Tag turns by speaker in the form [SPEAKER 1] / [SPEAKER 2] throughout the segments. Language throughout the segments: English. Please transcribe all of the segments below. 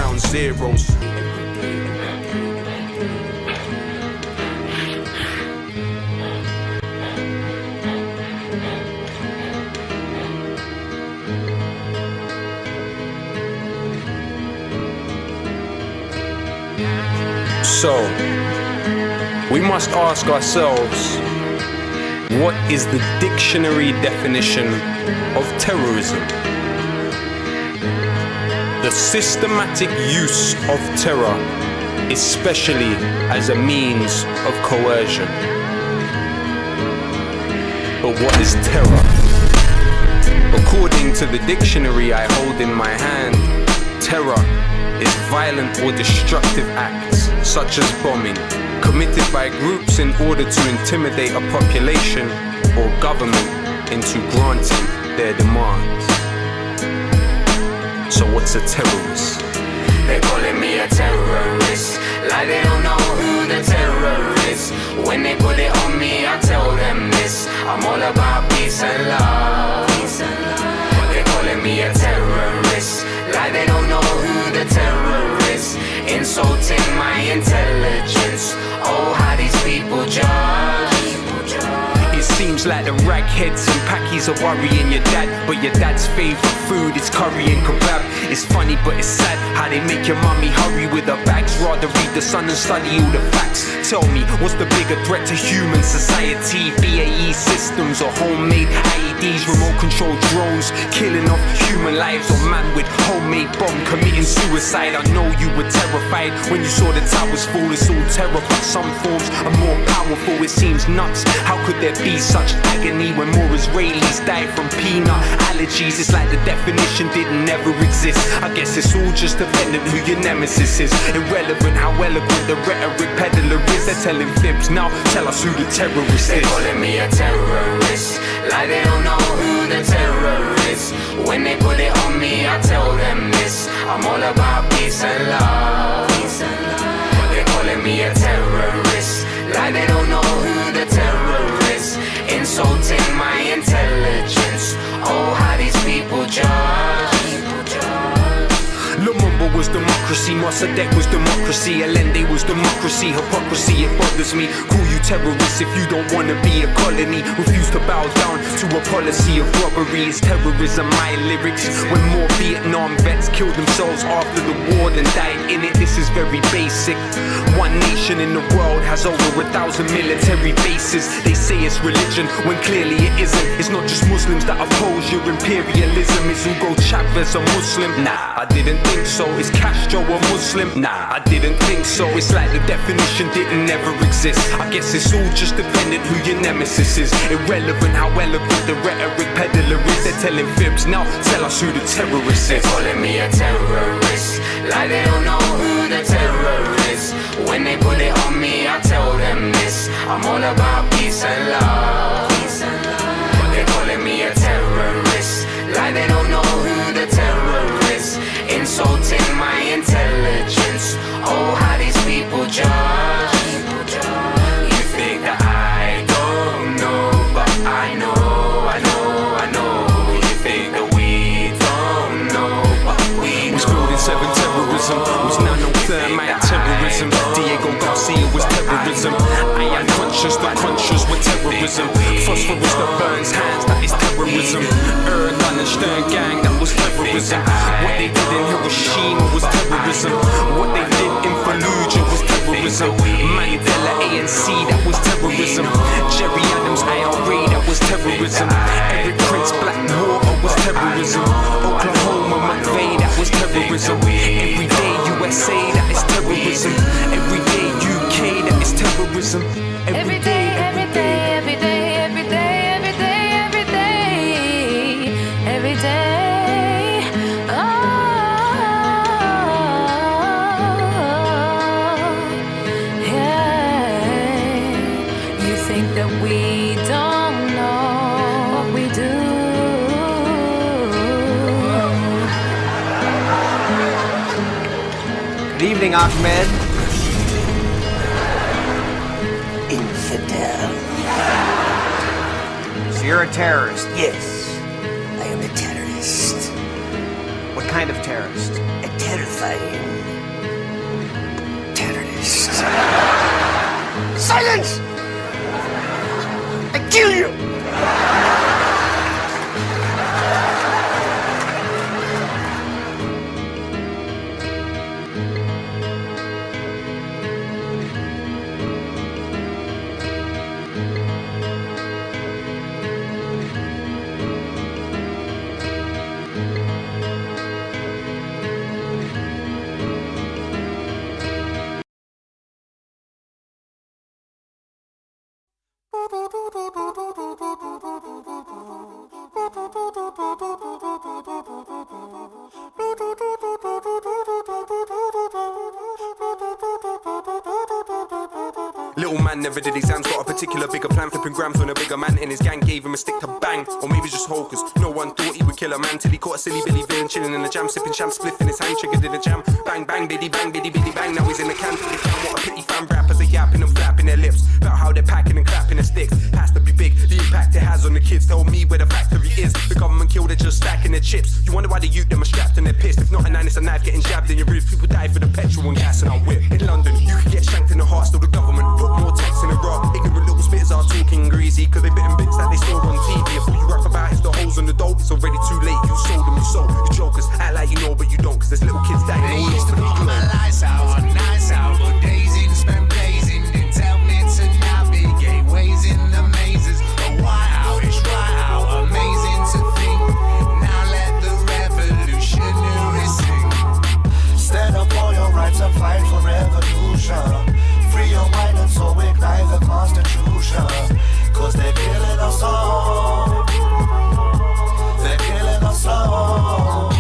[SPEAKER 1] ground zeros. So, we must ask ourselves, what is the dictionary definition of terrorism? The systematic use of terror, especially as a means of coercion. But what is terror? According to the dictionary I hold in my hand, terror is violent or destructive acts, such as bombing, committed by groups in order to intimidate a population or government into granting their demands. So what's a terrorist?
[SPEAKER 2] They're calling me a terrorist, like they don't know who the terror is. When they put it on me, I tell them this: I'm all about peace and love. They're calling me a terrorist, like they don't know who the terror is. Insulting my intelligence. Oh, how these people judge.
[SPEAKER 1] It seems like the ragheads and packies are worrying your dad, but your dad's favourite food is curry and kebab. It's funny but it's sad how they make your mummy hurry with her bags, rather read the Sun and study all the facts. Tell me, what's the bigger threat to human society? BAE systems or homemade IEDs, remote control drones killing off human lives, or man with homemade bomb committing suicide? I know you were terrified when you saw the towers fall. It's all terror, but some forms are more powerful. It seems nuts, how could there be such agony when more Israelis die from peanut allergies? It's like the definition didn't ever exist. I guess it's all just dependent who your nemesis is. Irrelevant how eloquent the rhetoric peddler is. They're telling fibs, now tell us who the terrorist is.
[SPEAKER 2] They're calling me a terrorist, like they don't know who the terror is. When they put it on me, I tell them this: I'm all about peace and love. They're calling me a terrorist, like they don't know who the terror is. Insulting my intelligence. Oh, how these people judge.
[SPEAKER 1] Lumumba was democracy, Mossadegh was democracy, Allende was democracy, hypocrisy, it bothers me. Call you terrorists if you don't wanna be a colony. Refuse to bow down to a policy of robbery. Is terrorism my lyrics? When more Vietnam vets killed themselves after the war than died in it. This is very basic. One nation in the world has over 1,000 military bases. They say it's religion when clearly it isn't. It's not just Muslims that oppose your imperialism. Is Hugo Chavez a Muslim? Nah, I didn't think so. Is Castro a Muslim? Nah, I didn't think so. It's like the definition didn't ever exist. I guess it's all just dependent who your nemesis is. Irrelevant how eloquent the rhetoric peddler is. They're telling fibs, now tell us who the terrorist is.
[SPEAKER 2] They're calling me a terrorist, like they don't know who the terror is. When they put it on me, I tell them this: I'm all about peace and love. They're calling me a terrorist, like they don't know who the terror is. Insulting my intelligence. Oh, how these people judge. You think that I don't know, but I know. You think that we don't know, but we know.
[SPEAKER 1] Was building 7 terrorism, was now no thermite terrorism. Diego Garcia was terrorism. I am conscious, the conscious were terrorism. Phosphorus that burns hands, that is terrorism. Erdogan and Stern gang, that was terrorism. What they did in Hiroshima was terrorism. What they did in Fallujah was terrorism. Mandela ANC, that was terrorism. Jerry Adams IRA, that was terrorism. Eric Prince Blackwater was terrorism. Oklahoma McVeigh, that was terrorism. Everyday USA, that is terrorism. Everyday UK, that is terrorism.
[SPEAKER 3] Every day, every day, every day, every day, every day, every day, every day. Oh, yeah. You think that we don't know what we do.
[SPEAKER 4] Good evening, Ahmed.
[SPEAKER 5] Infidel.
[SPEAKER 4] So you're a terrorist.
[SPEAKER 5] Yes, I am a terrorist.
[SPEAKER 4] What kind of terrorist?
[SPEAKER 5] A terrifying terrorists. Silence! I kill you!
[SPEAKER 1] Little man never did exams, got a particular bigger plan, flipping grams when a bigger man in his gang gave him a stick to bang. Or maybe just hokers, no one thought he would kill a man till he caught a silly billy villain chilling in the jam, sipping sham, spliff in his hand, triggered in the jam. Bang, bang, biddy, bang, biddy, biddy, bang, now he's in the can. What a pity fan rappers are yapping and flapping their lips about how they're packing and clapping their sticks. Has to be big, the impact it has on the kids. Tell me where the factory is. The government killed, they're just stacking their chips. You wonder why the youth them are strapped and they're pissed. If not a nine, it's a knife getting jabbed in your ribs. People die for the petrol and gas and our whip. In London, you could get shanked in the heart, still the government put more tax in the rock. Ignorant little spitters are talking greasy, cause they bitten bits that they saw on TV. If all you rap about is the holes on the dope, it's already too late. You sold them, you sold. You jokers act like you know, but you don't, cause there's little kids dying all over the globe.
[SPEAKER 2] My lights out on nights out, but days in spent blazing. Didn't tell me to navigate ways in the mazes. But why out, it's right out, amazing to think. Now let the revolutionaries sing.
[SPEAKER 6] Stand up for your rights and fight for revolution. Free your mind and so ignite the Constitution. Cause they're killing us all. They're killing us all.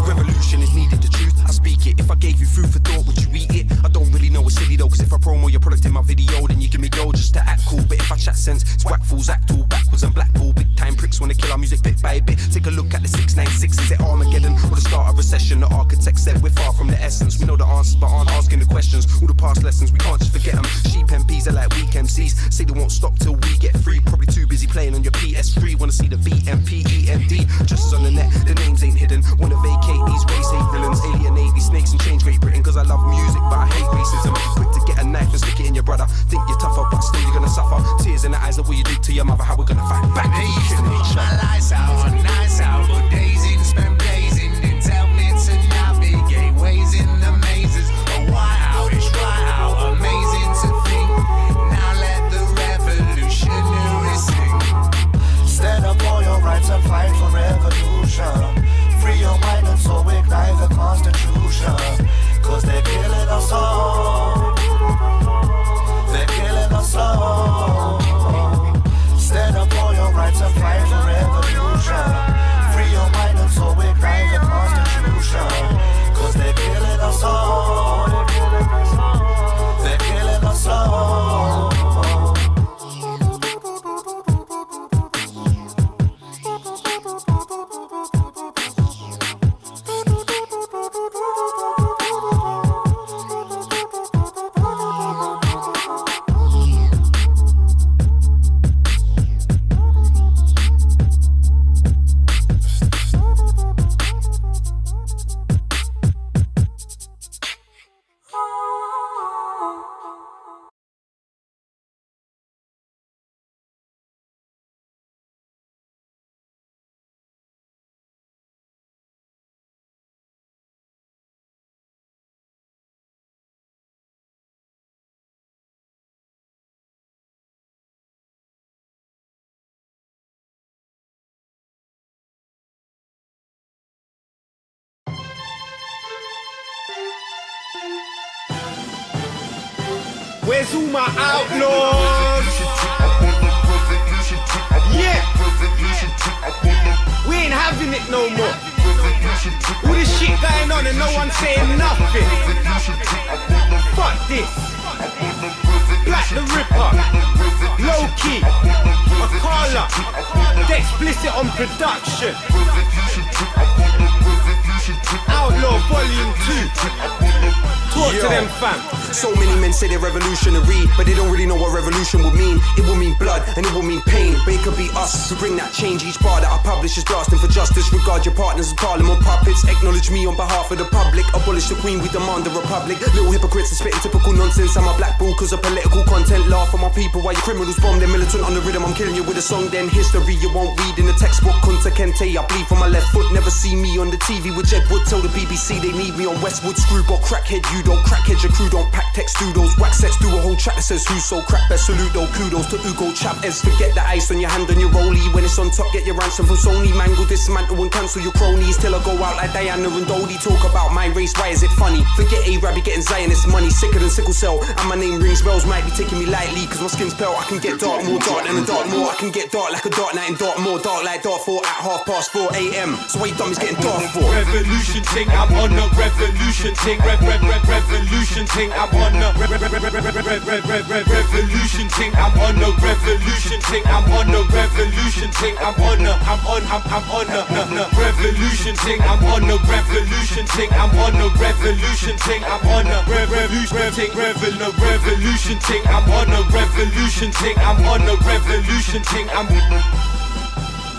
[SPEAKER 1] Revolution is needed, the truth, I speak it. If I gave you food for thought, would you eat it? I don't really know, it's silly though, cause if I promo your product in my video, then you give me dough just to act cool. But if I chat sense, it's whack fools act all backwards and blackball. Big time pricks wanna kill our music bit by bit. Take a look at the 696, is it Armageddon or the start of recession? The architect said we're far from the essence. We know the answers but aren't asking the questions. All the past lessons, we can't just forget them. Sheep MPs are like weak MCs, say they won't stop till we get free. Probably too busy playing on your PS3, wanna see the BMPEND. Just as on the net, the names ain't hidden. Wanna vacate these race hate villains, alienate these snakes and change Great Britain. Cause I love music but I hate racism. Quick to get a knife and stick it in your brother. Think you're tougher but still you're gonna suffer. Tears in the eyes of what you did to your mother. How we're gonna fight back?
[SPEAKER 2] They used to put my lights out on nights out, but days in spent blazing. Didn't tell me to navigate ways in the mazes. But why out, it's right out, amazing to think. Now let the revolutionaries sing.
[SPEAKER 6] Stand up for your rights and fight for revolution. Free your mind and so ignite the Constitution. Cause they're killing us all. They're killing us all. Stand up for your rights and fight for revolution. Free your mind and so ignite the Constitution. Cause they're killing us all. They're killing us all.
[SPEAKER 7] Where's all my outlaws? Yeah! We ain't having it no more. All this shit going on and no one saying nothing. Fuck this. Black the Ripper, Low Key, Akala, the explicit on production. Outlaw Volume 2. Talk to them fam.
[SPEAKER 1] So many men say they're revolutionary, but they don't really know what revolution will mean. It will mean blood and it will mean pain, but it could be us to bring that change. Each bar that I publish is blasting for justice. Regard your partners as parliament puppets. Acknowledge me on behalf of the public. Abolish the queen, we demand a republic. Little hypocrites are spitting typical nonsense. I'm a black bull cause of political content. Laugh at my people while you criminals bomb. They're militant on the rhythm. I'm killing you with a song. Then history you won't read in the textbook. Kunta Kente, I bleed from my left foot. Never see me on the TV with Jed Wood. Tell the BBC they need me on Westwood. Screwball, crackhead, you don't crackhead. Your crew don't pack text doodles. Wax sets do a whole track that says who's so crap. Best salute though. Kudos to Ugo Chavez. Forget the ice on your hand on your rollie. When it's on top, get your ransom from Sony. Mangle, dismantle and cancel your cronies. Till I go out like Diana and Dodie. Talk about my race, why is it funny? Forget A-Rabby getting Zionist money. Sicker than sickle cell. And my name rings bells. Might be taking me lightly cause my skin's pale. I can get dark, more dark than a dark more. I can get dark like a dark night and dark more. Dark like dark 4 at 4:30 AM. So why you dummies getting dark for?
[SPEAKER 7] Revolution thing, I'm on a revolution thing. Revolution thing, I'm on a revolution thing. I'm on a revolution thing. I'm on a revolution thing. I'm on a revolution thing. I'm on a revolution thing. I'm on a revolution thing. I'm on a revolution thing. Revolution thing. I'm on a revolution thing. I'm on a revolution thing.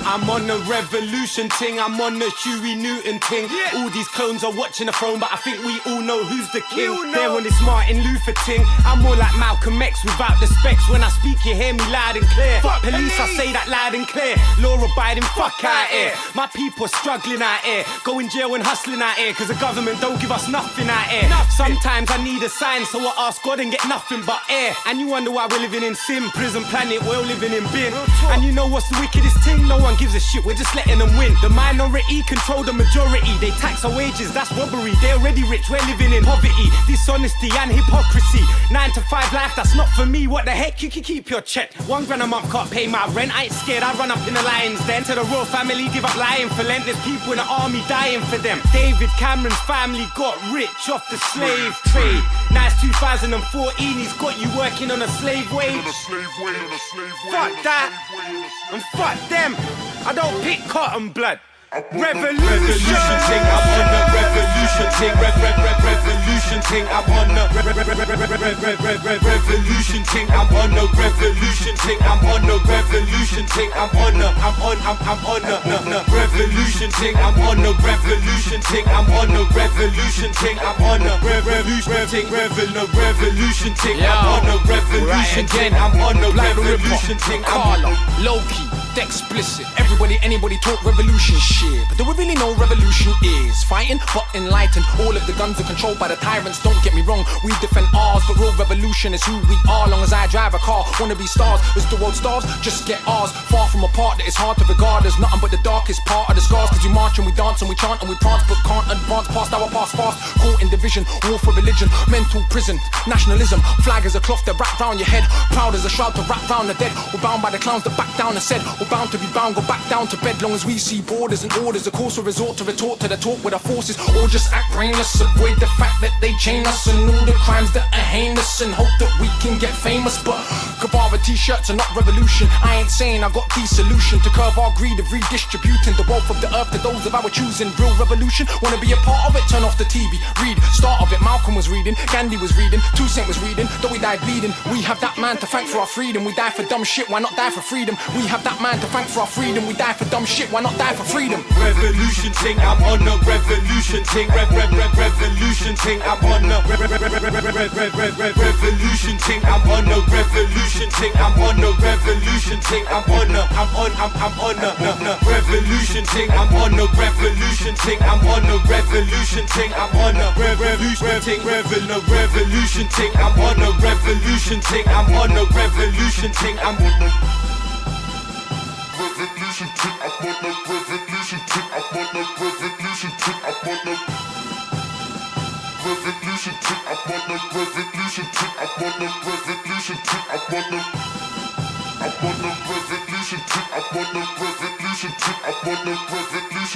[SPEAKER 7] I'm on a revolution ting, I'm on the Huey Newton ting. All these clones are watching the throne, but I think we all know who's the king. They're on this Martin Luther ting. I'm more like Malcolm X without the specs. When I speak you hear me loud and clear. Fuck police, I say that loud and clear. Law abiding, fuck out here. My people are struggling out here. Going jail and hustling out here, cause the government don't give us nothing out here. Sometimes I need a sign, so I ask God and get nothing but air. And you wonder why we're living in sin, prison planet, we're all living in bin. And you know what's the wickedest thing? No one gives a shit, we're just letting them win. The minority control the majority. They tax our wages, that's robbery. They're already rich, we're living in poverty. Dishonesty and hypocrisy. 9 to 5 life, that's not for me. What the heck, you can keep your check. £1 a month, can't pay my rent. I ain't scared, I run up in the lion's den. To the royal family, give up lying for Lent. There's people in the army dying for them. David Cameron's family got rich off the slave trade. Now it's 2014, he's got you working on a slave wage. Fuck that, and fuck them. I don't pick cotton blood. Revolution ting, I'm on the revolution ting. Revolution ting, I'm on the revolution ting. I'm on the revolution ting. I'm on the revolution ting. I'm on the revolution ting. I'm on the revolution ting. I'm on the revolution ting. I'm on the revolution ting. Revolution ting. I'm on the revolution ting. I'm on the revolution ting.
[SPEAKER 5] Carla, low-key, explicit. Everybody, anybody talk revolution shit. But do we really know revolution is? Fighting, but enlightened. All of the guns are controlled by the tyrants. Don't get me wrong, we defend ours, but real revolution is who we are. Long as I drive a car, wanna be stars. As the world stars, just get ours. Far from apart that it's hard to regard as nothing but the darkest part of the scars. Cause we march and we dance and we chant and we prance, but can't advance past our past fast. Caught in division, war for religion, mental prison, nationalism. Flag is a cloth that wrap round your head. Proud as a shroud to wrap round the dead. We're bound by the clowns that back down and said we're bound to be bound, go back down to bed. Long as we see borders and orders, of course we'll resort to retort to the talk with our forces, or just act brainless. Avoid the fact that they chain us and all the crimes that are heinous, and hope that we can get famous. But Guevara t-shirts are not revolution. I ain't saying I got the solution to curb our greed of redistributing the wealth of the earth to those of our choosing. Real revolution, wanna be a part of it? Turn off the TV, read, start of it. Malcolm was reading, Gandhi was reading, Toussaint was reading, though we died bleeding. We have that man to thank for our freedom. We die for dumb shit, why not die for freedom? We have that man to thank for our freedom. We die for dumb shit, why not die for freedom?
[SPEAKER 7] Revolution ting, I'm on the revolution ting. Revolution ting, I'm on the revolution ting. I'm on the revolution ting. I'm on the revolution ting. I'm on the revolution ting. I'm on the revolution ting. I'm on the revolution ting. I'm on the revolution ting. Revolution ting. I'm on the revolution ting. I'm on the revolution ting. I'm on the revolution ting. I'm on the revolution ting. I'm on the revolution ting. I'm on the revolution ting. I'm on the revolution ting. I'm on the revolution ting. I'm on the revolution ting. I'm on the revolution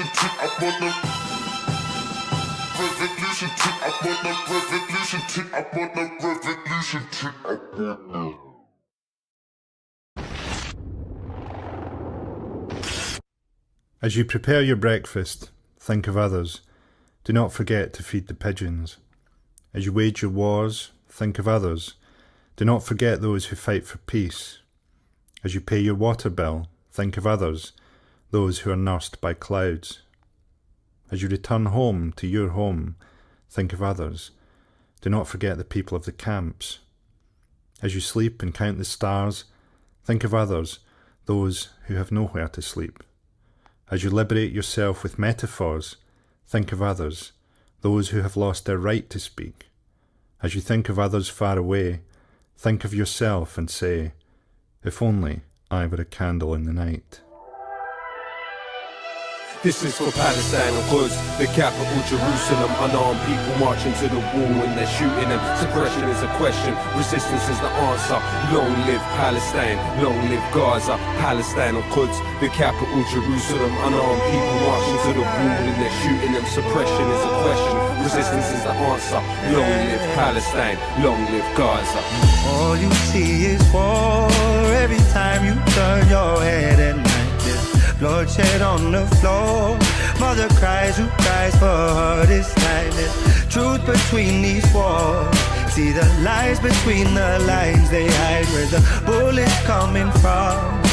[SPEAKER 7] ting. I'm on the revolution ting. I'm on the revolution ting. I'm on the revolution ting. I'm on the revolution ting.
[SPEAKER 8] As you prepare your breakfast, think of others. Do not forget to feed the pigeons. As you wage your wars, think of others. Do not forget those who fight for peace. As you pay your water bill, think of others, those who are nursed by clouds. As you return home to your home, think of others. Do not forget the people of the camps. As you sleep and count the stars, think of others, those who have nowhere to sleep. As you liberate yourself with metaphors, think of others, those who have lost their right to speak. As you think of others far away, think of yourself and say, if only I were a candle in the night.
[SPEAKER 9] This is for Palestine and Quds, the capital Jerusalem. Unarmed people marching to the wall and they're shooting them. Suppression is a question, resistance is the answer. Long live Palestine, long live Gaza. Palestine and Quds, the capital Jerusalem. Unarmed people marching to the wall and they're shooting them. Suppression is a question, resistance is the answer. Long live Palestine, long live Gaza.
[SPEAKER 6] All you see is war every time you turn your head at night. Bloodshed on the floor. Mother cries, who cries for her this time? There's truth between these walls. See the lies between the lines they hide. Where the bullets coming from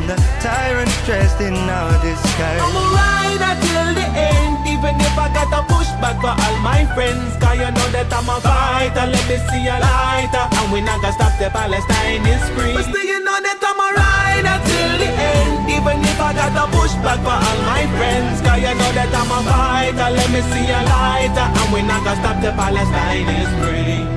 [SPEAKER 6] the tyrants dressed in our disguise.
[SPEAKER 10] I'm a rider till the end, even if I got to push back for all my friends. Cause you know that I'm a fighter, let me see a lighter. And we not gonna stop the Palestine is free. But still you know that I'm a rider till the end, even if I got to push back for all my friends. Cause you know that I'm a fighter, let me see a lighter. And we not gonna stop the Palestine is free.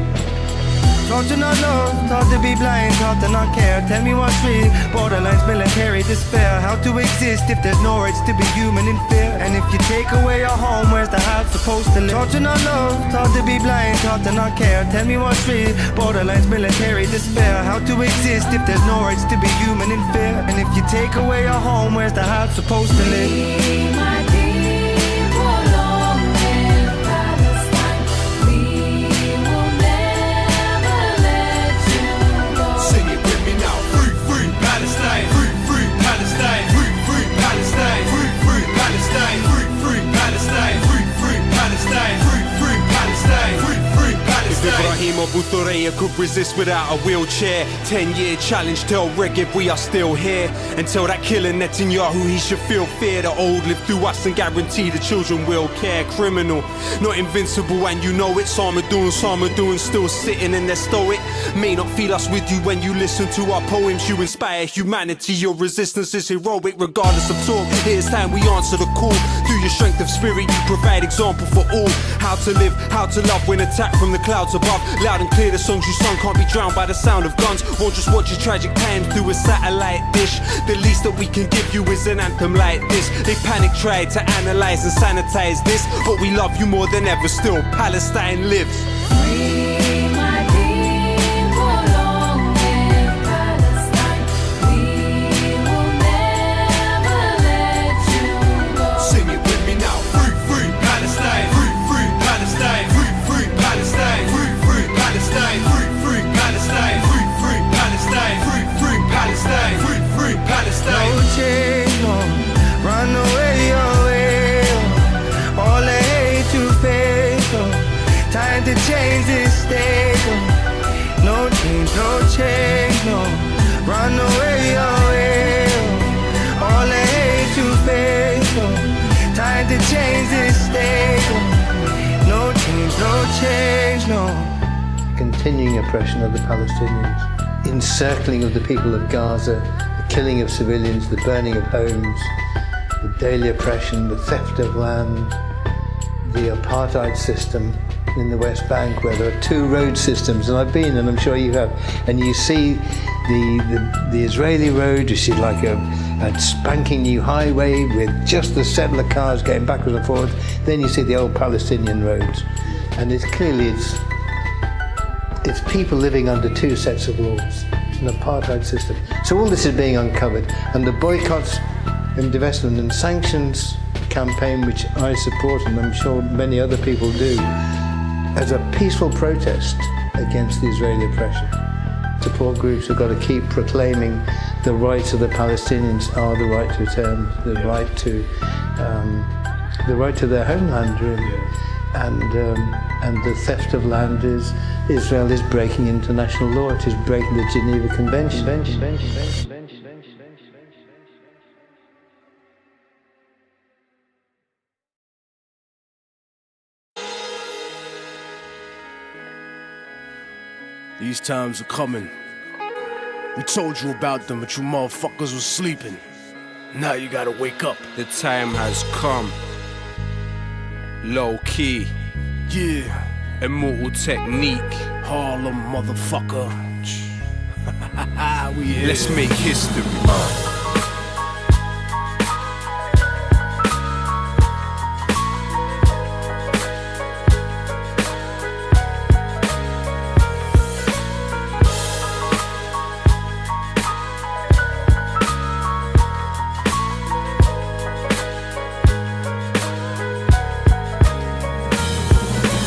[SPEAKER 6] Taught to not love, taught to be blind, taught to not care. Tell me what's real, borderlines, military despair. How to exist if there's no rights to be human in fear? And if you take away your home, where's the heart supposed to live? Taught to not love, taught to be blind, taught to not care. Tell me what's real, borderlines, military despair. How to exist if there's no rights to be human in fear? And if you take away your home, where's the heart supposed to live?
[SPEAKER 3] My people, long live Palestine. We will never let you go.
[SPEAKER 9] Sing it with me now. Free, free Palestine. Free, free Palestine. Free, free Palestine. Free, free Palestine. Free, free Palestine. Free, free Palestine. Free, free Palestine. Free, free Palestine. If Ibrahim Abu Thureya could resist without a wheelchair, 10-year challenge, tell Regev we are still here. And tell that killer Netanyahu he should feel fear. The old live through us and guarantee the children will care. Criminal, not invincible and you know it. Sarmadoon still sitting in their stoic. May not feel us with you when you listen to our poems. You inspire humanity, your resistance is heroic regardless of talk. Here's time we answer the call. Through your strength of spirit you provide example for all. How to live, how to love when attacked from the clouds above. Loud and clear the songs you sung can't be drowned by the sound of guns. Won't just watch your tragic times through a satellite dish. The least that we can give you is an anthem like this. They panic tried to analyze and sanitize this, but we love you more than ever still. Palestine lives.
[SPEAKER 3] Free my people, long live Palestine. We will never let you go.
[SPEAKER 9] Sing it with me now. Free, free Palestine. Free, free Palestine. Free, free Palestine. Free, free Palestine. Free, free Palestine. Free, free Palestine. Free, free Palestine. Free, free Palestine.
[SPEAKER 6] No change, no, run away, away. All the hate to face, oh. Time to change this state, oh. No change, no, run away, away. All the hate to face, oh. Time to change this state, oh. No change, no. Continuing oppression of the Palestinians, encircling of the people of Gaza, the killing of civilians, the burning of homes, the daily oppression, the theft of land, the apartheid system in the West Bank where there are two road systems, and I've been, and I'm sure you have, and you see the Israeli road, you see like a spanking new highway with just the settler cars going backwards and forwards, then you see the old Palestinian roads, and it's clearly it's people living under two sets of laws. It's an apartheid system. So all this is being uncovered, and the boycotts and divestment and sanctions campaign, which I support and I'm sure many other people do, as a peaceful protest against the Israeli oppression. Support groups have got to keep proclaiming the rights of the Palestinians are the right to return, the right to their homeland, really.
[SPEAKER 11] And the theft of land is Israel is breaking international law. It is breaking the Geneva Convention.
[SPEAKER 9] These times are coming. We told you about them, but you motherfuckers was sleeping. Now you gotta wake up.
[SPEAKER 1] The time has come. Low key.
[SPEAKER 9] Yeah.
[SPEAKER 1] Immortal technique.
[SPEAKER 9] Harlem, motherfucker. We here.
[SPEAKER 1] Let's make history.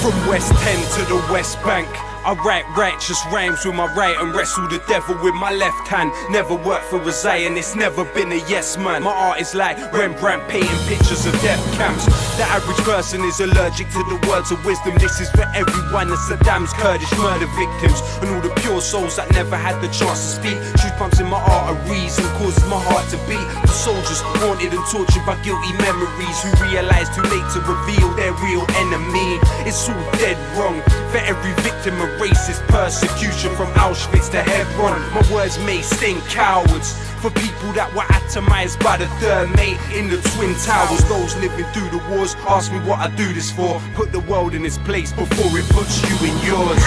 [SPEAKER 1] From West End to the West Bank, I write righteous rhymes with my right and wrestle the devil with my left hand. Never worked for a Zion, it's never been a yes man. My art is like Rembrandt painting pictures of death camps. The average person is allergic to the words of wisdom. This is for everyone of Saddam's Kurdish murder victims and all the pure souls that never had the chance to speak. Truth pumps in my arteries and causes my heart to beat. The soldiers haunted and tortured by guilty memories who realized too late to reveal their real enemy. It's all dead wrong for every victim of racist persecution from Auschwitz to Hebron. My words may sting cowards for people that were atomized by the third mate in the Twin Towers. Those living through the wars ask me what I do this for. Put the world in its place before it puts you in yours.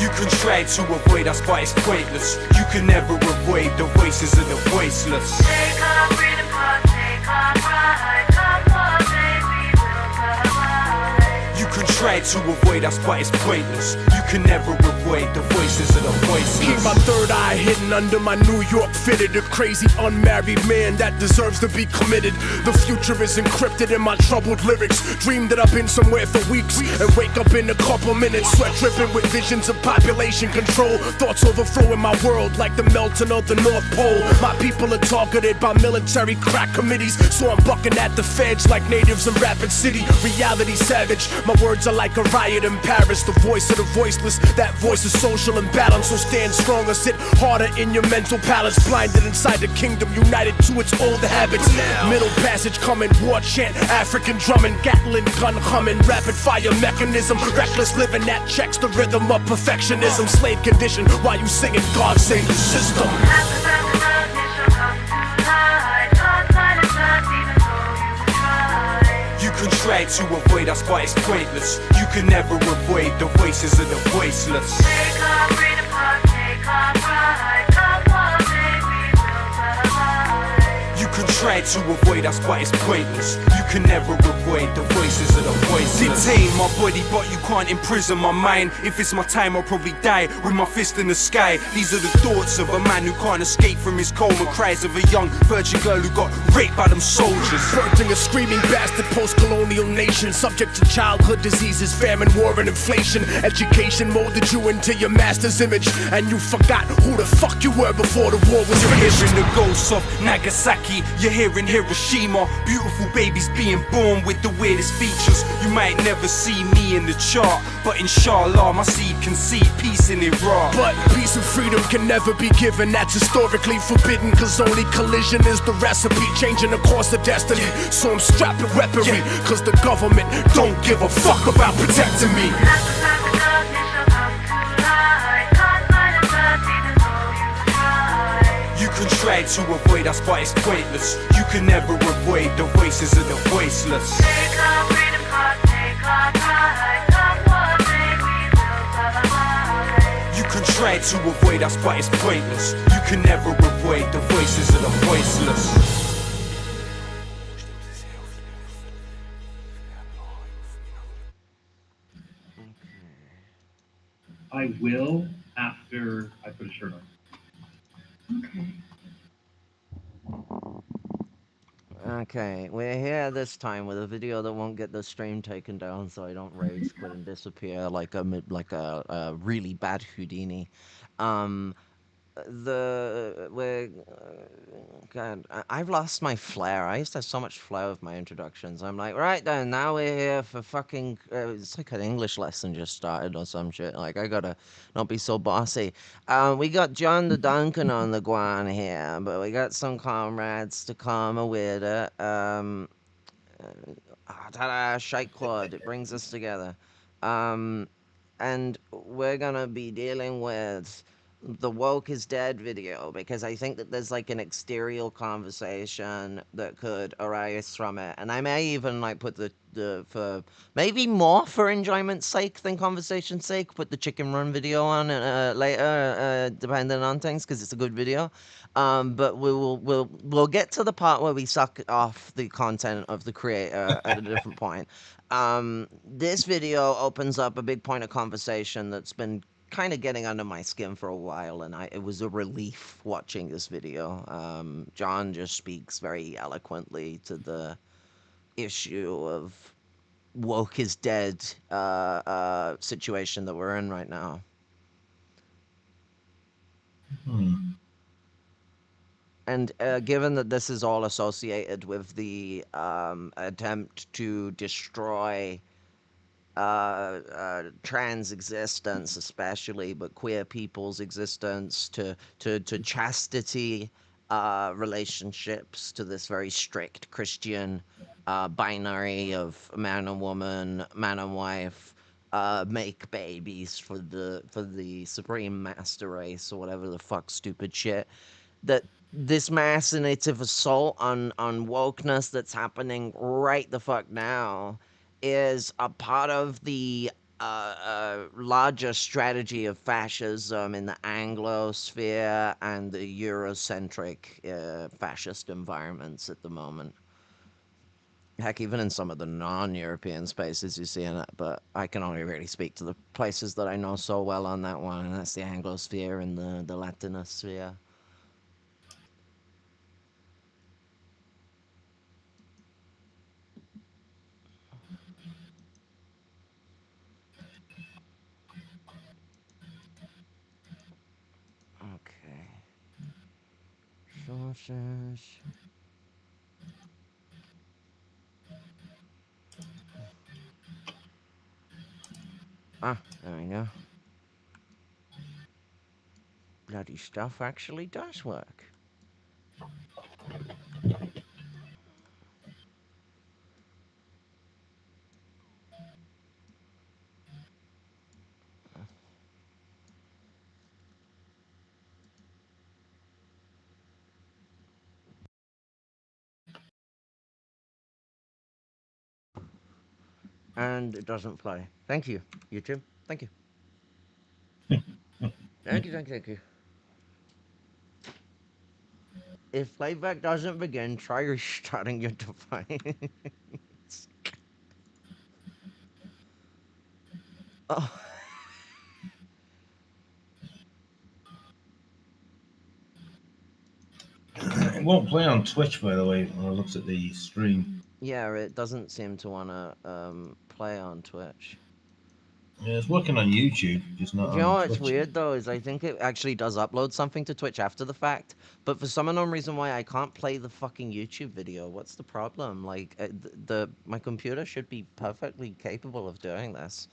[SPEAKER 1] You can try to avoid us, but it's pointless. You can never avoid the voices of the voiceless.
[SPEAKER 3] Take our freedom, take our pride. Come what may, we will survive.
[SPEAKER 1] You can try to avoid us, but it's pointless. You can never avoid the voices of the voiceless.
[SPEAKER 9] Keep my third eye hidden under my New York fitted. A crazy unmarried man that deserves to be committed. The future is encrypted in my troubled lyrics. Dream that I've been somewhere for weeks and wake up in a couple minutes. Sweat dripping with visions of population control. Thoughts overflowing my world like the melting of the North Pole. My people are targeted by military crack committees, so I'm bucking at the feds like natives in Rapid City. Reality savage. My words are like a riot in Paris. The voice of the voiceless. That voice is social imbalance, so stand stronger. Sit harder in your mental palace. Blinded inside the kingdom, united to its old habits. Middle passage coming, war chant, African drumming, Gatling gun humming, rapid fire mechanism. Reckless living that checks the rhythm of perfectionism. Slave condition while you singing God save the system.
[SPEAKER 1] You can try to avoid us, but it's pointless. You can never avoid the voices of the voiceless.
[SPEAKER 3] Take our freedom, take our pride. Come what may, we will survive.
[SPEAKER 1] You can try to avoid us, but it's pointless. You can never avoid the voices of the voiceless. Detain my body, but you can't imprison my mind. If it's my time, I'll probably die with my fist in the sky. These are the thoughts of a man who can't escape from his coma. Cries of a young virgin girl who got raped by them soldiers.
[SPEAKER 9] Birthing a screaming bastard post-colonial nation, subject to childhood diseases, famine, war, and inflation. Education molded you into your master's image, and you forgot who the fuck you were before the war was
[SPEAKER 1] You're
[SPEAKER 9] finished.
[SPEAKER 1] hearing the ghosts of Nagasaki. You're hearing Hiroshima. Beautiful babies being born with the weirdest features. You might never see me in the chart, but inshallah my seed can see peace in Iraq.
[SPEAKER 9] But peace and freedom can never be given. That's historically forbidden, cause only collision is the recipe, changing the course of destiny. So I'm strapping weaponry, cause the government don't give a fuck about protecting me.
[SPEAKER 1] You can try to avoid us, but it's pointless. You can never avoid the voices of the voiceless.
[SPEAKER 3] Take our freedom, take our pride. Come what may, we will survive.
[SPEAKER 1] You can try to avoid us, but it's pointless. You can never avoid the voices of the voiceless.
[SPEAKER 12] I will after I put a shirt on.
[SPEAKER 13] Okay, we're here this time with a video that won't get the stream taken down, so I don't rage quit and disappear like a really bad Houdini. God, I've lost my flair. I used to have so much flair with my introductions. I'm like, right then, now we're here for fucking. It's like an English lesson just started or some shit. Like, I gotta not be so bossy. We got John the Duncan on the guan here, but we got some comrades to come with it. Ta-da, Shite Claude. It brings us together. Um, and we're gonna be dealing with the woke is dead video because I think that there's like an exterior conversation that could arise from it, and I may even like put the for maybe more for enjoyment's sake than conversation's sake, put the chicken run video on later, depending on things, because it's a good video. But we'll get to the part where we suck off the content of the creator at a different point. This video opens up a big point of conversation that's been kind of getting under my skin for a while, and it was a relief watching this video. John just speaks very eloquently to the issue of woke is dead situation that we're in right now. And given that this is all associated with the attempt to destroy trans existence, especially, but queer people's existence, to chastity relationships, to this very strict Christian binary of man and woman, man and wife, make babies for the supreme master race or whatever the fuck stupid shit. That this massive assault on wokeness that's happening right the fuck now is a part of the larger strategy of fascism in the Anglosphere and the Eurocentric fascist environments at the moment. Heck, even in some of the non-European spaces you see in it, but I can only really speak to the places that I know so well on that one, and that's the Anglosphere and the Latinosphere. Okay. Sources. Ah, there we go. Bloody stuff actually does work. And it doesn't play. Thank you, YouTube. Thank you. Thank you. If playback doesn't begin, try restarting your device. Oh.
[SPEAKER 9] It won't play on Twitch, by the way, when I looked at the stream.
[SPEAKER 13] Yeah, it doesn't seem to want to play on Twitch.
[SPEAKER 9] Yeah, it's working on YouTube, just not
[SPEAKER 13] You know
[SPEAKER 9] on
[SPEAKER 13] what's
[SPEAKER 9] Twitch.
[SPEAKER 13] weird though is I think it actually does upload something to Twitch after the fact, but for some unknown reason why I can't play the fucking YouTube video. What's the problem? Like my computer should be perfectly capable of doing this.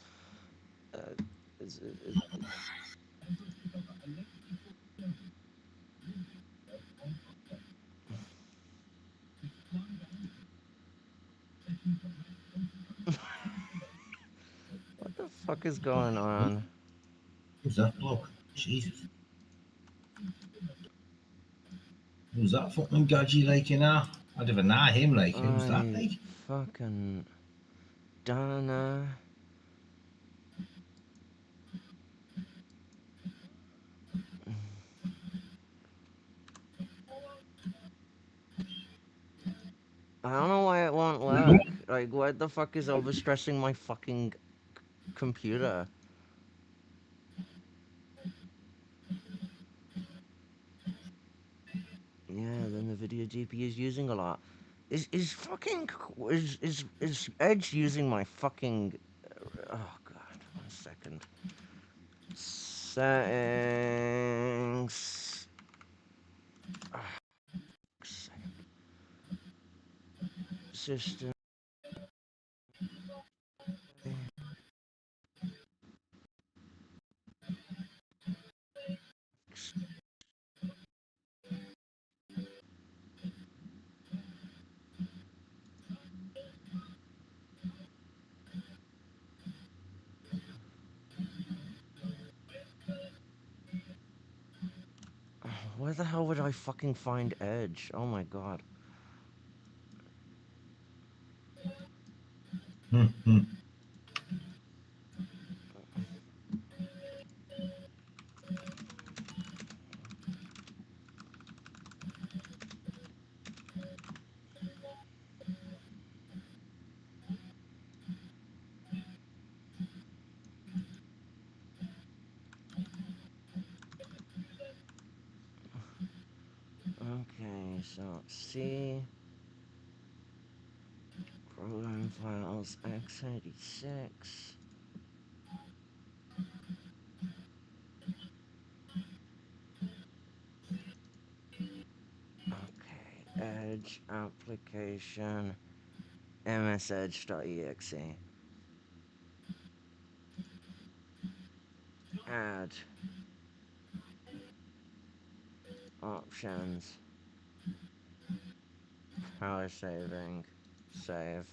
[SPEAKER 13] What the fuck is going on?
[SPEAKER 9] Who's that bloke? Jesus. Who's that fucking dodgy like, you know? I'd never know him like. Who's that like?
[SPEAKER 13] Fucking Donna. I don't know why it won't work. Like, what the fuck is overstressing my fucking computer? Yeah, then the video GPU is using a lot. Is Edge using my fucking? Oh god, 1 second. Settings. System. Where the hell would I fucking find Edge? Oh my god. Okay, so C. Program files x86. Okay, Edge application msedge.exe. Add options. Power saving. Save.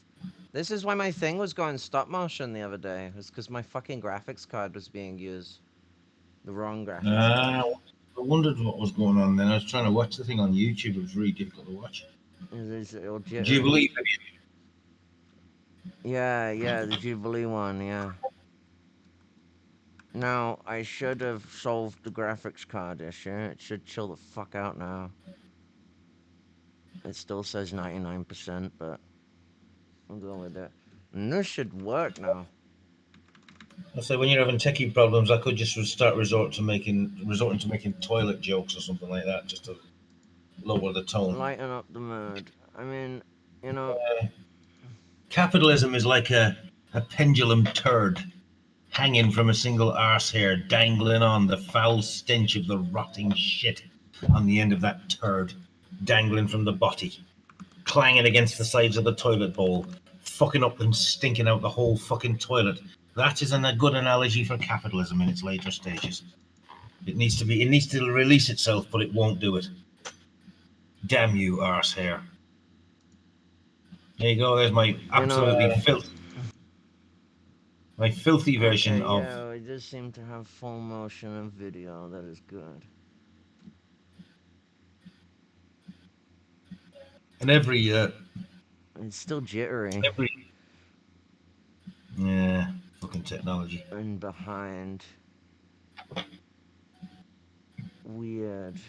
[SPEAKER 13] This is why my thing was going stop motion the other day. It was because my fucking graphics card was being used. The wrong graphics card.
[SPEAKER 14] I wondered what was going on then. I was trying to watch the thing on YouTube. It was really difficult to watch.
[SPEAKER 13] Is it all jittery?
[SPEAKER 14] Jubilee.
[SPEAKER 13] Yeah, the Jubilee one, yeah. Now, I should have solved the graphics card issue. It should chill the fuck out now. It still says 99%, but I'll go with it. And this should work now.
[SPEAKER 14] I say when you're having techie problems, I could just resorting to making toilet jokes or something like that, just to lower the tone.
[SPEAKER 13] Lighten up the mood. I mean, you know.
[SPEAKER 14] Capitalism is like a pendulum turd hanging from a single arse hair, dangling on the foul stench of the rotting shit on the end of that turd, dangling from the body, clanging against the sides of the toilet bowl, fucking up and stinking out the whole fucking toilet. That isn't a good analogy for capitalism in its later stages. It needs to release itself, but it won't do it. Damn you, arse hair. There you go, there's my absolutely my filthy version of...
[SPEAKER 13] Yeah, it does seem to have full motion and video, that is good.
[SPEAKER 14] And every...
[SPEAKER 13] it's still jittery.
[SPEAKER 14] Yeah, fucking technology.
[SPEAKER 13] And behind. Weird.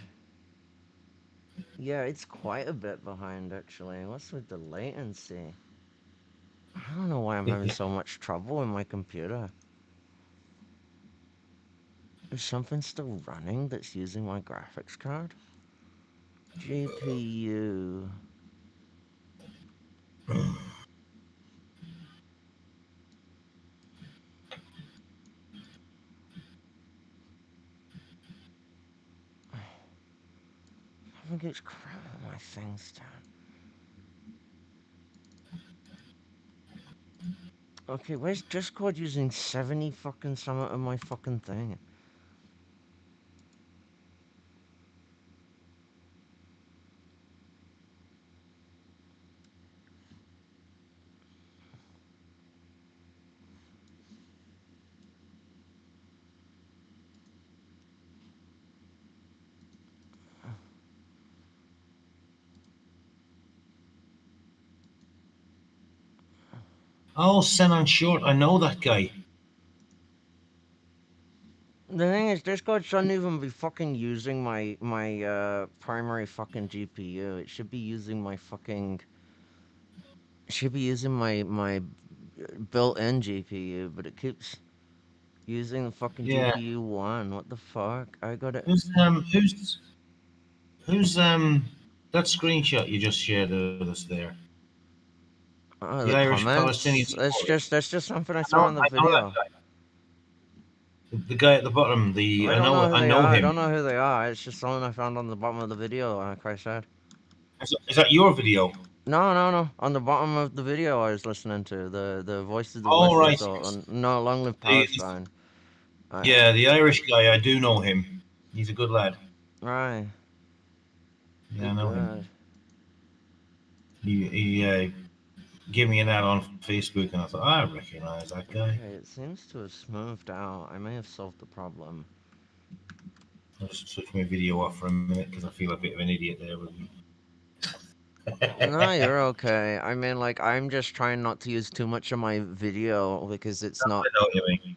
[SPEAKER 13] Yeah, it's quite a bit behind, actually. What's with the latency? I don't know why I'm having so much trouble in my computer. Is something still running that's using my graphics card? GPU. I think it's crap on my things down. Okay, where's Discord using 70 fucking summit of my fucking thing?
[SPEAKER 14] Oh, Senan Short, I know that guy.
[SPEAKER 13] The thing is, Discord shouldn't even be fucking using my primary fucking GPU. It should be using my fucking... It should be using my built-in GPU, but it keeps using the fucking GPU 1. What the fuck? I got it.
[SPEAKER 14] Who's that screenshot you just shared with us there?
[SPEAKER 13] The Irish comments? That's just something I saw in the video.
[SPEAKER 14] The The guy at the bottom. I know
[SPEAKER 13] I
[SPEAKER 14] him.
[SPEAKER 13] don't know who they are. It's just someone I found on the bottom of the video. Like I said.
[SPEAKER 14] Is that your video?
[SPEAKER 13] No. On the bottom of the video I was listening to, the Voice of the
[SPEAKER 14] Oh,
[SPEAKER 13] West
[SPEAKER 14] right.
[SPEAKER 13] resort. No, Long Live Palestine.
[SPEAKER 14] Yeah, the Irish guy. I do know him. He's a good lad.
[SPEAKER 13] Right.
[SPEAKER 14] Yeah, I know him. He gave me an ad on Facebook, and I thought, I recognise that guy.
[SPEAKER 13] Okay, it seems to have smoothed out. I may have solved the problem.
[SPEAKER 14] I'll just switch my video off for a minute because I feel a bit of an idiot there with me.
[SPEAKER 13] No, you're okay. I mean, like, I'm just trying not to use too much of my video because it's not.
[SPEAKER 14] I know what you mean.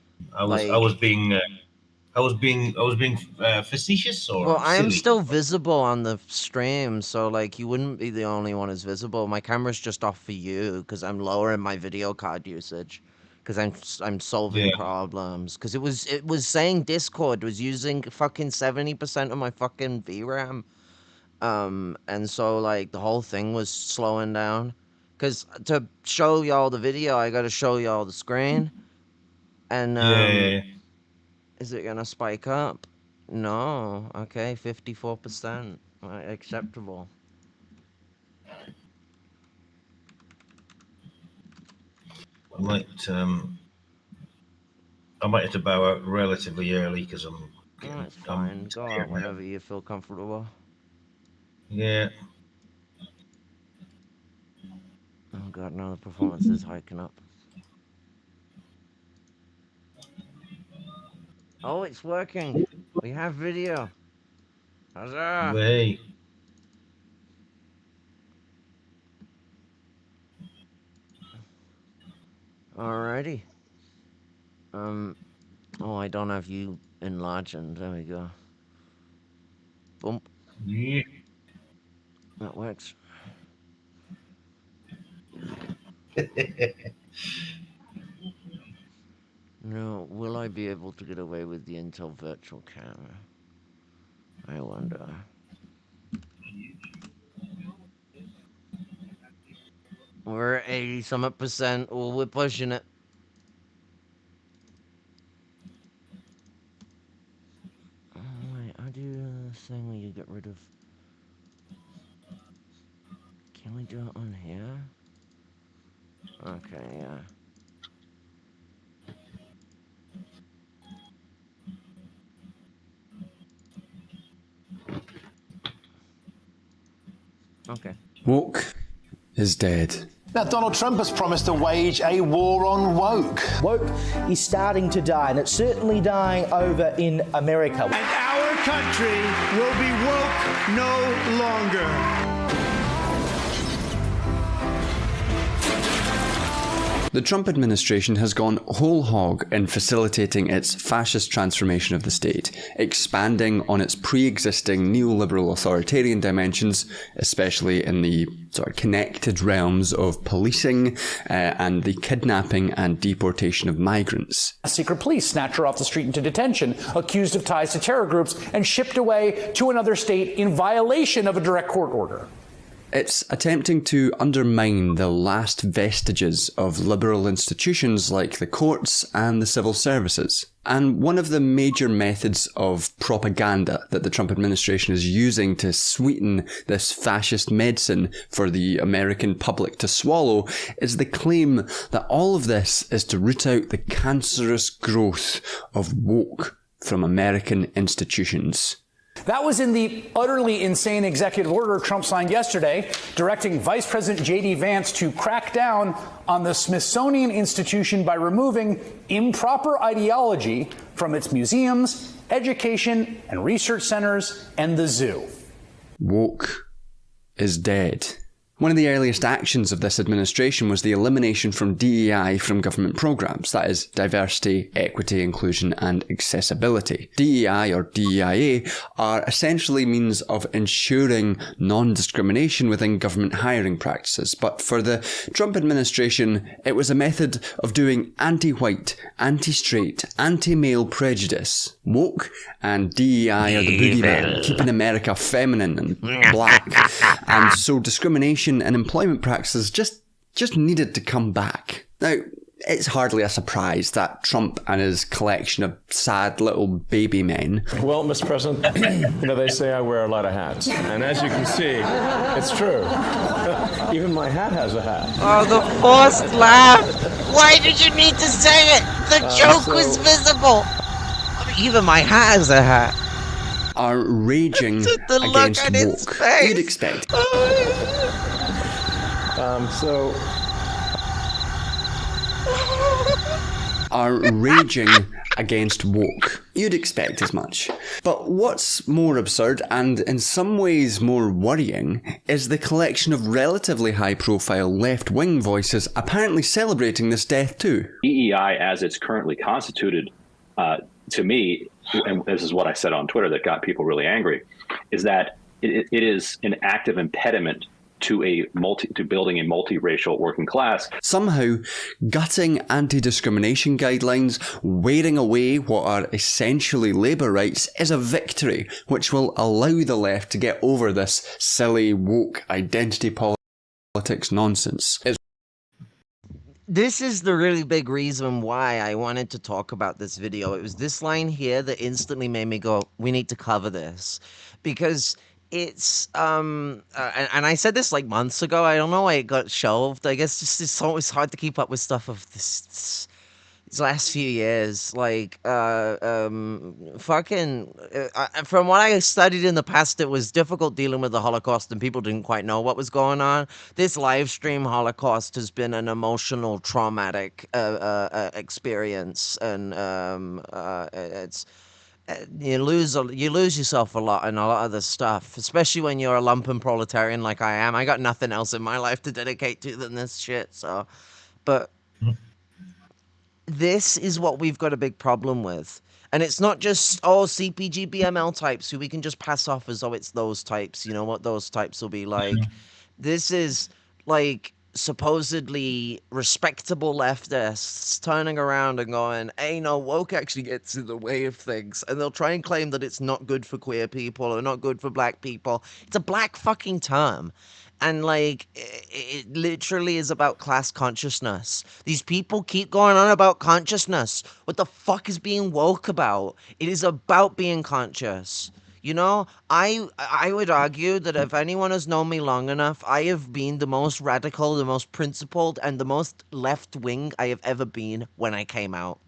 [SPEAKER 14] I was being facetious or
[SPEAKER 13] Well, I am
[SPEAKER 14] silly?
[SPEAKER 13] still visible on the stream, so like you wouldn't be the only one who's visible. My camera's just off for you because I'm lowering my video card usage because I'm solving problems. Because it was saying Discord was using fucking 70% of my fucking VRAM, and so like the whole thing was slowing down. Because to show y'all the video, I got to show y'all the screen, and is it gonna spike up? No. Okay, 54%. Acceptable.
[SPEAKER 14] I might have to bow out relatively early because
[SPEAKER 13] That's fine. Go out whenever you feel comfortable.
[SPEAKER 14] Yeah.
[SPEAKER 13] Oh god, no, the performance is hiking up. Oh, it's working. We have video. Huzzah!
[SPEAKER 14] Way.
[SPEAKER 13] Alrighty. Oh, I don't have you enlarging. There we go. Boom.
[SPEAKER 14] Yeah.
[SPEAKER 13] That works. No, will I be able to get away with the Intel virtual camera? I wonder. We're at 80-something%. Oh, we're pushing it. Oh, wait, how do you this thing where you get rid of... Can we do it on here? Okay, yeah. Okay.
[SPEAKER 15] Woke is dead.
[SPEAKER 16] Now, Donald Trump has promised to wage a war on woke.
[SPEAKER 17] Woke is starting to die, and it's certainly dying over in America.
[SPEAKER 7] And our country will be woke no longer.
[SPEAKER 15] The Trump administration has gone whole hog in facilitating its fascist transformation of the state, expanding on its pre-existing neoliberal authoritarian dimensions, especially in the sort of connected realms of policing and the kidnapping and deportation of migrants.
[SPEAKER 18] Secret police snatched her off the street into detention, accused of ties to terror groups, and shipped away to another state in violation of a direct court order.
[SPEAKER 15] It's attempting to undermine the last vestiges of liberal institutions like the courts and the civil services. And one of the major methods of propaganda that the Trump administration is using to sweeten this fascist medicine for the American public to swallow is the claim that all of this is to root out the cancerous growth of woke from American institutions.
[SPEAKER 18] That was in the utterly insane executive order Trump signed yesterday, directing Vice President J.D. Vance to crack down on the Smithsonian Institution by removing improper ideology from its museums, education and research centers, and the zoo.
[SPEAKER 15] Woke is dead. One of the earliest actions of this administration was the elimination from DEI from government programs, that is, diversity, equity, inclusion and accessibility. DEI or DEIA are essentially means of ensuring non-discrimination within government hiring practices, but for the Trump administration, it was a method of doing anti-white, anti-straight, anti-male prejudice. Woke and DEI are the boogeyman, keeping America feminine and black, and so discrimination and employment practices just needed to come back. Now, It's hardly a surprise that Trump and his collection of sad little baby men.
[SPEAKER 19] Well, Mr. President, they say I wear a lot of hats. And as you can see, it's true. Even my hat has a hat.
[SPEAKER 13] Oh, the forced laugh. Why did you need to say it? The joke was visible. Even my hat has a hat.
[SPEAKER 15] Are raging
[SPEAKER 13] the look
[SPEAKER 15] against
[SPEAKER 13] on its
[SPEAKER 15] woke.
[SPEAKER 13] face.
[SPEAKER 15] You'd expect. Are raging against woke. You'd expect as much. But what's more absurd, and in some ways more worrying, is the collection of relatively high-profile left-wing voices apparently celebrating this death too.
[SPEAKER 20] DEI, as it's currently constituted, to me, and this is what I said on Twitter that got people really angry, is that it is an active impediment to building a multiracial working class.
[SPEAKER 15] Somehow, gutting anti-discrimination guidelines, wearing away what are essentially labour rights, is a victory which will allow the left to get over this silly, woke identity politics nonsense.
[SPEAKER 13] This is the really big reason why I wanted to talk about this video. It was this line here that instantly made me go, we need to cover this. Because it's, and I said this like months ago. I don't know why it got shelved. I guess it's always hard to keep up with stuff of these last few years. Like, from what I studied in the past, it was difficult dealing with the Holocaust and people didn't quite know what was going on. This live stream Holocaust has been an emotional, traumatic experience, and it's you lose yourself a lot in a lot of this stuff, especially when you're a lumpen proletarian like I am. I got nothing else in my life to dedicate to than this shit. So, but this is what we've got a big problem with. And it's not just, CPG BML types who we can just pass off as, it's those types. You know what those types will be like. This is, like, supposedly respectable leftists turning around and going, hey, no, woke actually gets in the way of things. And they'll try and claim that it's not good for queer people or not good for black people. It's a black fucking term. And, like, it literally is about class consciousness. These people keep going on about consciousness. What the fuck is being woke about? It is about being conscious. You know, I would argue that if anyone has known me long enough, I have been the most radical, the most principled, and the most left-wing I have ever been when I came out.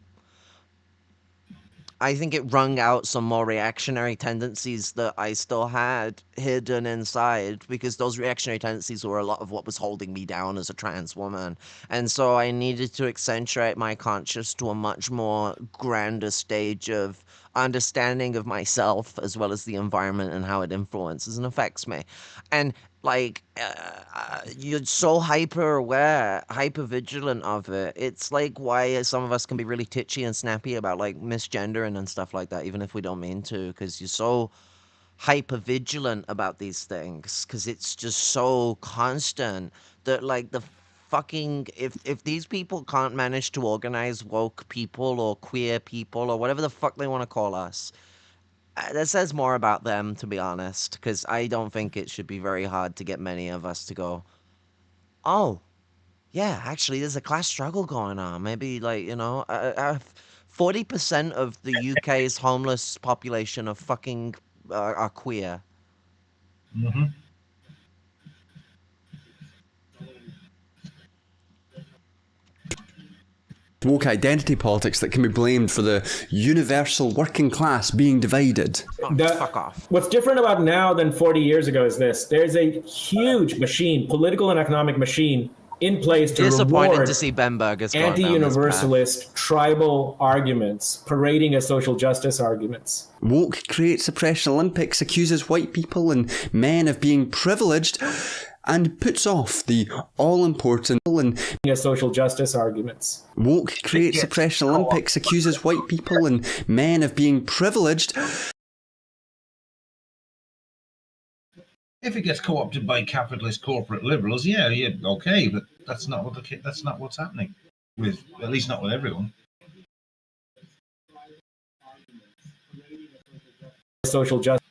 [SPEAKER 13] I think it wrung out some more reactionary tendencies that I still had hidden inside, because those reactionary tendencies were a lot of what was holding me down as a trans woman. And so I needed to accentuate my conscious to a much more grander stage of understanding of myself as well as the environment and how it influences and affects me. And like, you're so hyper aware, hyper vigilant of it. It's like why some of us can be really titchy and snappy about like misgendering and stuff like that, even if we don't mean to, because you're so hyper vigilant about these things, because it's just so constant that like the fucking, if these people can't manage to organize woke people or queer people or whatever the fuck they want to call us, that says more about them, to be honest, because I don't think it should be very hard to get many of us to go, oh, yeah, actually, there's a class struggle going on. Maybe, like, 40% of the UK's homeless population are fucking are queer.
[SPEAKER 14] Mm-hmm.
[SPEAKER 15] Woke identity politics that can be blamed for the universal working class being divided.
[SPEAKER 13] Fuck off.
[SPEAKER 21] What's different about now than 40 years ago is this. There's a huge machine, political and economic machine, in place to reward
[SPEAKER 13] to see Ben Burgers
[SPEAKER 21] anti-universalist tribal arguments, parading as social justice arguments.
[SPEAKER 15] Woke creates oppression Olympics, accuses white people and men of being privileged, and puts off the all-important and
[SPEAKER 21] social justice arguments.
[SPEAKER 15] Woke creates oppression Olympics, accuses white people and men of being privileged.
[SPEAKER 14] If it gets co-opted by capitalist corporate liberals, yeah, okay, but that's not what's happening with, at least not with everyone.
[SPEAKER 21] Social justice.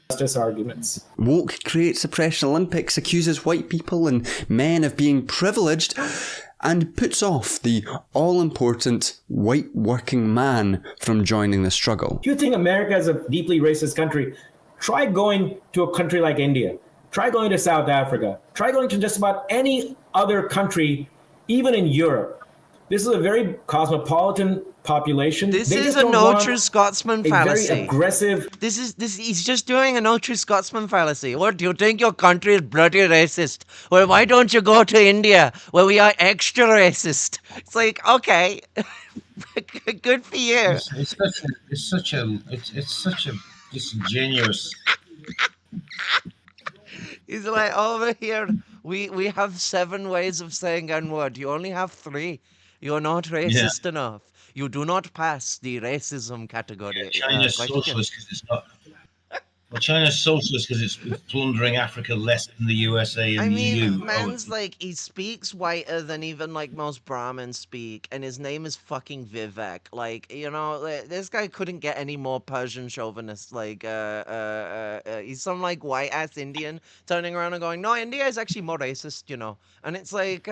[SPEAKER 21] justice arguments.
[SPEAKER 15] Woke creates oppression Olympics, accuses white people and men of being privileged, and puts off the all-important white working man from joining the struggle.
[SPEAKER 21] If you think America is a deeply racist country, try going to a country like India. Try going to South Africa. Try going to just about any other country, even in Europe. This is a very cosmopolitan population.
[SPEAKER 13] This is a no true Scotsman fallacy.
[SPEAKER 21] Very aggressive.
[SPEAKER 13] He's just doing a no true Scotsman fallacy. What, do you think your country is bloody racist? Well, why don't you go to India where we are extra racist? It's like, okay, good for you.
[SPEAKER 14] It's such a disingenuous.
[SPEAKER 13] He's like, over here, we have 7 ways of saying N-word. You only have 3. You're not racist enough. You do not pass the racism category.
[SPEAKER 14] China's socialist because it's not. Well, China's socialist because it's plundering Africa less than the USA and the EU.
[SPEAKER 13] Man's like, he speaks whiter than even like most Brahmins speak, and his name is fucking Vivek. Like, you know, this guy couldn't get any more Persian chauvinist. Like, he's some like white ass Indian turning around and going, no, India is actually more racist, you know. And it's like,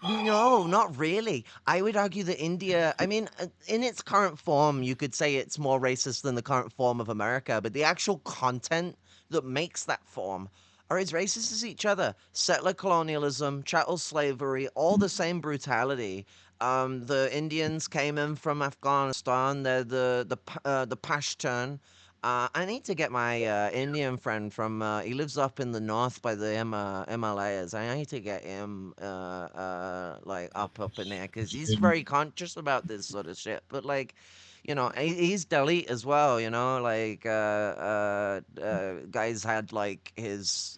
[SPEAKER 13] no, not really. I would argue that India, I mean, in its current form, you could say it's more racist than the current form of America, but the actual content that makes that form are as racist as each other. Settler colonialism, chattel slavery, all the same brutality. The Indians came in from Afghanistan. They're the Pashtun. I need to get my Indian friend from, he lives up in the north by the Himalayas. I need to get him, like, up in there, because he's very conscious about this sort of shit. But, like, you know, he's Dalit as well, you know, like, guys had, like, his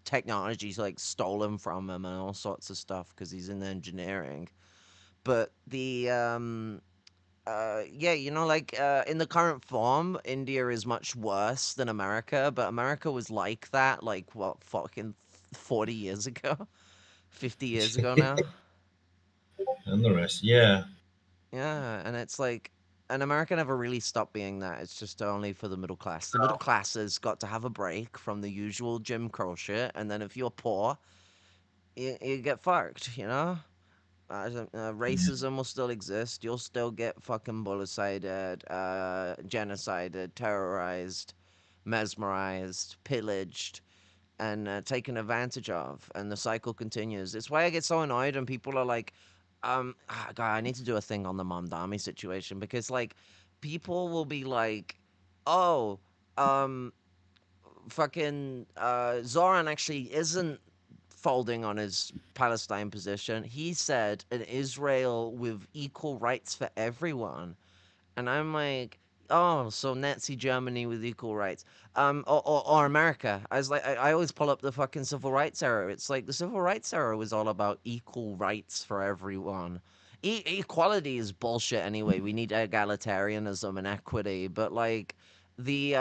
[SPEAKER 13] technologies, like, stolen from him and all sorts of stuff, because he's in engineering. But the, yeah, you know, like, in the current form, India is much worse than America, but America was like that, like, what, fucking 40 years ago? 50 years ago now?
[SPEAKER 14] And the rest, yeah.
[SPEAKER 13] Yeah, and it's like, and America never really stopped being that. It's just only for the middle class. The middle class has got to have a break from the usual Jim Crow shit, and then if you're poor, you get fucked, you know? Racism will still exist. You'll still get fucking bullicided, genocided, terrorized, mesmerized, pillaged, and taken advantage of. And the cycle continues. It's why I get so annoyed when people are like, God, I need to do a thing on the Mamdani situation, because, like, people will be like, oh, fucking Zoran actually isn't folding on his Palestine position. He said an Israel with equal rights for everyone. And I'm like, oh, so Nazi Germany with equal rights. Or America. I was like, I always pull up the fucking civil rights era. It's like the civil rights era was all about equal rights for everyone. Equality is bullshit anyway. We need egalitarianism and equity. But, like, the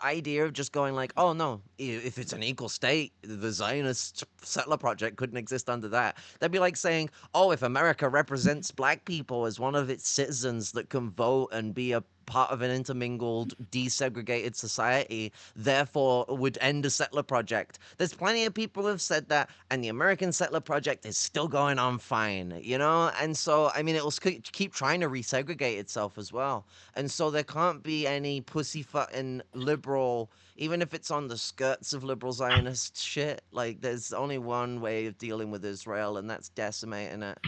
[SPEAKER 13] idea of just going like, oh no, if it's an equal state, the Zionist settler project couldn't exist under that. That'd be like saying, oh, if America represents black people as one of its citizens that can vote and be a part of an intermingled, desegregated society, therefore would end the settler project. There's plenty of people who have said that, and the American settler project is still going on fine, you know? And so, I mean, it will keep trying to resegregate itself as well. And so there can't be any pussyfooting liberal, even if it's on the skirts of liberal Zionist shit. Like, there's only one way of dealing with Israel, and that's decimating it.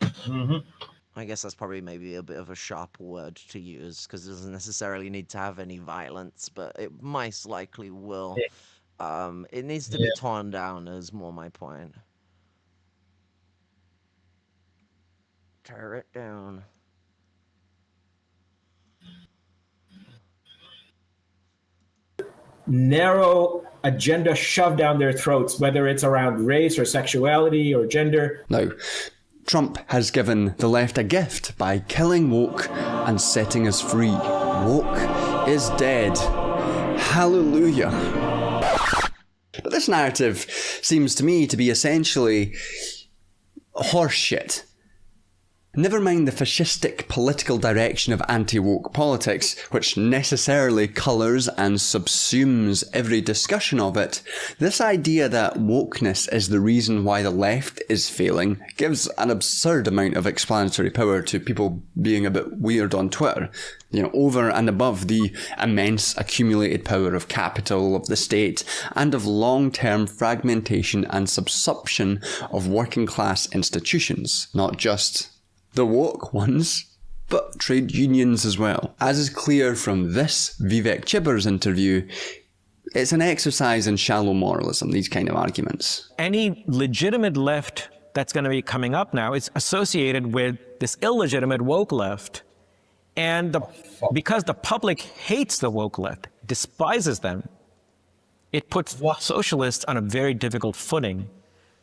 [SPEAKER 14] Mm-hmm.
[SPEAKER 13] I guess that's probably maybe a bit of a sharp word to use, because it doesn't necessarily need to have any violence, but it most likely will. It needs to be torn down, is more my point. Tear it down.
[SPEAKER 21] Narrow agenda shoved down their throats, whether it's around race or sexuality or gender.
[SPEAKER 15] Now, Trump has given the left a gift by killing woke and setting us free. Woke is dead. Hallelujah. But this narrative seems to me to be essentially horseshit. Never mind the fascistic political direction of anti-woke politics, which necessarily colours and subsumes every discussion of it, this idea that wokeness is the reason why the left is failing gives an absurd amount of explanatory power to people being a bit weird on Twitter, over and above the immense accumulated power of capital, of the state, and of long-term fragmentation and subsumption of working-class institutions, not just the woke ones, but trade unions as well. As is clear from this Vivek Chibber's interview, it's an exercise in shallow moralism, these kind of arguments.
[SPEAKER 4] Any legitimate left that's going to be coming up now is associated with this illegitimate woke left. And because the public hates the woke left, despises them, it puts socialists on a very difficult footing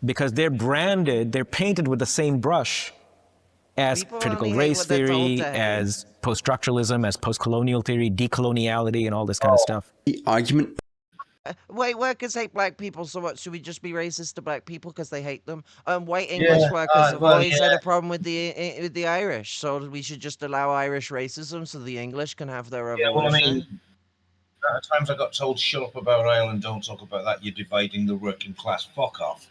[SPEAKER 4] because they're painted with the same brush as critical race theory, as post-structuralism, as post-colonial theory, decoloniality, and all this kind of stuff.
[SPEAKER 15] The argument...
[SPEAKER 13] White workers hate black people, so what, should we just be racist to black people because they hate them? White English workers have always had a problem with the Irish, so we should just allow Irish racism so the English can have their revolution.
[SPEAKER 14] At times I got told, shut up about Ireland, don't talk about that, you're dividing the working class, fuck off.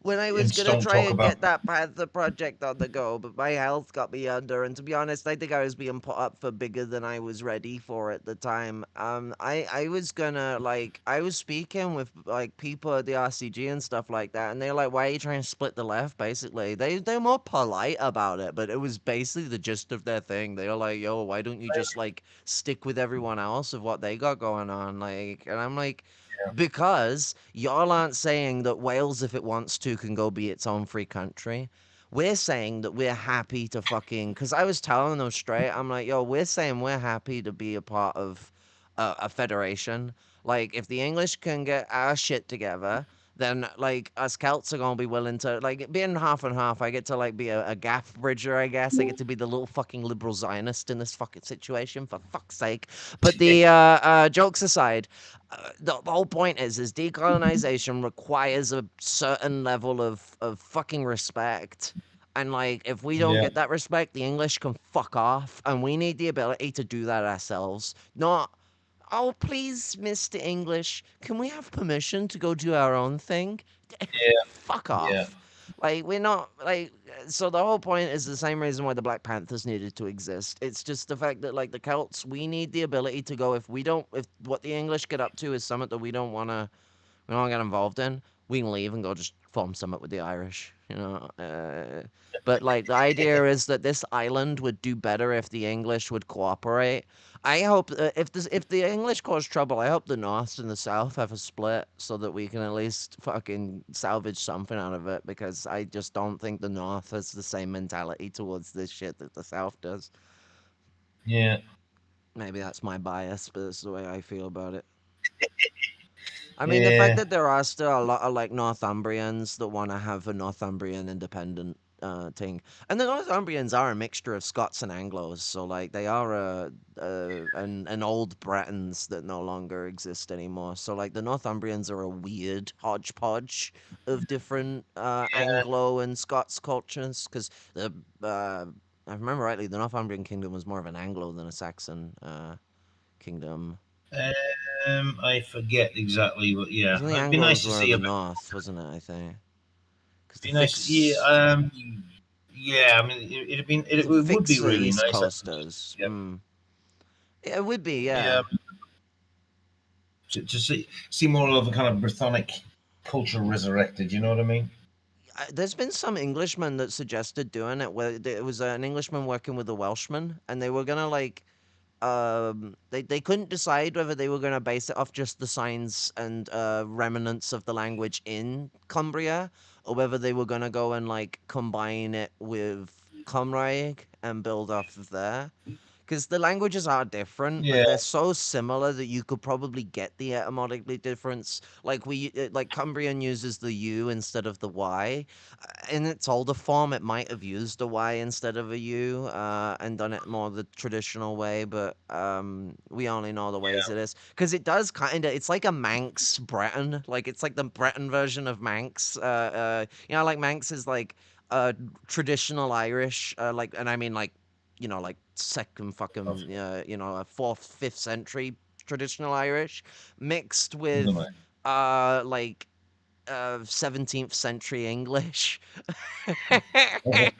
[SPEAKER 13] When I was going to try and get that Panther project on the go, but my health got me under, and to be honest, I think I was being put up for bigger than I was ready for at the time. I was gonna, I was speaking with, people at the RCG and stuff like that, and they're like, why are you trying to split the left, basically? They're more polite about it, but it was basically the gist of their thing. They were like, yo, why don't you just, stick with everyone else of what they got going on? And I'm like... Because y'all aren't saying that Wales, if it wants to, can go be its own free country. We're saying that we're happy to because I was telling them straight, I'm like, yo, we're saying we're happy to be a part of a federation. If the English can get our shit together, then, us Celts are going to be willing to, being half and half, I get to, be a gaff bridger, I guess. I get to be the little fucking liberal Zionist in this fucking situation, for fuck's sake. But the, jokes aside, the whole point is decolonization requires a certain level of fucking respect. And, if we don't get that respect, the English can fuck off. And we need the ability to do that ourselves. Not... oh, please, Mr. English, can we have permission to go do our own thing? Yeah. Fuck off. Yeah. We're not, so the whole point is the same reason why the Black Panthers needed to exist. It's just the fact that, the Celts, we need the ability to go, if what the English get up to is something that we don't want to get involved in, we can leave and go just form something with the Irish, But, the idea is that this island would do better if the English would cooperate. I hope if the English cause trouble, I hope the North and the South have a split so that we can at least fucking salvage something out of it, because I just don't think the North has the same mentality towards this shit that the South does.
[SPEAKER 14] Yeah.
[SPEAKER 13] Maybe that's my bias, but it's the way I feel about it. I mean, the fact that there are still a lot of, Northumbrians that want to have a Northumbrian independent thing. And the Northumbrians are a mixture of Scots and Anglos, so they are an old Bretons that no longer exist anymore. So the Northumbrians are a weird hodgepodge of different Anglo and Scots cultures, because if I remember rightly, the Northumbrian kingdom was more of an Anglo than a Saxon kingdom.
[SPEAKER 14] I forget exactly, but yeah,
[SPEAKER 13] it'd
[SPEAKER 14] be nice to see
[SPEAKER 13] the North, wasn't it? I think.
[SPEAKER 14] Be nice. Yeah, yeah. I mean, it would be really nice.
[SPEAKER 13] Coasters. Yeah. Yeah, it would be. Yeah.
[SPEAKER 14] To see more of a kind of Brythonic culture resurrected. You know what I mean?
[SPEAKER 13] There's been some Englishmen that suggested doing it, where it was an Englishman working with a Welshman, and they were gonna they couldn't decide whether they were going to base it off just the signs and remnants of the language in Cumbria, or whether they were going to go and combine it with Cymraeg and build off of there. Because the languages are different, but they're so similar that you could probably get the etymological difference. Cumbrian uses the U instead of the Y. In its older form, it might have used a Y instead of a U and done it more the traditional way, but we only know the ways it is. Because it does it's like a Manx Breton. It's like the Breton version of Manx. Manx is traditional Irish, like, and I mean like, like second fucking, fourth, fifth century traditional Irish, mixed with, like, 17th century English.
[SPEAKER 14] The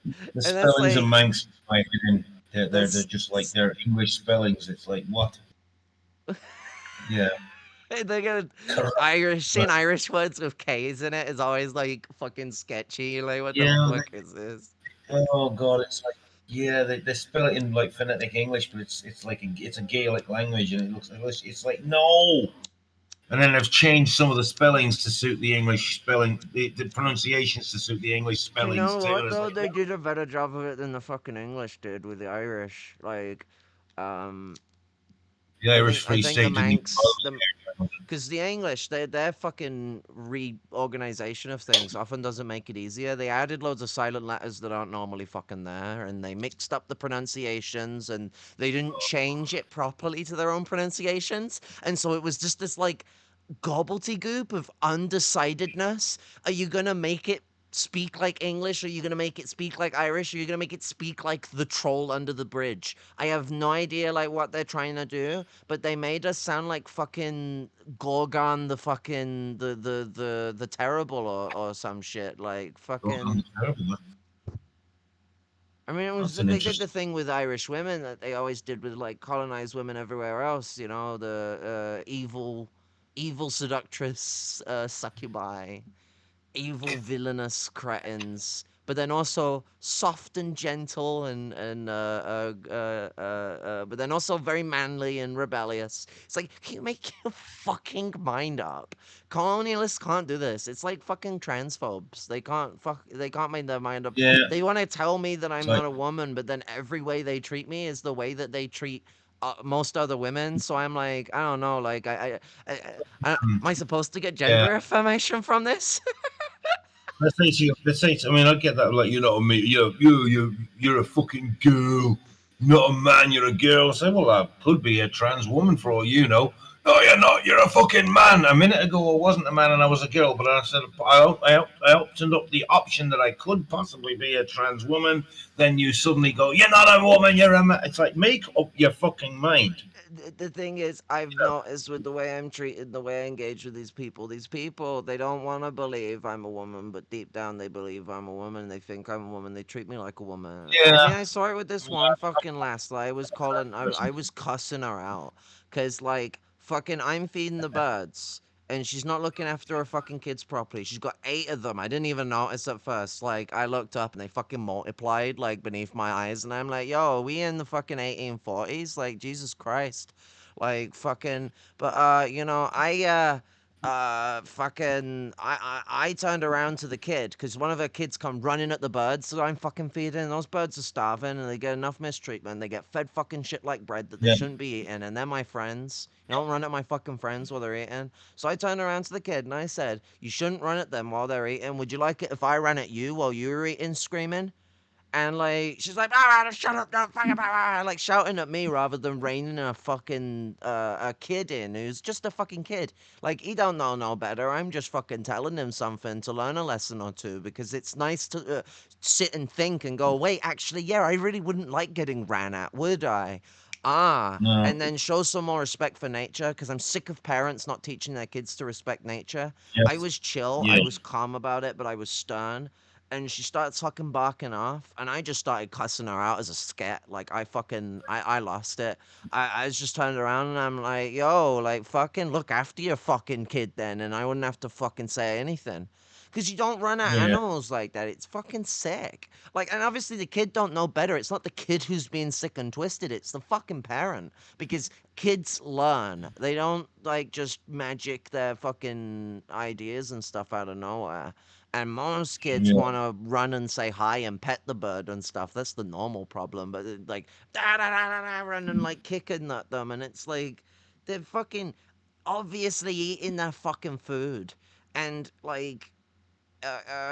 [SPEAKER 13] And that's
[SPEAKER 14] spellings of
[SPEAKER 13] like,
[SPEAKER 14] Manx, in my opinion, they're
[SPEAKER 13] that's
[SPEAKER 14] just like they're English spellings. It's like what? Yeah.
[SPEAKER 13] they got Irish, saying Irish words with K's in it is always like fucking sketchy. You're like, what the
[SPEAKER 14] Yeah.
[SPEAKER 13] fuck is this?
[SPEAKER 14] Oh god, it's like yeah, they spell it in like phonetic English, but it's like it's a Gaelic language, and it looks English. It's like no. And then they've changed some of the spellings to suit the English spelling, the pronunciations to suit the English
[SPEAKER 13] Do you
[SPEAKER 14] spellings
[SPEAKER 13] know
[SPEAKER 14] too. And
[SPEAKER 13] what
[SPEAKER 14] it's
[SPEAKER 13] though?
[SPEAKER 14] like,
[SPEAKER 13] They did a better job of it than the fucking English did with the Irish. Like, um,
[SPEAKER 14] the Irish
[SPEAKER 13] I
[SPEAKER 14] Free
[SPEAKER 13] think the
[SPEAKER 14] State didn't even
[SPEAKER 13] Manx, because the English, their fucking reorganization of things often doesn't make it easier. They added loads of silent letters that aren't normally fucking there, and they mixed up the pronunciations, and they didn't change it properly to their own pronunciations, and so it was just this like gobbledygook of undecidedness. Are you gonna make it speak like English? Are you gonna make it speak like Irish? Are you gonna make it speak like the troll under the bridge? I have no idea like what they're trying to do, but they made us sound like fucking Gorgon the fucking the terrible or some shit. Like fucking I mean, it was
[SPEAKER 14] That's an
[SPEAKER 13] they did the
[SPEAKER 14] interesting.
[SPEAKER 13] thing with Irish women that they always did with like colonized women everywhere else. The evil seductress succubi, evil villainous cretins, but then also soft and gentle but then also very manly and rebellious. It's like, can you make your fucking mind up? Colonialists can't do this. It's like fucking transphobes. They can't make their mind up.
[SPEAKER 14] Yeah.
[SPEAKER 13] They want to tell me that I'm
[SPEAKER 14] It's like
[SPEAKER 13] not a woman, but then every way they treat me is the way that they treat most other women. So I'm like, I don't know. Like, am I supposed to get
[SPEAKER 14] yeah.
[SPEAKER 13] gender affirmation from this?
[SPEAKER 14] Let's say to you, I mean, I get that. Like, you're not a me. You're a fucking girl. You're not a man. You're a girl. I say, well, I could be a trans woman for all you know. No, you're not. You're a fucking man. A minute ago, I wasn't a man and I was a girl, but I said I opened up the option that I could possibly be a trans woman. Then you suddenly go, you're not a woman. You're a man. It's like, make up your fucking mind.
[SPEAKER 13] The thing is, I've noticed with the way I'm treated, the way I engage with these people, they don't want to believe I'm a woman, but deep down they believe I'm a woman. They think I'm a woman. They treat me like a woman.
[SPEAKER 14] Yeah.
[SPEAKER 13] I mean, I saw it with this one fucking lass. I was cussing her out. Because, like, fucking, I'm feeding the birds. And she's not looking after her fucking kids properly. She's got 8 of them. I didn't even notice at first. Like, I looked up and they fucking multiplied, like, beneath my eyes. And I'm like, yo, are we in the fucking 1840s? Like, Jesus Christ. Like, fucking. But, I turned around to the kid because one of her kids come running at the birds that I'm fucking feeding. And those birds are starving and they get enough mistreatment. They get fed fucking shit like bread that they
[SPEAKER 14] Yeah.
[SPEAKER 13] shouldn't be eating. And they're my friends. You don't run at my fucking friends while they're eating. So I turned around to the kid and I said, you shouldn't run at them while they're eating. Would you like it if I ran at you while you were eating, screaming? And like she's like, shut up, don't fucking like shouting at me rather than reining a fucking a kid in who's just a fucking kid. Like he don't know no better. I'm just fucking telling him something to learn a lesson or two because it's nice to sit and think and go, wait, actually, yeah, I really wouldn't like getting ran at, would I?
[SPEAKER 14] No.
[SPEAKER 13] And then show some more respect for nature because I'm sick of parents not teaching their kids to respect nature.
[SPEAKER 14] Yes.
[SPEAKER 13] I was chill,
[SPEAKER 14] Yeah.
[SPEAKER 13] I was calm about it, but I was stern. And she started fucking barking off, and I just started cussing her out as a scat. Like I lost it. I was just turned around and I'm like, yo, like fucking look after your fucking kid then, and I wouldn't have to fucking say anything. Because you don't run at
[SPEAKER 14] Yeah.
[SPEAKER 13] animals like that. It's fucking sick. Like, and obviously the kid don't know better. It's not the kid who's being sick and twisted. It's the fucking parent. Because kids learn. They don't, like, just magic their fucking ideas and stuff out of nowhere. And most kids
[SPEAKER 14] Yeah.
[SPEAKER 13] want to run and say hi and pet the bird and stuff. That's the normal problem. But, like, running, like, kicking at them. And it's like, they're fucking obviously eating their fucking food. And, like,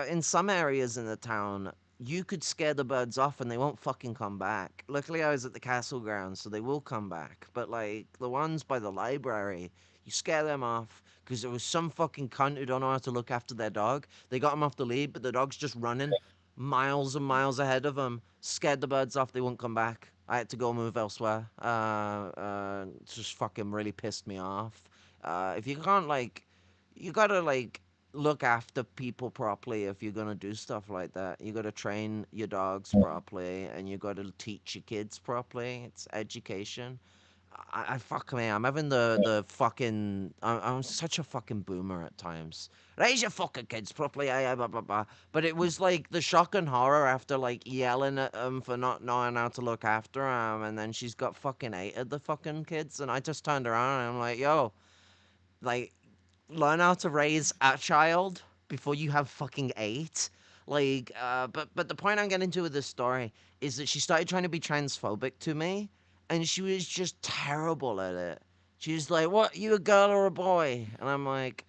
[SPEAKER 13] in some areas in the town, you could scare the birds off and they won't fucking come back. Luckily, I was at the castle grounds, so they will come back. But like the ones by the library, You scare them off because there was some fucking cunt who don't know how to look after their dog. They got him off the lead, but the dog's just running miles and miles ahead of them. Scared the birds off. They wouldn't come back. I had to go move elsewhere. It just fucking really pissed me off. If you can't like, you gotta like look after people properly if you're gonna do stuff like that. You gotta train your dogs properly, and you gotta teach your kids properly. It's education. I fuck me. I'm having the fucking. I'm such a fucking boomer at times. Raise your fucking kids properly. Blah, blah, blah. But it was like the shock and horror after like yelling at them for not knowing how to look after them, and then she's got fucking 8 of the fucking kids, and I just turned around and I'm like, yo, like, learn how to raise a child before you have fucking 8. Like, but the point I'm getting to with this story is that she started trying to be transphobic to me, and she was just terrible at it. She was like, "What? You a girl or a boy?" And I'm like,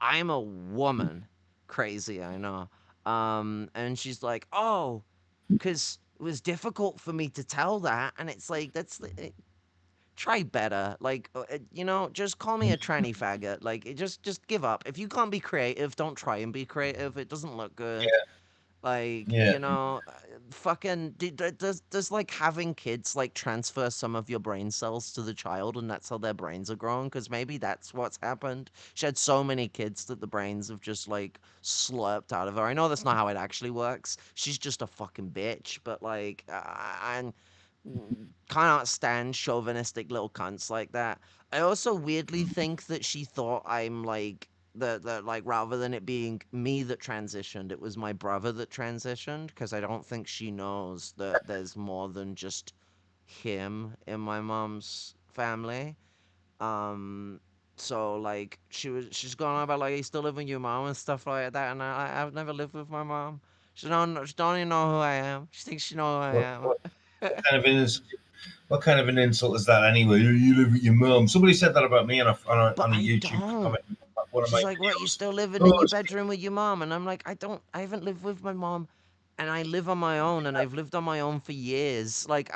[SPEAKER 13] "I'm a woman." Crazy, I know. And she's like, "Oh, because it was difficult for me to tell that," and it's like try better. Like, just call me a tranny faggot. Like, just give up. If you can't be creative, don't try and be creative. It doesn't look good. Like,
[SPEAKER 14] Yeah.
[SPEAKER 13] fucking, does like having kids like transfer some of your brain cells to the child, and that's how their brains are growing? Because maybe that's what's happened. She had so many kids that the brains have just like slurped out of her. I know that's not how it actually works. She's just a fucking bitch, but like, and cannot stand chauvinistic little cunts like that. I also weirdly think that she thought I'm like the like, rather than it being me that transitioned, it was my brother that transitioned, because I don't think she knows that there's more than just him in my mom's family. Um so like she's going on about like, you still live with your mom and stuff like that, and I've never lived with my mom. She don't even know who I am. She thinks she know who I
[SPEAKER 14] What,
[SPEAKER 13] am.
[SPEAKER 14] what, what kind of an insult is that anyway? You live with your mum. Somebody said that about me on a YouTube comment. One of
[SPEAKER 13] She's
[SPEAKER 14] my
[SPEAKER 13] like, "What? You
[SPEAKER 14] videos.
[SPEAKER 13] still living in
[SPEAKER 14] Oh,
[SPEAKER 13] your bedroom with your mom?" And I'm like, "I don't. I haven't lived with my mom, and I live on my own, and I've lived on my own for years. Like,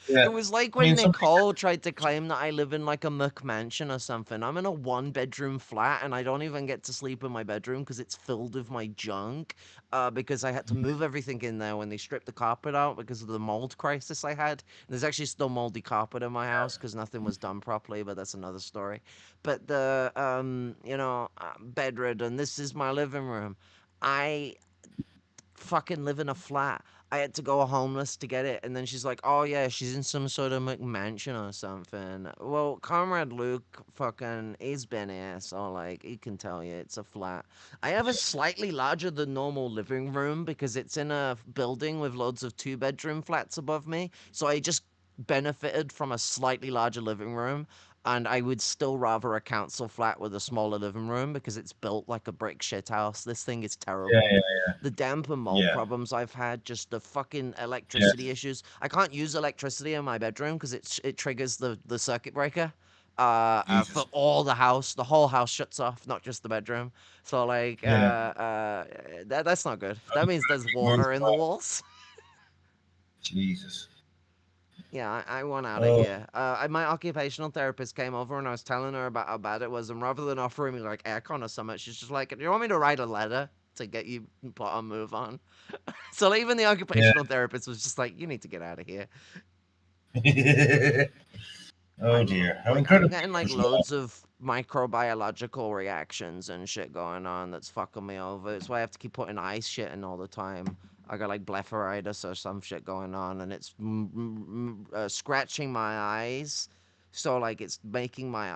[SPEAKER 14] yeah.
[SPEAKER 13] it was like
[SPEAKER 14] I
[SPEAKER 13] when
[SPEAKER 14] mean, somebody said,
[SPEAKER 13] Nicole tried to claim that I live in like a McMansion or something. I'm in a 1-bedroom flat, and I don't even get to sleep in my bedroom because it's filled with my junk. Because I had to move everything in there when they stripped the carpet out because of the mold crisis I had. And there's actually still moldy carpet in my house because nothing was done properly, but that's another story. But the bedridden. This is my living room. I fucking live in a flat. I had to go homeless to get it. And then she's like, "Oh yeah, she's in some sort of McMansion or something." Well, Comrade Luke, fucking, he's been here, so like, he can tell you it's a flat. I have a slightly larger than normal living room because it's in a building with loads of 2-bedroom flats above me. So I just benefited from a slightly larger living room. And I would still rather a council flat with a smaller living room because it's built like a brick shit house. This thing is
[SPEAKER 14] yeah,
[SPEAKER 13] terrible.
[SPEAKER 14] yeah,
[SPEAKER 13] The damp and
[SPEAKER 14] yeah,
[SPEAKER 13] mold problems I've had, just the fucking
[SPEAKER 14] yeah.
[SPEAKER 13] electricity issues. I can't use electricity in my bedroom because it triggers the circuit breaker. For
[SPEAKER 14] Jesus.
[SPEAKER 13] all the house, the whole house shuts off, not just the bedroom. So like,
[SPEAKER 14] Yeah.
[SPEAKER 13] that's not good. That means there's water in the walls.
[SPEAKER 14] Jesus.
[SPEAKER 13] Yeah, I want out of
[SPEAKER 14] Oh,
[SPEAKER 13] here. My occupational therapist came over and I was telling her about how bad it was, and rather than offering me like aircon or something, she's just like, "Do you want me to write a letter to get you put on move on?" So even the
[SPEAKER 14] yeah.
[SPEAKER 13] occupational therapist was just like, "You need to get out of here."
[SPEAKER 14] Oh dear. How
[SPEAKER 13] I'm
[SPEAKER 14] incredible.
[SPEAKER 13] getting like
[SPEAKER 14] As well.
[SPEAKER 13] loads of microbiological reactions and shit going on that's fucking me over. That's why I have to keep putting ice shit in all the time. I got like blepharitis or some shit going on, and it's scratching my eyes. So like it's making my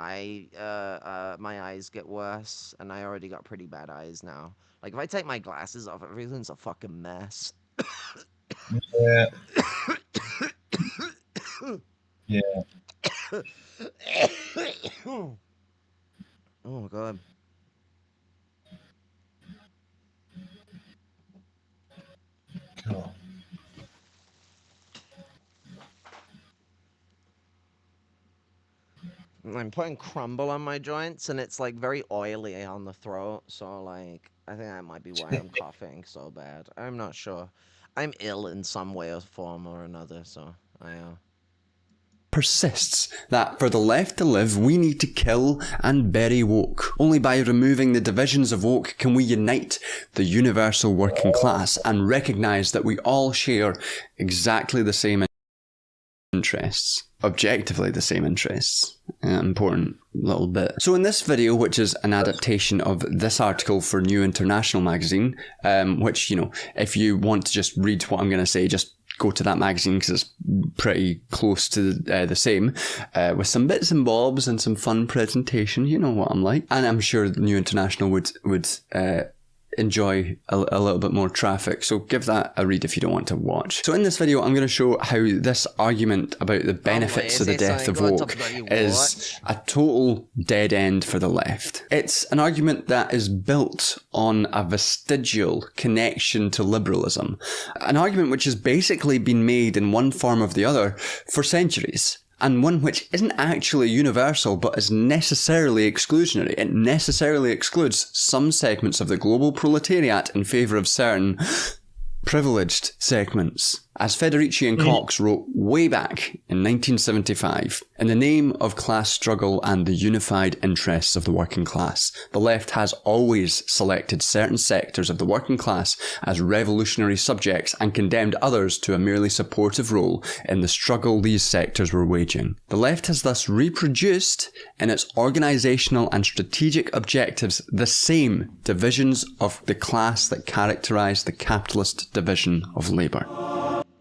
[SPEAKER 13] eyes get worse, and I already got pretty bad eyes now. Like if I take my glasses off, everything's a fucking mess.
[SPEAKER 14] Yeah. Yeah.
[SPEAKER 13] Oh my god.
[SPEAKER 14] Cool.
[SPEAKER 13] I'm putting crumble on my joints, and it's like very oily on the throat. So like, I think that might be why I'm coughing so bad. I'm not sure. I'm ill in some way or form or another. So I
[SPEAKER 15] persists that for the left to live, we need to kill and bury woke. Only by removing the divisions of woke can we unite the universal working class and recognise that we all share exactly the same interests. Objectively the same interests. Important little bit. So in this video, which is an adaptation of this article for New International magazine, which, you know, if you want to just read what I'm going to say, just go to that magazine because it's pretty close to the same, with some bits and bobs and some fun presentation. You know what I'm like. And I'm sure New International would enjoy a little bit more traffic, so give that a read if you don't want to watch. So in this video, I'm going to show how this argument about the benefits of the death of woke is a total dead end for the left. It's an argument that is built on a vestigial connection to liberalism, an argument which has basically been made in one form or the other for centuries. And one which isn't actually universal, but is necessarily exclusionary. It necessarily excludes some segments of the global proletariat in favour of certain privileged segments. As Federici and Cox wrote way back in 1975, in the name of class struggle and the unified interests of the working class, the left has always selected certain sectors of the working class as revolutionary subjects and condemned others to a merely supportive role in the struggle these sectors were waging. The left has thus reproduced in its organisational and strategic objectives the same divisions of the class that characterise the capitalist division of labour.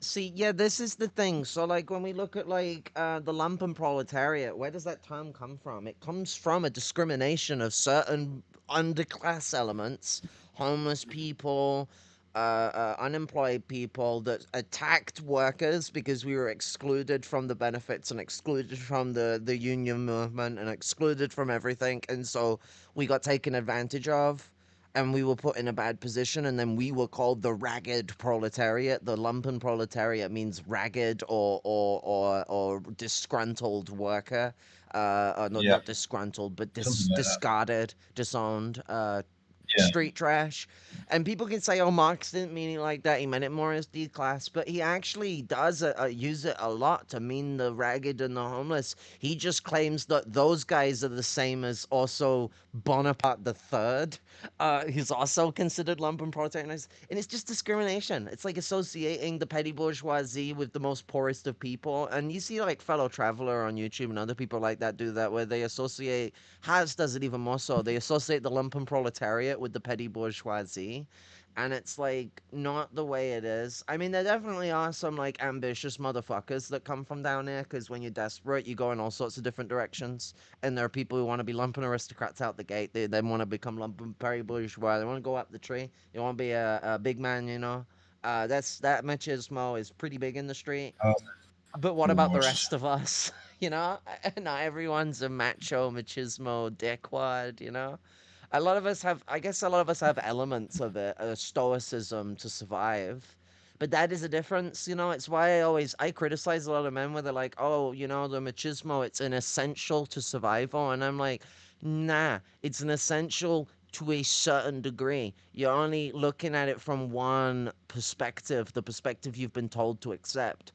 [SPEAKER 13] See, yeah, this is the thing. So, like, when we look at, like, the lumpen proletariat, where does that term come from? It comes from a discrimination of certain underclass elements, homeless people, unemployed people, that attacked workers because we were excluded from the benefits and excluded from the union movement and excluded from everything. And so we got taken advantage of. And we were put in a bad position, and then we were called the ragged proletariat. The lumpen proletariat means ragged or disgruntled worker. Not disgruntled, but discarded, disowned, street trash. And people can say, oh, Marx didn't mean it like that. He meant it more as D-class. But he actually does use it a lot to mean the ragged and the homeless. He just claims that those guys are the same as also Bonaparte the Third. He's also considered lumpen proletariat. And it's just discrimination. It's like associating the petty bourgeoisie with the most poorest of people. And you see, like, Fellow Traveler on YouTube and other people like that do that, where they associate, Has does it even more so, they associate the lumpen proletariat with the petty bourgeoisie. And it's like not the way it is. I mean, there definitely are some like ambitious motherfuckers that come from down there, because when you're desperate, you go in all sorts of different directions. And there are people who want to be lumpen aristocrats out the gate. They then want to become lumpen petty bourgeois. They want to go up the tree. They want to be a big man, you know. That machismo is pretty big in the street. But what about the rest of us? You know, not everyone's a macho machismo dickwad, you know. A lot of us have elements of it, stoicism to survive. But that is a difference, you know. It's why I criticize a lot of men where they're like, oh, you know, the machismo, it's an essential to survival. And I'm like, nah, it's an essential to a certain degree. You're only looking at it from one perspective, the perspective you've been told to accept.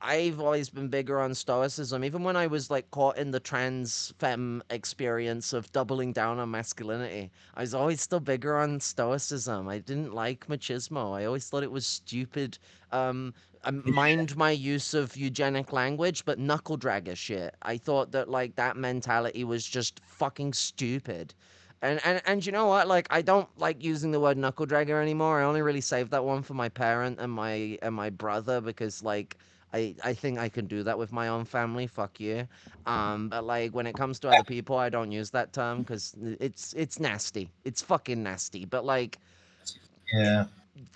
[SPEAKER 13] I've always been bigger on stoicism, even when I was like caught in the trans femme experience of doubling down on masculinity. I was always still bigger on stoicism. I didn't like machismo. I always thought it was stupid. I mind my use of eugenic language, but knuckle dragger shit. I thought that like that mentality was just fucking stupid. And you know what? Like, I don't like using the word knuckle dragger anymore. I only really saved that one for my parent and my brother, because like I think I can do that with my own family. Fuck you. But like when it comes to other people, I don't use that term because it's nasty. It's fucking nasty. But like,
[SPEAKER 14] yeah,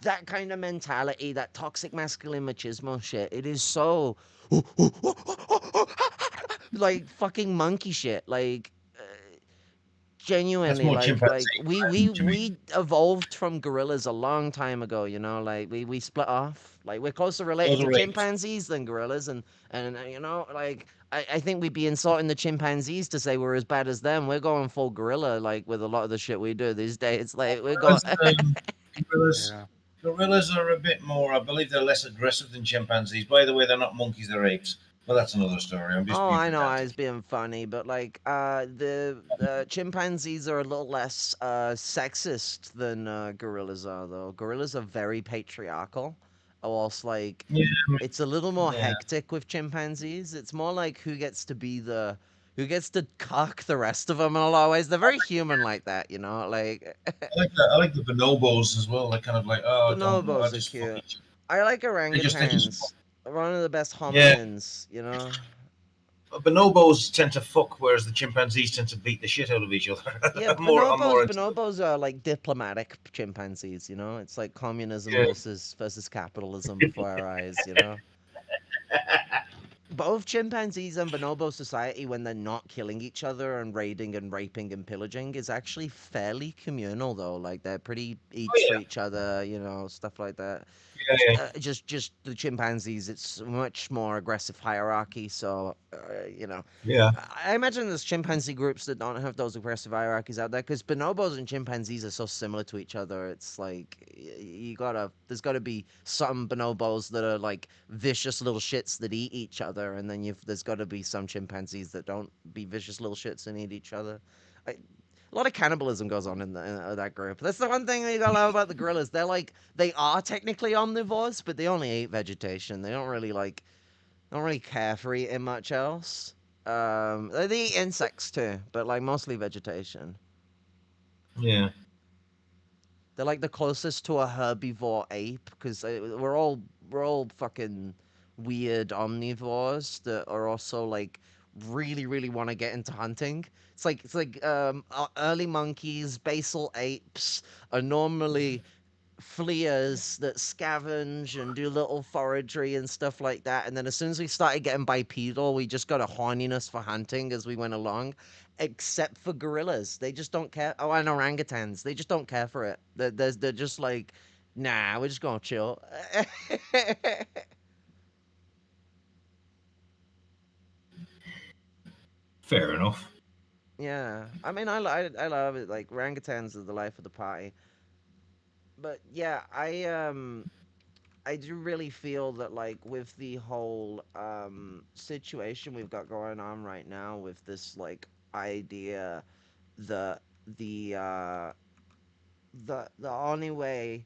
[SPEAKER 13] that kind of mentality, that toxic masculine machismo shit, it is so like fucking monkey shit. Like genuinely, like we evolved from gorillas a long time ago, you know. Like we split off. Like we're closer related to chimpanzees than gorillas, and you know, like I think we'd be insulting the chimpanzees to say we're as bad as them. We're going full gorilla, like with a lot of the shit we do these days. Like we're going.
[SPEAKER 14] Gorillas are a bit more, I believe they're less aggressive than chimpanzees. By the way, they're not monkeys, they're apes. Well, that's another story. I'm just
[SPEAKER 13] Oh,
[SPEAKER 14] being
[SPEAKER 13] I know I
[SPEAKER 14] pedantic.
[SPEAKER 13] was being funny, but like the chimpanzees are a little less sexist than gorillas are, though. Gorillas are very patriarchal, whilst like
[SPEAKER 14] Yeah,
[SPEAKER 13] it's a little more
[SPEAKER 14] yeah.
[SPEAKER 13] hectic with chimpanzees. It's more like who gets to cock the rest of them in a lot of ways. They're very human like that, you know. Like
[SPEAKER 14] I like that. I like the bonobos as well. They're kind of like, oh, don't, I
[SPEAKER 13] bonobos are
[SPEAKER 14] just fuck
[SPEAKER 13] cute.
[SPEAKER 14] each other.
[SPEAKER 13] I like
[SPEAKER 14] They just,
[SPEAKER 13] orangutans. One of the best
[SPEAKER 14] yeah.
[SPEAKER 13] hominins, you know.
[SPEAKER 14] Bonobos tend to fuck, whereas the chimpanzees tend to beat the shit out of each other.
[SPEAKER 13] Yeah,
[SPEAKER 14] I'm more into
[SPEAKER 13] bonobos are like diplomatic chimpanzees, you know? It's like communism
[SPEAKER 14] yeah.
[SPEAKER 13] versus capitalism before our eyes, you know? Both chimpanzees and bonobo society, when they're not killing each other and raiding and raping and pillaging, is actually fairly communal, though. Like they're pretty each for
[SPEAKER 14] yeah.
[SPEAKER 13] each other, you know, stuff like that.
[SPEAKER 14] Yeah, yeah.
[SPEAKER 13] Just the chimpanzees, it's much more aggressive hierarchy. So, you know,
[SPEAKER 14] Yeah.
[SPEAKER 13] I imagine there's chimpanzee groups that don't have those aggressive hierarchies out there because bonobos and chimpanzees are so similar to each other. It's like there's gotta be some bonobos that are like vicious little shits that eat each other, and then there's gotta be some chimpanzees that don't be vicious little shits and eat each other. A lot of cannibalism goes on in, that group. That's the one thing that you gotta love about the gorillas. They are technically omnivores, but they only eat vegetation. They don't really care for eating much else. They eat insects too, but like mostly vegetation.
[SPEAKER 14] Yeah.
[SPEAKER 13] They're like the closest to a herbivore ape because we're all fucking weird omnivores that are also like really want to get into hunting. It's like early monkeys, basal apes are normally fleers that scavenge and do little foragery and stuff like that. And then as soon as we started getting bipedal, we just got a horniness for hunting as we went along. Except for gorillas, they just don't care. Oh, and orangutans, they just don't care for it. They're just like, nah, we're just gonna chill.
[SPEAKER 14] Fair enough.
[SPEAKER 13] Yeah, I mean, I love it. Like orangutans are the life of the party. But yeah, I do really feel that like with the whole situation we've got going on right now with this like idea that the uh the only way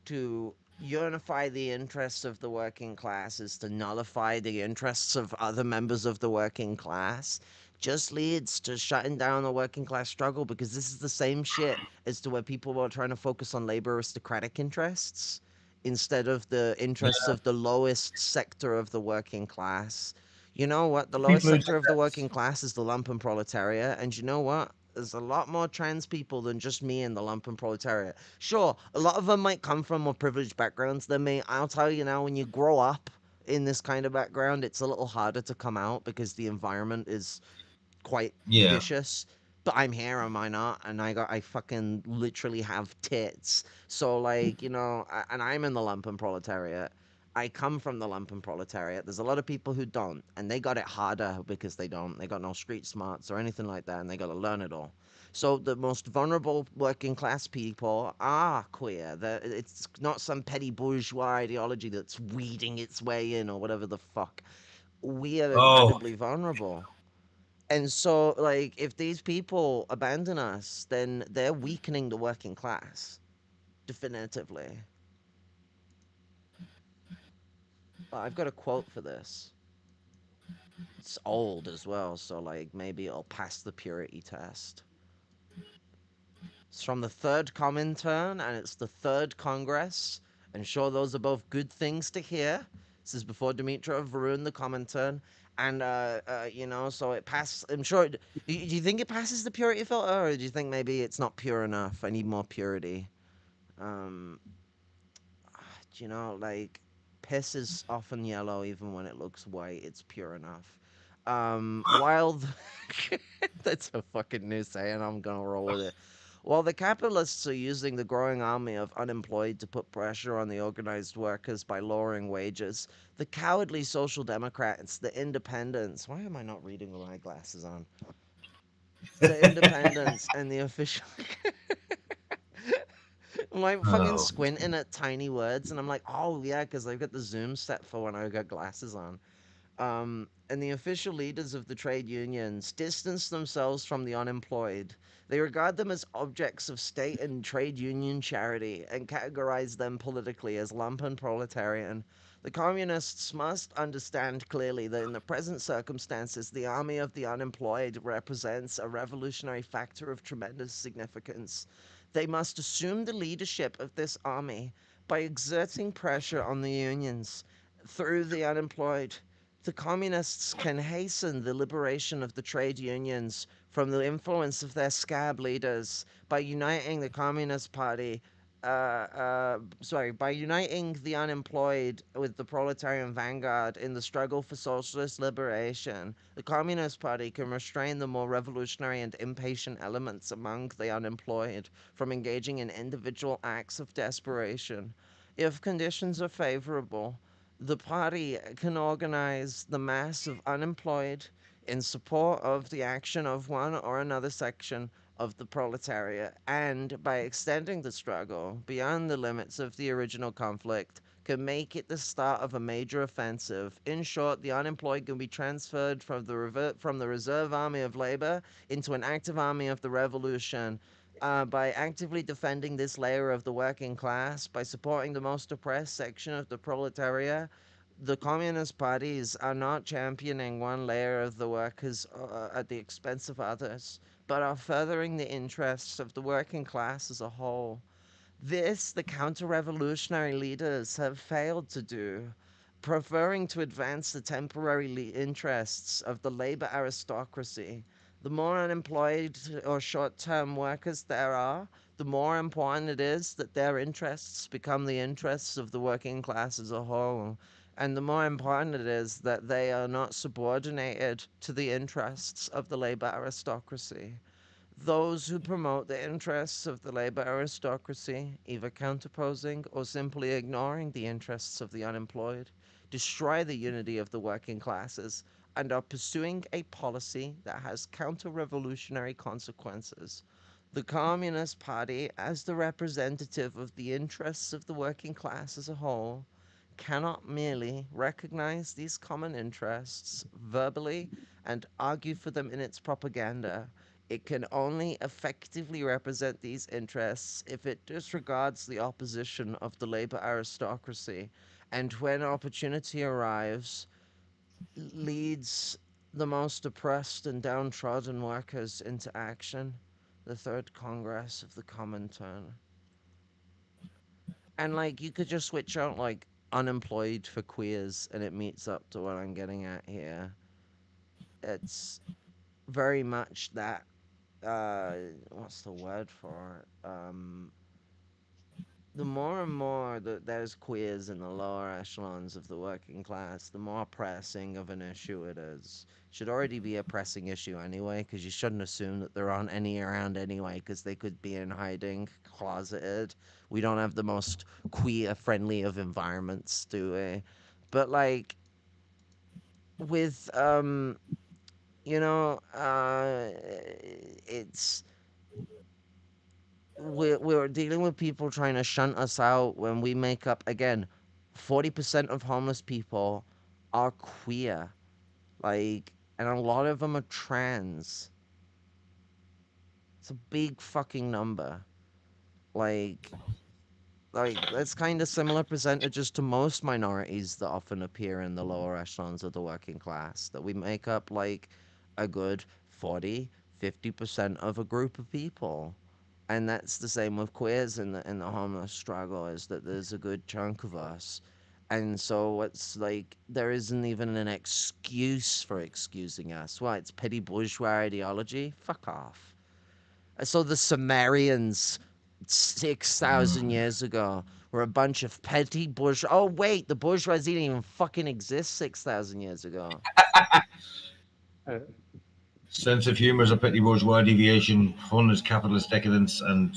[SPEAKER 13] to unify the interests of the working class is to nullify the interests of other members of the working class just leads to shutting down the working class struggle because this is the same shit as to where people were trying to focus on labor aristocratic interests instead of the interests
[SPEAKER 14] Yeah.
[SPEAKER 13] of the lowest sector of the working class. You know what? The lowest
[SPEAKER 14] People who
[SPEAKER 13] sector of the working class is the lumpen proletariat, and you know what? There's a lot more trans people than just me in the lumpen proletariat. Sure, a lot of them might come from more privileged backgrounds than me. I'll tell you now, when you grow up in this kind of background, it's a little harder to come out because the environment is quite
[SPEAKER 14] Yeah.
[SPEAKER 13] vicious. But I'm here, am I not? And I fucking literally have tits. So like, you know, and I'm in the lumpen proletariat. I come from the lumpen proletariat. There's a lot of people who don't, and they got it harder because they don't. They got no street smarts or anything like that, and they got to learn it all. So the most vulnerable working class people are queer. It's not some petty bourgeois ideology that's weeding its way in or whatever the fuck. We are
[SPEAKER 14] Oh,
[SPEAKER 13] incredibly vulnerable. And so, like, if these people abandon us, then they're weakening the working class, definitively. I've got a quote for this. It's old as well, so, like, maybe it'll pass the purity test. It's from the third Comintern, and it's the third Congress. And sure, those are both good things to hear. This is before Dimitrov ruined the Comintern. And, you know, so it passed. I'm sure. Do you think it passes the purity filter, or do you think maybe it's not pure enough? I need more purity. Um, you know, like, piss is often yellow even when it looks white. It's pure enough. While that's a fucking new saying, I'm gonna roll with it. While the capitalists are using the growing army of unemployed to put pressure on the organized workers by lowering wages, the cowardly social democrats, the independents, why am I not reading with my glasses on? The independents and the official. I'm like fucking
[SPEAKER 14] oh.
[SPEAKER 13] squinting at tiny words, and I'm like, oh yeah, because I've got the zoom set for when I got glasses on. And the official leaders of the trade unions distance themselves from the unemployed. They regard them as objects of state and trade union charity and categorize them politically as lumpen proletarian. The communists must understand clearly that in the present circumstances, the army of the unemployed represents a revolutionary factor of tremendous significance. They must assume the leadership of this army by exerting pressure on the unions through the unemployed. The communists can hasten the liberation of the trade unions from the influence of their scab leaders by uniting the Communist Party. By uniting the unemployed with the proletarian vanguard in the struggle for socialist liberation, the Communist Party can restrain the more revolutionary and impatient elements among the unemployed from engaging in individual acts of desperation. If conditions are favorable, the party can organize the mass of unemployed in support of the action of one or another section of the proletariat, and by extending the struggle beyond the limits of the original conflict, can make it the start of a major offensive. In short, the unemployed can be transferred from the reserve army of labor into an active army of the revolution. By actively defending this layer of the working class, by supporting the most oppressed section of the proletariat, the communist parties are not championing one layer of the workers at the expense of others, but are furthering the interests of the working class as a whole. This, the counter-revolutionary leaders have failed to do, preferring to advance the temporary interests of the labor aristocracy. The more unemployed or short-term workers there are, the more important it is that their interests become the interests of the working class as a whole. And the more important it is that they are not subordinated to the interests of the labor aristocracy. Those who promote the interests of the labor aristocracy, either counterposing or simply ignoring the interests of the unemployed, destroy the unity of the working classes and are pursuing a policy that has counter-revolutionary consequences. The Communist Party, as the representative of the interests of the working class as a whole, cannot merely recognize these common interests verbally and argue for them in its propaganda. It can only effectively represent these interests if it disregards the opposition of the labor aristocracy, and when opportunity arrives, leads the most oppressed and downtrodden workers into action. The Third Congress of the Comintern. And like you could just switch out like unemployed for queers and it meets up to what I'm getting at here. It's very much that what's the word for it? The more and more that there's queers in the lower echelons of the working class, the more pressing of an issue it is. Should already be a pressing issue anyway, because you shouldn't assume that there aren't any around anyway, because they could be in hiding, closeted. We don't have the most queer-friendly of environments, do we? But like, with it's we're dealing with people trying to shunt us out when we make up again 40% of homeless people are queer, like, and a lot of them are trans. It's a big fucking number. like that's kind of similar percentages to most minorities that often appear in the lower echelons of the working class, that we make up like a good 40-50% of a group of people. And that's the same with queers in the homeless struggle, is that there's a good chunk of us. And so it's like there isn't even an excuse for excusing us. What, it's petty bourgeois ideology? Fuck off. So the Sumerians 6,000 years ago were a bunch of petty bourgeois. Oh wait, the bourgeoisie didn't even fucking exist 6,000 years ago.
[SPEAKER 14] Sense of humor is a petty bourgeois deviation. Fun is capitalist decadence, and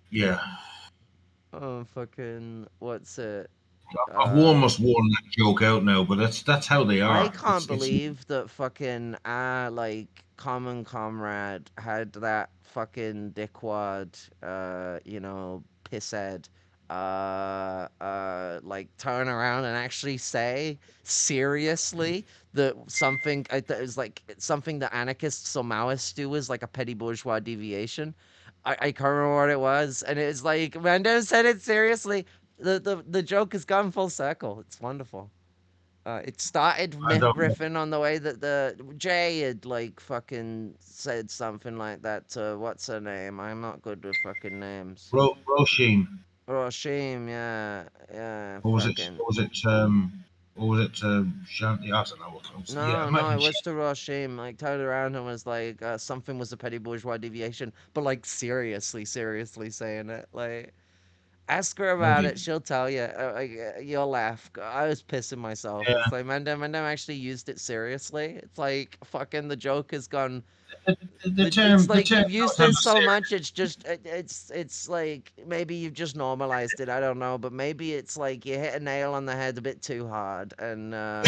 [SPEAKER 14] yeah.
[SPEAKER 13] Oh fucking what's it?
[SPEAKER 14] I've almost worn that joke out now, but that's how they are.
[SPEAKER 13] I can't believe that fucking like Common Comrade had that fucking dickwad pisshead like turn around and actually say seriously that something that is like something that anarchists or Maoists do is like a petty bourgeois deviation. I can't remember what it was, and it's like Mando said it seriously. The joke has gone full circle. It's wonderful. It started
[SPEAKER 14] I don't know.
[SPEAKER 13] riffing on the way that the Jay had like fucking said something like that to what's her name? I'm not good with fucking names.
[SPEAKER 14] Roisin.
[SPEAKER 13] Oh, shame, yeah, yeah,
[SPEAKER 14] Or was it?
[SPEAKER 13] fucking.
[SPEAKER 14] Or was it? Or was it? Shanti? I don't know. Yeah, it
[SPEAKER 13] No,
[SPEAKER 14] might have
[SPEAKER 13] no,
[SPEAKER 14] been
[SPEAKER 13] it was to Roshim. Like, turned around and was like, something was a petty bourgeois deviation, but like, seriously saying it. Like, ask her about
[SPEAKER 14] Maybe.
[SPEAKER 13] it, she'll tell you. You'll laugh. I was pissing myself.
[SPEAKER 14] Yeah.
[SPEAKER 13] It's like, Mandem actually used it seriously. It's like, fucking, the joke has gone.
[SPEAKER 14] The
[SPEAKER 13] It's
[SPEAKER 14] term. The
[SPEAKER 13] like
[SPEAKER 14] term
[SPEAKER 13] you've used it
[SPEAKER 14] sounds
[SPEAKER 13] so
[SPEAKER 14] serious.
[SPEAKER 13] much. It's just it's like maybe you've just normalized it. I don't know, but maybe it's like you hit a nail on the head a bit too hard, and
[SPEAKER 14] I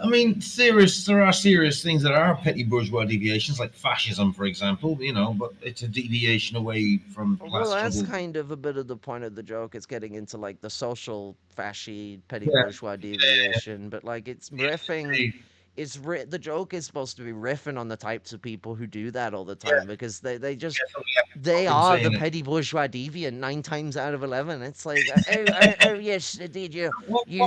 [SPEAKER 14] mean, serious. There are serious things that are petty bourgeois deviations, like fascism, for example. You know, but it's a deviation away from
[SPEAKER 13] well,
[SPEAKER 14] class
[SPEAKER 13] that's
[SPEAKER 14] struggle.
[SPEAKER 13] kind of a bit of the point of the joke. It's getting into like the social fasci petty
[SPEAKER 14] Yeah.
[SPEAKER 13] bourgeois deviation, but like it's riffing. The joke is supposed to be riffing on the types of people who do that all the time because they just they
[SPEAKER 14] Fucking
[SPEAKER 13] are the
[SPEAKER 14] saying it.
[SPEAKER 13] petty bourgeois deviant 9 times out of 11. It's like, oh yes, indeed, you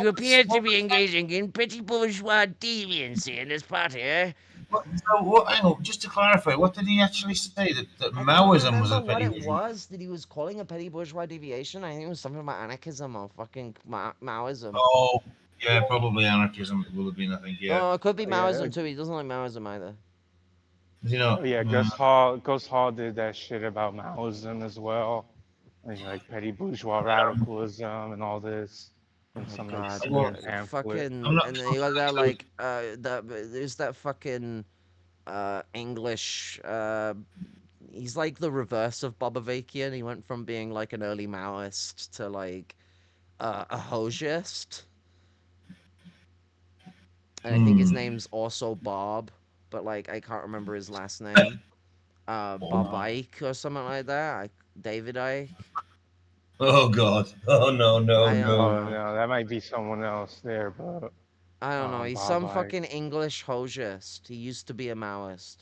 [SPEAKER 13] appear to be engaging in petty bourgeois deviancy in this party, eh?
[SPEAKER 14] So, what? Hang on, just to clarify, what did he actually say? That
[SPEAKER 13] I can't
[SPEAKER 14] Maoism was
[SPEAKER 13] remember
[SPEAKER 14] a
[SPEAKER 13] what
[SPEAKER 14] petty
[SPEAKER 13] it
[SPEAKER 14] bourgeois.
[SPEAKER 13] was that he was calling a petty bourgeois deviation. I think it was something about anarchism or fucking Maoism.
[SPEAKER 14] Oh, yeah, probably anarchism. It will have been, I think. Yeah.
[SPEAKER 13] Oh, it could be
[SPEAKER 2] Yeah,
[SPEAKER 13] Maoism too. He doesn't like Maoism either.
[SPEAKER 14] Is he not?
[SPEAKER 2] yeah. Gus Hall did that shit about Maoism as well, and like petty bourgeois radicalism and all this in
[SPEAKER 13] Oh
[SPEAKER 2] some like
[SPEAKER 13] god,
[SPEAKER 2] smear pamphlet.
[SPEAKER 13] fucking, and then you got that like there's that fucking English he's like the reverse of Bobavakian. He went from being like an early Maoist to like a Hojist. And I think his name's also Bob, but like I can't remember his last name. Bob Ike or something like that. David Ike.
[SPEAKER 14] Oh God! Oh no! No!
[SPEAKER 13] I don't
[SPEAKER 14] No!
[SPEAKER 2] Oh
[SPEAKER 13] know.
[SPEAKER 2] no, that might be someone else there, but
[SPEAKER 13] I don't know. He's
[SPEAKER 2] Bob
[SPEAKER 13] some
[SPEAKER 2] Ike.
[SPEAKER 13] fucking English Hojist. He used to be a Maoist.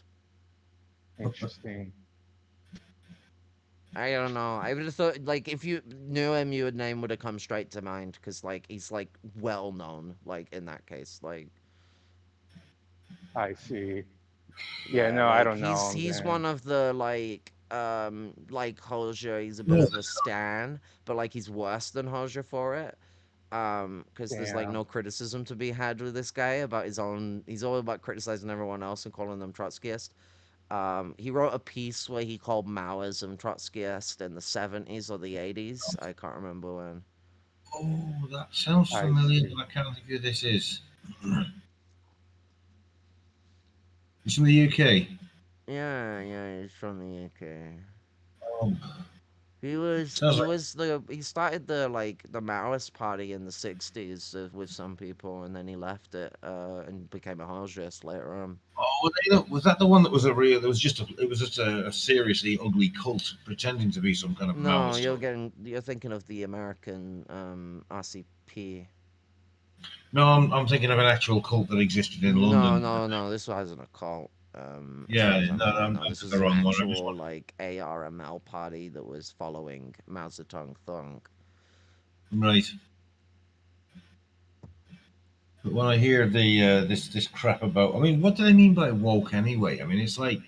[SPEAKER 2] Interesting.
[SPEAKER 13] I don't know. I would have thought, like, if you knew him, your name would have come straight to mind, because, like, he's, like, well known, like, in that case. Like,
[SPEAKER 2] I see. Yeah, no, I
[SPEAKER 13] like,
[SPEAKER 2] don't know him
[SPEAKER 13] he's
[SPEAKER 2] then.
[SPEAKER 13] one of the, like Hozier, he's a bit of a stan, but, like, he's worse than Hozier for it. Because there's, like,
[SPEAKER 2] Damn.
[SPEAKER 13] no criticism to be had with this guy about his own, he's all about criticizing everyone else and calling them Trotskyist. He wrote a piece where he called Maoism Trotskyist in the 70s or the 80s. I can't remember when.
[SPEAKER 14] Oh, that sounds
[SPEAKER 2] I
[SPEAKER 14] familiar,
[SPEAKER 2] see.
[SPEAKER 14] but I can't think who this is. He's from the UK.
[SPEAKER 13] Yeah, he's from the UK.
[SPEAKER 14] Oh, sounds like
[SPEAKER 13] He started the Maoist party in the 60s with some people, and then he left it and became a Hojist later on.
[SPEAKER 14] oh, was that the one that was a real? It was just a seriously ugly cult pretending to be some kind of
[SPEAKER 13] No,
[SPEAKER 14] Maoist.
[SPEAKER 13] you're thinking of the American RCP.
[SPEAKER 14] No, I'm thinking of an actual cult that existed in London.
[SPEAKER 13] No, this wasn't a cult. As far
[SPEAKER 14] Yeah,
[SPEAKER 13] as I'm
[SPEAKER 14] no,
[SPEAKER 13] aware,
[SPEAKER 14] I'm
[SPEAKER 13] no, this
[SPEAKER 14] to
[SPEAKER 13] was
[SPEAKER 14] the
[SPEAKER 13] an
[SPEAKER 14] wrong one. I just
[SPEAKER 13] actual
[SPEAKER 14] want.
[SPEAKER 13] like ARML party that was following Mao Zedong Thong.
[SPEAKER 14] Right. But when I hear this crap about, I mean, what do they mean by woke anyway? I mean, it's like,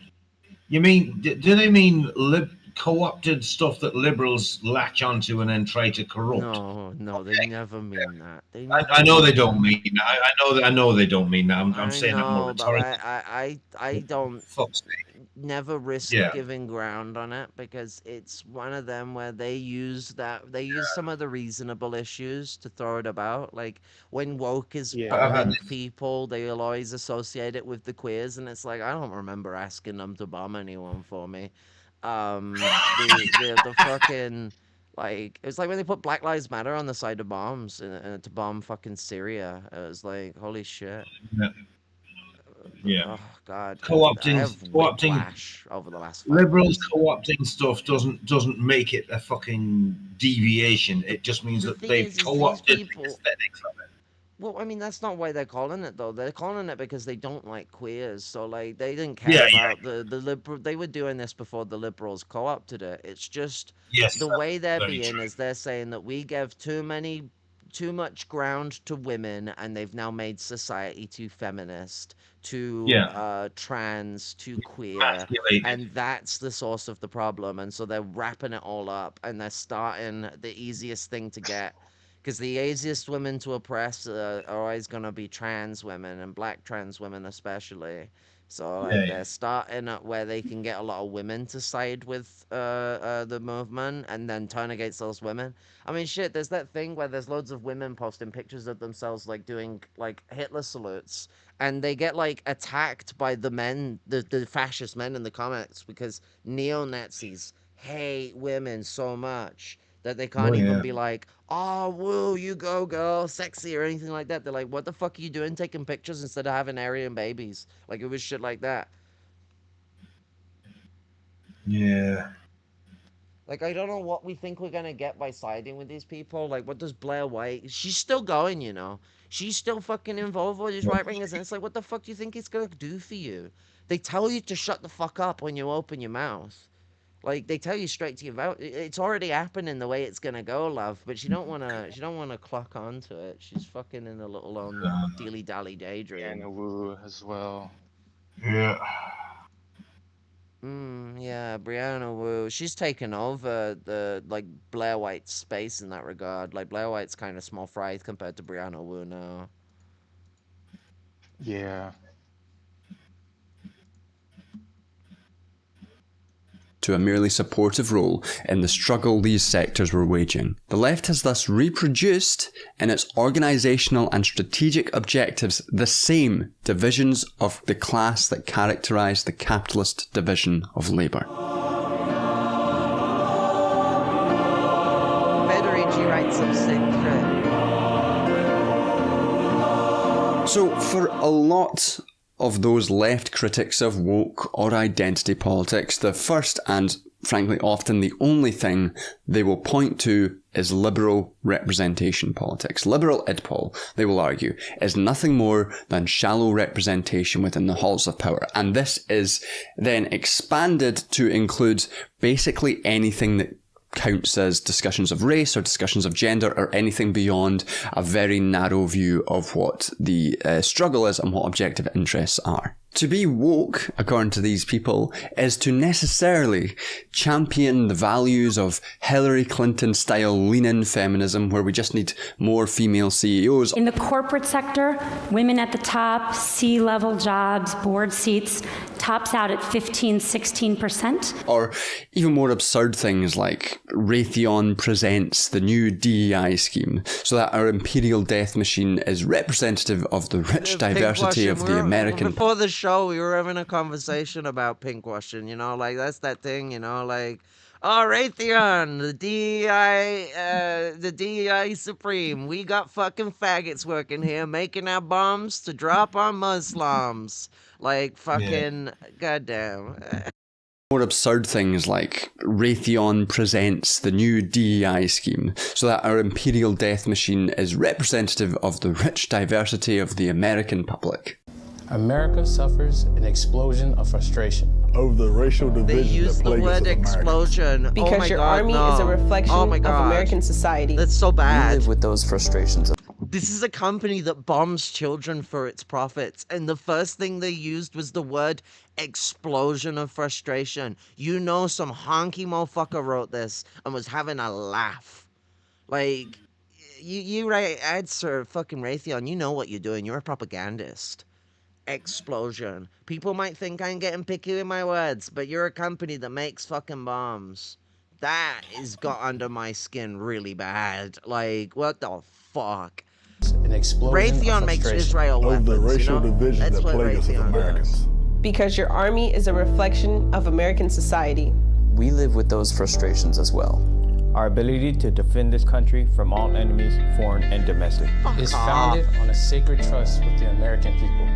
[SPEAKER 14] you mean do they mean co-opted stuff that liberals latch onto and then try to corrupt?
[SPEAKER 13] No, they never mean that. They
[SPEAKER 14] I,
[SPEAKER 13] never
[SPEAKER 14] I know they
[SPEAKER 13] mean
[SPEAKER 14] don't
[SPEAKER 13] that.
[SPEAKER 14] mean that. I know they don't mean that. I'm
[SPEAKER 13] I
[SPEAKER 14] saying that more
[SPEAKER 13] know, but
[SPEAKER 14] rhetorically.
[SPEAKER 13] I don't
[SPEAKER 14] Fuck's sake.
[SPEAKER 13] never risk
[SPEAKER 14] Yeah.
[SPEAKER 13] giving ground on it because it's one of them where they use some of the reasonable issues to throw it about. Like when woke is bombing people, they'll always associate it with the queers, and it's like I don't remember asking them to bomb anyone for me. The fucking like it was like when they put Black Lives Matter on the side of bombs to bomb fucking Syria. It was like holy shit.
[SPEAKER 14] Yeah. Yeah.
[SPEAKER 13] Oh God.
[SPEAKER 14] Co-opting
[SPEAKER 13] Flash over the last 5
[SPEAKER 14] liberals
[SPEAKER 13] years.
[SPEAKER 14] co-opting stuff doesn't make it a fucking deviation. It just means that they've co-opted the aesthetics of it.
[SPEAKER 13] Well, I mean, that's not why they're calling it though. They're calling it because they don't like queers. So like, they didn't care about the liberal. They were doing this before the liberals co-opted it. It's just the way they're being is they're saying that we give too much ground to women, and they've now made society too feminist, too trans, too queer, and that's the source of the problem. And so they're wrapping it all up, and they're starting the easiest thing to get. Because the easiest women to oppress are always going to be trans women, and black trans women especially. So like, they're starting at where they can get a lot of women to side with the movement and then turn against those women. I mean, shit, there's that thing where there's loads of women posting pictures of themselves like doing like Hitler salutes, and they get like attacked by the men, the fascist men in the comments, because neo-Nazis hate women so much that they can't even be like, oh, woo, you go, girl, sexy, or anything like that. They're like, what the fuck are you doing taking pictures instead of having Aryan babies? Like, it was shit like that.
[SPEAKER 14] Yeah.
[SPEAKER 13] Like, I don't know what we think we're gonna get by siding with these people. Like, what does Blair White... She's still going, you know? She's still fucking involved with these right-wingers, and it's like, what the fuck do you think it's gonna do for you? They tell you to shut the fuck up when you open your mouth. Like, they tell you straight to your mouth. It's already happening the way it's gonna go, love. But she don't wanna clock onto it. She's fucking in a little own dilly-dally daydream.
[SPEAKER 2] Brianna Wu as well.
[SPEAKER 14] Yeah.
[SPEAKER 13] Yeah, Brianna Wu. She's taken over the, like, Blair White's space in that regard. Like, Blair White's kind of small fry compared to Brianna Wu now.
[SPEAKER 2] Yeah.
[SPEAKER 15] To a merely supportive role in the struggle these sectors were waging. The left has thus reproduced in its organisational and strategic objectives the same divisions of the class that characterised the capitalist division of labour.
[SPEAKER 13] Federici writes some sick shit.
[SPEAKER 15] So for a lot of those left critics of woke or identity politics, the first and frankly often the only thing they will point to is liberal representation politics. Liberal idpol, they will argue, is nothing more than shallow representation within the halls of power. And this is then expanded to include basically anything that counts as discussions of race or discussions of gender or anything beyond a very narrow view of what the struggle is and what objective interests are. To be woke, according to these people, is to necessarily champion the values of Hillary Clinton-style lean-in feminism, where we just need more female CEOs.
[SPEAKER 5] In the corporate sector, women at the top, C-level jobs, board seats, tops out at 15-16%.
[SPEAKER 15] Or even more absurd things like Raytheon presents the new DEI scheme, so that our imperial death machine is representative of the rich diversity of the American...
[SPEAKER 13] Before the show, we were having a conversation about pinkwashing, you know, like, that's that thing, you know, like, oh, Raytheon, the DEI Supreme, we got fucking faggots working here, making our bombs to drop on Muslims. Like, fucking, goddamn.
[SPEAKER 15] More absurd things like Raytheon presents the new DEI scheme, so that our imperial death machine is representative of the rich diversity of the American public.
[SPEAKER 22] America suffers an explosion of frustration over the racial division.
[SPEAKER 13] They use the word explosion
[SPEAKER 23] because your army is a reflection of American society.
[SPEAKER 13] That's so bad.
[SPEAKER 22] We live with those frustrations.
[SPEAKER 13] This is a company that bombs children for its profits, and the first thing they used was the word explosion of frustration. You know, some honky motherfucker wrote this and was having a laugh. Like, you write ads for fucking Raytheon, you know what you're doing. You're a propagandist. Explosion. People might think I'm getting picky with my words, but you're a company that makes fucking bombs. That has got under my skin really bad. Like, what the fuck?
[SPEAKER 22] An explosion
[SPEAKER 13] Raytheon makes Israel weapons,
[SPEAKER 22] over the racial
[SPEAKER 13] you know?
[SPEAKER 22] division
[SPEAKER 13] That's
[SPEAKER 22] that
[SPEAKER 13] what
[SPEAKER 22] plagues us as
[SPEAKER 13] Raytheon
[SPEAKER 22] Americans.
[SPEAKER 13] does.
[SPEAKER 23] Because your army is a reflection of American society.
[SPEAKER 22] We live with those frustrations as well. Our ability to defend this country from all enemies, foreign and domestic, is founded on a sacred trust with the American people.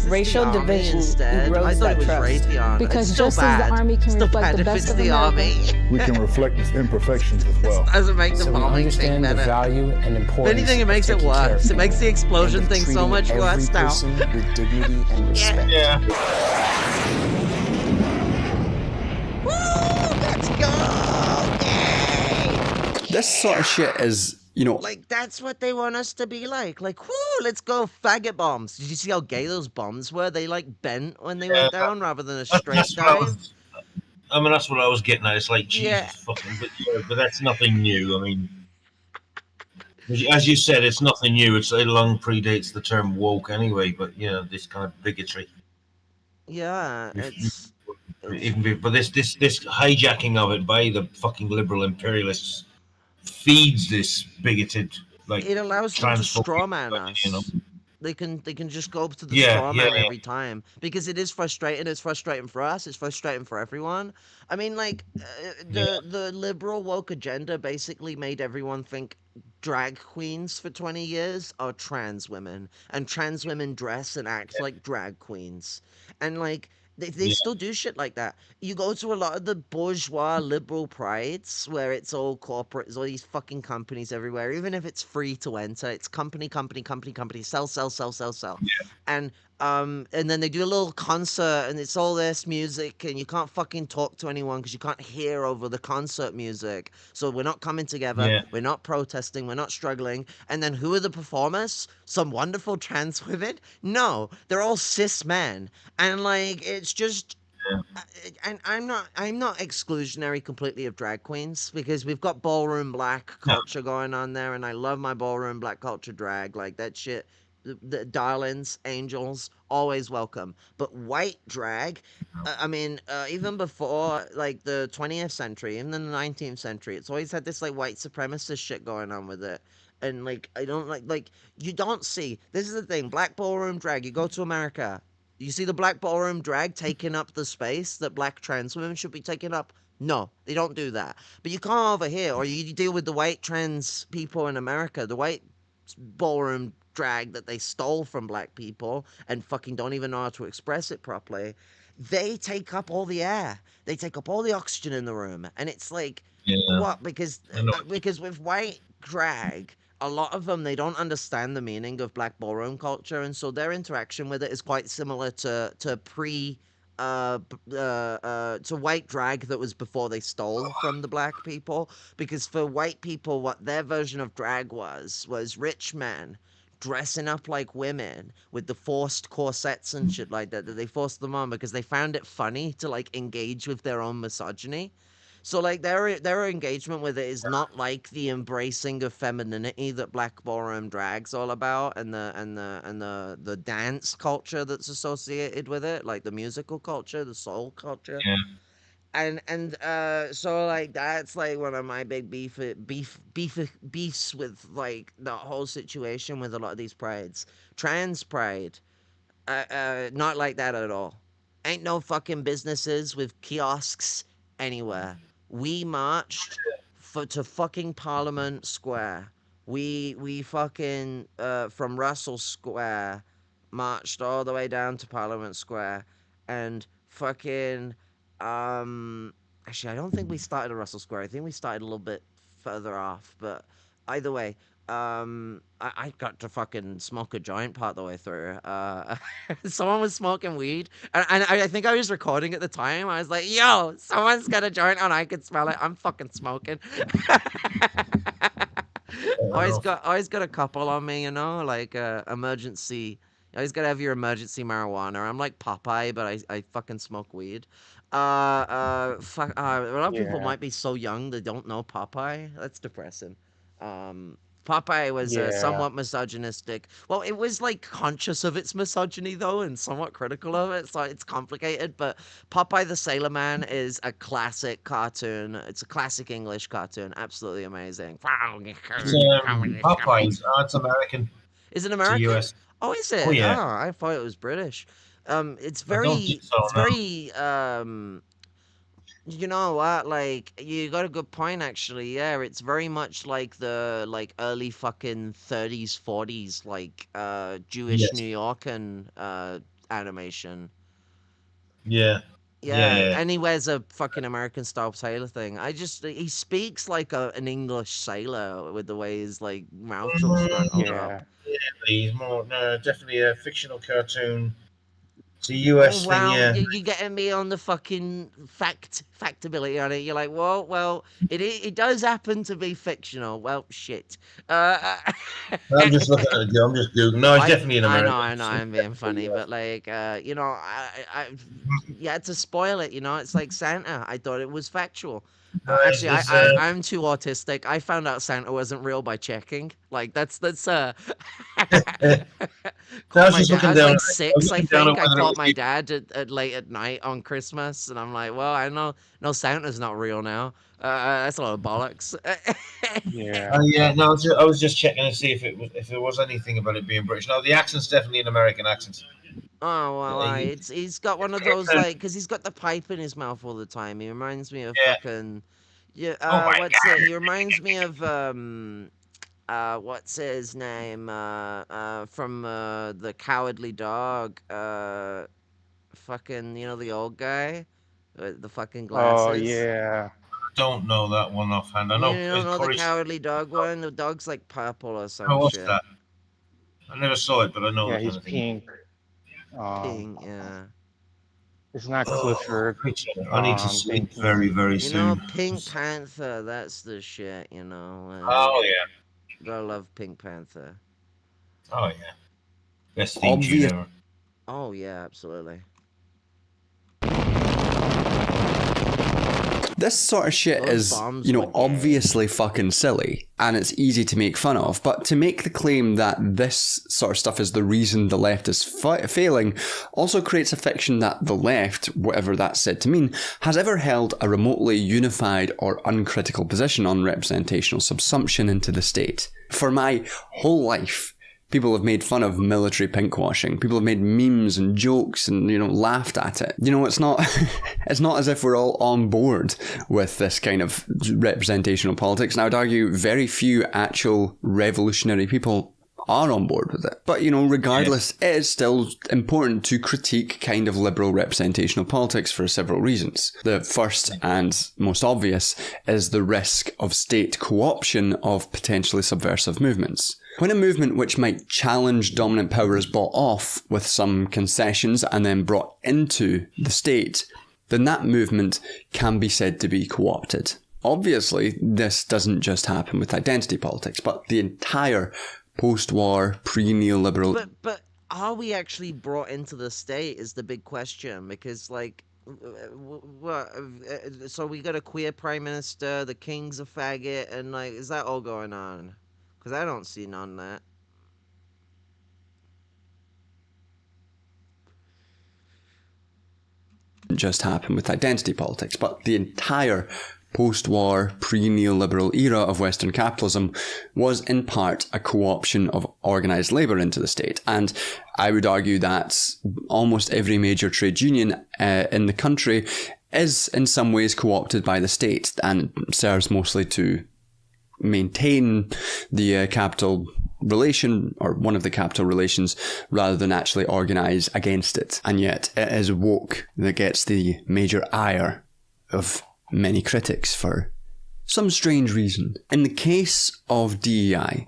[SPEAKER 23] Racial division
[SPEAKER 13] instead? I
[SPEAKER 23] erodes
[SPEAKER 13] thought
[SPEAKER 23] that
[SPEAKER 13] it was
[SPEAKER 23] trust.
[SPEAKER 13] Raytheon.
[SPEAKER 6] Because
[SPEAKER 13] it's still
[SPEAKER 6] just
[SPEAKER 13] bad.
[SPEAKER 6] as the Army can
[SPEAKER 13] still
[SPEAKER 6] reflect
[SPEAKER 13] bad
[SPEAKER 6] the
[SPEAKER 13] if
[SPEAKER 6] best
[SPEAKER 13] it's
[SPEAKER 6] of
[SPEAKER 13] the
[SPEAKER 6] America,
[SPEAKER 13] Army.
[SPEAKER 9] We can reflect its imperfections as well.
[SPEAKER 13] Doesn't make the
[SPEAKER 22] So we
[SPEAKER 13] bombing thing
[SPEAKER 22] understand the
[SPEAKER 13] better.
[SPEAKER 22] value and
[SPEAKER 13] If
[SPEAKER 22] importance
[SPEAKER 13] anything, it
[SPEAKER 22] of
[SPEAKER 13] makes it
[SPEAKER 22] taking care of
[SPEAKER 13] worse. It
[SPEAKER 22] people
[SPEAKER 13] makes the explosion
[SPEAKER 22] and of
[SPEAKER 13] thing so
[SPEAKER 22] treating
[SPEAKER 13] much
[SPEAKER 22] every
[SPEAKER 13] worse now.
[SPEAKER 22] person with dignity and respect.
[SPEAKER 14] Yeah.
[SPEAKER 13] Let's go! Yay!
[SPEAKER 15] This sort of shit is, you know,
[SPEAKER 13] Like, that's what they want us to be like. Like, whoo, let's go faggot bombs. Did you see how gay those bombs were? They, like, bent when they went down rather than a straight
[SPEAKER 14] That's what I
[SPEAKER 13] dive.
[SPEAKER 14] was. I mean, that's what I was getting at. It's like Jesus
[SPEAKER 13] Yeah.
[SPEAKER 14] fucking, but that's nothing new. I mean, as you said, it's nothing new. It long predates the term woke anyway. But you know, this kind of bigotry.
[SPEAKER 13] Yeah, it's
[SPEAKER 14] But this hijacking of it by the fucking liberal imperialists feeds this bigoted, like,
[SPEAKER 13] it allows them to
[SPEAKER 14] transphobic,
[SPEAKER 13] strawman us.
[SPEAKER 14] you know.
[SPEAKER 13] They can just go up to the
[SPEAKER 14] Yeah,
[SPEAKER 13] straw
[SPEAKER 14] yeah,
[SPEAKER 13] man
[SPEAKER 14] yeah.
[SPEAKER 13] every time because it is frustrating. It's frustrating for us. It's frustrating for everyone. I mean, like the liberal woke agenda basically made everyone think drag queens for 20 years are trans women, and trans women dress and act like drag queens, and like. They still do shit like that. You go to a lot of the bourgeois liberal prides where it's all corporate, there's all these fucking companies everywhere. Even if it's free to enter, it's company, sell, sell. And then they do a little concert and it's all this music and you can't fucking talk to anyone because you can't hear over the concert music. So we're not coming together,
[SPEAKER 14] Yeah.
[SPEAKER 13] we're not protesting, we're not struggling. And then who are the performers? Some wonderful trans women? No, they're all cis men. And like it's just and I'm not exclusionary completely of drag queens because we've got ballroom black culture going on there and I love my ballroom black culture drag, like that shit. The darlings, angels, always welcome. But white drag, I mean, even before like the 20th century, even in the 19th century, it's always had this like white supremacist shit going on with it. And like, I don't like you don't see. This is the thing. Black ballroom drag. You go to America, you see the black ballroom drag taking up the space that black trans women should be taking up. No, they don't do that. But you come over here, or you deal with the white trans people in America, the white ballroom drag that they stole from black people and fucking don't even know how to express it properly. They take up all the air. They take up all the oxygen in the room, and it's like, what? Because with white drag, a lot of them, they don't understand the meaning of black ballroom culture, and so their interaction with it is quite similar to white drag that was before they stole from the black people. Because for white people, what their version of drag was rich men dressing up like women with the forced corsets and shit like that they forced them on because they found it funny to like engage with their own misogyny. So like their engagement with it is not like the embracing of femininity that black ballroom drag's all about, and the dance culture that's associated with it, like the musical culture, the soul culture.
[SPEAKER 14] Yeah.
[SPEAKER 13] And so like that's like one of my big beefs with like the whole situation with a lot of these prides. Trans pride, not like that at all. Ain't no fucking businesses with kiosks anywhere. We marched to fucking Parliament Square. We fucking from Russell Square marched all the way down to Parliament Square and fucking actually I don't think we started at Russell Square. I think we started a little bit further off, but either way, I got to fucking smoke a joint part the way through. Someone was smoking weed, and I think I was recording at the time. I was like, "Yo, someone's got a joint on. I could smell it. I'm fucking smoking." Always got a couple on me, you know, like emergency. You always gotta have your emergency marijuana. I'm like Popeye, but I fucking smoke weed. A lot of people
[SPEAKER 2] Yeah.
[SPEAKER 13] might be so young they don't know Popeye. That's depressing. Popeye was
[SPEAKER 2] Yeah.
[SPEAKER 13] somewhat misogynistic. Well, it was like conscious of its misogyny though, and somewhat critical of it. So it's complicated. But Popeye the Sailor Man is a classic cartoon. It's a classic English cartoon. Absolutely amazing.
[SPEAKER 14] It's Popeyes. Oh, it's American.
[SPEAKER 13] Is it American?
[SPEAKER 14] US.
[SPEAKER 13] Oh, is it?
[SPEAKER 14] Oh, yeah.
[SPEAKER 13] Oh, I thought it was British. It's
[SPEAKER 14] I don't
[SPEAKER 13] very,
[SPEAKER 14] think so,
[SPEAKER 13] it's
[SPEAKER 14] no.
[SPEAKER 13] very You know what? Like, you got a good point, actually. Yeah, it's very much like the early fucking 30s, 40s, like Jewish
[SPEAKER 14] Yes.
[SPEAKER 13] New Yorker animation.
[SPEAKER 14] Yeah.
[SPEAKER 13] Yeah, and he wears a fucking American style sailor thing. He speaks like an English sailor with the way his like mouth scruntled up.
[SPEAKER 14] Yeah, he's more definitely a fictional cartoon. It's a
[SPEAKER 13] Oh
[SPEAKER 14] US thing,
[SPEAKER 13] wow,
[SPEAKER 14] yeah.
[SPEAKER 13] you're getting me on the fucking factability on it. You're like, well, it does happen to be fictional. Well, shit.
[SPEAKER 14] I'm just looking at it. I'm just googling. No, it's definitely in America.
[SPEAKER 13] I know, I'm being funny, but like, you know, you had to spoil it. You know, it's like Santa. I thought it was factual. Actually, I'm too autistic. I found out Santa wasn't real by checking. Like that's.
[SPEAKER 14] I was just looking
[SPEAKER 13] I was
[SPEAKER 14] down.
[SPEAKER 13] like 6, I think. I caught my dad at late at night on Christmas, and I'm like, well, I know Santa's not real now. That's a lot of bollocks.
[SPEAKER 2] Yeah.
[SPEAKER 14] Oh yeah, no, I was just checking to see if there was anything about it being British. No, the accent's definitely an American accent.
[SPEAKER 13] Oh well, he's got one of those like because he's got the pipe in his mouth all the time. He reminds me of fucking He reminds me of what's his name from the Cowardly Dog. Fucking the old guy with the fucking glasses.
[SPEAKER 2] Oh yeah.
[SPEAKER 14] Don't know that one offhand. I know.
[SPEAKER 13] You don't know the Cowardly Dog one? The dog's like purple or something.
[SPEAKER 14] Oh, what's that? I never saw it, but I know.
[SPEAKER 2] Yeah, he's pink.
[SPEAKER 13] Pink, yeah.
[SPEAKER 2] It's not Clifford.
[SPEAKER 14] I need to sleep very, very soon.
[SPEAKER 13] You know, Pink Panther, that's the shit, you know.
[SPEAKER 14] Oh, yeah.
[SPEAKER 13] Gotta love Pink Panther.
[SPEAKER 14] Oh, yeah. Best theme tune ever.
[SPEAKER 13] Oh, yeah, absolutely.
[SPEAKER 15] This sort of shit is, obviously fucking silly, and it's easy to make fun of, but to make the claim that this sort of stuff is the reason the left is failing also creates a fiction that the left, whatever that's said to mean, has ever held a remotely unified or uncritical position on representational subsumption into the state. For my whole life, people have made fun of military pinkwashing. People have made memes and jokes and, laughed at it. It's not it's not as if we're all on board with this kind of representational politics. And I would argue very few actual revolutionary people are on board with it. But, regardless, it is still important to critique kind of liberal representational politics for several reasons. The first and most obvious is the risk of state co-option of potentially subversive movements. When a movement which might challenge dominant power is bought off with some concessions and then brought into the state, then that movement can be said to be co-opted. Obviously, this doesn't just happen with identity politics, but the entire post-war, pre-neoliberal...
[SPEAKER 13] But are we actually brought into the state is the big question, because, so we got a queer prime minister, the king's a faggot, and, is that all going on? Because I don't see none of that.
[SPEAKER 15] Just happen with identity politics, but the entire post-war, pre-neoliberal era of Western capitalism was in part a co-option of organised labour into the state. And I would argue that almost every major trade union in the country is in some ways co-opted by the state and serves mostly to maintain the capital relation, or one of the capital relations, rather than actually organise against it. And yet it is woke that gets the major ire of many critics for some strange reason. In the case of DEI,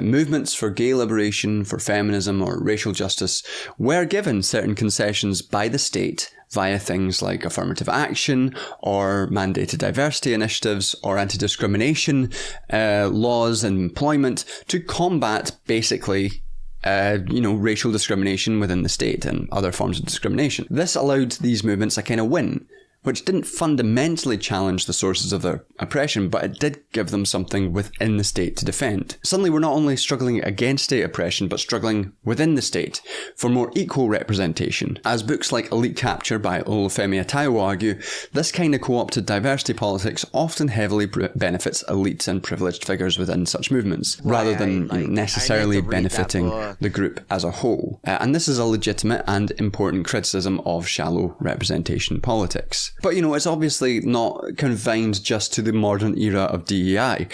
[SPEAKER 15] movements for gay liberation, for feminism or racial justice were given certain concessions by the state via things like affirmative action or mandated diversity initiatives or anti-discrimination laws and employment to combat basically racial discrimination within the state and other forms of discrimination. This allowed these movements a kind of win, which didn't fundamentally challenge the sources of their oppression, but it did give them something within the state to defend. Suddenly we're not only struggling against state oppression, but struggling within the state for more equal representation. As books like Elite Capture by Olufemi Atayo argue, this kind of co-opted diversity politics often heavily benefits elites and privileged figures within such movements, rather than necessarily benefiting the group as a whole. And this is a legitimate and important criticism of shallow representation politics. But, it's obviously not confined just to the modern era of DEI.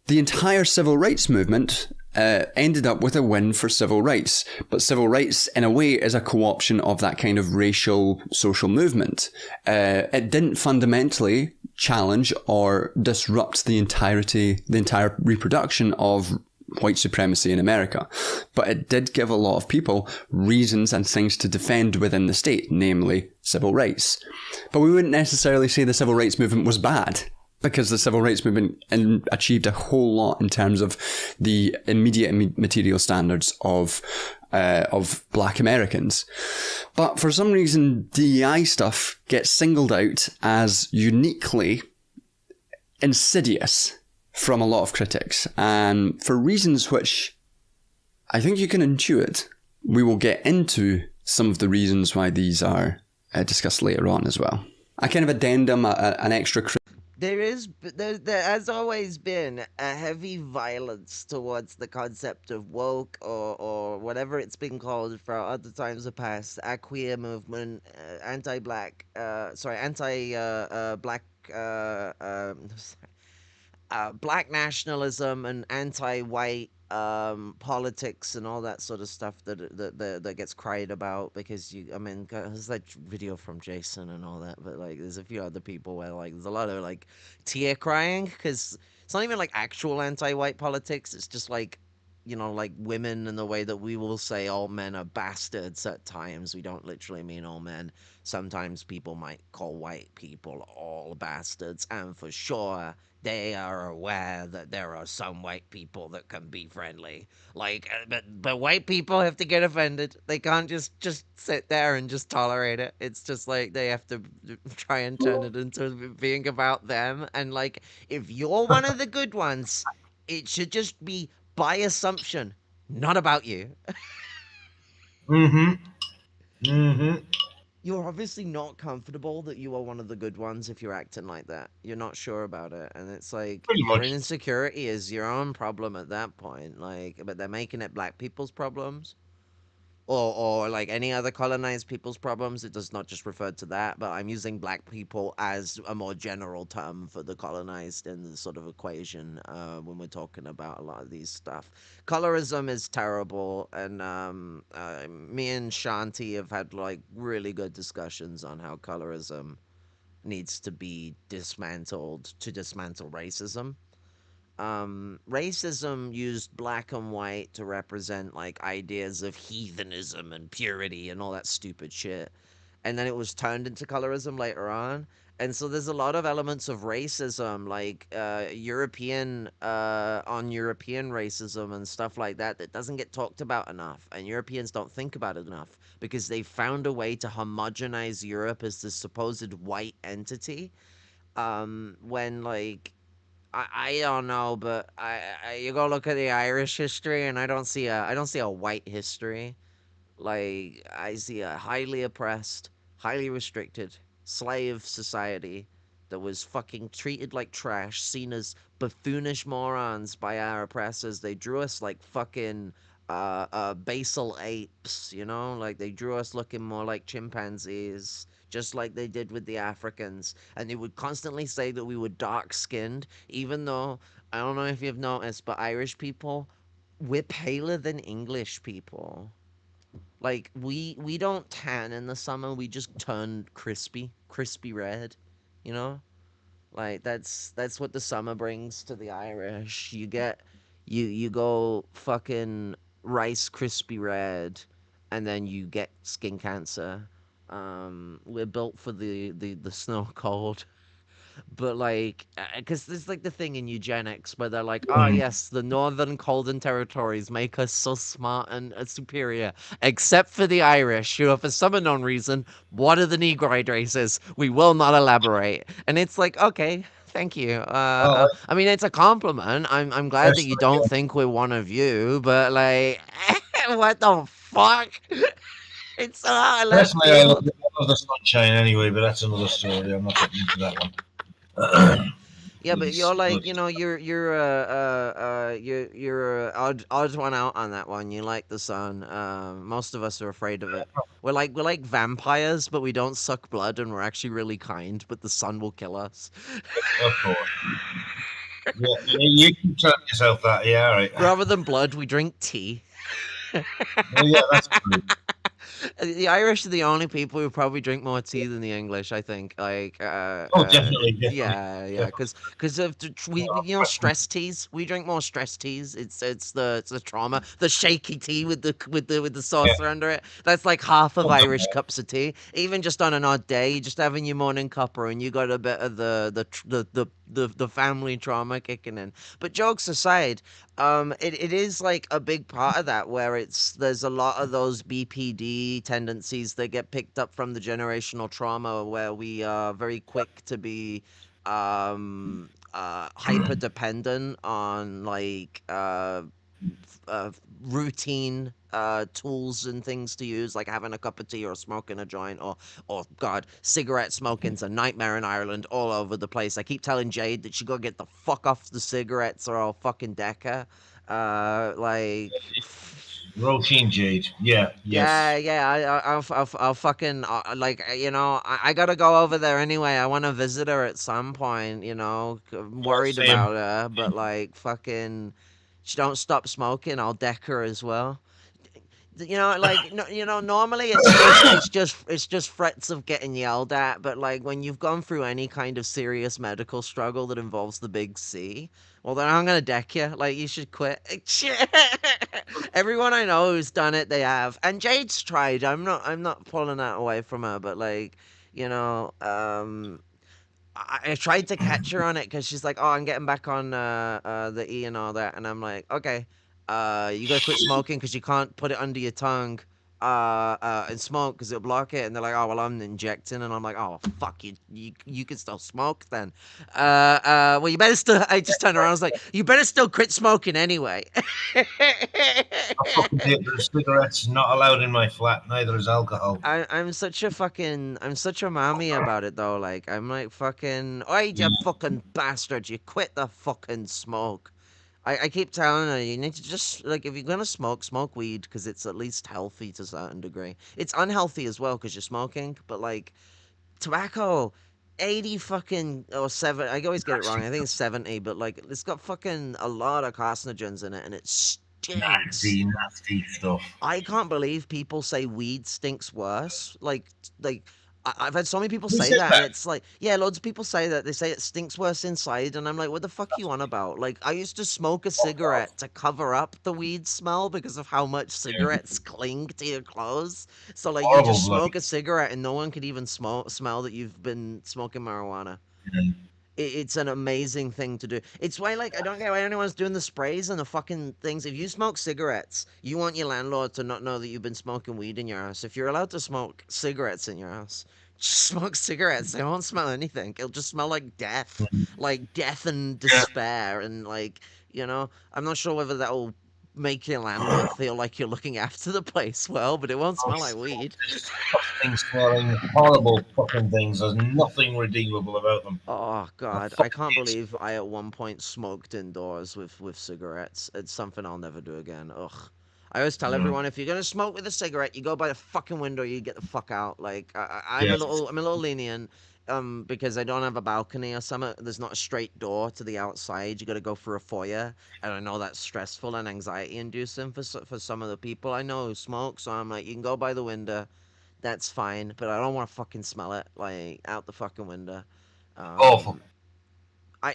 [SPEAKER 15] The entire civil rights movement ended up with a win for civil rights. But civil rights, in a way, is a co-option of that kind of racial social movement. It didn't fundamentally challenge or disrupt the entire reproduction of white supremacy in America. But it did give a lot of people reasons and things to defend within the state, namely civil rights. But we wouldn't necessarily say the civil rights movement was bad, because the civil rights movement achieved a whole lot in terms of the immediate and material standards of Black Americans. But for some reason, DEI stuff gets singled out as uniquely insidious from a lot of critics, and for reasons which I think you can intuit. We will get into some of the reasons why these are discussed later on as well. I kind of addendum an extra
[SPEAKER 13] There has always been a heavy violence towards the concept of woke or whatever it's been called for other times of past, a queer movement, anti-black, black nationalism and anti-white politics and all that sort of stuff that gets cried about, because there's that video from Jason and all that, but like there's a few other people where like there's a lot of like tear crying, because it's not even like actual anti-white politics. It's just like, like women, in the way that we will say all men are bastards at times. We don't literally mean all men. Sometimes people might call white people all bastards, and for sure they are aware that there are some white people that can be friendly. Like, but white people have to get offended. They can't just sit there and just tolerate it. It's just like they have to try and turn it into being about them. And like, if you're one of the good ones, it should just be by assumption, not about you. You're obviously not comfortable that you are one of the good ones if you're acting like that. You're not sure about it. And it's like, your insecurity is your own problem at that point. Like, but they're making it black people's problems. Or like any other colonized people's problems. It does not just refer to that, but I'm using black people as a more general term for the colonized in the sort of equation when we're talking about a lot of these stuff. Colorism is terrible, and me and Shanti have had like really good discussions on how colorism needs to be dismantled to dismantle racism. Racism used black and white to represent like ideas of heathenism and purity and all that stupid shit. And then it was turned into colorism later on. And so there's a lot of elements of racism, like European racism and stuff like that, that doesn't get talked about enough. And Europeans don't think about it enough because they found a way to homogenize Europe as this supposed white entity. When like, I don't know, but you go look at the Irish history, and I don't see a white history. Like, I see a highly oppressed, highly restricted slave society that was fucking treated like trash, seen as buffoonish morons by our oppressors. They drew us like fucking basal apes, like they drew us looking more like chimpanzees, just like they did with the Africans. And they would constantly say that we were dark-skinned, even though, I don't know if you've noticed, but Irish people, we're paler than English people. Like, we don't tan in the summer, we just turn crispy red, Like, that's what the summer brings to the Irish. You go fucking rice crispy red, and then you get skin cancer. We're built for the snow cold. But like, because there's like the thing in eugenics where they're like, oh yes, the northern colden territories make us so smart and superior, except for the Irish, who are for some unknown reason one of the Negroid races. We will not elaborate. And it's like, okay, thank you. I mean, it's a compliment. I'm glad that you don't think we're one of you, but like, what the fuck? It's so hard.
[SPEAKER 14] Personally, I love the sunshine anyway, but that's another story. I'm not getting into that one.
[SPEAKER 13] Yeah, but you're like,
[SPEAKER 14] But
[SPEAKER 13] you're odd one out on that one. You like the sun. Most of us are afraid of it. We're like vampires, but we don't suck blood, and we're actually really kind. But the sun will kill us.
[SPEAKER 14] of course. Yeah, you keep telling yourself that. Yeah, all right.
[SPEAKER 13] Rather than blood, we drink tea.
[SPEAKER 14] Yeah, that's true.
[SPEAKER 13] The Irish are the only people who probably drink more tea than the English. I think.
[SPEAKER 14] Definitely.
[SPEAKER 13] Yeah. Because of stress teas. We drink more stress teas. It's the trauma. The shaky tea with the saucer under it. That's like half of Irish cups of tea. Even just on an odd day, just having your morning cuppa and you got a bit of the family trauma kicking in. But jokes aside, it is like a big part of that where there's a lot of those BPD tendencies that get picked up from the generational trauma where we are very quick to be hyper dependent on like routine tools and things to use, like having a cup of tea or smoking a joint, or God, cigarette smoking's a nightmare in Ireland all over the place. I keep telling Jade that she gotta get the fuck off the cigarettes or I'll fucking deck her. Like.
[SPEAKER 14] Roisin Jade. Yeah. Yes.
[SPEAKER 13] Yeah. I'll fucking I gotta go over there anyway. I want to visit her at some point. I'm worried
[SPEAKER 14] Same.
[SPEAKER 13] about her, but like fucking, she don't stop smoking. I'll deck her as well. Normally it's just threats of getting yelled at, but like when you've gone through any kind of serious medical struggle that involves the big C, well then I'm gonna deck you. Like you should quit. Everyone I know who's done it, they have, and Jade's tried. I'm not pulling that away from her, but like I tried to catch her on it because she's like, "Oh, I'm getting back on the E and all that," and I'm like, "Okay, you gotta quit smoking because you can't put it under your tongue and smoke because it'll block it." And they're like, "Oh, well, I'm injecting," and I'm like, "Oh, fuck you can still smoke then." Well, you better still. I just turned around. I was like, "You better still quit smoking anyway."
[SPEAKER 14] There's cigarettes not allowed in my flat. Neither is alcohol.
[SPEAKER 13] I'm such a mommy about it though. Like I'm like fucking, oi, you fucking bastard! You quit the fucking smoke. I keep telling her you need to just like if you're gonna smoke weed because it's at least healthy to a certain degree. It's unhealthy as well because you're smoking, but like tobacco. 80 fucking or 7 I always get it wrong. I think it's 70, but like it's got fucking a lot of carcinogens in it and it stinks.
[SPEAKER 14] Nasty stuff.
[SPEAKER 13] I can't believe people say weed stinks worse. I've had so many people say that, and it's like, yeah, loads of people say that. They say it stinks worse inside, and I'm like, what the fuck are you on about? Like, I used to smoke a cigarette to cover up the weed smell because of how much cigarettes cling to your clothes. So, like, you just smoke a cigarette, and no one could even smell that you've been smoking marijuana. It's an amazing thing to do. It's why, like, I don't get why anyone's doing the sprays and the fucking things. If you smoke cigarettes, you want your landlord to not know that you've been smoking weed in your house. If you're allowed to smoke cigarettes in your house, just smoke cigarettes. They won't smell anything. It'll just smell like death. Like death and despair. And, like, I'm not sure whether that'll make your landlord feel like you're looking after the place well, but it won't smell like weed.
[SPEAKER 14] Things smelling horrible fucking things. There's nothing redeemable about them.
[SPEAKER 13] Oh God, I can't believe I at one point smoked indoors with cigarettes. It's something I'll never do again. Ugh. I always tell everyone if you're gonna smoke with a cigarette, you go by the fucking window. You get the fuck out. Like I'm a little lenient. Because I don't have a balcony or something, there's not a straight door to the outside. You got to go through a foyer, and I know that's stressful and anxiety-inducing for some of the people I know who smoke. So I'm like, you can go by the window, that's fine, but I don't want to fucking smell it like out the fucking window.
[SPEAKER 14] Awful.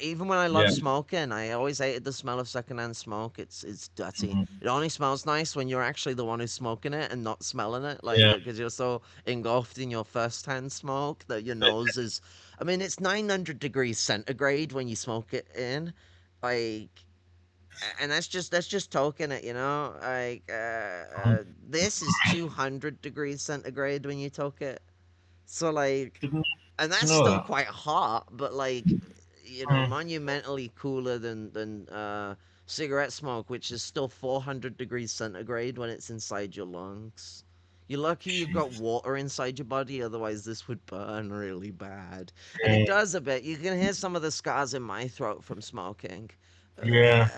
[SPEAKER 13] Even when I love smoking, I always hated the smell of secondhand smoke. It's dirty. It only smells nice when you're actually the one who's smoking it and not smelling it, because you're so engulfed in your first-hand smoke that your nose is. I mean, it's 900 degrees centigrade when you smoke it in, like, and that's just toking it, Like, this is 200 degrees centigrade when you toke it, so like, and that's still quite hot, but like. Monumentally cooler than cigarette smoke, which is still 400 degrees centigrade when it's inside your lungs. You're lucky you've got water inside your body, otherwise this would burn really bad. And
[SPEAKER 14] Yeah.
[SPEAKER 13] it does a bit. You can hear some of the scars in my throat from smoking.
[SPEAKER 14] Yeah.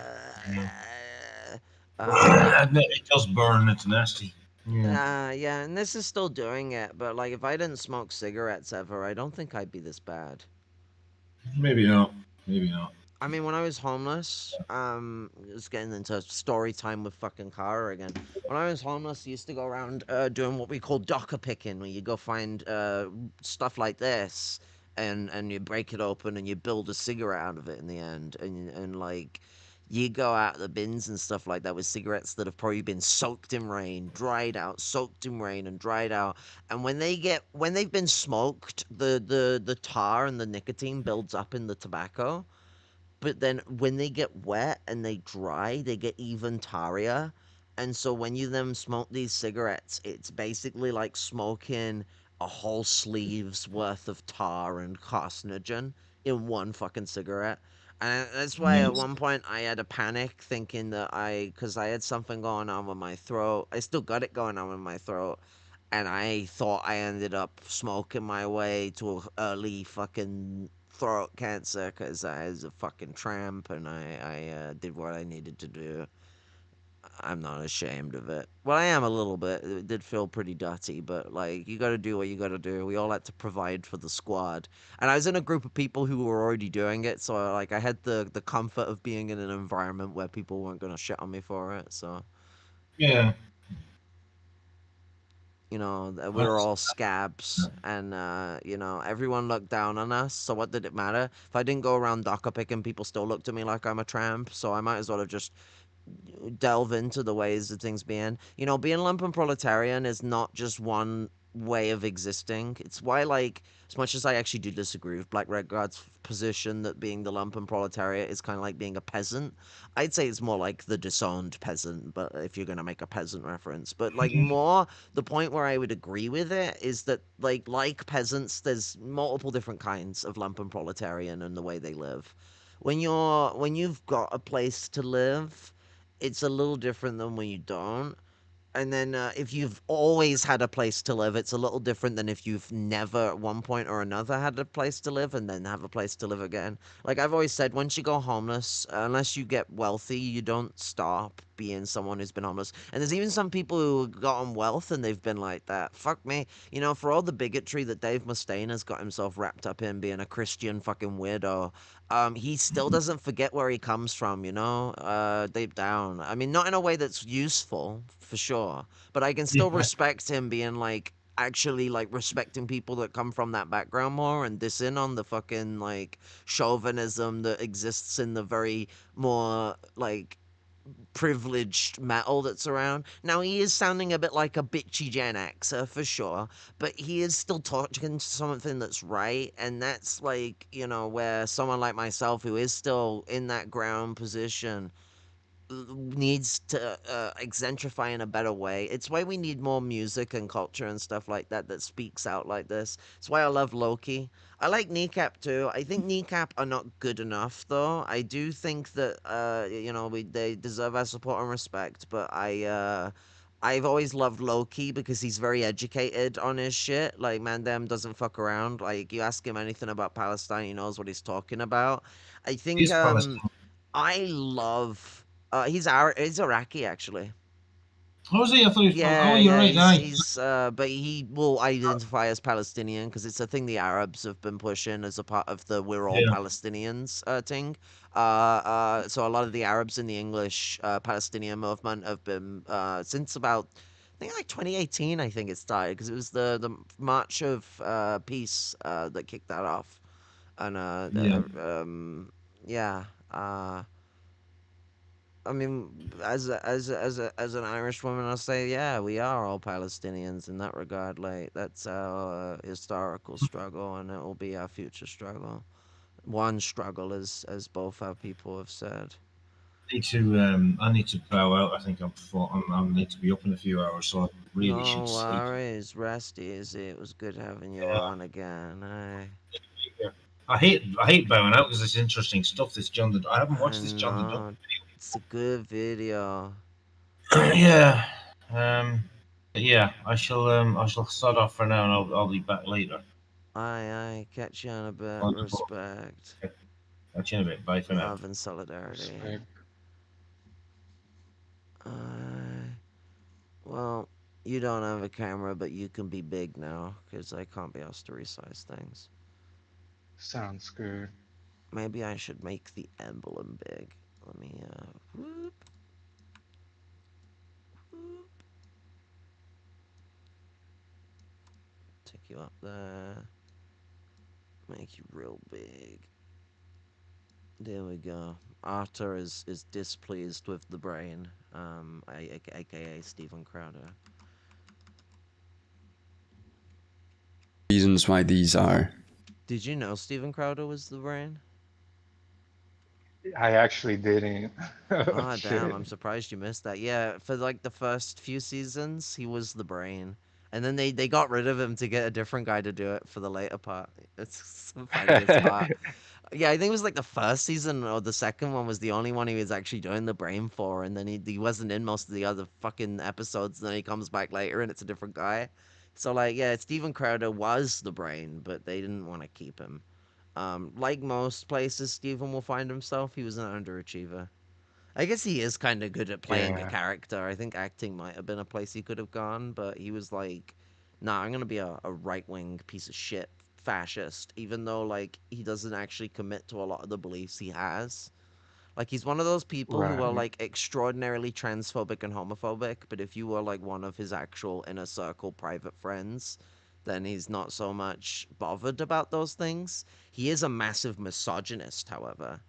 [SPEAKER 14] It does burn. It's nasty. Yeah.
[SPEAKER 13] Yeah, and this is still doing it, but like if I didn't smoke cigarettes ever, I don't think I'd be this bad.
[SPEAKER 14] Maybe not. Maybe not.
[SPEAKER 13] I mean, when I was homeless, just getting into story time with fucking Cara again. When I was homeless, I used to go around doing what we call docker picking, where you go find stuff like this, and you break it open and you build a cigarette out of it in the end, and like you go out the bins and stuff like that with cigarettes that have probably been soaked in rain, dried out, soaked in rain, and dried out. And when they've been smoked, the tar and the nicotine builds up in the tobacco, but then when they get wet and they dry, they get even tarrier. And so when you then smoke these cigarettes, it's basically like smoking a whole sleeve's worth of tar and carcinogen in one fucking cigarette. And that's why at one point I had a panic thinking that because I had something going on with my throat. I still got it going on with my throat. And I thought I ended up smoking my way to early fucking throat cancer because I was a fucking tramp and I did what I needed to do. I'm not ashamed of it. Well, I am a little bit. It did feel pretty dirty, but like you got to do what you got to do. We all had to provide for the squad, and I was in a group of people who were already doing it, so like I had the comfort of being in an environment where people weren't gonna shit on me for it. So
[SPEAKER 14] Yeah.
[SPEAKER 13] you know, we were all scabs, and you know, everyone looked down on us. So what did it matter? If I didn't go around docker picking, people still looked at me like I'm a tramp. So I might as well have just delve into the ways of things being. You know, being lumpen proletarian is not just one way of existing. It's why, like, as much as I actually do disagree with Black Red Guard's position that being the lumpen proletariat is kind of like being a peasant, I'd say it's more like the disowned peasant, but if you're going to make a peasant reference. But, like, more the point where I would agree with it is that, like peasants, there's multiple different kinds of lumpen proletarian and the way they live. When you've got a place to live, it's a little different than when you don't. And then if you've always had a place to live, it's a little different than if you've never at one point or another had a place to live and then have a place to live again. Like I've always said, once you go homeless, unless you get wealthy, you don't stop being someone who's been homeless. And there's even some people who got on wealth and they've been like that. Fuck me. You know, for all the bigotry that Dave Mustaine has got himself wrapped up in being a Christian fucking weirdo, he still doesn't forget where he comes from, you know, deep down. I mean, not in a way that's useful, for sure, but I can still respect him being like, actually like respecting people that come from that background more and dissing on the fucking like chauvinism that exists in the very more like privileged metal that's around. Now he is sounding a bit like a bitchy Gen Xer for sure, but he is still talking something that's right, and that's like, you know, where someone like myself who is still in that ground position needs to exemplify in a better way. It's why we need more music and culture and stuff like that that speaks out like this. It's why I love Loki. I like Kneecap too. I think Kneecap are not good enough though. I do think that you know, they deserve our support and respect, but I've always loved Loki because he's very educated on his shit. Like, Mandem doesn't fuck around. Like, you ask him anything about Palestine, he knows what he's talking about. I think
[SPEAKER 14] He's Palestinian.
[SPEAKER 13] I love he's Iraqi actually.
[SPEAKER 14] Oh, is he? I thought he was.
[SPEAKER 13] Yeah,
[SPEAKER 14] Oh, you're
[SPEAKER 13] yeah,
[SPEAKER 14] right. Aye.
[SPEAKER 13] he's but he will identify as Palestinian because it's a thing the Arabs have been pushing as a part of the "we're all
[SPEAKER 14] Yeah.
[SPEAKER 13] Palestinians" thing. So a lot of the Arabs in the English Palestinian movement have been since about, I think, like 2018. I think it started because it was the March of Peace that kicked that off, and yeah. I mean, as an Irish woman, I'll say, yeah, we are all Palestinians in that regard. Like, that's our historical struggle, and it will be our future struggle. One struggle, as both our people have said.
[SPEAKER 14] I need to bow out. I think I need to be up in a few hours, so I really should
[SPEAKER 13] No
[SPEAKER 14] sleep.
[SPEAKER 13] worries, rest easy. It was good having you on again.
[SPEAKER 14] I hate bowing out because it's interesting stuff. This John, I haven't watched this John the Duck
[SPEAKER 13] It's a good video.
[SPEAKER 14] video. Yeah. Yeah, I shall sod off for now, and I'll be back later.
[SPEAKER 13] Aye, catch you in a bit.
[SPEAKER 14] Wonderful.
[SPEAKER 13] Respect.
[SPEAKER 14] Catch you in a bit. Bye for now.
[SPEAKER 13] Love and solidarity. Well, you don't have a camera, but you can be big now, because I can't be asked to resize things.
[SPEAKER 2] Sounds good.
[SPEAKER 13] Maybe I should make the emblem big. Let me, whoop. Whoop. Take you up there. Make you real big. There we go. Arthur is displeased with the brain, aka Stephen Crowder.
[SPEAKER 15] Reasons why these are.
[SPEAKER 13] Did you know Stephen Crowder was the brain?
[SPEAKER 2] I actually didn't.
[SPEAKER 13] Oh, damn, I'm surprised you missed that. Yeah, for like the first few seasons, he was the brain. And then they got rid of him to get a different guy to do it for the later part. It's the funniest part. Yeah, I think it was like the first season or the second one was the only one he was actually doing the brain for, and then he wasn't in most of the other fucking episodes, and then he comes back later and it's a different guy. So like, yeah, Stephen Crowder was the brain, but they didn't want to keep him. Like most places Stephen will find himself, he was an underachiever. I guess he is kind of good at playing a character. I think acting might have been a place he could have gone, but he was like, nah, I'm going to be a right-wing piece of shit fascist, even though, like, he doesn't actually commit to a lot of the beliefs he has. Like, he's one of those people who are, like, extraordinarily transphobic and homophobic, but if you were, like, one of his actual inner circle private friends, then he's not so much bothered about those things. He is a massive misogynist, however.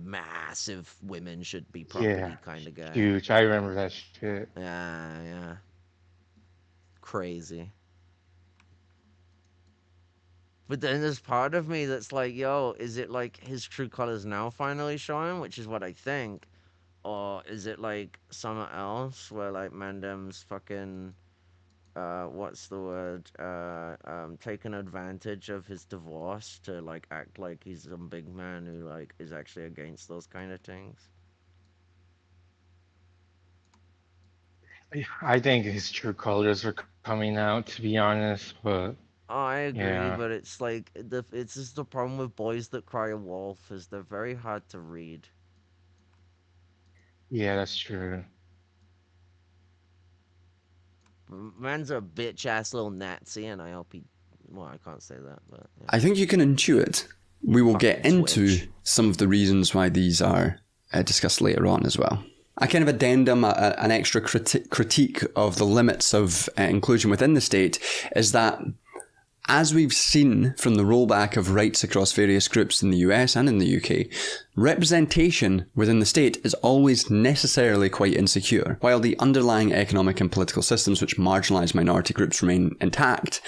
[SPEAKER 13] Massive women should be property kind of guy.
[SPEAKER 2] Huge. I remember that shit.
[SPEAKER 13] Yeah. Crazy. But then there's part of me that's like, yo, is it like his true colors now finally showing, which is what I think? Or is it like something else where like Mandem's fucking what's the word? Taking advantage of his divorce to like act like he's some big man who like is actually against those kind of things.
[SPEAKER 2] I think his true colors are coming out, to be honest, but
[SPEAKER 13] Oh, I agree, but it's like it's just the problem with Boys That Cry Wolf is they're very hard to read.
[SPEAKER 2] Yeah, that's true.
[SPEAKER 13] Man's a bitch ass little Nazi, and I hope he. Well, I can't say that, but. Yeah.
[SPEAKER 15] I think you can intuit. We will get into some of the reasons why these are discussed later on as well. A kind of addendum, an extra critique of the limits of inclusion within the state is that, as we've seen from the rollback of rights across various groups in the US and in the UK, representation within the state is always necessarily quite insecure. While the underlying economic and political systems which marginalise minority groups remain intact,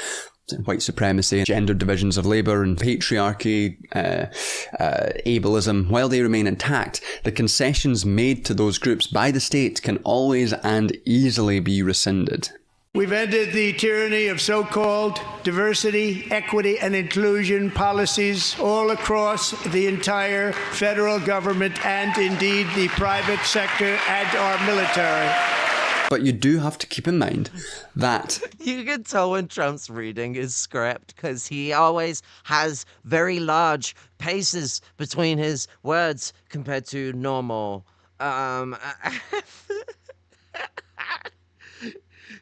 [SPEAKER 15] white supremacy, gender divisions of labour and patriarchy, ableism, while they remain intact, the concessions made to those groups by the state can always and easily be rescinded.
[SPEAKER 6] We've ended the tyranny of so-called diversity, equity, and inclusion policies all across the entire federal government and indeed the private sector and our military.
[SPEAKER 15] But you do have to keep in mind that...
[SPEAKER 13] You can tell when Trump's reading his script because he always has very large paces between his words compared to normal.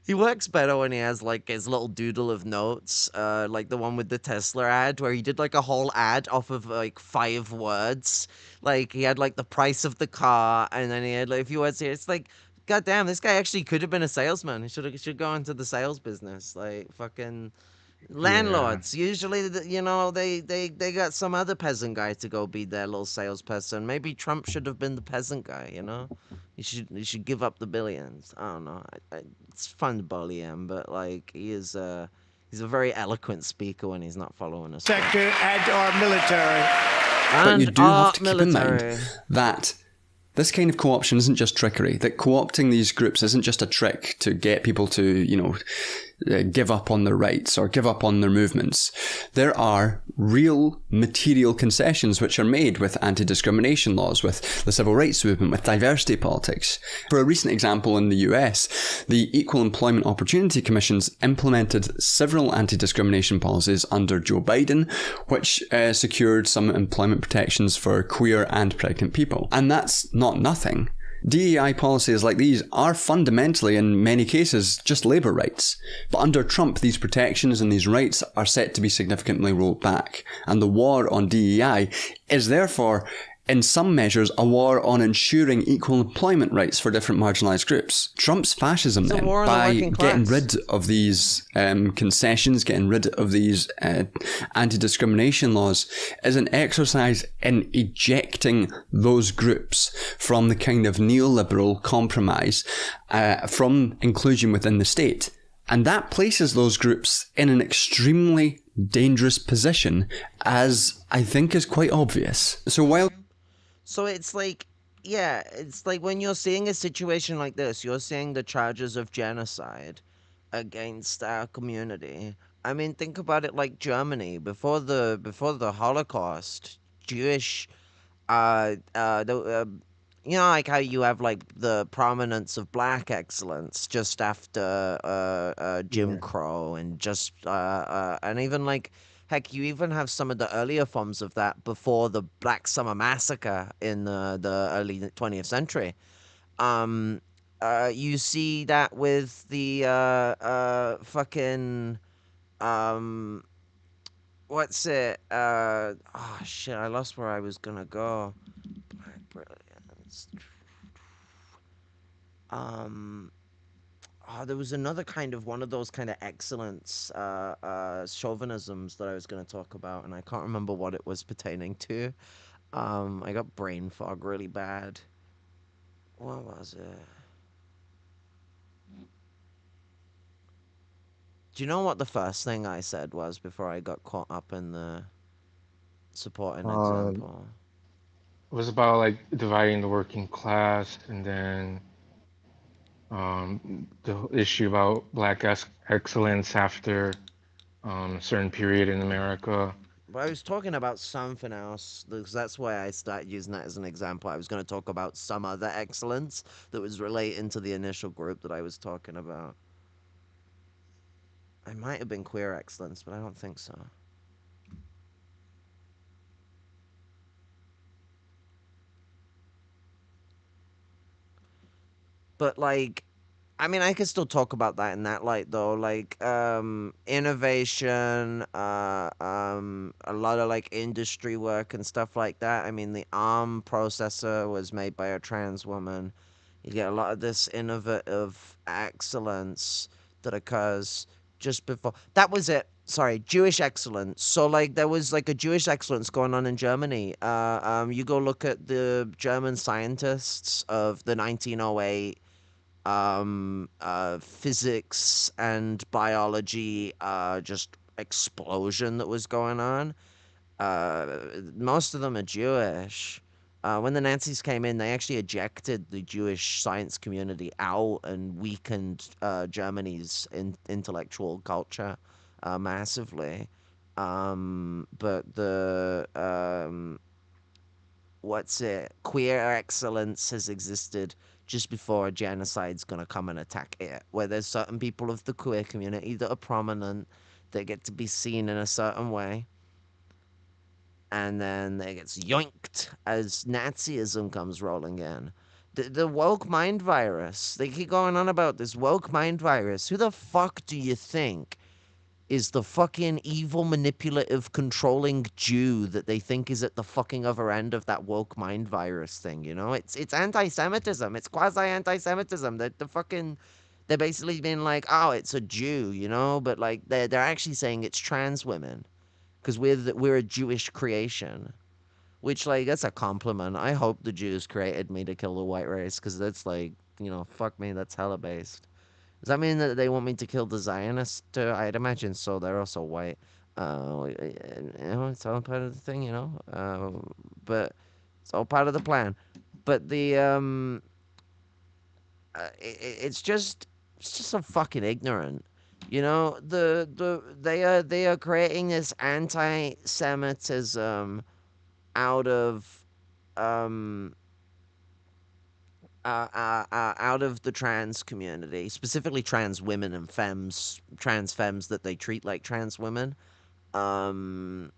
[SPEAKER 13] He works better when he has like his little doodle of notes, like the one with the Tesla ad where he did like a whole ad off of like 5 words. Like he had like the price of the car, and then he had like a few words here. It's like, God damn, this guy actually could have been a salesman. He should go into the sales business. Like fucking landlords. Yeah. Usually, you know, they got some other peasant guy to go be their little salesperson. Maybe Trump should have been the peasant guy. You know, he should give up the billions. I don't know. It's fun to bully him, but like he's a very eloquent speaker when he's not following us.
[SPEAKER 6] Sector and our military.
[SPEAKER 15] But you do have to keep in mind that this kind of co-option isn't just trickery, that co-opting these groups isn't just a trick to get people to, you know, give up on their rights or give up on their movements. There are real material concessions which are made with anti-discrimination laws, with the civil rights movement, with diversity politics. For a recent example in the US, the Equal Employment Opportunity Commissions implemented several anti-discrimination policies under Joe Biden, which secured some employment protections for queer and pregnant people. And that's not nothing. DEI policies like these are fundamentally, in many cases, just labour rights. But under Trump, these protections and these rights are set to be significantly rolled back. And the war on DEI is therefore, in some measures, a war on ensuring equal employment rights for different marginalised groups. Trump's fascism, then, by getting rid of these concessions, getting rid of these anti-discrimination laws, is an exercise in ejecting those groups from the kind of neoliberal compromise from inclusion within the state. And that places those groups in an extremely dangerous position, as I think is quite obvious.
[SPEAKER 13] So it's like, yeah, it's like when you're seeing a situation like this, you're seeing the charges of genocide against our community. I mean, think about it like Germany before the Holocaust. Jewish, you know, like how you have like the prominence of black excellence just after Jim Crow, and just and even like. Heck, you even have some of the earlier forms of that before the Black Summer Massacre in the early 20th century. You see that with the fucking what's it? Oh shit! I lost where I was gonna go. Black brilliance. Oh, there was another kind of one of those kind of excellence chauvinisms that I was going to talk about, and I can't remember what it was pertaining to. I got brain fog really bad. What was it? Do you know what the first thing I said was before I got caught up in the supporting example?
[SPEAKER 2] It was about like dividing the working class, and then the issue about black excellence after a certain period in America.
[SPEAKER 13] But I was talking about something else, because that's why I started using that as an example. I was going to talk about some other excellence that was relating to the initial group that I was talking about. I might have been queer excellence, but I don't think so. But like, I mean, I could still talk about that in that light, though. Like, innovation, a lot of like industry work and stuff like that. I mean, the ARM processor was made by a trans woman. You get a lot of this innovative excellence that occurs just before. That was it. Sorry, Jewish excellence. So like, there was like a Jewish excellence going on in Germany. You go look at the German scientists of the 1908 physics and biology just explosion that was going on. Most of them are Jewish. When the Nazis came in, they actually ejected the Jewish science community out and weakened Germany's intellectual culture massively. But the queer excellence has existed just before a genocide's gonna come and attack it, where there's certain people of the queer community that are prominent, that get to be seen in a certain way, and then they gets yoinked as Nazism comes rolling in. The woke mind virus, they keep going on about this woke mind virus. Who the fuck do you think is the fucking evil, manipulative, controlling Jew that they think is at the fucking other end of that woke mind virus thing, you know? It's anti-Semitism. It's quasi-anti-Semitism. They're basically being like, oh, it's a Jew, you know? But, like, they're actually saying it's trans women. Because we're a Jewish creation. Which, like, that's a compliment. I hope the Jews created me to kill the white race, because that's, like, you know, fuck me, that's hella based. Does that mean that they want me to kill the Zionists too? I'd imagine so. They're also white. You know, it's all part of the thing, you know. But it's all part of the plan. But it's just so fucking ignorant You know, they are creating this anti-Semitism out of um out of the trans community, specifically trans women and trans femmes that they treat like trans women. Um,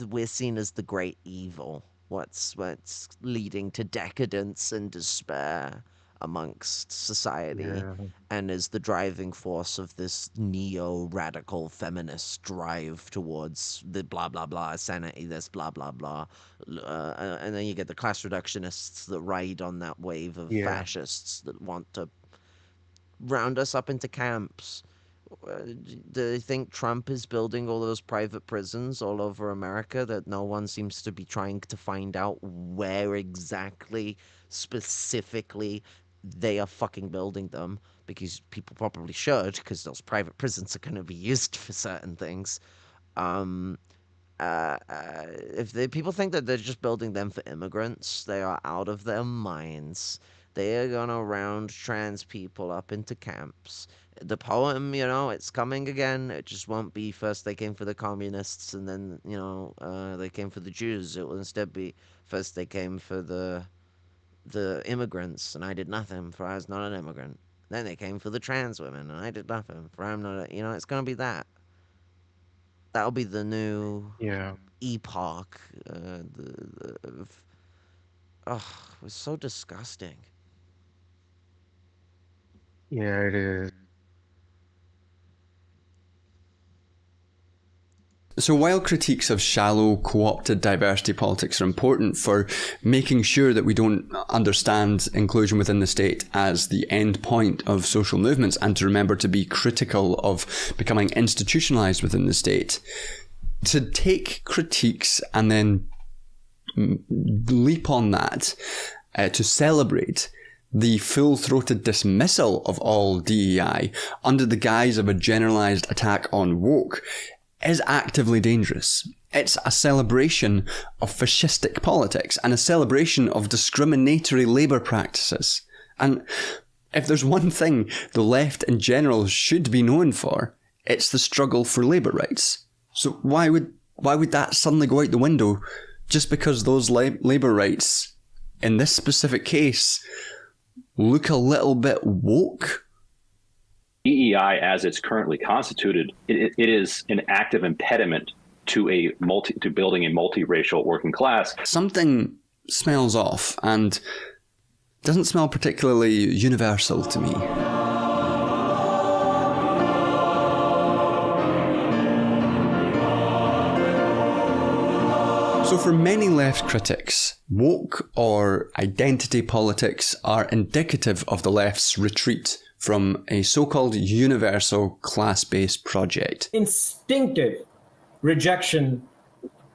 [SPEAKER 13] we're seen as the great evil. What's leading to decadence and despair amongst society,
[SPEAKER 2] Yeah.
[SPEAKER 13] and is the driving force of this neo-radical feminist drive towards the blah blah blah sanity, this blah blah blah, and then you get the class reductionists that ride on that wave of
[SPEAKER 2] Yeah.
[SPEAKER 13] fascists that want to round us up into camps. Do they think Trump is building all those private prisons all over America that no one seems to be trying to find out where exactly, specifically, they are fucking building them? Because people probably should, because those private prisons are going to be used for certain things. Um, if people think that they're just building them for immigrants, they are out of their minds. They are gonna round trans people up into camps. The poem, it's coming again. It just won't be first they came for the communists and then, they came for the Jews. It will instead be first they came for the immigrants and I did nothing, for I was not an immigrant. Then they came for the trans women and I did nothing, for I'm not it's gonna be that. That'll be the new
[SPEAKER 2] Yeah.
[SPEAKER 13] epoch. It was so disgusting.
[SPEAKER 2] Yeah, it is.
[SPEAKER 15] So while critiques of shallow, co-opted diversity politics are important for making sure that we don't understand inclusion within the state as the end point of social movements, and to remember to be critical of becoming institutionalized within the state, to take critiques and then leap on that to celebrate the full-throated dismissal of all DEI under the guise of a generalized attack on woke is actively dangerous. It's a celebration of fascistic politics and a celebration of discriminatory labour practices. And if there's one thing the left in general should be known for, it's the struggle for labour rights. So why would that suddenly go out the window just because those labour rights, in this specific case, look a little bit woke?
[SPEAKER 20] DEI, as it's currently constituted, it is an active impediment to building a multiracial working class.
[SPEAKER 15] Something smells off, and doesn't smell particularly universal to me. So for many left critics, woke or identity politics are indicative of the left's retreat from a so-called universal class-based project.
[SPEAKER 21] Instinctive rejection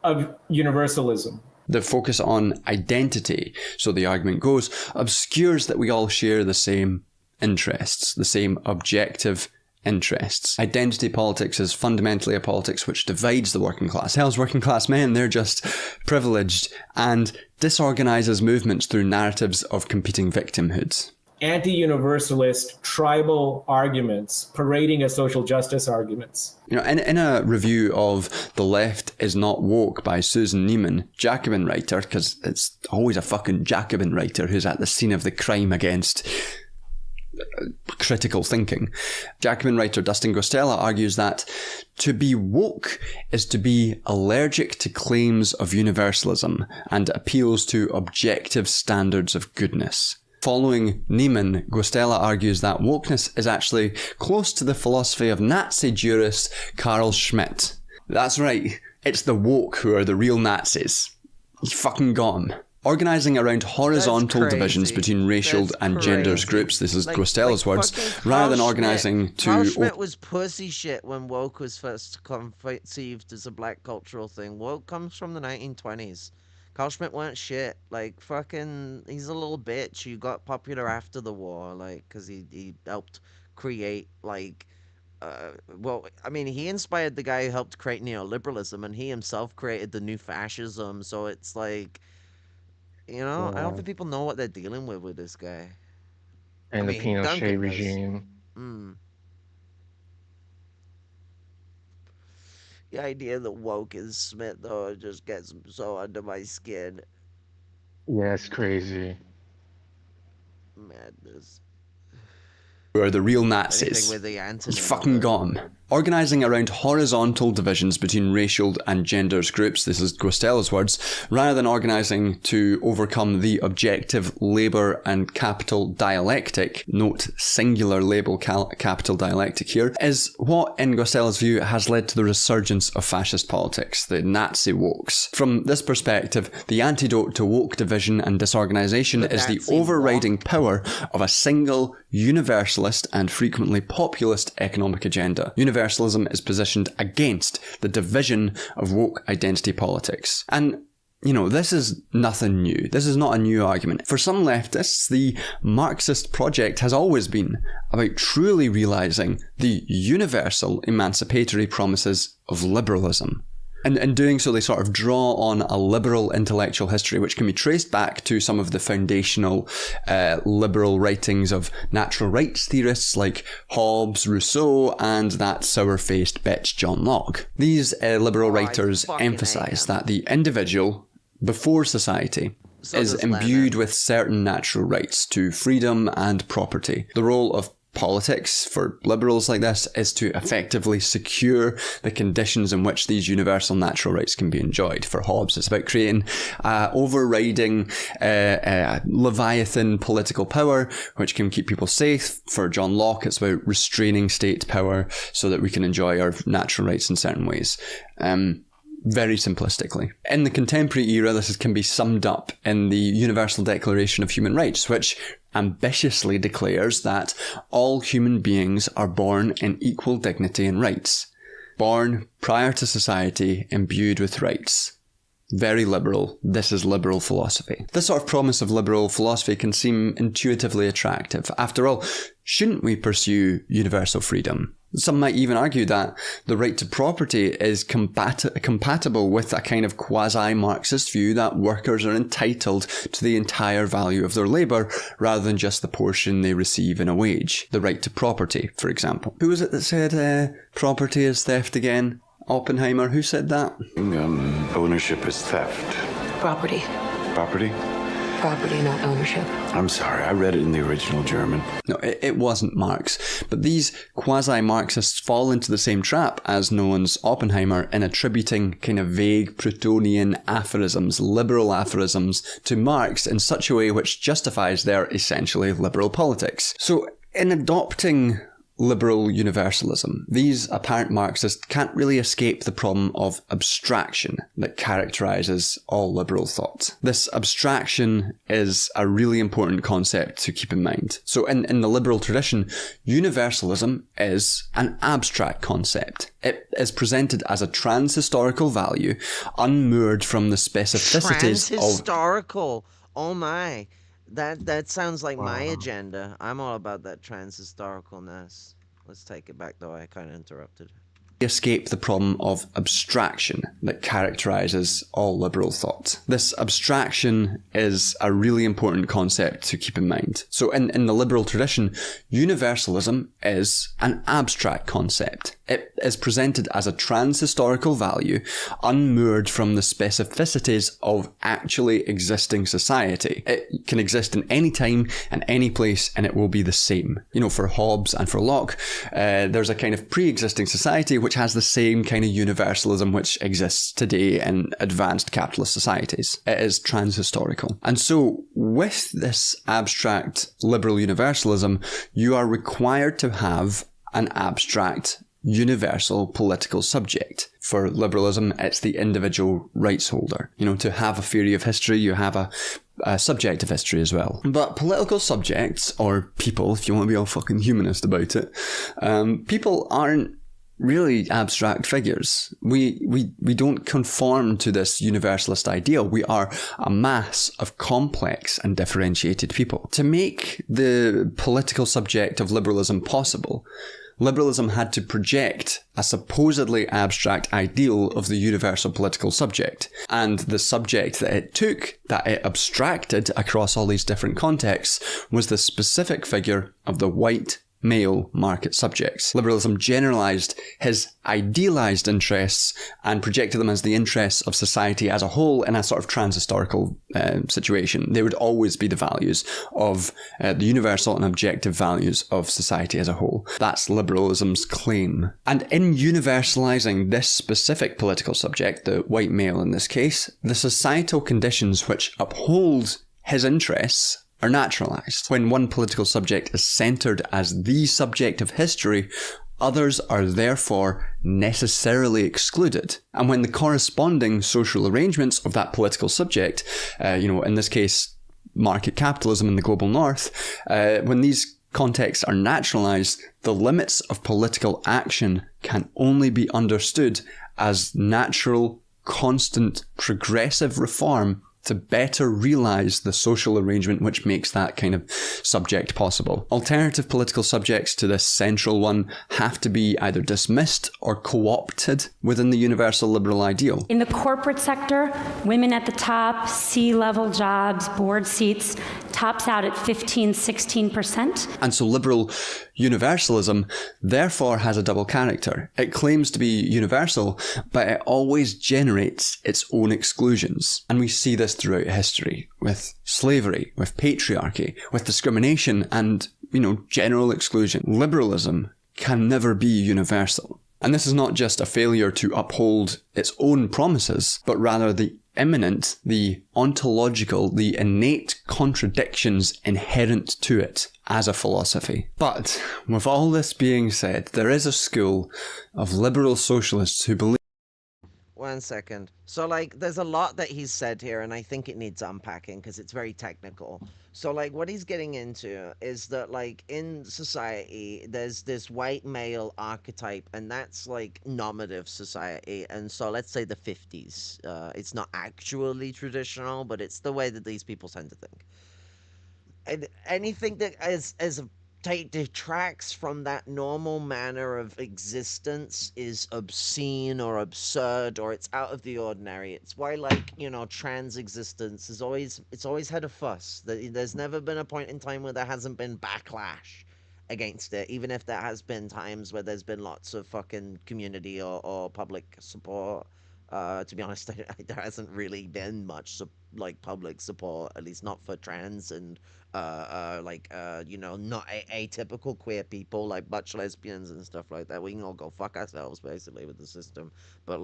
[SPEAKER 21] of universalism.
[SPEAKER 15] The focus on identity, so the argument goes, obscures that we all share the same interests, the same objective interests. Identity politics is fundamentally a politics which divides the working class. Hell's working class men, they're just privileged, and disorganises movements through narratives of competing victimhoods.
[SPEAKER 21] Anti-universalist tribal arguments parading as social justice arguments.
[SPEAKER 15] In a review of The Left Is Not Woke by Susan Neiman, Jacobin writer, because it's always a fucking Jacobin writer who's at the scene of the crime against critical thinking, Jacobin writer Dustin Gostella argues that to be woke is to be allergic to claims of universalism and appeals to objective standards of goodness. Following Neiman, Gostella argues that wokeness is actually close to the philosophy of Nazi jurist Carl Schmitt. That's right, it's the woke who are the real Nazis. You fucking got 'em. Organising around horizontal divisions between racial and genders groups, this is Gostella's words, rather than organising to...
[SPEAKER 13] Carl Schmitt was pussy shit when woke was first conceived as a black cultural thing. Woke comes from the 1920s. Carl Schmitt weren't shit. Like, fucking, he's a little bitch who got popular after the war, like, because he helped create, like, he inspired the guy who helped create neoliberalism, and he himself created the new fascism, so it's like, I don't think people know what they're dealing with this guy.
[SPEAKER 2] And the Pinochet regime.
[SPEAKER 13] The idea that woke is Smith, though, it just gets so under my skin.
[SPEAKER 2] Yeah, it's crazy.
[SPEAKER 13] Madness.
[SPEAKER 15] Who are the real
[SPEAKER 13] Anything
[SPEAKER 15] Nazis.
[SPEAKER 13] with the
[SPEAKER 15] He
[SPEAKER 13] antonym
[SPEAKER 15] fucking
[SPEAKER 13] of it.
[SPEAKER 15] got 'em. Organising around horizontal divisions between racial and genders groups, this is Guastella's words, rather than organising to overcome the objective labour and capital dialectic, note singular label capital dialectic here, is what, in Guastella's view, has led to the resurgence of fascist politics, the Nazi wokes. From this perspective, the antidote to woke division and disorganisation is the overriding power of a single, universalist and frequently populist economic agenda. Universalism is positioned against the division of woke identity politics. And, you know, this is nothing new. This is not a new argument. For some leftists, the Marxist project has always been about truly realising the universal emancipatory promises of liberalism. And in doing so, they sort of draw on a liberal intellectual history, which can be traced back to some of the foundational liberal writings of natural rights theorists like Hobbes, Rousseau, and that sour-faced bitch John Locke. These liberal writers emphasise that the individual, before society, is imbued with certain natural rights to freedom and property. The role of politics for liberals like this is to effectively secure the conditions in which these universal natural rights can be enjoyed. For Hobbes, it's about creating overriding Leviathan political power which can keep people safe. For John Locke, it's about restraining state power so that we can enjoy our natural rights in certain ways. Very simplistically. In the contemporary era, this can be summed up in the Universal Declaration of Human Rights, which ambitiously declares that all human beings are born in equal dignity and rights. Born prior to society, imbued with rights. Very liberal. This is liberal philosophy. This sort of promise of liberal philosophy can seem intuitively attractive. After all, shouldn't we pursue universal freedom? Some might even argue that the right to property is compatible with a kind of quasi-Marxist view that workers are entitled to the entire value of their labour rather than just the portion they receive in a wage. The right to property, for example. Who was it that said property is theft again? Oppenheimer, who said that?
[SPEAKER 8] Ownership is theft.
[SPEAKER 10] Property.
[SPEAKER 8] Property?
[SPEAKER 10] Property, not ownership.
[SPEAKER 8] I'm sorry, I read it in the original German.
[SPEAKER 15] No, it wasn't Marx. But these quasi-Marxists fall into the same trap as Nolan's Oppenheimer in attributing kind of vague Proudhonian aphorisms, liberal aphorisms, to Marx in such a way which justifies their essentially liberal politics. So, in adopting liberal universalism, these apparent Marxists can't really escape the problem of abstraction that characterises all liberal thought. This abstraction is a really important concept to keep in mind. So in the liberal tradition, universalism is an abstract concept. It is presented as a trans-historical value, unmoored from the specificities of...
[SPEAKER 13] Trans-historical? Oh my. That sounds like my agenda. I'm all about that trans-historicalness. Let's take it back, though. I kind of interrupted.
[SPEAKER 15] Escape the problem of abstraction that characterises all liberal thought. This abstraction is a really important concept to keep in mind. So in the liberal tradition, universalism is an abstract concept. It is presented as a trans-historical value, unmoored from the specificities of actually existing society. It can exist in any time and any place, and it will be the same. You know, for Hobbes and for Locke, there's a kind of pre-existing society which has the same kind of universalism which exists today in advanced capitalist societies. It is trans-historical. And so, with this abstract liberal universalism, you are required to have an abstract universal political subject. For liberalism, it's the individual rights holder. You know, to have a theory of history, you have a subject of history as well. But political subjects, or people, if you want to be all fucking humanist about it, people aren't really abstract figures. We don't conform to this universalist ideal. We are a mass of complex and differentiated people. To make the political subject of liberalism possible, liberalism had to project a supposedly abstract ideal of the universal political subject. And the subject that it took, that it abstracted across all these different contexts, was the specific figure of the white, male market subjects. Liberalism generalized his idealized interests and projected them as the interests of society as a whole in a sort of transhistorical situation. They would always be the values of the universal and objective values of society as a whole. That's liberalism's claim. And in universalizing this specific political subject, the white male in this case, the societal conditions which uphold his interests are naturalized. When one political subject is centered as the subject of history, others are therefore necessarily excluded. And when the corresponding social arrangements of that political subject, in this case, market capitalism in the global north, when these contexts are naturalized, the limits of political action can only be understood as natural, constant, progressive reform to better realize the social arrangement which makes that kind of subject possible. Alternative political subjects to this central one have to be either dismissed or co-opted within the universal liberal ideal.
[SPEAKER 5] In the corporate sector, women at the top, C-level jobs, board seats, tops out at 15-16%.
[SPEAKER 15] And so liberal universalism therefore has a double character. It claims to be universal, but it always generates its own exclusions. And we see this throughout history, with slavery, with patriarchy, with discrimination, and, general exclusion. Liberalism can never be universal. And this is not just a failure to uphold its own promises, but rather the immanent, the ontological, the innate contradictions inherent to it as a philosophy. But with all this being said, there is a school of liberal socialists who believe...
[SPEAKER 13] 1 second. So, there's a lot that he's said here, and I think it needs unpacking because it's very technical. So, what he's getting into is that, in society, there's this white male archetype, and that's, normative society. And so, let's say the 50s. It's not actually traditional, but it's the way that these people tend to think. And anything that detracts from that normal manner of existence is obscene or absurd, or it's out of the ordinary. It's why trans existence is always had a fuss. There's never been a point in time where there hasn't been backlash against it, even if there has been times where there's been lots of fucking community or public support. To be honest, there hasn't really been much public support, at least not for trans and not atypical queer people, like butch lesbians and stuff like that. We can all go fuck ourselves basically with the system. But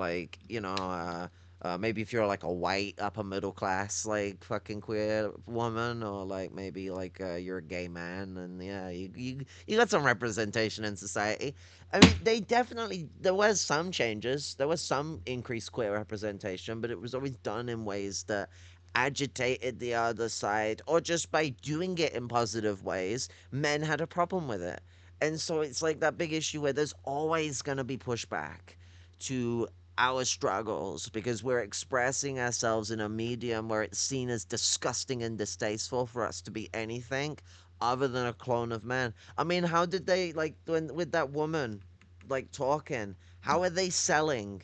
[SPEAKER 13] maybe if you're a white upper middle class fucking queer woman, or maybe you're a gay man, and yeah, you got some representation in society. I mean, there was some changes, there was some increased queer representation, but it was always done in ways that agitated the other side, or just by doing it in positive ways, men had a problem with it. And so it's that big issue where there's always going to be pushback to our struggles because we're expressing ourselves in a medium where it's seen as disgusting and distasteful for us to be anything other than a clone of man. I mean, how did they, with that woman, talking, how are they selling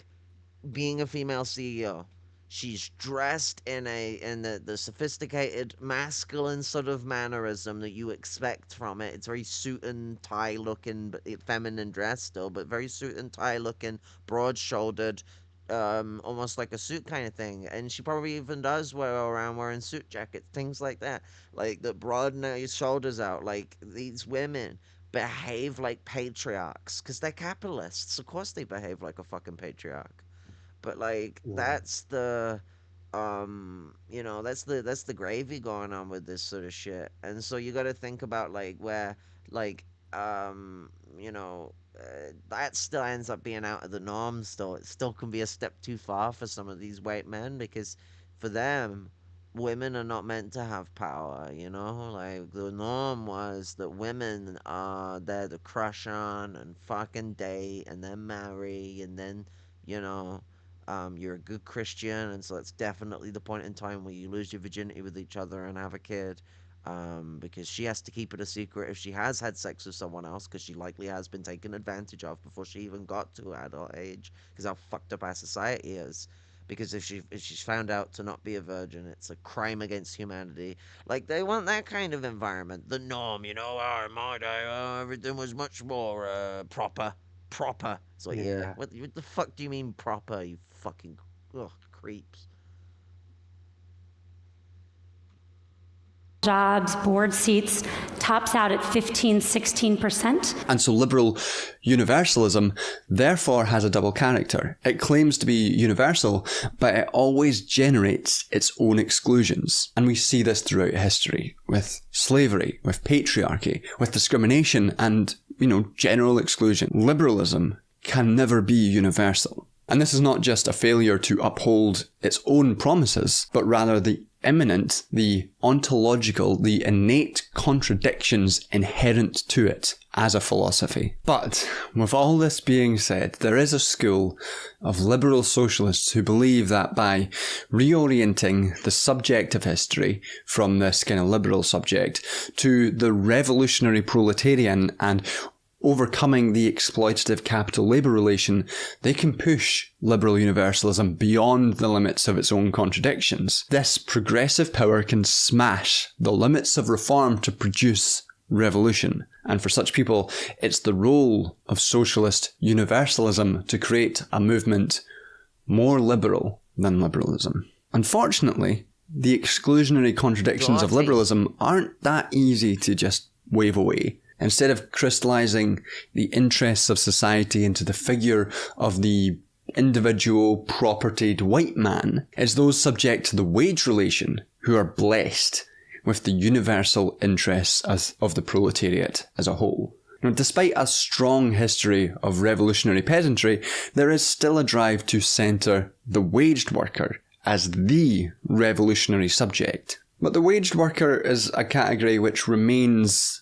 [SPEAKER 13] being a female CEO? She's dressed in the sophisticated masculine sort of mannerism that you expect from it. It's very suit and tie looking, but feminine dress still, but very suit and tie looking, broad shouldered, almost like a suit kind of thing. And she probably even does wear around wearing suit jackets, things like that, that broaden your shoulders out. These women behave like patriarchs because they're capitalists. Of course they behave like a fucking patriarch. But that's the that's the gravy going on with this sort of shit. And so you got to think about where that still ends up being out of the norm. Still, it still can be a step too far for some of these white men, because for them, women are not meant to have power. The norm was that women are there to crush on and fucking date and then marry, and then you're a good Christian, and so it's definitely the point in time where you lose your virginity with each other and have a kid, because she has to keep it a secret if she has had sex with someone else, because she likely has been taken advantage of before she even got to adult age, because how fucked up our society is. because if she's found out to not be a virgin, it's a crime against humanity. Like, they want that kind of environment. The norm, in my day, everything was much more proper. So yeah. What the fuck do you mean proper, you fucking creeps?
[SPEAKER 5] Jobs, board seats, tops out at 15-16%.
[SPEAKER 15] And so liberal universalism therefore has a double character. It claims to be universal, but it always generates its own exclusions. And we see this throughout history, with slavery, with patriarchy, with discrimination, and, general exclusion. Liberalism can never be universal. And this is not just a failure to uphold its own promises, but rather the imminent, the ontological, the innate contradictions inherent to it as a philosophy. But with all this being said, there is a school of liberal socialists who believe that by reorienting the subject of history from this kind of liberal subject to the revolutionary proletarian and overcoming the exploitative capital-labour relation, they can push liberal universalism beyond the limits of its own contradictions. This progressive power can smash the limits of reform to produce revolution. And for such people, it's the role of socialist universalism to create a movement more liberal than liberalism. Unfortunately, the exclusionary contradictions of liberalism aren't that easy to just wave away. Instead of crystallizing the interests of society into the figure of the individual propertied white man, it's those subject to the wage relation who are blessed with the universal interests of the proletariat as a whole. Now, despite a strong history of revolutionary peasantry, there is still a drive to centre the waged worker as the revolutionary subject. But the waged worker is a category which remains,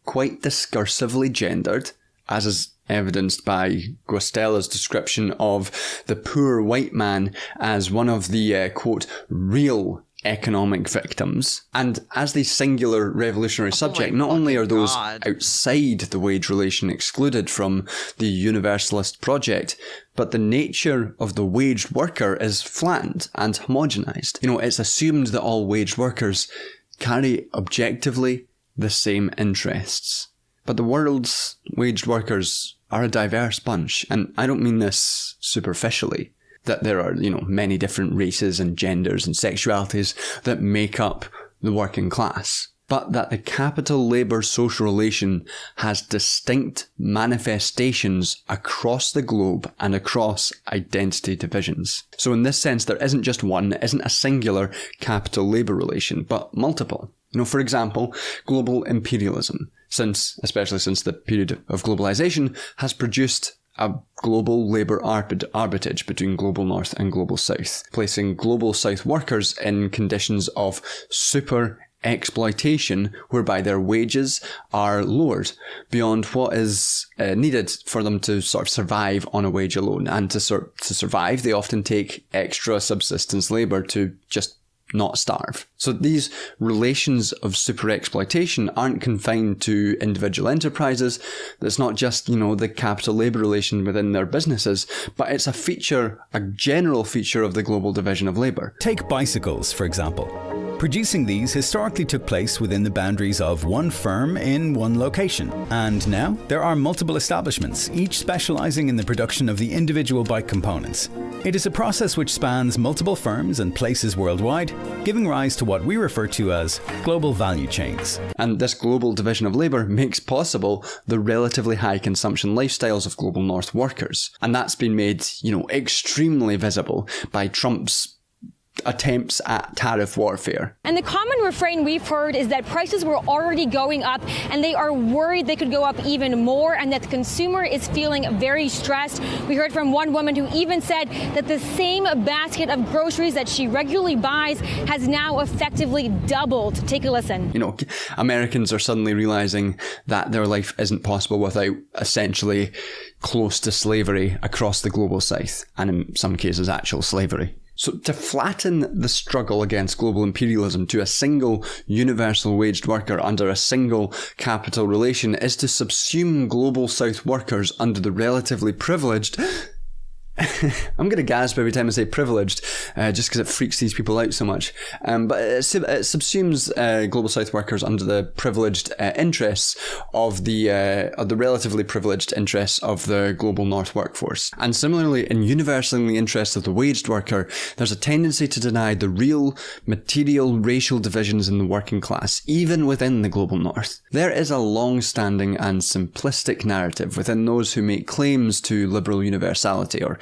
[SPEAKER 15] quite discursively gendered, as is evidenced by Guastella's description of the poor white man as one of the, quote, real economic victims. And as the singular revolutionary subject, not only are those outside the wage relation excluded from the universalist project, but the nature of the waged worker is flattened and homogenized. It's assumed that all waged workers carry objectively the same interests. But the world's waged workers are a diverse bunch, and I don't mean this superficially, that there are, many different races and genders and sexualities that make up the working class, but that the capital-labour social relation has distinct manifestations across the globe and across identity divisions. So in this sense, there isn't just one, it isn't a singular capital-labour relation, but multiple. For example, global imperialism, especially since the period of globalization, has produced a global labour arbitrage between global north and global south, placing global south workers in conditions of super exploitation whereby their wages are lowered beyond what is needed for them to sort of survive on a wage alone. And to survive, they often take extra subsistence labour to just not starve. So these relations of super exploitation aren't confined to individual enterprises. It's not just, the capital labour relation within their businesses, but it's a general feature of the global division of labour.
[SPEAKER 1] Take bicycles, for example. Producing these historically took place within the boundaries of one firm in one location. And now there are multiple establishments, each specialising in the production of the individual bike components. It is a process which spans multiple firms and places worldwide, giving rise to what we refer to as global value chains.
[SPEAKER 15] And this global division of labour makes possible the relatively high consumption lifestyles of global north workers. And that's been made, extremely visible by Trump's attempts at tariff warfare.
[SPEAKER 3] And the common refrain we've heard is that prices were already going up and they are worried they could go up even more, and that the consumer is feeling very stressed. We heard from one woman who even said that the same basket of groceries that she regularly buys has now effectively doubled. Take a listen.
[SPEAKER 15] Americans are suddenly realizing that their life isn't possible without essentially close to slavery across the global south, and in some cases actual slavery. So to flatten the struggle against global imperialism to a single universal waged worker under a single capital relation is to subsume global south workers under the relatively privileged I'm going to gasp every time I say privileged, just because it freaks these people out so much. But it subsumes Global South workers under the privileged interests of the relatively privileged interests of the Global North workforce. And similarly, in universally the interests of the waged worker, there's a tendency to deny the real material racial divisions in the working class, even within the Global North. There is a long-standing and simplistic narrative within those who make claims to liberal universality, or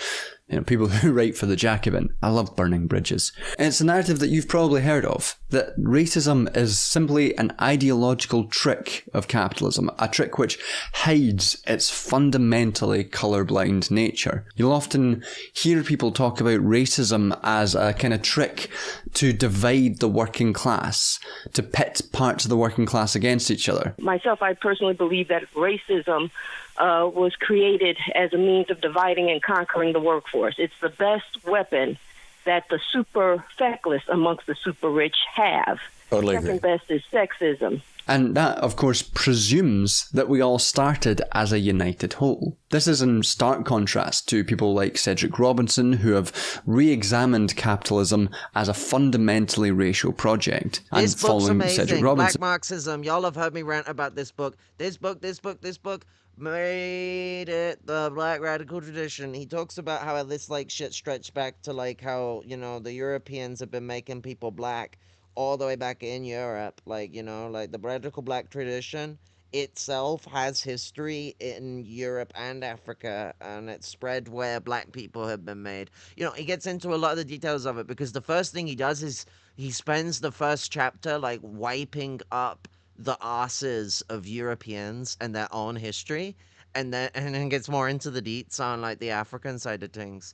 [SPEAKER 15] people who write for the Jacobin. I love burning bridges. It's a narrative that you've probably heard of, that racism is simply an ideological trick of capitalism, a trick which hides its fundamentally colourblind nature. You'll often hear people talk about racism as a kind of trick to divide the working class, to pit parts of the working class against each other.
[SPEAKER 11] Myself, I personally believe that racism was created as a means of dividing and conquering the workforce. It's the best weapon that the super feckless amongst the super rich have.
[SPEAKER 15] Totally
[SPEAKER 11] Second
[SPEAKER 15] agree.
[SPEAKER 11] best is sexism.
[SPEAKER 15] And that, of course, presumes that we all started as a united whole. This is in stark contrast to people like Cedric Robinson, who have re-examined capitalism as a fundamentally racial project. And
[SPEAKER 13] This book's
[SPEAKER 15] following
[SPEAKER 13] amazing.
[SPEAKER 15] Cedric Robinson,
[SPEAKER 13] Black Marxism. Y'all have heard me rant about this book. This book made it the black radical tradition. He talks about how this shit stretched back to how, the Europeans have been making people black all the way back in Europe. The radical black tradition itself has history in Europe and Africa, and it's spread where black people have been made. He gets into a lot of the details of it, because the first thing he does is he spends the first chapter wiping up the asses of Europeans and their own history, and then gets more into the deets on the African side of things.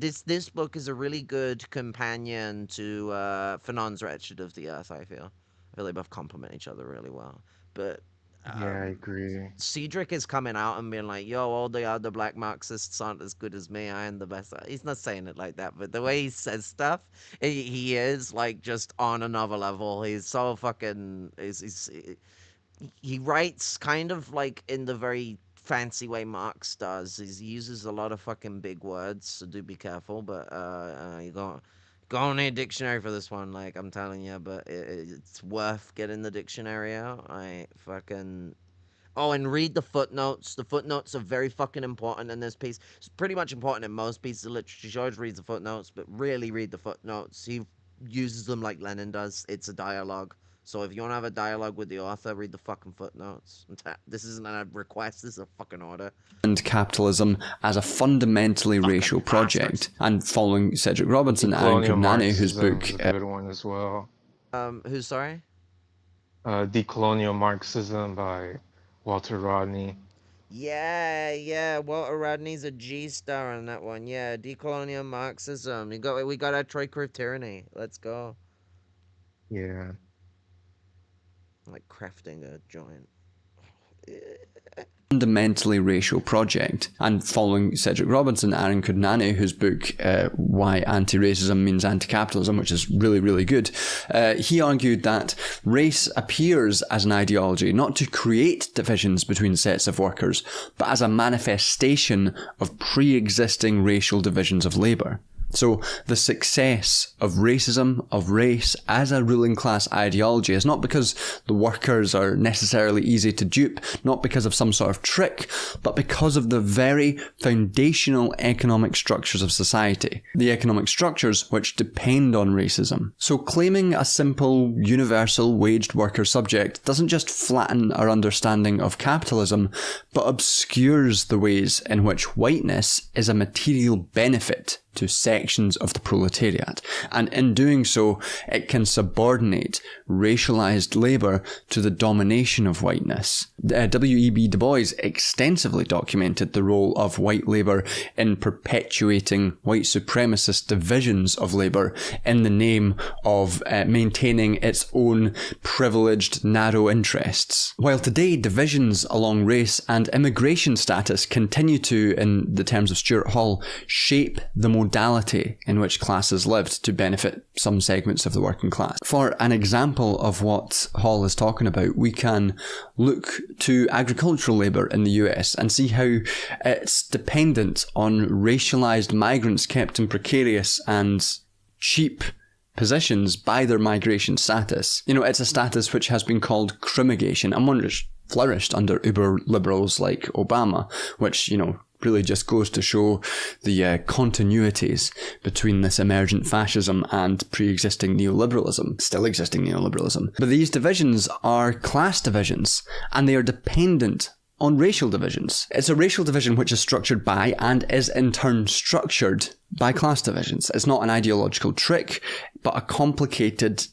[SPEAKER 13] This book is a really good companion to Fanon's Wretched of the Earth. I feel they both complement each other really well. But
[SPEAKER 2] Yeah, I agree.
[SPEAKER 13] Cedric is coming out and being like, yo, all the other black Marxists aren't as good as me. I am the best. He's not saying it like that, but the way he says stuff, he is just on another level. He's so fucking... He writes kind of in the very fancy way Marx does. He uses a lot of fucking big words, so do be careful. But you go need a dictionary for this one, I'm telling you. But it's worth getting the dictionary out. Oh, and read the footnotes. The footnotes are very fucking important in this piece. It's pretty much important in most pieces of literature. She always reads the footnotes, but really read the footnotes. He uses them like Lenin does. It's a dialogue. So if you want to have a dialogue with the author, read the fucking footnotes. This isn't a request, this is a fucking order.
[SPEAKER 15] and capitalism as a fundamentally racial project. And following Cedric Robinson, Aaron Kurnani, whose book...
[SPEAKER 2] is a good one as well.
[SPEAKER 13] Who's sorry?
[SPEAKER 2] Decolonial Marxism by Walter Rodney.
[SPEAKER 13] Yeah, Walter Rodney's a G-star on that one. Yeah, Decolonial Marxism. We got our Troika of Tyranny. Let's go.
[SPEAKER 2] Yeah.
[SPEAKER 13] Like crafting a joint.
[SPEAKER 15] Fundamentally racial project. And following Cedric Robinson, Aaron Kurnani, whose book Why Anti-Racism Means Anti-Capitalism, which is really, really good, he argued that race appears as an ideology not to create divisions between sets of workers, but as a manifestation of pre-existing racial divisions of labour. So the success of racism, of race, as a ruling class ideology is not because the workers are necessarily easy to dupe, not because of some sort of trick, but because of the very foundational economic structures of society. The economic structures which depend on racism. So claiming a simple, universal waged worker subject doesn't just flatten our understanding of capitalism, but obscures the ways in which whiteness is a material benefit to sections of the proletariat, and in doing so, it can subordinate racialized labour to the domination of whiteness. W.E.B. Du Bois extensively documented the role of white labour in perpetuating white supremacist divisions of labour in the name of maintaining its own privileged, narrow interests. While today divisions along race and immigration status continue to, in the terms of Stuart Hall, shape the modality in which classes lived to benefit some segments of the working class. For an example of what Hall is talking about, we can look to agricultural labour in the US and see how it's dependent on racialised migrants kept in precarious and cheap positions by their migration status. You know, it's a status which has been called crimigation, and one which flourished under uber liberals like Obama, which, you know, really just goes to show the continuities between this emergent fascism and pre-existing neoliberalism, still existing neoliberalism. But these divisions are class divisions, and they are dependent on racial divisions. It's a racial division which is structured by and is in turn structured by class divisions. It's not an ideological trick, but a complicated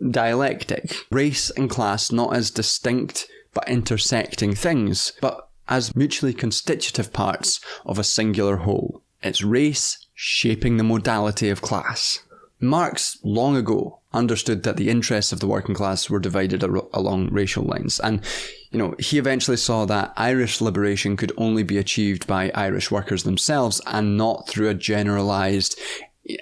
[SPEAKER 15] dialectic. Race and class not as distinct but intersecting things, but as mutually constitutive parts of a singular whole. It's race shaping the modality of class. Marx long ago understood that the interests of the working class were divided along racial lines, and he eventually saw that Irish liberation could only be achieved by Irish workers themselves and not through a generalised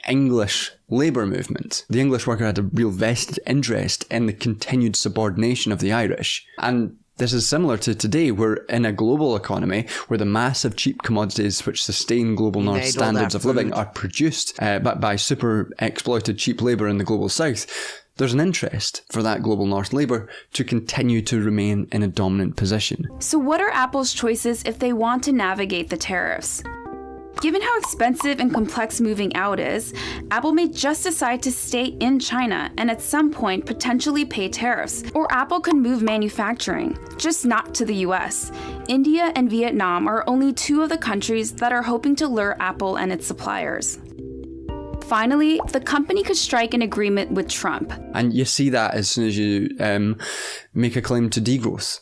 [SPEAKER 15] English labour movement. The English worker had a real vested interest in the continued subordination of the Irish, and this is similar to today. We're in a global economy where the massive cheap commodities which sustain global north standards of living are produced by super exploited cheap labour in the global south. There's an interest for that global north labour to continue to remain in a dominant position.
[SPEAKER 12] So what are Apple's choices if they want to navigate the tariffs? Given how expensive and complex moving out is, Apple may just decide to stay in China and at some point potentially pay tariffs. Or Apple could move manufacturing, just not to the US. India and Vietnam are only two of the countries that are hoping to lure Apple and its suppliers. Finally, the company could strike an agreement with Trump.
[SPEAKER 15] And you see that as soon as you make a claim to degrowth.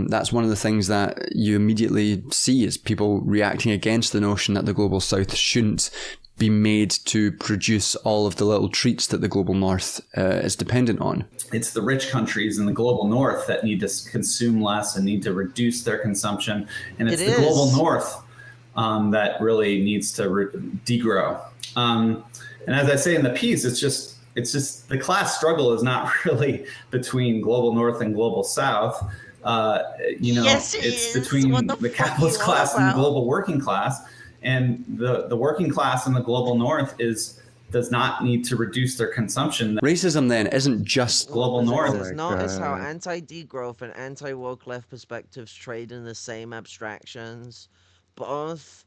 [SPEAKER 15] That's one of the things that you immediately see is people reacting against the notion that the global south shouldn't be made to produce all of the little treats that the global north is dependent on.
[SPEAKER 16] It's the rich countries in the global north that need to consume less and need to reduce their consumption. And it's the global north that really needs to degrow. And as I say in the piece, it's just the class struggle is not really between global north and global south. It's between the capitalist class and the global working class. And the working class in the global north does not need to reduce their consumption.
[SPEAKER 15] Racism then isn't just
[SPEAKER 16] global north.
[SPEAKER 13] Let's notice how anti-degrowth and anti-woke left perspectives trade in the same abstractions. Both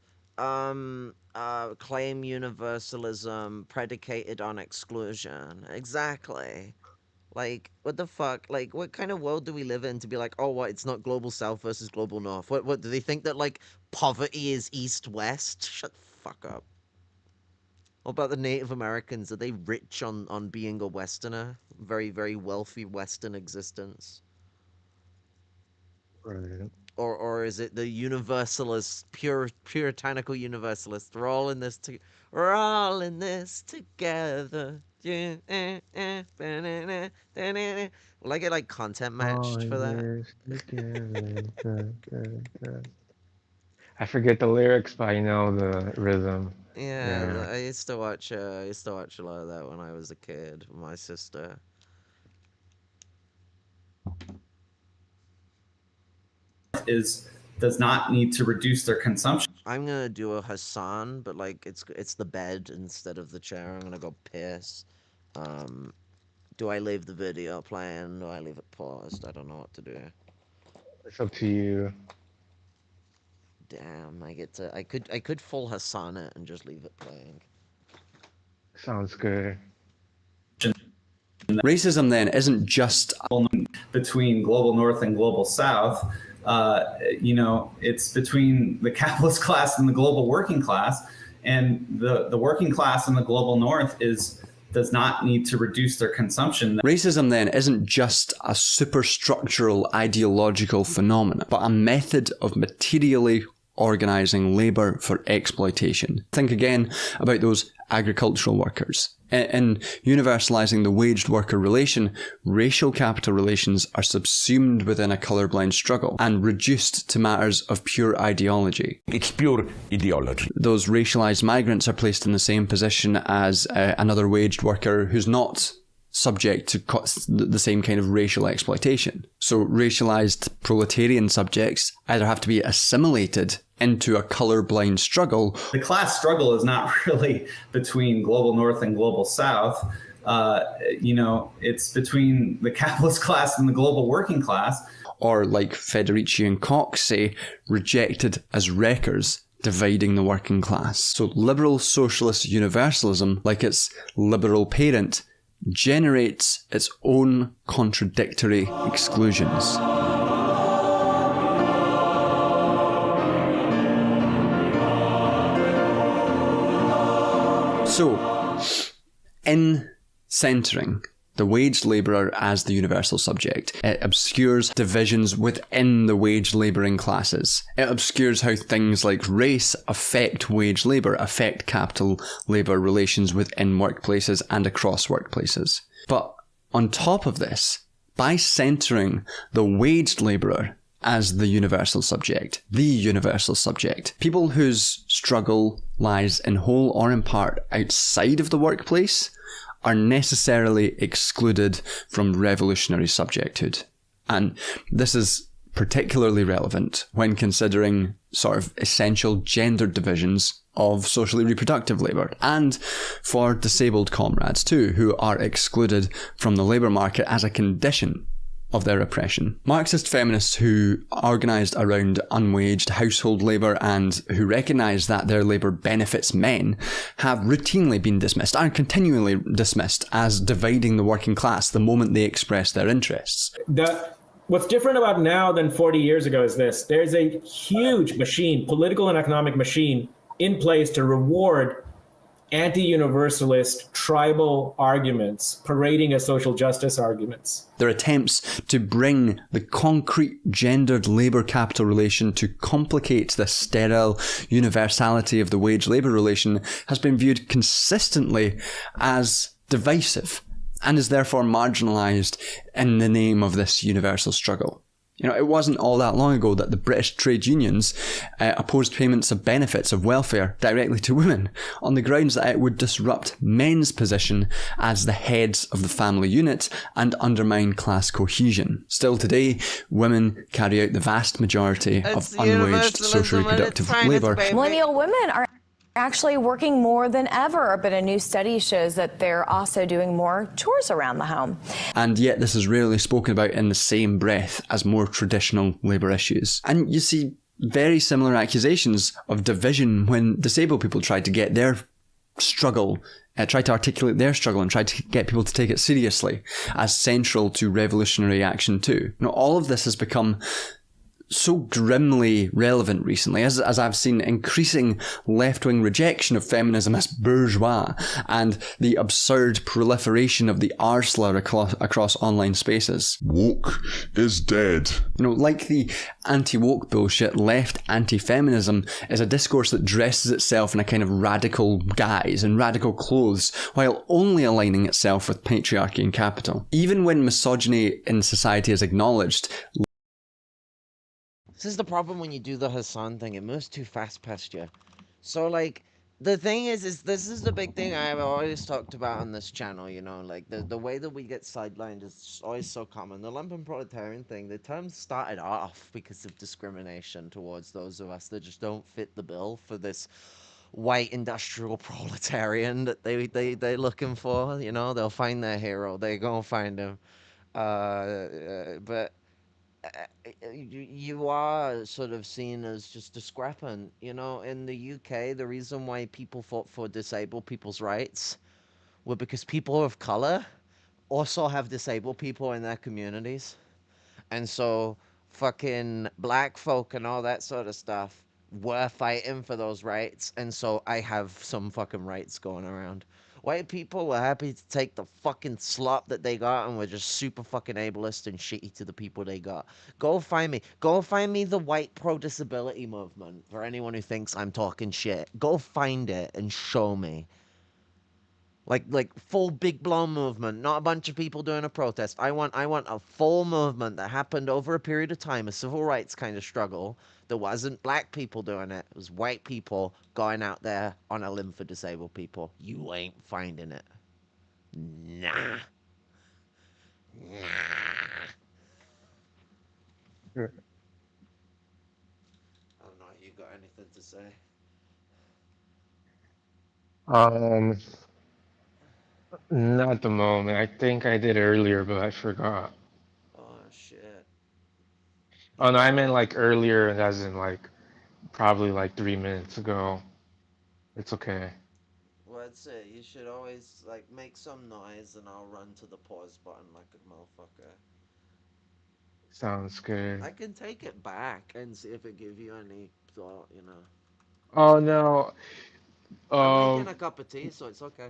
[SPEAKER 13] claim universalism predicated on exclusion. Exactly. Like, what the fuck? Like, what kind of world do we live in to be like, oh, what, it's not global south versus global north? What do they think that, like, poverty is east-west? Shut the fuck up. What about the Native Americans? Are they rich on being a Westerner? Very, very wealthy Western existence?
[SPEAKER 2] Right.
[SPEAKER 13] Or is it the universalists, puritanical universalists? We're all in this we're all in this together. Will I get like content matched for that?
[SPEAKER 2] I forget the lyrics, but I know the rhythm.
[SPEAKER 13] Yeah, I used to watch a lot of that when I was a kid with my sister.
[SPEAKER 16] Does not need to reduce their consumption.
[SPEAKER 13] I'm gonna do a Hassan, but like it's the bed instead of the chair. I'm gonna go piss. Do I leave the video playing? Do I leave it paused? I don't know what to do.
[SPEAKER 2] It's up to you.
[SPEAKER 13] Damn, I could full Hassan it and just leave it playing.
[SPEAKER 2] Sounds good.
[SPEAKER 15] Racism then isn't just
[SPEAKER 16] between global north and global south. It's between the capitalist class and the global working class, and the working class in the global north does not need to reduce their consumption.
[SPEAKER 15] Racism then isn't just a superstructural ideological phenomenon, but a method of materially organising labour for exploitation. Think again about those agricultural workers. In universalising the waged worker relation, racial capital relations are subsumed within a colourblind struggle and reduced to matters of pure ideology.
[SPEAKER 17] It's pure ideology.
[SPEAKER 15] Those racialised migrants are placed in the same position as another waged worker who's not subject to the same kind of racial exploitation. So racialized proletarian subjects either have to be assimilated into a colorblind struggle.
[SPEAKER 16] The class struggle is not really between global north and global south. It's between the capitalist class and the global working class.
[SPEAKER 15] Or, like Federici and Cox say, rejected as wreckers, dividing the working class. So liberal socialist universalism, like its liberal parent, generates its own contradictory exclusions. So, in centering the wage labourer as the universal subject, it obscures divisions within the wage labouring classes. It obscures how things like race affect wage labour, affect capital-labour relations within workplaces and across workplaces. But on top of this, by centering the wage labourer as the universal subject, people whose struggle lies in whole or in part outside of the workplace are necessarily excluded from revolutionary subjecthood. And this is particularly relevant when considering sort of essential gendered divisions of socially reproductive labour, and for disabled comrades too, who are excluded from the labour market as a condition of their oppression. Marxist feminists who organised around unwaged household labour and who recognise that their labour benefits men have routinely been dismissed, and continually dismissed, as dividing the working class the moment they express their interests.
[SPEAKER 21] What's different about now than 40 years ago is this. There's a huge machine, political and economic machine, in place to reward anti-universalist tribal arguments parading as social justice arguments.
[SPEAKER 15] Their attempts to bring the concrete gendered labour-capital relation to complicate the sterile universality of the wage-labour relation has been viewed consistently as divisive and is therefore marginalised in the name of this universal struggle. You know, it wasn't all that long ago that the British trade unions opposed payments of benefits of welfare directly to women on the grounds that it would disrupt men's position as the heads of the family unit and undermine class cohesion. Still today, women carry out the vast majority of unwaged social reproductive labour.
[SPEAKER 7] Millennial women are actually working more than ever, but a new study shows that they're also doing more chores around the home.
[SPEAKER 15] And yet this is rarely spoken about in the same breath as more traditional labour issues. And you see very similar accusations of division when disabled people try to get their struggle, try to articulate their struggle and try to get people to take it seriously as central to revolutionary action too. Now, all of this has become so grimly relevant recently, as I've seen increasing left-wing rejection of feminism as bourgeois and the absurd proliferation of the R slur across online spaces.
[SPEAKER 18] Woke is dead.
[SPEAKER 15] You know, like the anti-woke bullshit, left anti-feminism is a discourse that dresses itself in a kind of radical guise and radical clothes, while only aligning itself with patriarchy and capital. Even when misogyny in society is acknowledged,
[SPEAKER 13] this is the problem when you do the Hassan thing. It moves too fast past you. So, like, the thing is this is the big thing I've always talked about on this channel, you know, like, the way that we get sidelined is always so common. The Lumpen-Proletarian thing, the term started off because of discrimination towards those of us that just don't fit the bill for this white industrial proletarian that they're looking for, you know. They'll find their hero. They go find him. But you are sort of seen as just discrepant, you know. In the UK, the reason why people fought for disabled people's rights were because people of color also have disabled people in their communities, and so fucking black folk and all that sort of stuff were fighting for those rights, and so I have some fucking rights going around. White people were happy to take the fucking slop that they got and were just super fucking ableist and shitty to the people they got. Go find me the white pro-disability movement, for anyone who thinks I'm talking shit. Go find it and show me. Like full big blown movement, not a bunch of people doing a protest. I want a full movement that happened over a period of time, a civil rights kind of struggle. There wasn't black people doing it. It was white people going out there on a limb for disabled people. You ain't finding it. Nah.
[SPEAKER 2] Sure.
[SPEAKER 13] I don't know. You got anything to say?
[SPEAKER 2] Um, not at the moment. I think I did earlier, but I forgot.
[SPEAKER 13] Oh shit.
[SPEAKER 2] Oh no, I meant like earlier, as in like probably like 3 minutes ago. It's okay.
[SPEAKER 13] Well, that's it. You should always like make some noise, and I'll run to the pause button like a motherfucker.
[SPEAKER 2] Sounds good.
[SPEAKER 13] I can take it back and see if it give you any thought.
[SPEAKER 2] Oh no.
[SPEAKER 13] I'm making
[SPEAKER 2] Um.
[SPEAKER 13] a cup of tea, so it's okay.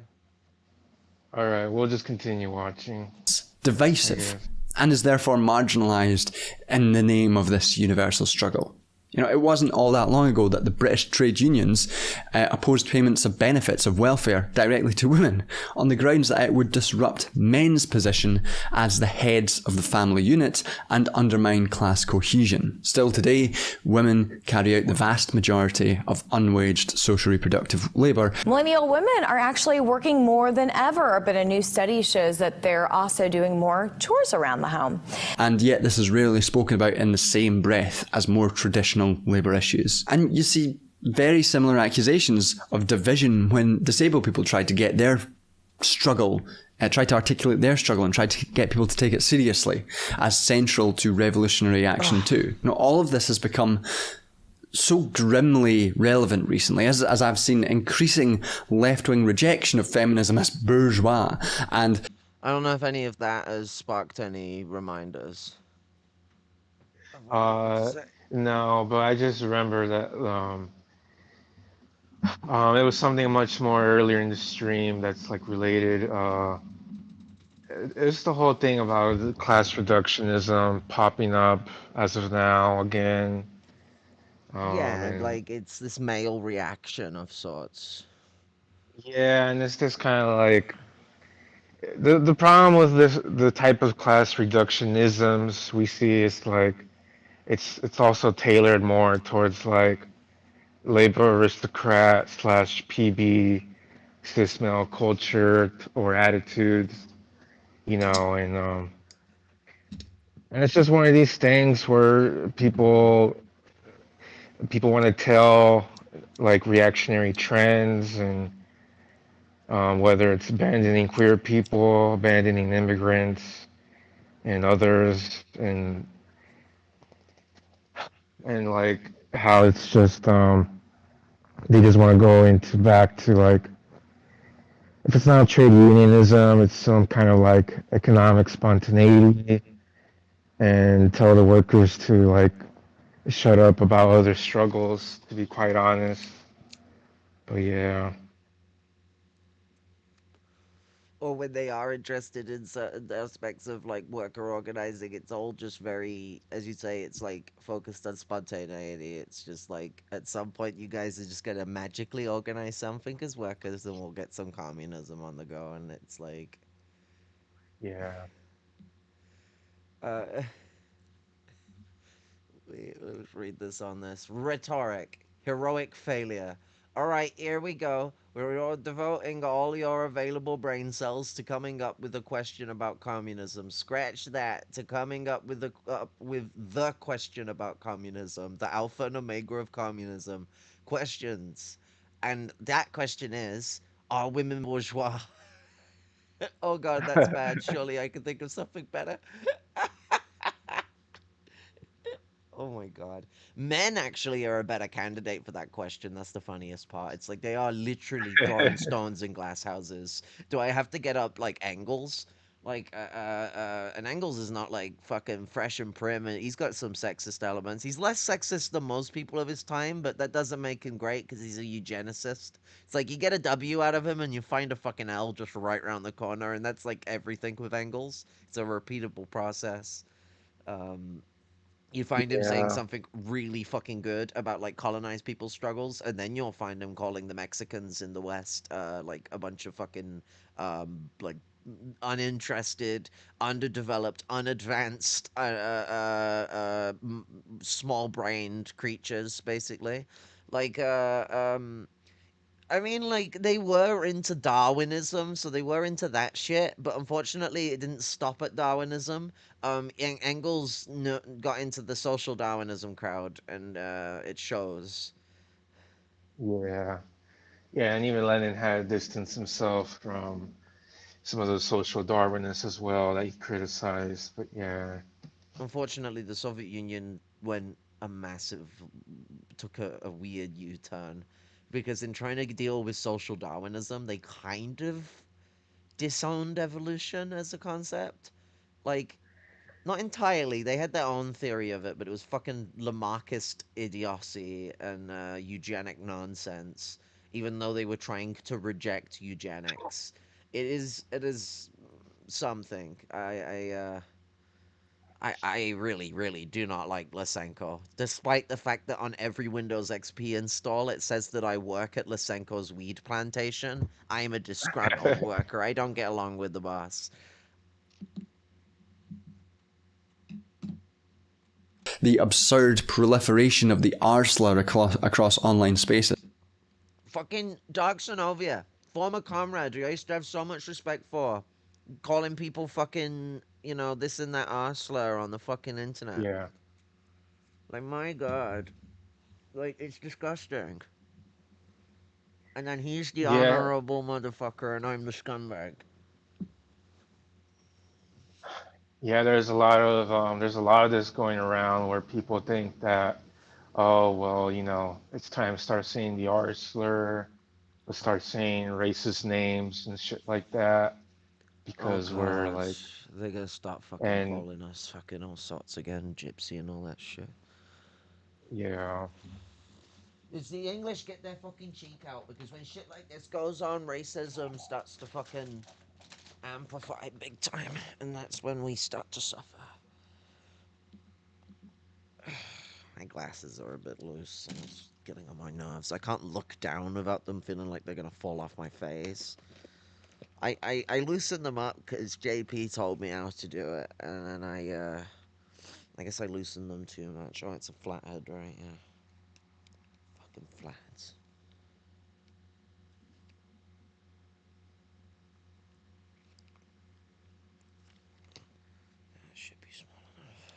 [SPEAKER 2] All right, we'll just continue watching, I
[SPEAKER 15] Divisive
[SPEAKER 2] guess.
[SPEAKER 15] and is therefore marginalised in the name of this universal struggle. It wasn't all that long ago that the British trade unions opposed payments of benefits of welfare directly to women on the grounds that it would disrupt men's position as the heads of the family unit and undermine class cohesion. Still today, women carry out the vast majority of unwaged social reproductive labour.
[SPEAKER 7] Millennial women are actually working more than ever, but a new study shows that they're also doing more chores around the home.
[SPEAKER 15] And yet this is rarely spoken about in the same breath as more traditional labour issues. And you see very similar accusations of division when disabled people try to get their struggle, try to articulate their struggle and try to get people to take it seriously as central to revolutionary action too. All of this has become so grimly relevant recently, as I've seen increasing left-wing rejection of feminism as bourgeois. And
[SPEAKER 13] I don't know if any of that has sparked any reminders.
[SPEAKER 2] Uh, no, but I just remember that it was something much more earlier in the stream that's like related. It's the whole thing about the class reductionism popping up as of now again.
[SPEAKER 13] Yeah,
[SPEAKER 2] And
[SPEAKER 13] like it's this male reaction of sorts.
[SPEAKER 2] yeah, and it's just kind of like the problem with the type of class reductionisms we see is like it's also tailored more towards like labor aristocrat slash PB cis male culture or attitudes, and it's just one of these things where people want to tell like reactionary trends and whether it's abandoning queer people, abandoning immigrants and others, and like how it's just they just want to go into back to like if it's not trade unionism, it's some kind of like economic spontaneity and tell the workers to like shut up about other struggles, to be quite honest. But yeah.
[SPEAKER 13] Or when they are interested in certain aspects of like worker organizing, it's all just very, as you say, it's like focused on spontaneity. It's just like at some point you guys are just gonna magically organize something as workers, and we'll get some communism on the go, and it's like,
[SPEAKER 2] Yeah.
[SPEAKER 13] uh, let's read this on this. Rhetoric. Heroic failure. Alright, here we go. We're devoting all your available brain cells to coming up with a question about communism. Scratch that to coming up with the question about communism. The alpha and omega of communism. Questions. And that question is, are women bourgeois? Oh god, that's bad. Surely I can think of something better. Oh my god. Men actually are a better candidate for that question. That's the funniest part. It's like they are literally throwing stones in glass houses. Do I have to get up like Engels? Like, and Engels is not like fucking fresh and prim, and he's got some sexist elements. He's less sexist than most people of his time, but that doesn't make him great because he's a eugenicist. It's like you get a W out of him and you find a fucking L just right around the corner, and that's like everything with Engels. It's a repeatable process. Um, you find him saying
[SPEAKER 2] Yeah.
[SPEAKER 13] something really fucking good about like colonized people's struggles, and then you'll find him calling the Mexicans in the West like a bunch of fucking like uninterested, underdeveloped, unadvanced, small-brained creatures, basically. Like I mean, like, they were into Darwinism, so they were into that shit, but unfortunately, it didn't stop at Darwinism. Engels got into the social Darwinism crowd, and it shows.
[SPEAKER 2] Yeah. Yeah, and even Lenin had distanced himself from some of those social Darwinists as well that he criticized. But yeah.
[SPEAKER 13] Unfortunately, the Soviet Union took a weird U-turn, because in trying to deal with social Darwinism, they kind of disowned evolution as a concept. Like, not entirely. They had their own theory of it, but it was fucking Lamarckist idiocy and eugenic nonsense. Even though they were trying to reject eugenics, it is something. I really, really do not like Lysenko. Despite the fact that on every Windows XP install it says that I work at Lysenko's weed plantation, I am a disgruntled worker. I don't get along with the boss.
[SPEAKER 15] The absurd proliferation of the R slur across online spaces.
[SPEAKER 13] Fucking Dark Sonovia, former comrade who I used to have so much respect for, calling people fucking, this and that R slur on the fucking internet.
[SPEAKER 2] Yeah.
[SPEAKER 13] Like, my god. Like, it's disgusting. And then he's the
[SPEAKER 2] Yeah.
[SPEAKER 13] honorable motherfucker and I'm the scumbag.
[SPEAKER 2] Yeah, there's a lot of this going around where people think that, oh well, it's time to start saying the R slur, let's start saying racist names and shit like that
[SPEAKER 13] Oh
[SPEAKER 2] because we're
[SPEAKER 13] god.
[SPEAKER 2] like,
[SPEAKER 13] They're gonna start fucking
[SPEAKER 2] and
[SPEAKER 13] calling us fucking all sorts again, gypsy and all that shit.
[SPEAKER 2] yeah,
[SPEAKER 13] It's the English get their fucking cheek out, because when shit like this goes on, racism starts to fucking amplify big time, and that's when we start to suffer. My glasses are a bit loose, and it's getting on my nerves. I can't look down without them feeling like they're gonna fall off my face. I loosened them up because JP told me how to do it, and then I guess I loosened them too much. Oh, it's a flathead, right? Yeah. Fucking flatheads. That should be small enough.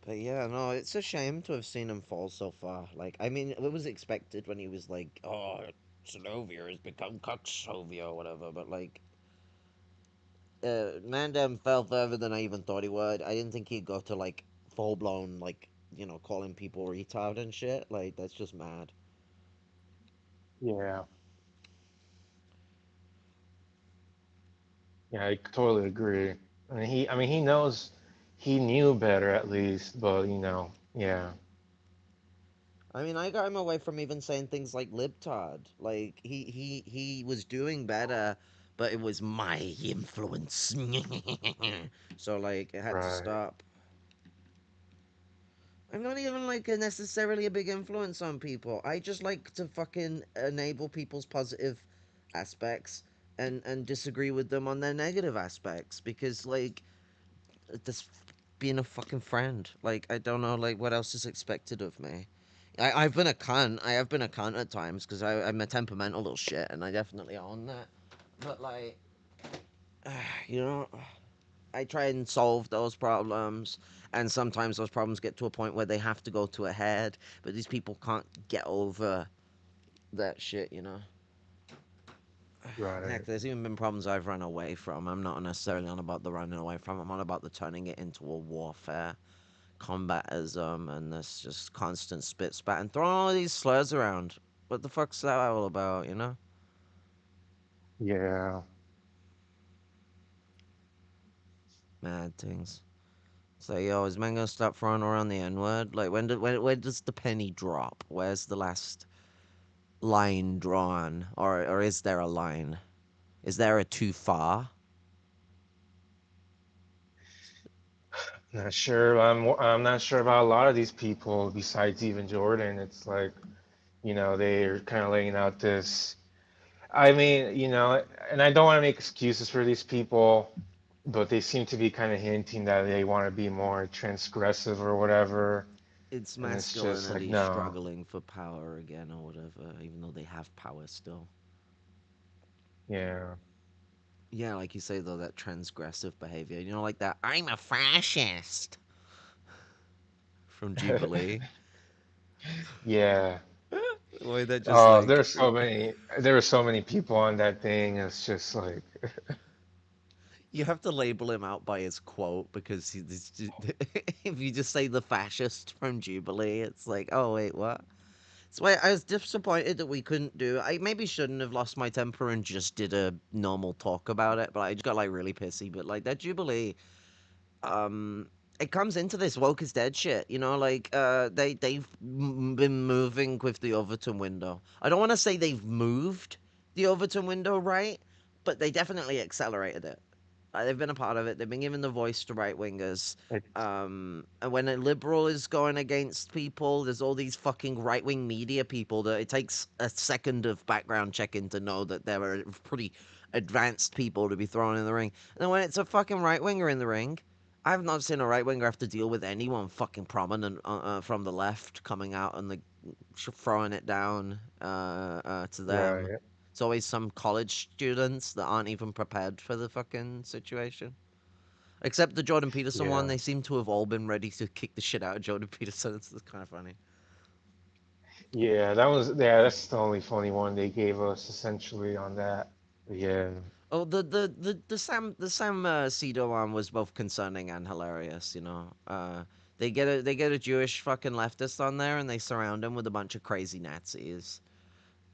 [SPEAKER 13] But yeah, no, it's a shame to have seen him fall so far. Like, I mean, it was expected when he was like, oh, Sonovia has become Cuxovia or whatever, but like, Mandem fell further than I even thought he would. I didn't think he'd go to like full blown, like, calling people retard and shit. Like, that's just mad.
[SPEAKER 2] yeah, yeah, I totally agree. I mean, he knew better at least, but yeah,
[SPEAKER 13] I mean, I got him away from even saying things like libtard. Like, he was doing better, but it was my influence. So, like, it had to
[SPEAKER 2] right,
[SPEAKER 13] stop. I'm not even like necessarily a big influence on people. I just like to fucking enable people's positive aspects and disagree with them on their negative aspects, because like this being a fucking friend. Like, I don't know like what else is expected of me. I've been a cunt. I have been a cunt at times because I'm a temperamental little shit, and I definitely own that. But like, you know, I try and solve those problems, and sometimes those problems get to a point where they have to go to a head, but these people can't get over that shit.
[SPEAKER 2] right,
[SPEAKER 13] Heck, there's even been problems I've run away from. I'm not necessarily on about the running away from, I'm on about the turning it into a warfare, combatism, and this just constant spit spat and throwing all these slurs around. What the fuck's that all about?
[SPEAKER 2] yeah,
[SPEAKER 13] Mad things. So, yo, is man gonna stop throwing around the N word? Like, when does the penny drop? Where's the last line drawn? Or is there a line? Is there a too far?
[SPEAKER 2] not sure. I'm not sure about a lot of these people besides even Jordan. It's like, they're kind of laying out this. I mean, and I don't want to make excuses for these people, but they seem to be kind of hinting that they want to be more transgressive or whatever.
[SPEAKER 13] It's
[SPEAKER 2] and it's just like
[SPEAKER 13] masculinity
[SPEAKER 2] no.
[SPEAKER 13] struggling for power again or whatever, even though they have power still.
[SPEAKER 2] Yeah.
[SPEAKER 13] Yeah, like you say though, that transgressive behavior. You know, like that "I'm a fascist" from Jubilee.
[SPEAKER 2] Yeah.
[SPEAKER 13] The way that just
[SPEAKER 2] Oh,
[SPEAKER 13] like
[SPEAKER 2] there were so many people on that thing. It's just like,
[SPEAKER 13] you have to label him out by his quote because if you just say the fascist from Jubilee, it's like, oh wait, what? So wait, I was disappointed that we couldn't do. I maybe shouldn't have lost my temper and just did a normal talk about it, but I just got like really pissy. But like that Jubilee, um, it comes into this woke is dead shit. You know, like been moving with the Overton window. I don't want to say they've moved the Overton window right, but they definitely accelerated it. They've been a part of it. They've been giving the voice to right wingers. And when a liberal is going against people, there's all these fucking right wing media people that it takes a second of background checking to know that there are pretty advanced people to be thrown in the ring. And then when it's a fucking right winger in the ring, I've not seen a right winger have to deal with anyone fucking prominent from the left coming out and throwing it down to them.
[SPEAKER 2] right.
[SPEAKER 13] It's always some college students that aren't even prepared for the fucking situation. Except the Jordan Peterson one,
[SPEAKER 2] Yeah.
[SPEAKER 13] they seem to have all been ready to kick the shit out of Jordan Peterson. It's kind of funny.
[SPEAKER 2] Yeah, that's the only funny one they gave us essentially on that. Yeah.
[SPEAKER 13] Oh, the Sam Cedo one was both concerning and hilarious. You know, they get a Jewish fucking leftist on there and they surround him with a bunch of crazy Nazis.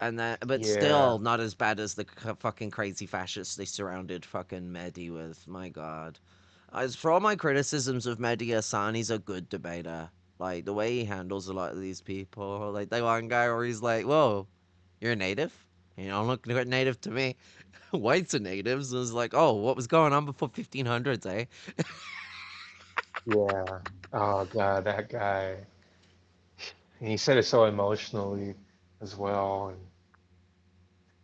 [SPEAKER 13] And that, but
[SPEAKER 2] Yeah.
[SPEAKER 13] still not as bad as the fucking crazy fascists they surrounded fucking Mehdi with. My God. As for all my criticisms of Mehdi Hassan, he's a good debater. Like the way he handles a lot of these people. Like that one guy where he's like, "Whoa, you're a native? You don't look native to me." Whites are natives. And it's like, "Oh, what was going on before 1500s, eh?"
[SPEAKER 2] Yeah. Oh God, that guy. And he said it so emotionally as well. And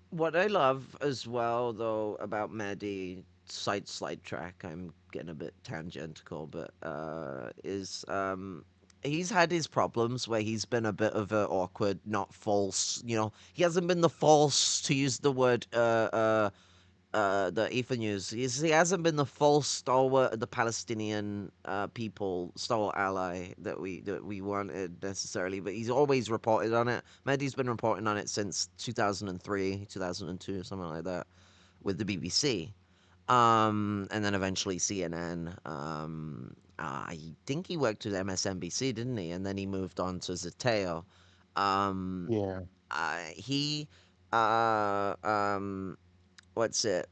[SPEAKER 13] What I love as well, though, about Mehdi, slide track, I'm getting a bit tangential, but is he's had his problems where he's been a bit of a awkward, not false. You know, he hasn't been the false, to use the word that Ethan used. He hasn't been the false stalwart of the Palestinian people, stalwart ally that we wanted necessarily, but he's always reported on it. Mehdi's been reporting on it since 2003, 2002, something like that, with the BBC. And then eventually CNN. I think he worked with MSNBC, didn't he? And then he moved on to Zateo. Um,
[SPEAKER 2] yeah.
[SPEAKER 13] he, uh, what's it?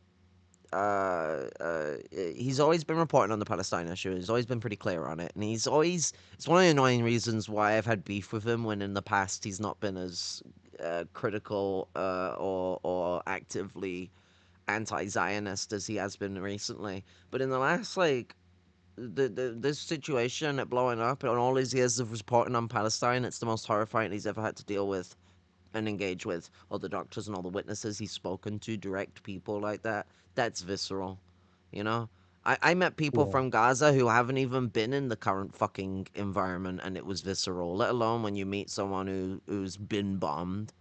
[SPEAKER 13] He's always been reporting on the Palestine issue. He's always been pretty clear on it, and it's one of the annoying reasons why I've had beef with him when in the past he's not been as critical or actively anti-Zionist as he has been recently. But in the last this situation at blowing up and all his years of reporting on Palestine, it's the most horrifying he's ever had to deal with and engage with all the doctors and all the witnesses he's spoken to, direct people like that. That's visceral, you know? I met people
[SPEAKER 2] Yeah.
[SPEAKER 13] from Gaza who haven't even been in the current fucking environment and it was visceral, let alone when you meet someone who's been bombed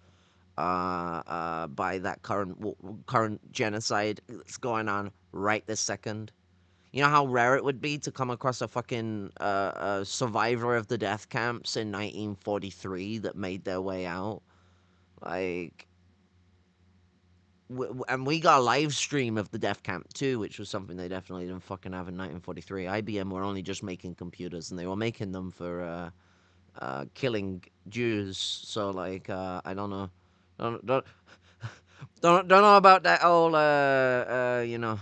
[SPEAKER 13] by that current genocide that's going on right this second. You know how rare it would be to come across a fucking survivor of the death camps in 1943 that made their way out? Like, and we got a live stream of the Death Camp too, which was something they definitely didn't fucking have in 1943. IBM were only just making computers, and they were making them for killing Jews. So like, I don't know, don't don't know about that whole you know,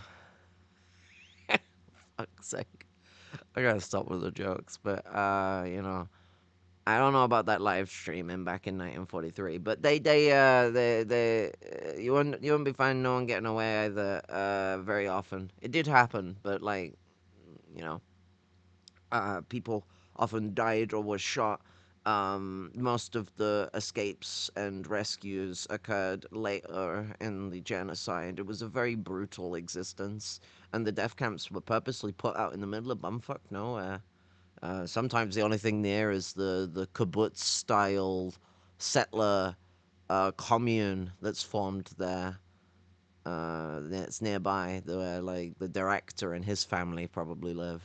[SPEAKER 13] fuck's sake. I gotta stop with the jokes, but you know. I don't know about that live streaming back in 1943, but you wouldn't be finding no one getting away either very often. It did happen, but like you know, people often died or were shot. Most of the escapes and rescues occurred later in the genocide. It was a very brutal existence, and the death camps were purposely put out in the middle of bumfuck nowhere. Sometimes the only thing there is the kibbutz style settler commune that's formed there. That's nearby, where like the director and his family probably live.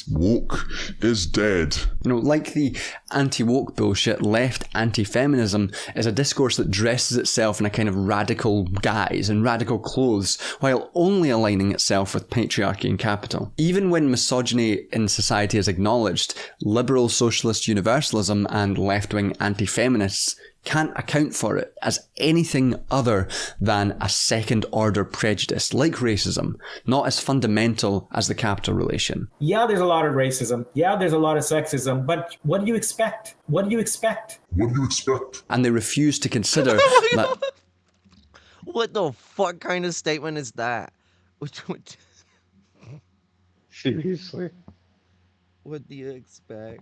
[SPEAKER 18] Woke is dead.
[SPEAKER 15] You know, like the anti-woke bullshit, left anti-feminism is a discourse that dresses itself in a kind of radical guise and radical clothes, while only aligning itself with patriarchy and capital. Even when misogyny in society is acknowledged, liberal socialist universalism and left-wing anti-feminists can't account for it as anything other than a second-order prejudice, like racism, not as fundamental as the capital relation.
[SPEAKER 21] Yeah, there's a lot of racism. Yeah, there's a lot of sexism. But what do you expect? What do you expect?
[SPEAKER 18] What do you expect?
[SPEAKER 15] And they refuse to consider that...
[SPEAKER 13] What the fuck kind of statement is that?
[SPEAKER 2] Seriously?
[SPEAKER 13] What do you expect?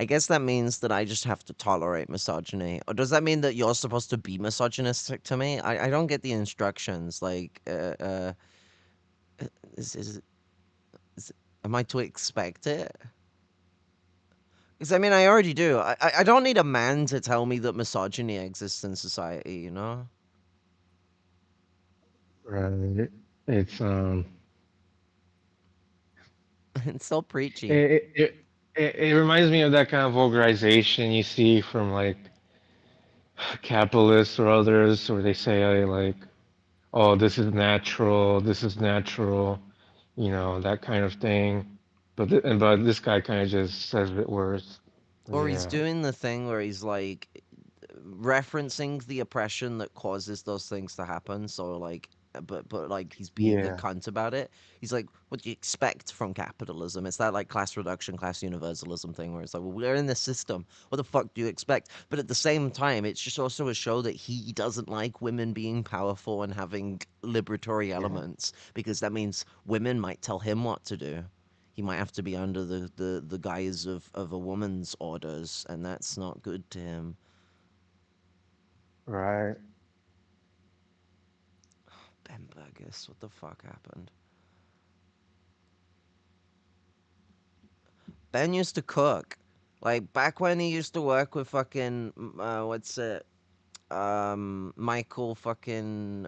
[SPEAKER 13] I guess that means that I just have to tolerate misogyny. Or does that mean that you're supposed to be misogynistic to me? I don't get the instructions. Like, is, am I to expect it? Because, I mean, I already do. I don't need a man to tell me that misogyny exists in society, you know?
[SPEAKER 2] Right. It's
[SPEAKER 13] It's so preachy.
[SPEAKER 2] it reminds me of that kind of vulgarization you see from like capitalists or others, where they say like, "Oh, this is natural," you know, that kind of thing. But this guy kind of just says it worse.
[SPEAKER 13] Or he's
[SPEAKER 2] Yeah.
[SPEAKER 13] doing the thing where he's like referencing the oppression that causes those things to happen. So like, but like he's being a
[SPEAKER 2] Yeah.
[SPEAKER 13] cunt about it. He's like, what do you expect from capitalism? It's that like class reduction, class universalism thing where it's like, well, we're in this system. What the fuck do you expect? But at the same time, it's just also a show that he doesn't like women being powerful and having liberatory elements because that means women might tell him what to do. He might have to be under the guise of a woman's orders, and that's not good to him.
[SPEAKER 2] Right.
[SPEAKER 13] Ben Burgess, what the fuck happened? Ben used to cook. Like, back when he used to work with fucking, what's it? Michael fucking,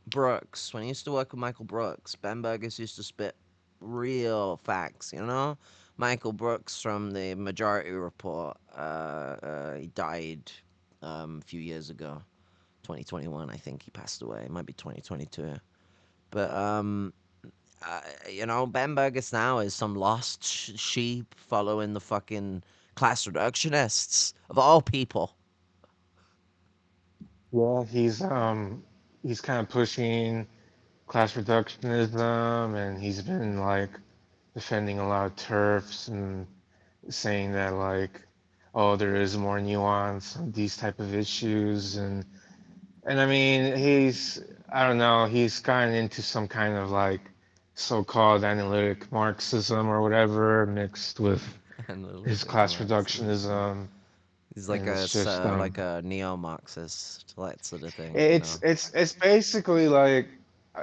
[SPEAKER 13] Brooks. When he used to work with Michael Brooks, Ben Burgess used to spit real facts, you know? Michael Brooks from the Majority Report, he died a few years ago. 2021, I think he passed away. It might be 2022. But, you know, Ben Burgess now is some lost sheep following the fucking class reductionists, of all people.
[SPEAKER 2] Yeah, he's kind of pushing class reductionism, and he's been like defending a lot of turfs and saying that like, oh, there is more nuance on these type of issues, and I mean, I don't know, he's gotten into some kind of like so-called analytic Marxism or whatever mixed with his class reductionism,
[SPEAKER 13] He's
[SPEAKER 2] and it's just
[SPEAKER 13] like a neo-Marxist, that sort of thing, you
[SPEAKER 2] it's
[SPEAKER 13] know?
[SPEAKER 2] it's basically like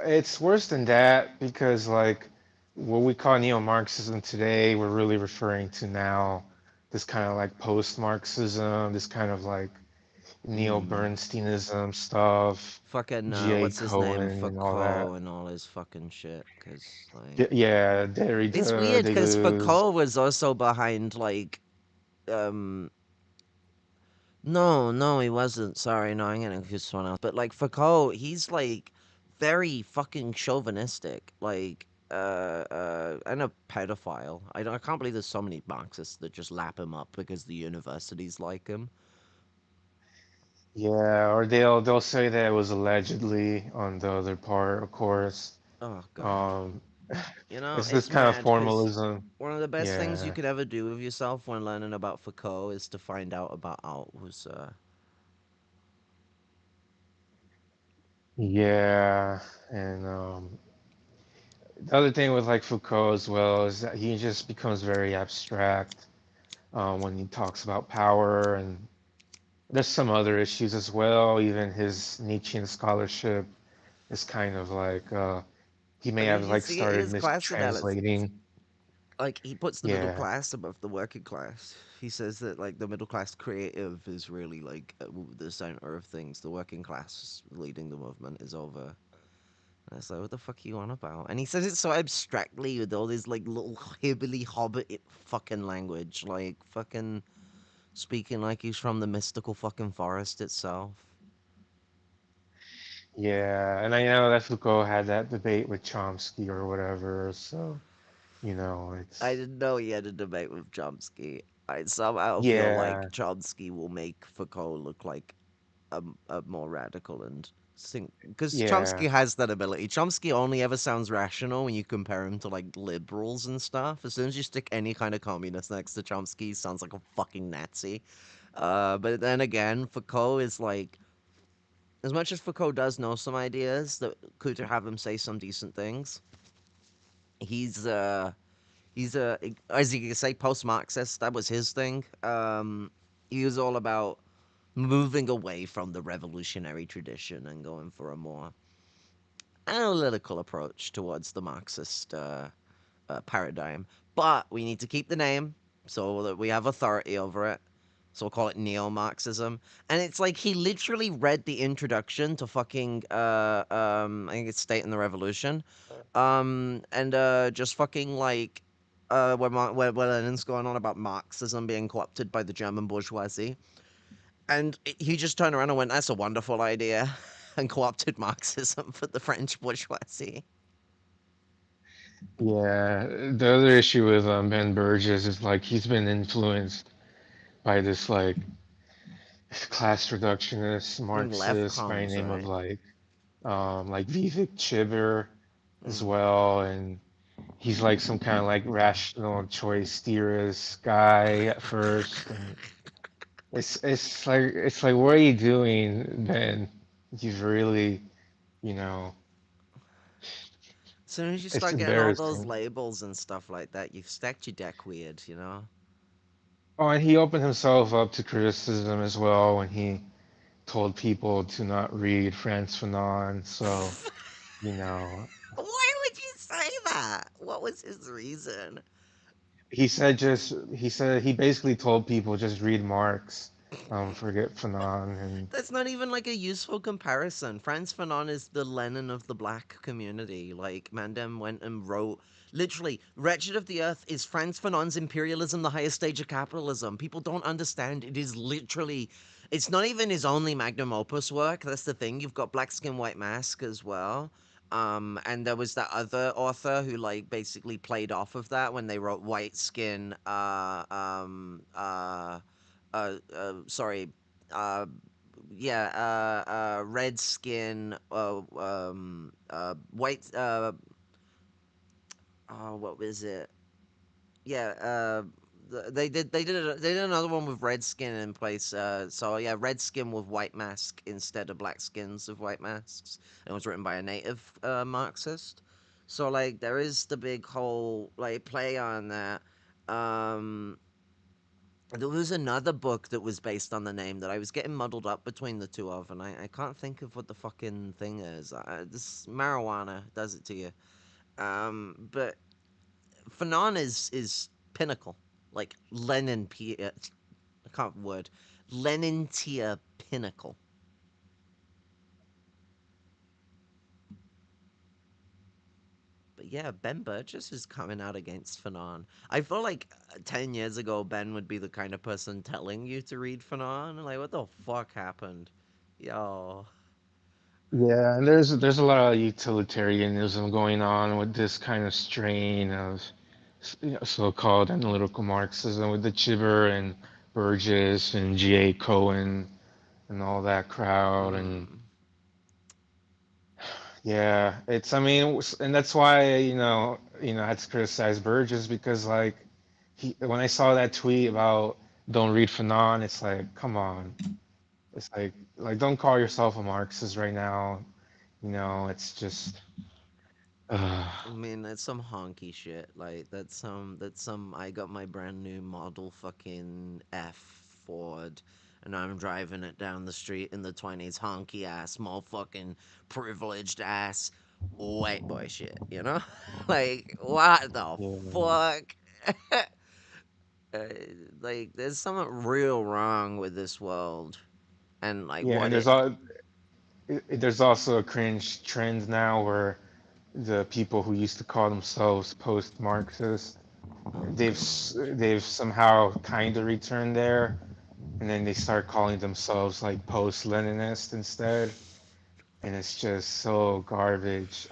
[SPEAKER 2] it's worse than that, because like what we call neo-Marxism today, we're really referring to now this kind of like post-Marxism, this kind of like neo-Bernsteinism stuff,
[SPEAKER 13] Fucking,
[SPEAKER 2] G.A.
[SPEAKER 13] what's his name?
[SPEAKER 2] Cohen and all that.
[SPEAKER 13] Foucault and all his fucking shit, because, like...
[SPEAKER 2] Yeah,
[SPEAKER 13] It's
[SPEAKER 2] Derrida,
[SPEAKER 13] weird, because
[SPEAKER 2] Deleuze.
[SPEAKER 13] Foucault was also behind, like, no, he wasn't. Sorry, no, I'm gonna confuse someone else. But like Foucault, he's like very fucking chauvinistic, like and a pedophile. I can't believe there's so many Marxists that just lap him up because the universities like him.
[SPEAKER 2] Yeah, or they'll say that it was allegedly on the other part, of course.
[SPEAKER 13] Oh God,
[SPEAKER 2] Um,
[SPEAKER 13] you know
[SPEAKER 2] it's this
[SPEAKER 13] it's
[SPEAKER 2] kind of
[SPEAKER 13] mad because
[SPEAKER 2] formalism.
[SPEAKER 13] one of the best things you
[SPEAKER 2] Yeah.
[SPEAKER 13] could ever do with yourself when learning about Foucault is to find out about
[SPEAKER 2] Yeah, and the other thing with like Foucault as well is that he just becomes very abstract when he talks about power, and there's some other issues as well. Even his Nietzschean scholarship is kind of like he may
[SPEAKER 13] I mean,
[SPEAKER 2] have
[SPEAKER 13] you
[SPEAKER 2] like
[SPEAKER 13] see it in
[SPEAKER 2] started
[SPEAKER 13] his class analysis.
[SPEAKER 2] mistranslating.
[SPEAKER 13] Like, he puts the middle
[SPEAKER 2] Yeah,
[SPEAKER 13] class above the working class. He says that, like, the middle class creative is really, like, the center of things. The working class leading the movement is over. And it's like, what the fuck are you on about? And he says it so abstractly with all this, like, little hibbly hobbit fucking language. Like, fucking speaking like he's from the mystical fucking forest itself.
[SPEAKER 2] yeah, and I know that Foucault had that debate with Chomsky or whatever. So
[SPEAKER 13] I
[SPEAKER 2] it's
[SPEAKER 13] didn't know he had a debate with Chomsky. I somehow feel
[SPEAKER 2] yeah,
[SPEAKER 13] like Chomsky will make Foucault look like a more radical and think, because
[SPEAKER 2] yeah,
[SPEAKER 13] Chomsky has that ability. Chomsky only ever sounds rational when you compare him to like liberals and stuff. As soon as you stick any kind of communist next to Chomsky, he sounds like a fucking Nazi. But then again, Foucault is like, as much as Foucault does know some ideas that could have him say some decent things, he's he's a, as you can say, post-Marxist. That was his thing. He was all about moving away from the revolutionary tradition and going for a more analytical approach towards the Marxist paradigm. But we need to keep the name so that we have authority over it. So we'll call it neo-Marxism. And it's like he literally read the introduction to fucking I think it's State and the Revolution. And just fucking like where Lenin's going on about Marxism being co-opted by the German bourgeoisie. And he just turned around and went, "That's a wonderful idea," and co-opted Marxism for the French bourgeoisie.
[SPEAKER 2] yeah. The other issue with Ben Burgess is like he's been influenced by this like class reductionist
[SPEAKER 13] Left
[SPEAKER 2] Marxist by the
[SPEAKER 13] comes,
[SPEAKER 2] name of
[SPEAKER 13] right?
[SPEAKER 2] like Vivek Chibber as
[SPEAKER 13] Mm.
[SPEAKER 2] well, and he's like some kind of like rational choice theorist guy at first, and it's like what are you doing, Ben? You've really, you know,
[SPEAKER 13] As soon as you
[SPEAKER 2] it's
[SPEAKER 13] start getting all those
[SPEAKER 2] embarrassing.
[SPEAKER 13] labels and stuff like that, you've stacked your deck weird, you know?
[SPEAKER 2] Oh, and he opened himself up to criticism as well when he told people to not read Frantz Fanon. So, you know,
[SPEAKER 13] Why would you say that? What was his reason?
[SPEAKER 2] he said he basically told people just read Marx, forget Fanon, and
[SPEAKER 13] That's not even like a useful comparison. Franz Fanon is the Lenin of the black community. Like, Mandem went and wrote, literally, Wretched of the Earth is Franz Fanon's Imperialism, the highest stage of capitalism. People don't understand. It is literally, it's not even his only magnum opus work. That's the thing. You've got Black Skin, White Mask as well. And there was that other author who like basically played off of that when they wrote White Skin, sorry, uh, red skin, white, oh, what was it? Yeah, they did another one with red skin in place. So yeah, red skin with white mask instead of black skins with white masks. And it was written by a native Marxist. So like there is the big whole like play on that. Um, there was another book that was based on the name that I was getting muddled up between the two of, and I can't think of what the fucking thing is. This marijuana does it to you. But Fanon is pinnacle, like Lenin. I can't word. Lenin tier pinnacle. But yeah, Ben Burgess is coming out against Fanon. I feel like 10 years ago, Ben would be the kind of person telling you to read Fanon. Like, what the fuck happened? Yo.
[SPEAKER 2] yeah, and there's a lot of utilitarianism going on with this kind of strain of so-called analytical Marxism with the Chibber and Burgess and G.A. Cohen and all that crowd. And
[SPEAKER 13] Mm.
[SPEAKER 2] yeah, it's I mean, and that's why I had to criticize Burgess because like when I saw that tweet about don't read Fanon, it's like come on, it's like don't call yourself a Marxist right now. It's just
[SPEAKER 13] I mean, that's some honky shit. Like, that's some, I got my brand new model fucking F Ford, and I'm driving it down the street in the 20s, honky ass, motherfucking privileged ass white boy shit, you know? Like, what the fuck? uh, like, there's something real wrong with this world. And, like,
[SPEAKER 2] Yeah,
[SPEAKER 13] what
[SPEAKER 2] and
[SPEAKER 13] it.
[SPEAKER 2] there's also a cringe trend now where the people who used to call themselves post-Marxist, they've somehow kind of returned there, and then they start calling themselves like post-Leninist instead, and it's just so garbage.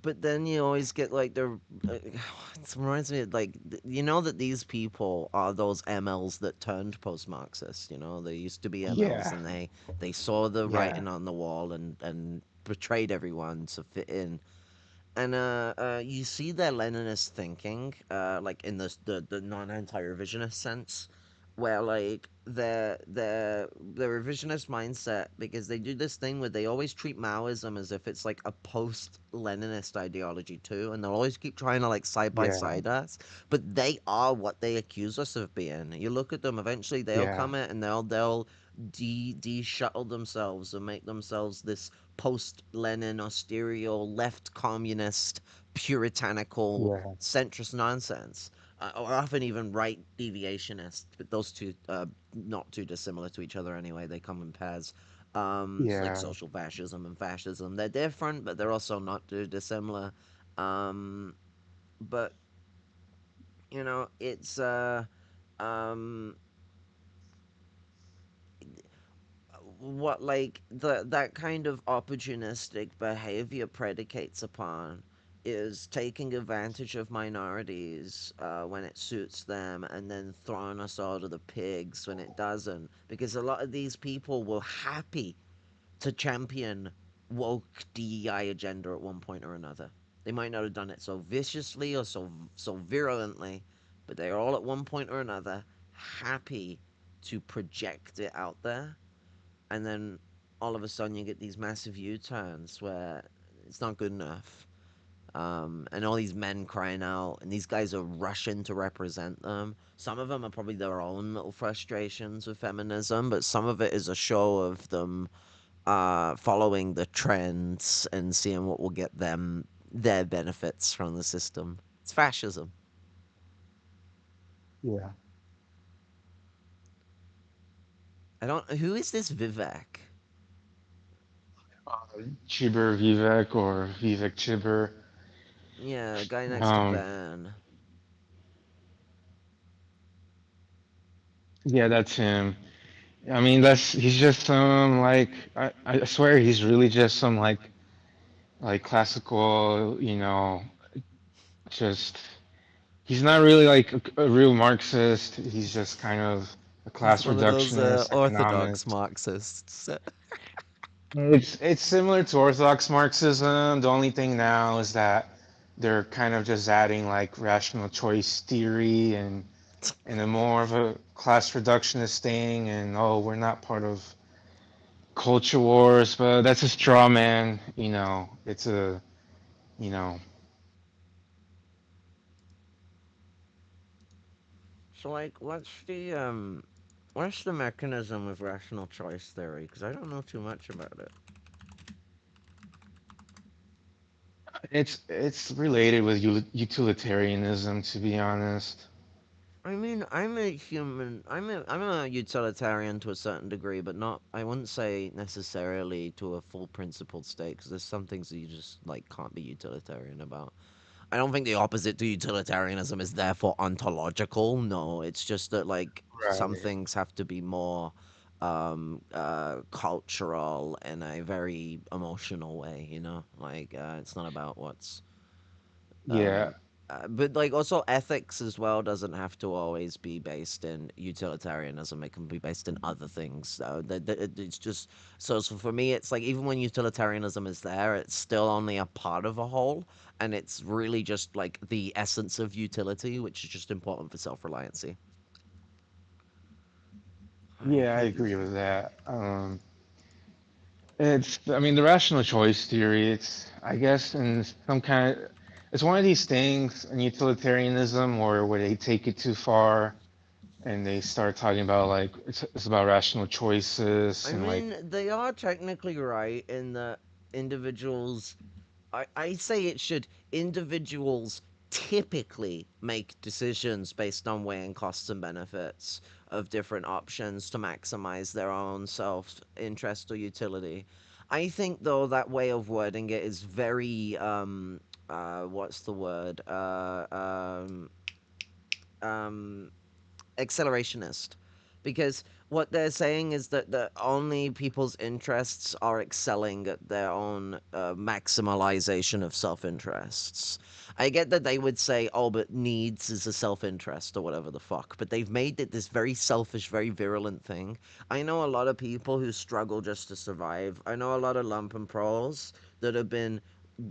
[SPEAKER 13] But then you always get like it reminds me of like you know that these people are those MLs that turned post-Marxist. You know, they used to be MLs,
[SPEAKER 2] Yeah,
[SPEAKER 13] and they saw the
[SPEAKER 2] yeah,
[SPEAKER 13] writing on the wall and betrayed everyone to fit in. And you see their Leninist thinking, like in the non-anti-revisionist sense, where like their revisionist mindset, because they do this thing where they always treat Maoism as if it's like a post-Leninist ideology too, and they'll always keep trying to like side by
[SPEAKER 2] yeah,
[SPEAKER 13] side us, but they are what they accuse us of being. You look at them, eventually they'll
[SPEAKER 2] yeah,
[SPEAKER 13] come in and they'll de-shuttle themselves and make themselves this post-Lenin, austerial, left communist, puritanical,
[SPEAKER 2] yeah,
[SPEAKER 13] centrist nonsense, or often even right deviationist. But those two, not too dissimilar to each other anyway. They come in pairs. It's like
[SPEAKER 2] yeah,
[SPEAKER 13] social fascism and fascism. They're different, but they're also not too dissimilar. Um, but it's um, what like that kind of opportunistic behavior predicates upon is taking advantage of minorities when it suits them, and then throwing us all to the pigs when it doesn't. Because a lot of these people were happy to champion woke DEI agenda at one point or another. They might not have done it so viciously or so virulently, but they are all at one point or another happy to project it out there, and then all of a sudden you get these massive U-turns where it's not good enough. And all these men crying out, and these guys are rushing to represent them. Some of them are probably their own little frustrations with feminism, but some of it is a show of them following the trends and seeing what will get them their benefits from the system. It's fascism.
[SPEAKER 2] yeah.
[SPEAKER 13] I don't. Who is this Vivek?
[SPEAKER 2] Chiber Vivek or Vivek Chiber.
[SPEAKER 13] Yeah, the guy next to
[SPEAKER 2] Um,
[SPEAKER 13] Ben.
[SPEAKER 2] yeah, that's him. I mean, he's just some like I swear he's really just some like classical, just he's not really like a real Marxist. He's just kind of a
[SPEAKER 13] He's
[SPEAKER 2] class
[SPEAKER 13] one of those
[SPEAKER 2] reductionist
[SPEAKER 13] orthodox
[SPEAKER 2] economist.
[SPEAKER 13] Marxists.
[SPEAKER 2] It's similar to Orthodox Marxism. The only thing now is that they're kind of just adding like rational choice theory and a more of a class reductionist thing. And oh, we're not part of culture wars, but that's a straw man. It's a you know
[SPEAKER 13] So, like, what's the mechanism of rational choice theory? Because I don't know too much about it.
[SPEAKER 2] it's related with utilitarianism, to be honest.
[SPEAKER 13] I mean, I'm a human. I'm a utilitarian to a certain degree, but not. I wouldn't say necessarily to a full principled state. Because there's some things that you just like can't be utilitarian about. I don't think the opposite to utilitarianism is therefore ontological. No, it's just that like some
[SPEAKER 2] Right.
[SPEAKER 13] things have to be more cultural in a very emotional way, like it's not about what's
[SPEAKER 2] Yeah.
[SPEAKER 13] um but like also ethics as well doesn't have to always be based in utilitarianism. It can be based in other things. It's just so for me, it's like even when utilitarianism is there, it's still only a part of a whole, and it's really just like the essence of utility, which is just important for self-reliancy.
[SPEAKER 2] Yeah, I agree with that. I mean, the rational choice theory, I guess, in some kind it's one of these things in utilitarianism where they take it too far and they start talking about like it's about rational choices
[SPEAKER 13] I
[SPEAKER 2] and like
[SPEAKER 13] mean, they are technically right in that individuals. I say it should individuals typically make decisions based on weighing costs and benefits of different options to maximize their own self interest or utility. I think though that way of wording it is very what's the word um accelerationist, because what they're saying is that only people's interests are excelling at their own maximalization of self-interests. I get that they would say, oh, but needs is a self-interest or whatever the fuck, but they've made it this very selfish, very virulent thing. I know a lot of people who struggle just to survive. I know a lot of lumpen pros that have been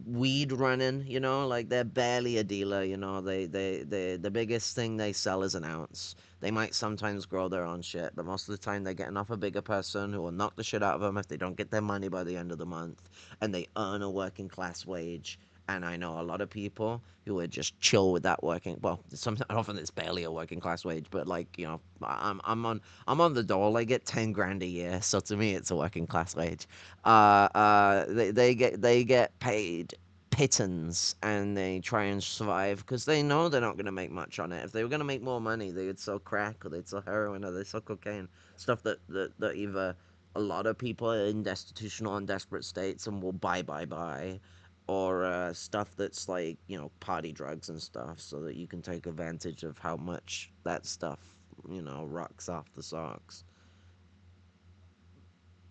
[SPEAKER 13] weed running, like they're barely a dealer, the biggest thing they sell is an ounce. They might sometimes grow their own shit, but most of the time they're getting off a bigger person who will knock the shit out of them if they don't get their money by the end of the month, and they earn a working class wage. And I know a lot of people who would just chill with that working. Well, often it's barely a working class wage, but like I'm on the dole. I get 10 grand a year, so to me it's a working class wage. They get paid pittance and they try and survive because they know they're not going to make much on it. If they were going to make more money, they would sell crack or they'd sell heroin or they'd sell cocaine, stuff that either a lot of people are in destitutional and desperate states and will buy, or stuff that's like, party drugs and stuff, so that you can take advantage of how much that stuff, rocks off the socks.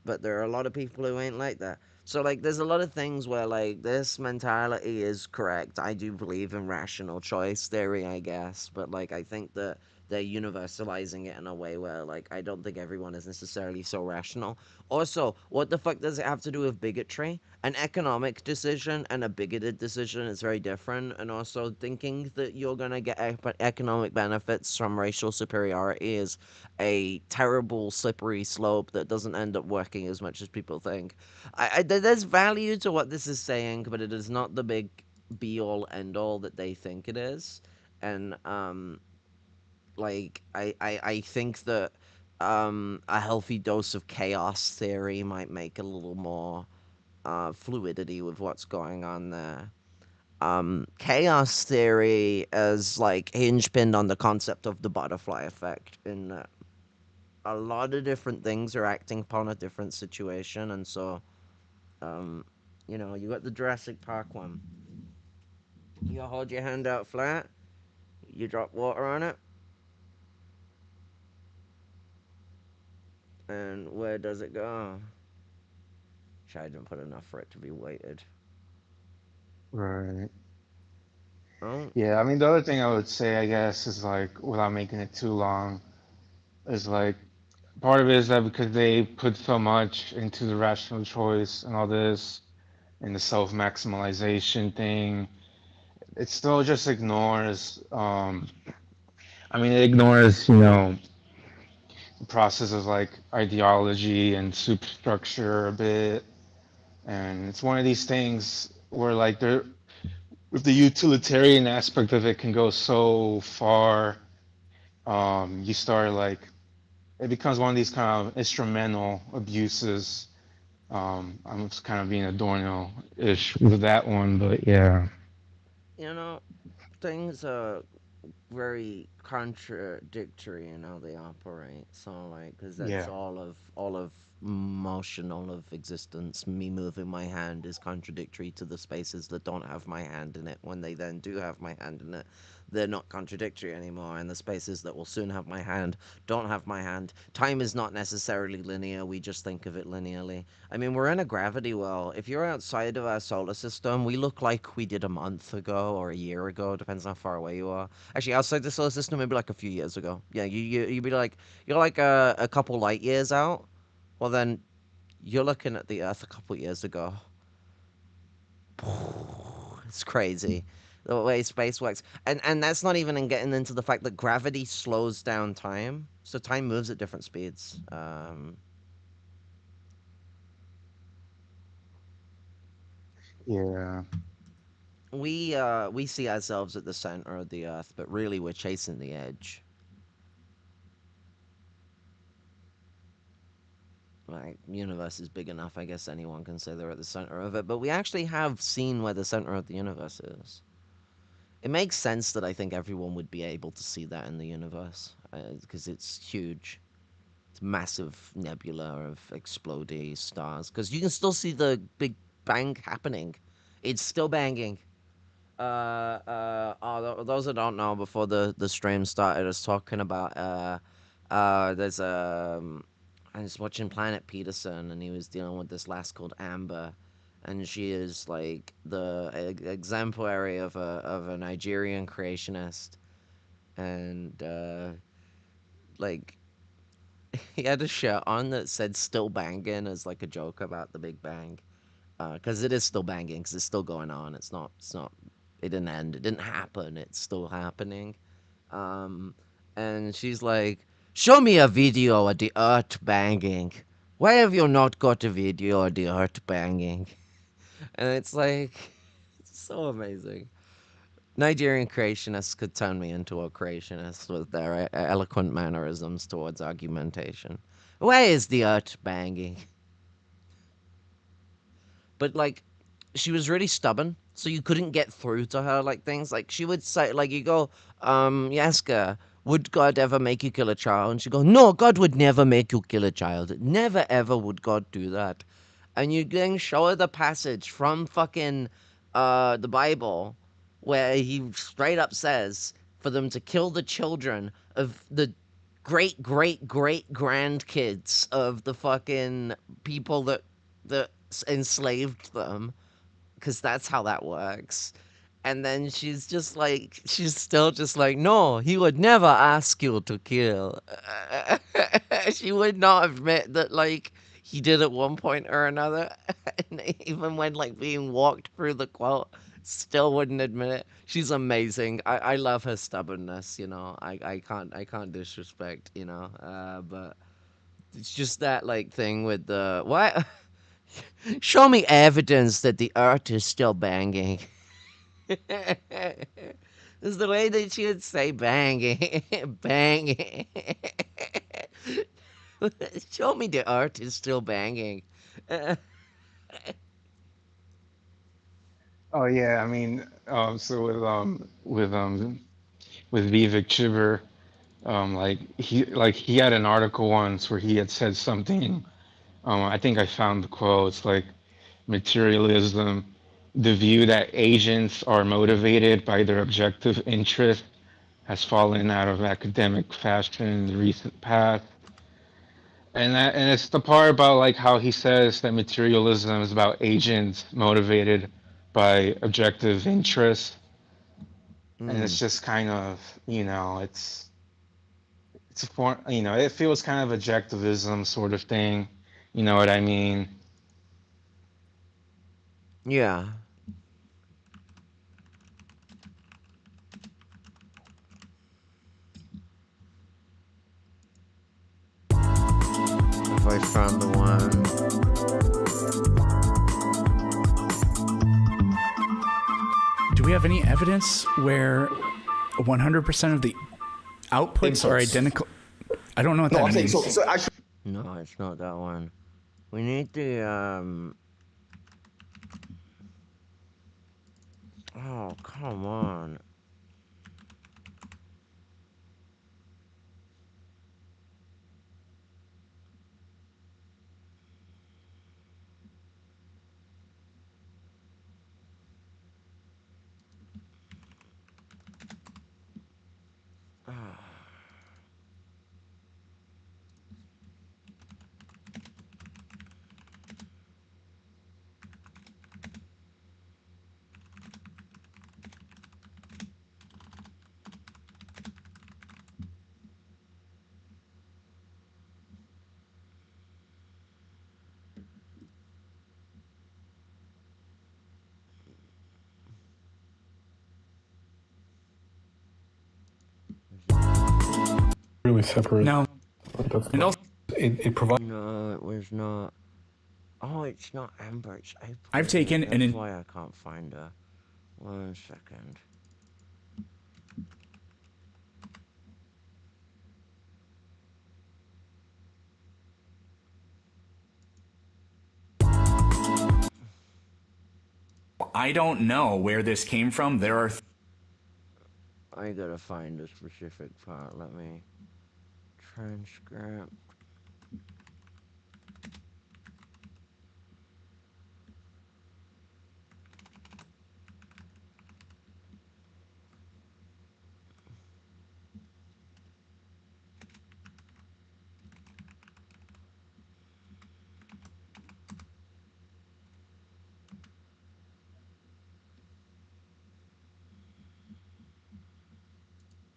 [SPEAKER 13] But there are a lot of people who ain't like that. So like there's a lot of things where like this mentality is correct. I do believe in rational choice theory, I guess, but like I think that they're universalizing it in a way where like I don't think everyone is necessarily so rational. Also, what the fuck does it have to do with bigotry? An economic decision and a bigoted decision is very different. And also thinking that you're gonna get economic benefits from racial superiority is a terrible slippery slope that doesn't end up working as much as people think. There's value to what this is saying, but it is not the big be all end all that they think it is. And like I think that a healthy dose of chaos theory might make a little more fluidity with what's going on there. Chaos theory is like hinge pinned on the concept of the butterfly effect in that a lot of different things are acting upon a different situation, and so um, you got the Jurassic Park one. You hold your hand out flat, you drop water on it, and where does it go? I didn't put enough for it to be weighted.
[SPEAKER 2] right.
[SPEAKER 13] Oh,
[SPEAKER 2] Yeah, I mean the other thing I would say, I guess, is like without making it too long, is like part of it is that because they put so much into the rational choice and all this and the self-maximalization thing, it still just ignores I mean it ignores, the process of like ideology and superstructure a bit. And it's one of these things where like there if the utilitarian aspect of it can go so far, you start like it becomes one of these kind of instrumental abuses. I'm just kind of being Adorno-ish with that one, but yeah.
[SPEAKER 13] you know, things are very contradictory in how they operate. So like, because that's
[SPEAKER 2] Yeah.
[SPEAKER 13] all of motion, all of existence. Me moving my hand is contradictory to the spaces that don't have my hand in it. When they then do have my hand in it, they're not contradictory anymore. And the spaces that will soon have my hand don't have my hand. Time is not necessarily linear. We just think of it linearly. I mean, we're in a gravity well. If you're outside of our solar system, we look like we did a month ago or a year ago, depends on how far away you are. Actually, outside the solar system, maybe like a few years ago. Yeah, you'd be like you're like a couple light years out. Well, then you're looking at the Earth a couple years ago. It's crazy the way space works, and that's not even in getting into the fact that gravity slows down time, so time moves at different speeds.
[SPEAKER 2] Yeah.
[SPEAKER 13] We see ourselves at the center of the Earth, but really we're chasing the edge. like, universe is big enough. I guess anyone can say they're at the center of it. But we actually have seen where the center of the universe is. It makes sense that I think everyone would be able to see that in the universe because it's huge. It's massive nebula of exploding stars. Because you can still see the Big Bang happening. It's still banging. Those that don't know, before the stream started, I was talking about there's I was watching Planet Peterson, and he was dealing with this lass called Amber, and she is like the exemplary of a Nigerian creationist, and like he had a shirt on that said "Still Banging" as like a joke about the Big Bang, because it is still banging, because it's still going on. It's not. It didn't end. It didn't happen. It's still happening. And she's like, "Show me a video of the earth banging. Why have you not got a video of the earth banging?" And it's like, it's so amazing. Nigerian creationists could turn me into a creationist with their eloquent mannerisms towards argumentation. Why is the earth banging? But like, she was really stubborn, so you couldn't get through to her. Like, things like, she would say, like, you go, Yaska, would God ever make you kill a child? And she'd go, no, God would never make you kill a child. Never ever would God do that. And you then show her the passage from fucking the Bible where he straight up says for them to kill the children of the great great great grandkids of the fucking people that enslaved them, because that's how that works. And then she's just like, she's still just like, no, he would never ask you to kill. She would not admit that, like, he did at one point or another. And even when, like, being walked through the quote, still wouldn't admit it. She's amazing. I love her stubbornness, you know. I can't disrespect, you know. But it's just that, like, thing with the, what? Show me evidence that the earth is still banging. It's the way that she would say banging. Banging. Show me the earth is still banging.
[SPEAKER 2] Oh yeah, I mean, so with Vivek Chiver, he had an article once where he had said something. I think I found the quotes like materialism, the view that agents are motivated by their objective interest has fallen out of academic fashion in the recent past. And it's the part about like how he says that materialism is about agents motivated by objective interest. And it's just kind of, it's a form, it feels kind of objectivism sort of thing. You know what I mean?
[SPEAKER 13] Yeah. If I found the one.
[SPEAKER 4] Do we have any evidence where 100% of the outputs are identical? I don't know what that means.
[SPEAKER 13] No, it's not that one. We need the oh, come on.
[SPEAKER 19] Really separate.
[SPEAKER 4] No.
[SPEAKER 19] And also, it provides.
[SPEAKER 13] No, it was not. Oh, it's not Amber. It's April.
[SPEAKER 4] I've taken
[SPEAKER 13] That's why I can't find her. 1 second.
[SPEAKER 4] I don't know where this came from. There are...
[SPEAKER 13] I gotta find a specific part. Let me... Transcript.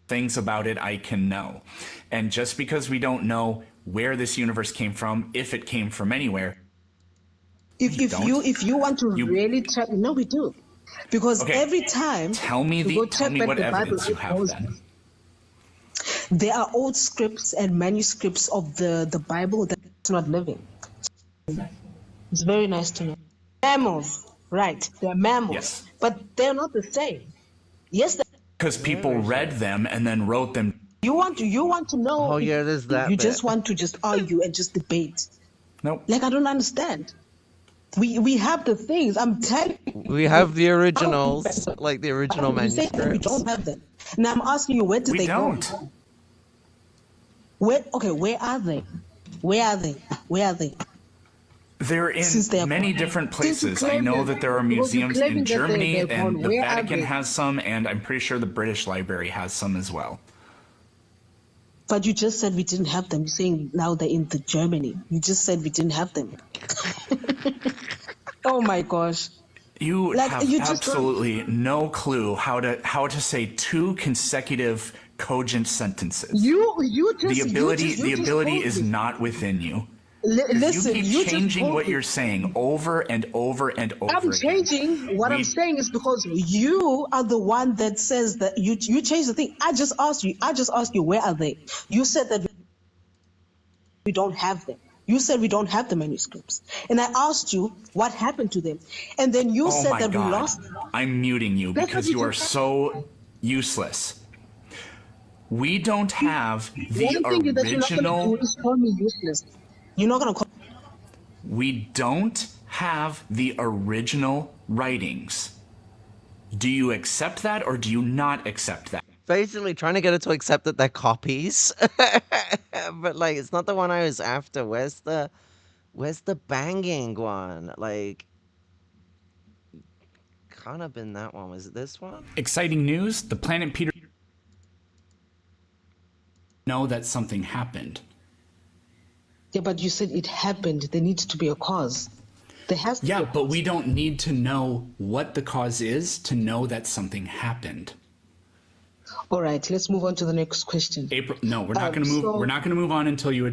[SPEAKER 4] things about it I can know. And just because we don't know where this universe came from, if it came from anywhere,
[SPEAKER 9] if you want to really check, no, we do, because every time
[SPEAKER 4] tell me what evidence you have then.
[SPEAKER 9] There are old scripts and manuscripts of the Bible that's not living. It's very nice to know. Mammals, right? They're mammals, but they're not the same. Yes,
[SPEAKER 4] because people read them and then wrote them.
[SPEAKER 9] You want to know?
[SPEAKER 13] Oh yeah, there's that.
[SPEAKER 9] You just want to just argue and just debate.
[SPEAKER 4] Nope.
[SPEAKER 9] Like I don't understand. We have the things. I'm telling you.
[SPEAKER 13] We have the originals, like the original manuscripts.
[SPEAKER 9] You say we don't have them. Now I'm asking you, where did they go? Where are they? Where are they? Where are they?
[SPEAKER 4] They're in many different places. I know that there are museums in Germany, and the Vatican has some, and I'm pretty sure the British Library has some as well.
[SPEAKER 9] But you just said we didn't have them. You're saying now they're in the Germany. You just said we didn't have them. Oh my gosh.
[SPEAKER 4] You have absolutely no clue how to say two consecutive cogent sentences. The ability is not within you.
[SPEAKER 9] Listen,
[SPEAKER 4] you keep changing what you're saying over and over and over
[SPEAKER 9] I'm changing. What I'm saying is because you are the one that says that you changed the thing. I just asked you, where are they? You said that we don't have them. You said we don't have the manuscripts. And I asked you what happened to them. And then you said that we lost them.
[SPEAKER 4] I'm muting you because you are so useless. We don't have the original...
[SPEAKER 9] One thing that you're not going to do is call me useless. You're not going to call...
[SPEAKER 4] We don't have the original writings. Do you accept that or do you not accept that?
[SPEAKER 13] Basically trying to get her to accept that they're copies. But like, it's not the one I was after. Where's the banging one? Like, can't have been that one. Was it this one?
[SPEAKER 4] Exciting news. The planet Peter know that something happened.
[SPEAKER 9] Yeah, but you said it happened. There needs to be a cause. There has to be a cause.
[SPEAKER 4] But we don't need to know what the cause is to know that something happened.
[SPEAKER 9] All right, let's move on to the next question.
[SPEAKER 4] April, no, we're not going to move. We're not going to move on until you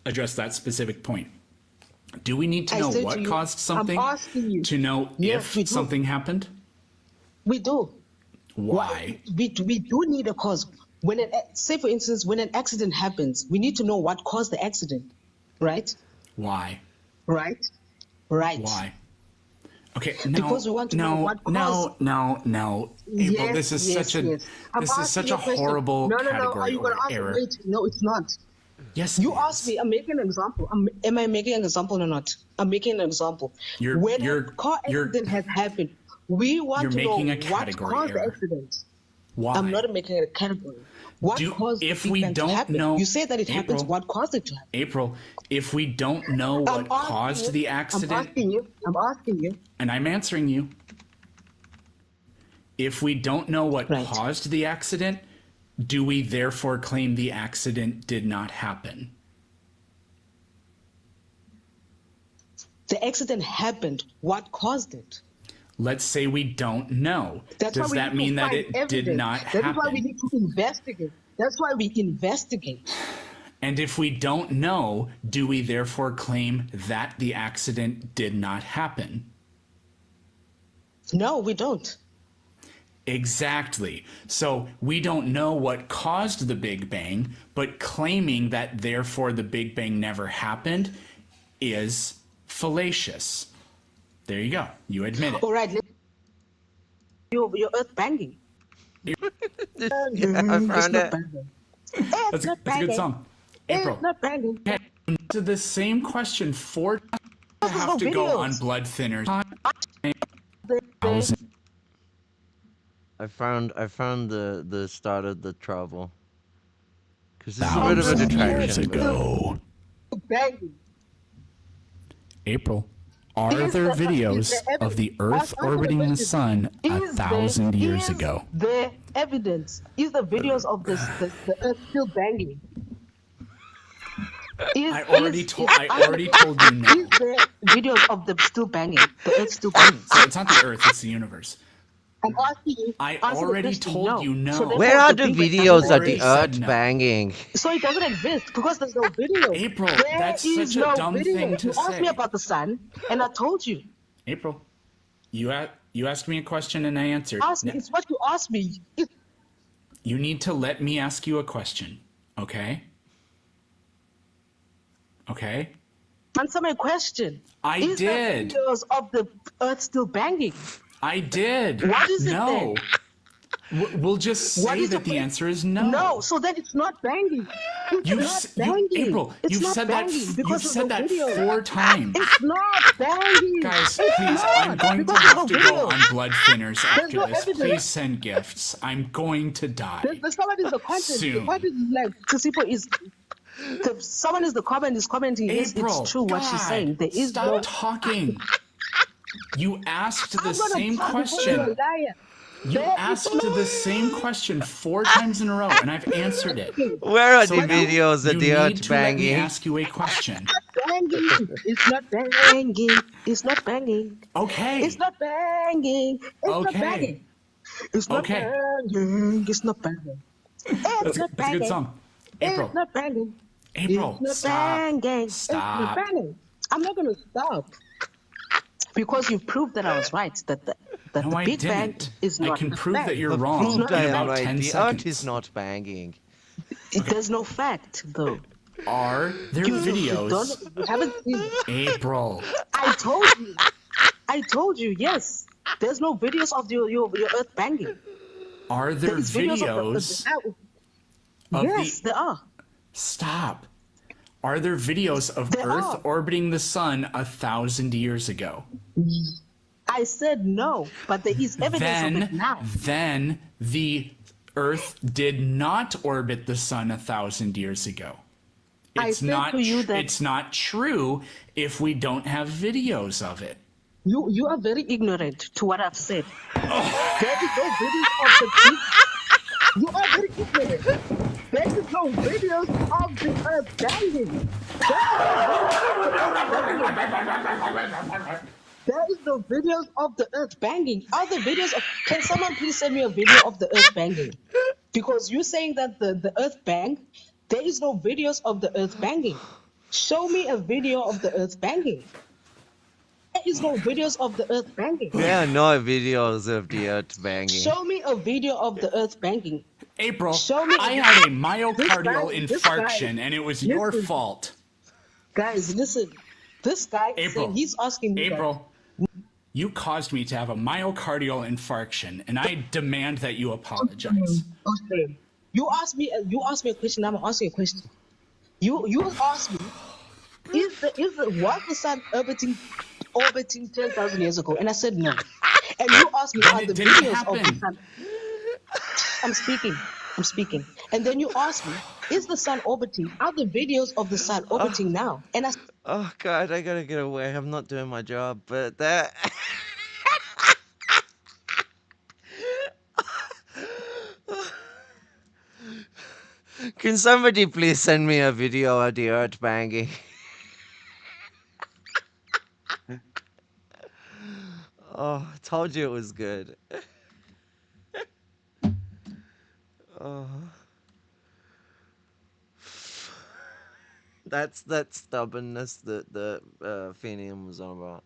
[SPEAKER 4] address that specific point. Do we need to know what caused something to know if something happened?
[SPEAKER 9] We do.
[SPEAKER 4] Why?
[SPEAKER 9] We do need a cause. Say for instance, when an accident happens, we need to know what caused the accident, right?
[SPEAKER 4] Why?
[SPEAKER 9] Right.
[SPEAKER 4] Why? Okay, no,
[SPEAKER 9] because we want to know what caused.
[SPEAKER 4] No. April, this is such a horrible category or error.
[SPEAKER 9] Wait, no, it's not.
[SPEAKER 4] Yes,
[SPEAKER 9] you asked me. I'm making an example. Am I making an example or not? I'm making an example. When a car accident has happened, we want to know what caused the accident.
[SPEAKER 4] Why?
[SPEAKER 9] I'm not making a category. What caused the event to happen? You say that it happens. What caused it to happen?
[SPEAKER 4] April, if we don't know what caused the accident...
[SPEAKER 9] I'm asking you.
[SPEAKER 4] And I'm answering you. If we don't know what caused the accident, do we therefore claim the accident did not happen?
[SPEAKER 9] The accident happened. What caused it?
[SPEAKER 4] Let's say we don't know. Does that mean that it did not happen?
[SPEAKER 9] That's why we need to investigate. That's why we investigate.
[SPEAKER 4] And if we don't know, do we therefore claim that the accident did not happen?
[SPEAKER 9] No, we don't.
[SPEAKER 4] Exactly. So we don't know what caused the Big Bang, but claiming that therefore the Big Bang never happened is fallacious. There you go. You admit it.
[SPEAKER 9] All right. You're earth banging.
[SPEAKER 13] I found it.
[SPEAKER 4] That's a good song. April.
[SPEAKER 9] It's not banging.
[SPEAKER 4] To the same question, 4 have to go on blood thinners.
[SPEAKER 13] I found the start of the trouble. Because this is a bit of a detraction.
[SPEAKER 4] Years ago. April, are there videos of the Earth orbiting the Sun 1,000 years ago?
[SPEAKER 9] The evidence is the videos of the Earth still banging.
[SPEAKER 4] I already told you no.
[SPEAKER 9] Is the videos of the still banging? The Earth still banging.
[SPEAKER 4] So it's not the Earth, it's the universe.
[SPEAKER 9] I'm asking you.
[SPEAKER 4] I already told you no.
[SPEAKER 9] So
[SPEAKER 13] where are the videos of the Earth banging?
[SPEAKER 9] So it doesn't exist because there's no video.
[SPEAKER 4] April,
[SPEAKER 9] there
[SPEAKER 4] that's
[SPEAKER 9] is
[SPEAKER 4] such a
[SPEAKER 9] no
[SPEAKER 4] dumb
[SPEAKER 9] video.
[SPEAKER 4] thing to
[SPEAKER 9] you
[SPEAKER 4] say.
[SPEAKER 9] asked me about the sun, and I told you.
[SPEAKER 4] April, you asked me a question and I answered.
[SPEAKER 9] It's what you asked me.
[SPEAKER 4] You need to let me ask you a question, okay? Okay?
[SPEAKER 9] Answer my question.
[SPEAKER 4] I
[SPEAKER 9] is
[SPEAKER 4] did.
[SPEAKER 9] Is the videos of the Earth still banging?
[SPEAKER 4] I did.
[SPEAKER 9] What is it
[SPEAKER 4] no.
[SPEAKER 9] then?
[SPEAKER 4] We'll just say that the answer is no.
[SPEAKER 9] No, so then it's not banging. It's not banging.
[SPEAKER 4] April,
[SPEAKER 9] it's
[SPEAKER 4] you've
[SPEAKER 9] not
[SPEAKER 4] said
[SPEAKER 9] banging
[SPEAKER 4] that.
[SPEAKER 9] because
[SPEAKER 4] You've said that
[SPEAKER 9] video.
[SPEAKER 4] 4 times.
[SPEAKER 9] It's not banging.
[SPEAKER 4] Guys,
[SPEAKER 9] it's
[SPEAKER 4] please,
[SPEAKER 9] not,
[SPEAKER 4] I'm going to have to go on blood thinners after
[SPEAKER 9] no
[SPEAKER 4] this.
[SPEAKER 9] evidence.
[SPEAKER 4] Please send gifts. I'm going to die.
[SPEAKER 9] Someone is the content.
[SPEAKER 4] Soon.
[SPEAKER 9] The content is like Tsipo is. Someone is the comment is commenting. Yes,
[SPEAKER 4] April,
[SPEAKER 9] it's true what she's saying. There is
[SPEAKER 4] stop talking. You asked the same question. You asked the same question 4 times in a row, and I've answered it.
[SPEAKER 13] Where are the videos of the Earth banging?
[SPEAKER 4] Let me ask you a question.
[SPEAKER 9] It's not banging. It's not banging.
[SPEAKER 4] Okay.
[SPEAKER 9] It's not banging. It's not banging. It's not banging. It's not banging. It's not banging.
[SPEAKER 4] That's a good song. April.
[SPEAKER 9] It's not banging.
[SPEAKER 4] April,
[SPEAKER 9] it's not banging.
[SPEAKER 4] Stop.
[SPEAKER 9] It's not banging. I'm not going to stop. Because you've proved that I was right. That the Big Bang is not.
[SPEAKER 4] I can prove that you're
[SPEAKER 13] I've
[SPEAKER 4] wrong
[SPEAKER 13] proved
[SPEAKER 4] in
[SPEAKER 13] I am
[SPEAKER 4] about
[SPEAKER 13] right.
[SPEAKER 4] 10
[SPEAKER 13] The
[SPEAKER 4] seconds.
[SPEAKER 13] Earth is not banging.
[SPEAKER 9] There's no fact, though.
[SPEAKER 4] Are there videos?
[SPEAKER 9] You haven't seen
[SPEAKER 4] April.
[SPEAKER 9] I told you, yes. There's no videos of your Earth banging.
[SPEAKER 4] Are there videos?
[SPEAKER 9] Yes, there are.
[SPEAKER 4] Stop. Are there videos of Earth orbiting the Sun 1,000 years ago?
[SPEAKER 9] I said no, but there is evidence of it now.
[SPEAKER 4] Then the Earth did not orbit the Sun 1,000 years ago. It's it's not true if we don't have videos of it.
[SPEAKER 9] You are very ignorant to what I've said. There is no videos of the You are very ignorant. There is no videos of the Earth banging. There is no videos of the Earth banging. Other videos of... Can someone please send me a video of the Earth banging? Because you're saying that the Earth bang, there is no videos of the Earth banging. Show me a video of the Earth banging. There is no videos of the Earth banging.
[SPEAKER 13] There are no videos of the Earth banging.
[SPEAKER 9] Show me a video of the Earth banging.
[SPEAKER 4] April,
[SPEAKER 9] Show me
[SPEAKER 4] I had a myocardial infarction and it was your fault.
[SPEAKER 9] Guys, listen. This guy said he's asking me.
[SPEAKER 4] April, you caused me to have a myocardial infarction and I demand that you apologize.
[SPEAKER 9] Okay. You asked me a question, I'm asking a question. You asked me, was the sun orbiting 10,000 years ago? And I said no. And you asked me, are the videos of the sun? I'm speaking. And then you asked me, is the sun orbiting? Are the videos of the sun orbiting now? And I
[SPEAKER 13] Oh God, I gotta get away. I'm not doing my job, but that. Can somebody please send me a video of the Earth banging? Oh, I told you it was good. Oh. That's that stubbornness that the Fenium was on about.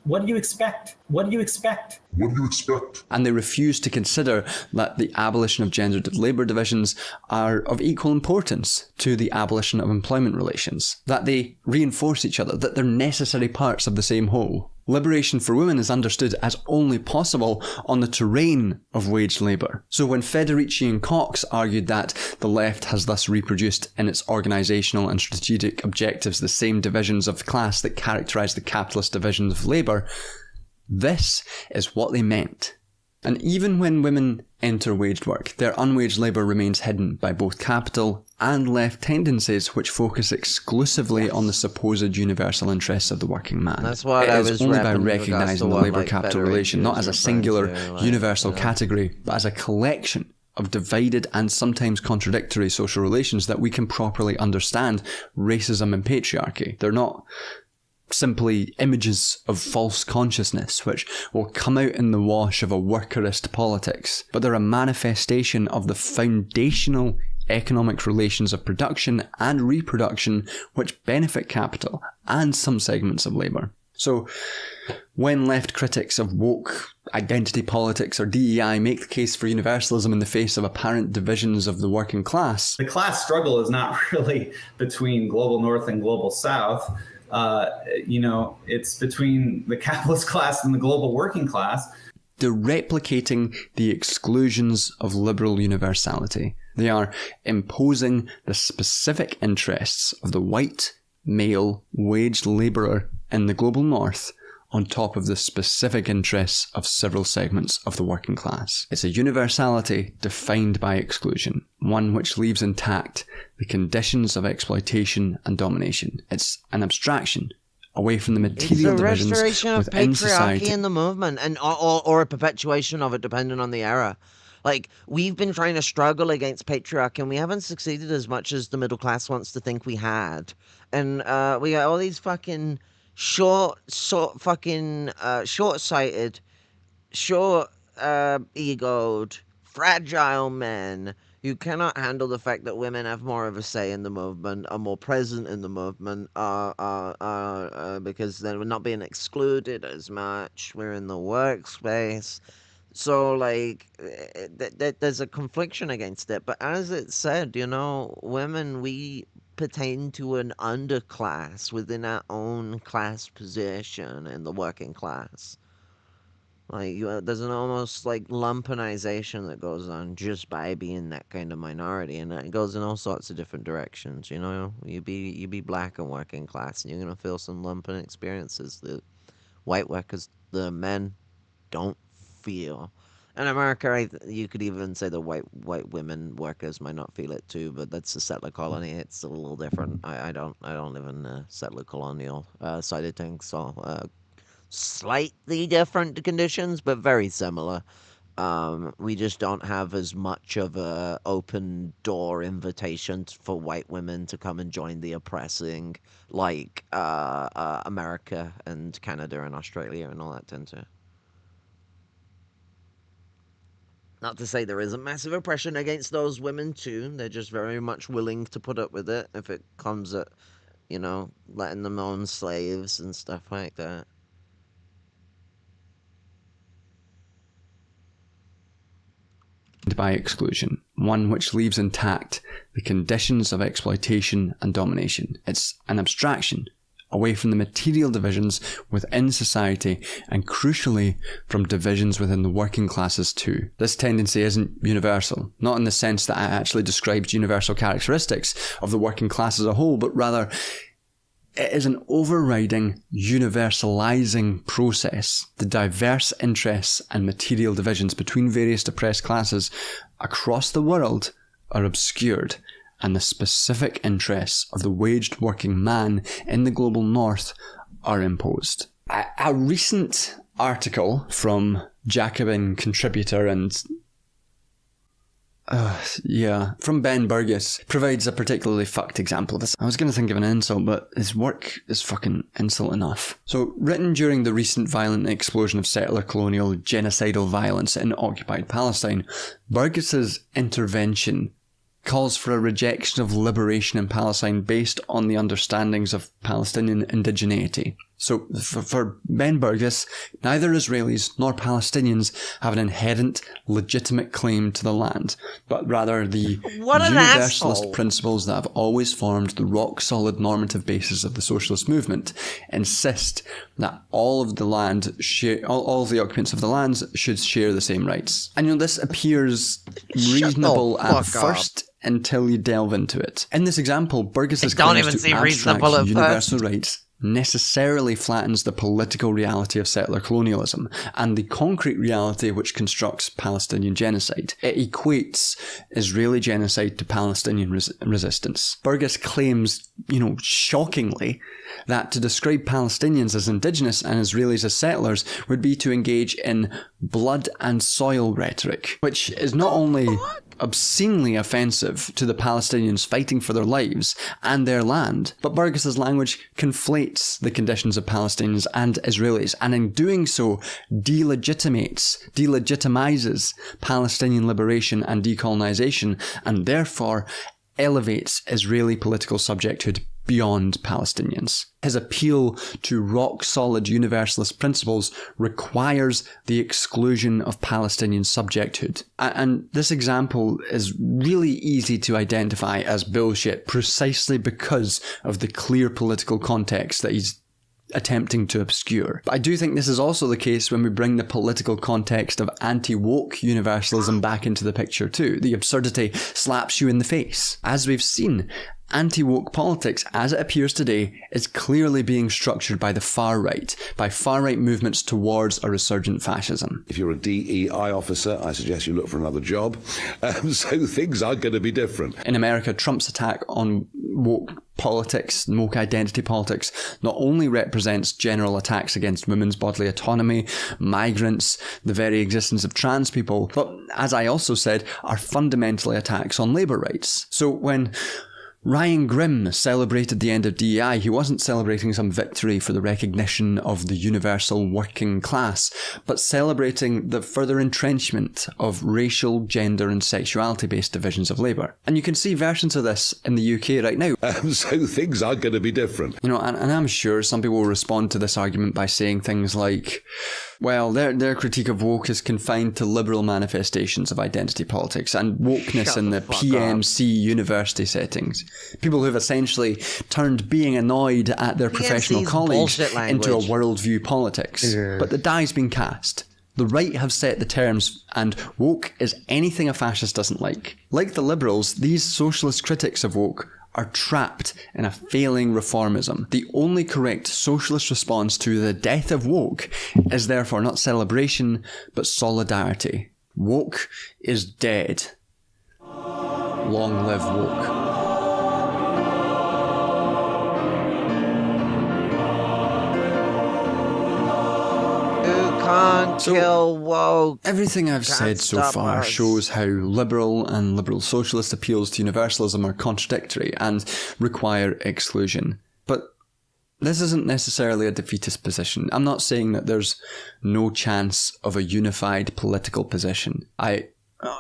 [SPEAKER 21] What do you expect? What do you expect?
[SPEAKER 18] What do you expect?
[SPEAKER 15] And they refuse to consider that the abolition of gendered labour divisions are of equal importance to the abolition of employment relations, that they reinforce each other, that they're necessary parts of the same whole. Liberation for women is understood as only possible on the terrain of waged labour. So when Federici and Cox argued that the left has thus reproduced in its organisational and strategic objectives the same divisions of class that characterise the capitalist divisions of labour, this is what they meant. And even when women enter waged work, their unwaged labour remains hidden by both capital and left tendencies which focus exclusively on the supposed universal interests of the working man.
[SPEAKER 13] That's what
[SPEAKER 15] it
[SPEAKER 13] I
[SPEAKER 15] is
[SPEAKER 13] was
[SPEAKER 15] only by
[SPEAKER 13] referring
[SPEAKER 15] recognising the labour-capital relation, not as a singular, universal category, but as a collection of divided and sometimes contradictory social relations that we can properly understand racism and patriarchy. They're not simply images of false consciousness which will come out in the wash of a workerist politics, but they're a manifestation of the foundational economic relations of production and reproduction which benefit capital and some segments of labour. So, when left critics of woke, identity politics or DEI make the case for universalism in the face of apparent divisions of the working class,
[SPEAKER 16] the class struggle is not really between global north and global south. It's between the capitalist class and the global working class.
[SPEAKER 15] They're replicating the exclusions of liberal universality. They are imposing the specific interests of the white, male, waged labourer in the global north on top of the specific interests of several segments of the working class. It's a universality defined by exclusion, one which leaves intact the conditions of exploitation and domination. It's an abstraction away from the material divisions within society. It's a restoration of patriarchy
[SPEAKER 13] in the movement, and or a perpetuation of it, depending on the era. Like, we've been trying to struggle against patriarchy, and we haven't succeeded as much as the middle class wants to think we had. And we got all these fucking short-sighted, short-egoed, fragile men who cannot handle the fact that women have more of a say in the movement, are more present in the movement, because they're not being excluded as much. We're in the workspace. So, like, there's a confliction against it. But as it said, women, we pertain to an underclass within our own class position in the working class. Like, there's an almost like lumpenization that goes on just by being that kind of minority, and it goes in all sorts of different directions. You be black and working class, and you're gonna feel some lumpen experiences that white workers, the men, don't feel. In America, you could even say the white women workers might not feel it too, but that's a settler colony. It's a little different. I don't live in the settler colonial side of things, so slightly different conditions, but very similar. We just don't have as much of a open door invitation for white women to come and join the oppressing, like America and Canada and Australia and all that tend to. Not to say there isn't massive oppression against those women too. They're just very much willing to put up with it if it comes at, letting them own slaves and stuff like that.
[SPEAKER 15] By exclusion, one which leaves intact the conditions of exploitation and domination. It's an abstraction away from the material divisions within society, and crucially from divisions within the working classes too. This tendency isn't universal, not in the sense that it actually describes universal characteristics of the working class as a whole, but rather it is an overriding, universalizing process. The diverse interests and material divisions between various oppressed classes across the world are obscured, and the specific interests of the waged working man in the global north are imposed. A recent article from Jacobin contributor and from Ben Burgess provides a particularly fucked example of this. I was going to think of an insult, but his work is fucking insult enough. So, written during the recent violent explosion of settler colonial genocidal violence in occupied Palestine, Burgess's intervention calls for a rejection of liberation in Palestine based on the understandings of Palestinian indigeneity. So for Ben Burgess, neither Israelis nor Palestinians have an inherent legitimate claim to the land, but rather the universalist principles that have always formed the rock-solid normative basis of the socialist movement insist that all of the land, all of the occupants of the lands should share the same rights. And this appears reasonable at first, until you delve into it. In this example, Burgess's claims to abstract universal rights necessarily flattens the political reality of settler colonialism and the concrete reality which constructs Palestinian genocide. It equates Israeli genocide to Palestinian resistance. Burgess claims, shockingly, that to describe Palestinians as indigenous and Israelis as settlers would be to engage in blood and soil rhetoric, which is not only obscenely offensive to the Palestinians fighting for their lives and their land, but Burgess's language conflates the conditions of Palestinians and Israelis, and in doing so delegitimizes Palestinian liberation and decolonization, and therefore elevates Israeli political subjecthood beyond Palestinians. His appeal to rock-solid universalist principles requires the exclusion of Palestinian subjecthood. And this example is really easy to identify as bullshit precisely because of the clear political context that he's attempting to obscure. But I do think this is also the case when we bring the political context of anti-woke universalism back into the picture too. The absurdity slaps you in the face. As we've seen, anti-woke politics, as it appears today, is clearly being structured by the far right, by far-right movements towards a resurgent fascism.
[SPEAKER 18] If you're a DEI officer, I suggest you look for another job. So things are going to be different.
[SPEAKER 15] In America, Trump's attack on woke politics, woke identity politics, not only represents general attacks against women's bodily autonomy, migrants, the very existence of trans people, but, as I also said, are fundamentally attacks on labour rights. So when Ryan Grimm celebrated the end of DEI, he wasn't celebrating some victory for the recognition of the universal working class, but celebrating the further entrenchment of racial, gender and sexuality-based divisions of labour. And you can see versions of this in the UK right now.
[SPEAKER 18] So things are going to be different.
[SPEAKER 15] And I'm sure some people will respond to this argument by saying things like, well, their critique of woke is confined to liberal manifestations of identity politics and wokeness in the PMC university settings. People who've essentially turned being annoyed at their professional colleagues into a worldview politics. Yeah. But the die's been cast. The right have set the terms, and woke is anything a fascist doesn't like. Like the liberals, these socialist critics of woke are trapped in a failing reformism. The only correct socialist response to the death of woke is therefore not celebration, but solidarity. Woke is dead. Long live woke.
[SPEAKER 13] Kill woke.
[SPEAKER 15] Everything I've said so far shows how liberal and liberal socialist appeals to universalism are contradictory and require exclusion. But this isn't necessarily a defeatist position. I'm not saying that there's no chance of a unified political position. I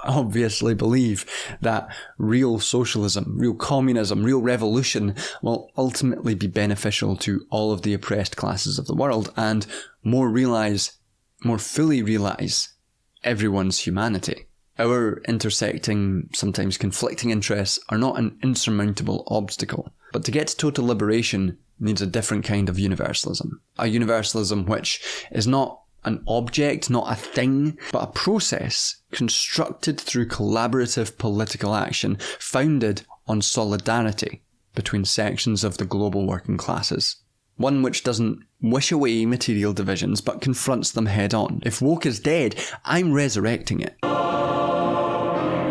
[SPEAKER 15] obviously believe that real socialism, real communism, real revolution will ultimately be beneficial to all of the oppressed classes of the world and more fully realise everyone's humanity. Our intersecting, sometimes conflicting interests are not an insurmountable obstacle. But to get to total liberation needs a different kind of universalism. A universalism which is not an object, not a thing, but a process constructed through collaborative political action founded on solidarity between sections of the global working classes. One which doesn't wish away material divisions but confronts them head on. If woke is dead, I'm resurrecting it.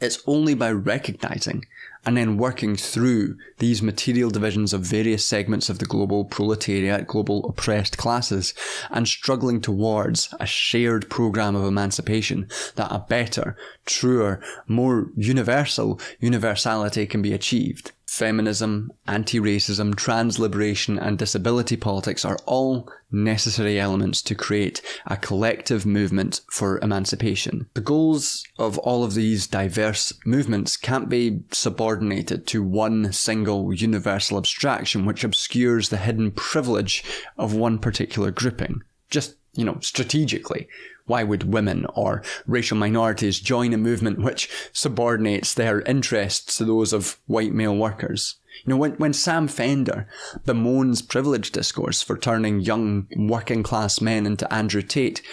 [SPEAKER 15] It's only by recognising and then working through these material divisions of various segments of the global proletariat, global oppressed classes, and struggling towards a shared programme of emancipation that a better, truer, more universal universality can be achieved. Feminism, anti-racism, trans-liberation and disability politics are all necessary elements to create a collective movement for emancipation. The goals of all of these diverse movements can't be subordinated subordinated to one single universal abstraction which obscures the hidden privilege of one particular grouping. Just, strategically. Why would women or racial minorities join a movement which subordinates their interests to those of white male workers? When Sam Fender bemoans privilege discourse for turning young working class men into Andrew Tate,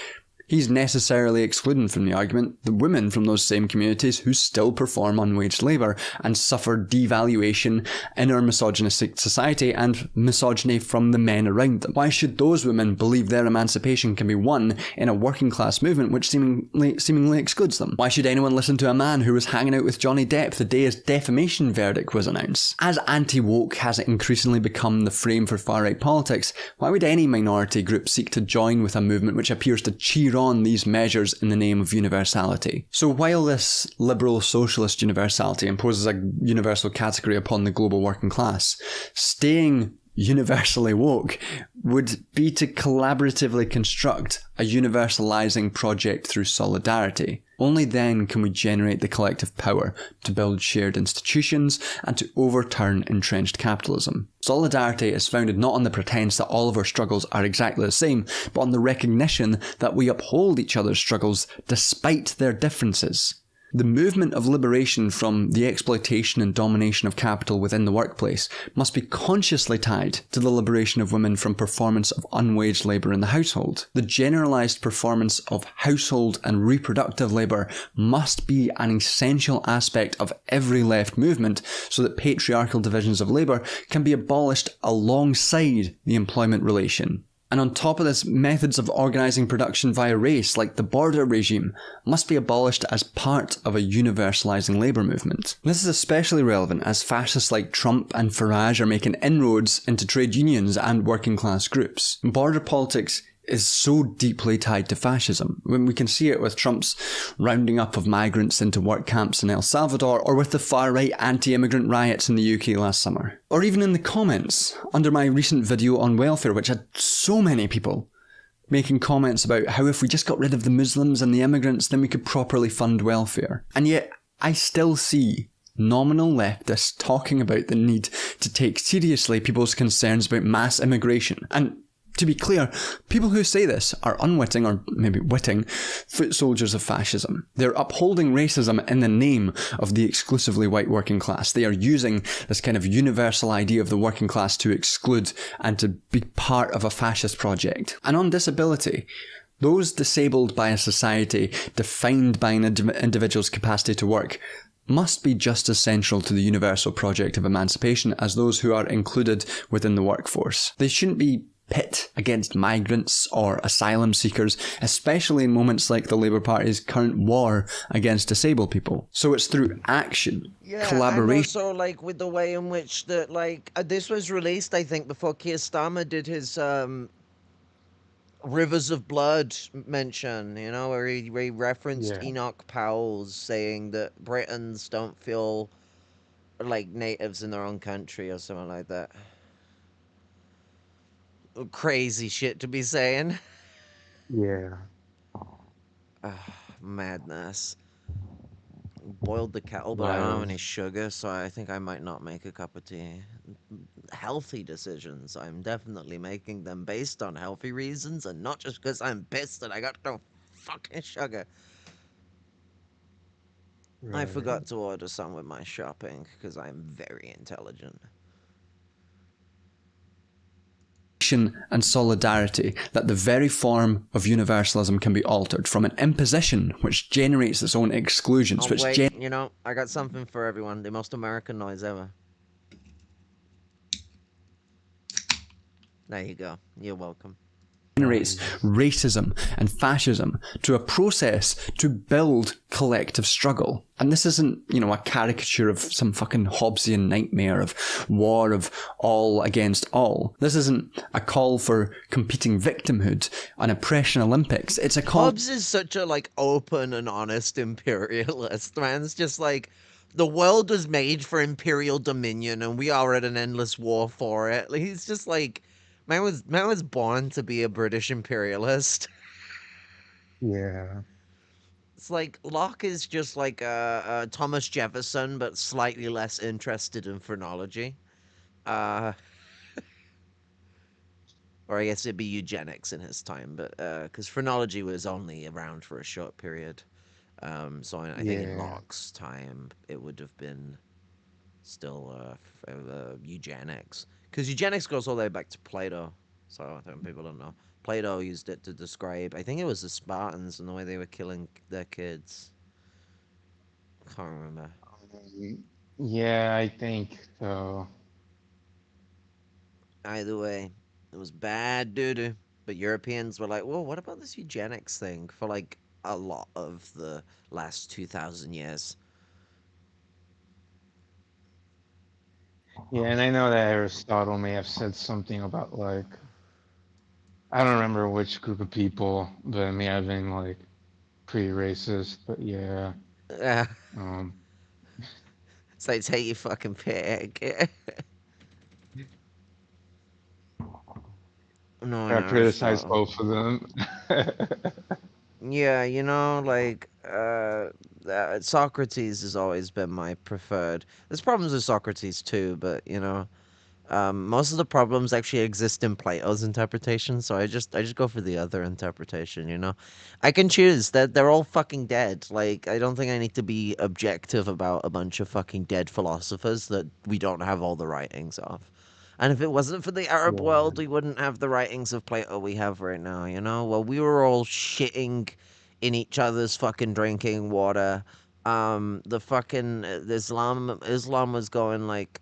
[SPEAKER 15] he's necessarily excluding from the argument the women from those same communities who still perform unwaged labour and suffer devaluation in our misogynistic society and misogyny from the men around them. Why should those women believe their emancipation can be won in a working class movement which seemingly excludes them? Why should anyone listen to a man who was hanging out with Johnny Depp the day his defamation verdict was announced? As anti-woke has increasingly become the frame for far-right politics, why would any minority group seek to join with a movement which appears to cheer on these measures in the name of universality? So while this liberal socialist universality imposes a universal category upon the global working class, staying universally woke would be to collaboratively construct a universalizing project through solidarity. Only then can we generate the collective power to build shared institutions and to overturn entrenched capitalism. Solidarity is founded not on the pretense that all of our struggles are exactly the same, but on the recognition that we uphold each other's struggles despite their differences. The movement of liberation from the exploitation and domination of capital within the workplace must be consciously tied to the liberation of women from performance of unwaged labour in the household. The generalised performance of household and reproductive labour must be an essential aspect of every left movement so that patriarchal divisions of labour can be abolished alongside the employment relation. And on top of this, methods of organising production via race, like the border regime, must be abolished as part of a universalising labour movement. This is especially relevant as fascists like Trump and Farage are making inroads into trade unions and working class groups. Border politics is so deeply tied to fascism. When we can see it with Trump's rounding up of migrants into work camps in El Salvador, or with the far-right anti-immigrant riots in the UK last summer. Or even in the comments under my recent video on welfare, which had so many people making comments about how if we just got rid of the Muslims and the immigrants, then we could properly fund welfare. And yet, I still see nominal leftists talking about the need to take seriously people's concerns about mass immigration. And to be clear, people who say this are unwitting, or maybe witting, foot soldiers of fascism. They're upholding racism in the name of the exclusively white working class. They are using this kind of universal idea of the working class to exclude and to be part of a fascist project. And on disability, those disabled by a society defined by an individual's capacity to work must be just as central to the universal project of emancipation as those who are included within the workforce. They shouldn't be pit against migrants or asylum seekers, especially in moments like the Labour Party's current war against disabled people. So it's through action, collaboration.
[SPEAKER 13] And also, with the way in which this was released, I think, before Keir Starmer did his Rivers of Blood mention, where he referenced Enoch Powell's saying that Britons don't feel like natives in their own country or something like that. Crazy shit to be saying.
[SPEAKER 2] Yeah.
[SPEAKER 13] Madness. Boiled the kettle, but I don't have any sugar, so I think I might not make a cup of tea. Healthy decisions. I'm definitely making them based on healthy reasons and not just because I'm pissed that I got no fucking sugar. Right. I forgot to order some with my shopping because I'm very intelligent.
[SPEAKER 15] And solidarity, that the very form of universalism can be altered from an imposition which generates its own exclusions.
[SPEAKER 13] I got something for everyone. The most American noise ever. There you go. You're welcome.
[SPEAKER 15] Generates racism and fascism to a process to build collective struggle. And this isn't, a caricature of some fucking Hobbesian nightmare of war of all against all. This isn't a call for competing victimhood, an oppression Olympics. It's a call...
[SPEAKER 13] Hobbes is such a, open and honest imperialist, man. It's just the world was made for imperial dominion and we are at an endless war for it. He's just Man was born to be a British imperialist.
[SPEAKER 2] Yeah.
[SPEAKER 13] It's like Locke is just like Thomas Jefferson, but slightly less interested in phrenology. Uh, or I guess it'd be eugenics in his time, but because phrenology was only around for a short period. So I think in
[SPEAKER 2] Yeah.
[SPEAKER 13] Locke's time it would have been still eugenics, because eugenics goes all the way back to Plato. So I think people don't know. Plato used it to describe, I think it was the Spartans and the way they were killing their kids. Can't remember.
[SPEAKER 2] Yeah, I think so.
[SPEAKER 13] Either way, it was bad doo doo. But Europeans were like, "Whoa, what about this eugenics thing?" For like a lot of the last 2,000 years.
[SPEAKER 2] Yeah, and I know that Aristotle may have said something about like I don't remember which group of people, but it may have been like pretty racist. But yeah,
[SPEAKER 13] Yeah,
[SPEAKER 2] um,
[SPEAKER 13] it's like take your fucking pick. No,
[SPEAKER 2] I criticized
[SPEAKER 13] Aristotle.
[SPEAKER 2] both of them.
[SPEAKER 13] Yeah, like Socrates has always been my preferred. There's problems with Socrates too, but most of the problems actually exist in Plato's interpretation, so I just go for the other interpretation. I can choose that they're all fucking dead. Like I don't think I need to be objective about a bunch of fucking dead philosophers that we don't have all the writings of. And if it wasn't for the Arab
[SPEAKER 2] Yeah,
[SPEAKER 13] world, we wouldn't have the writings of Plato we have right now. Well, we were all shitting in each other's fucking drinking water. The fucking Islam was going like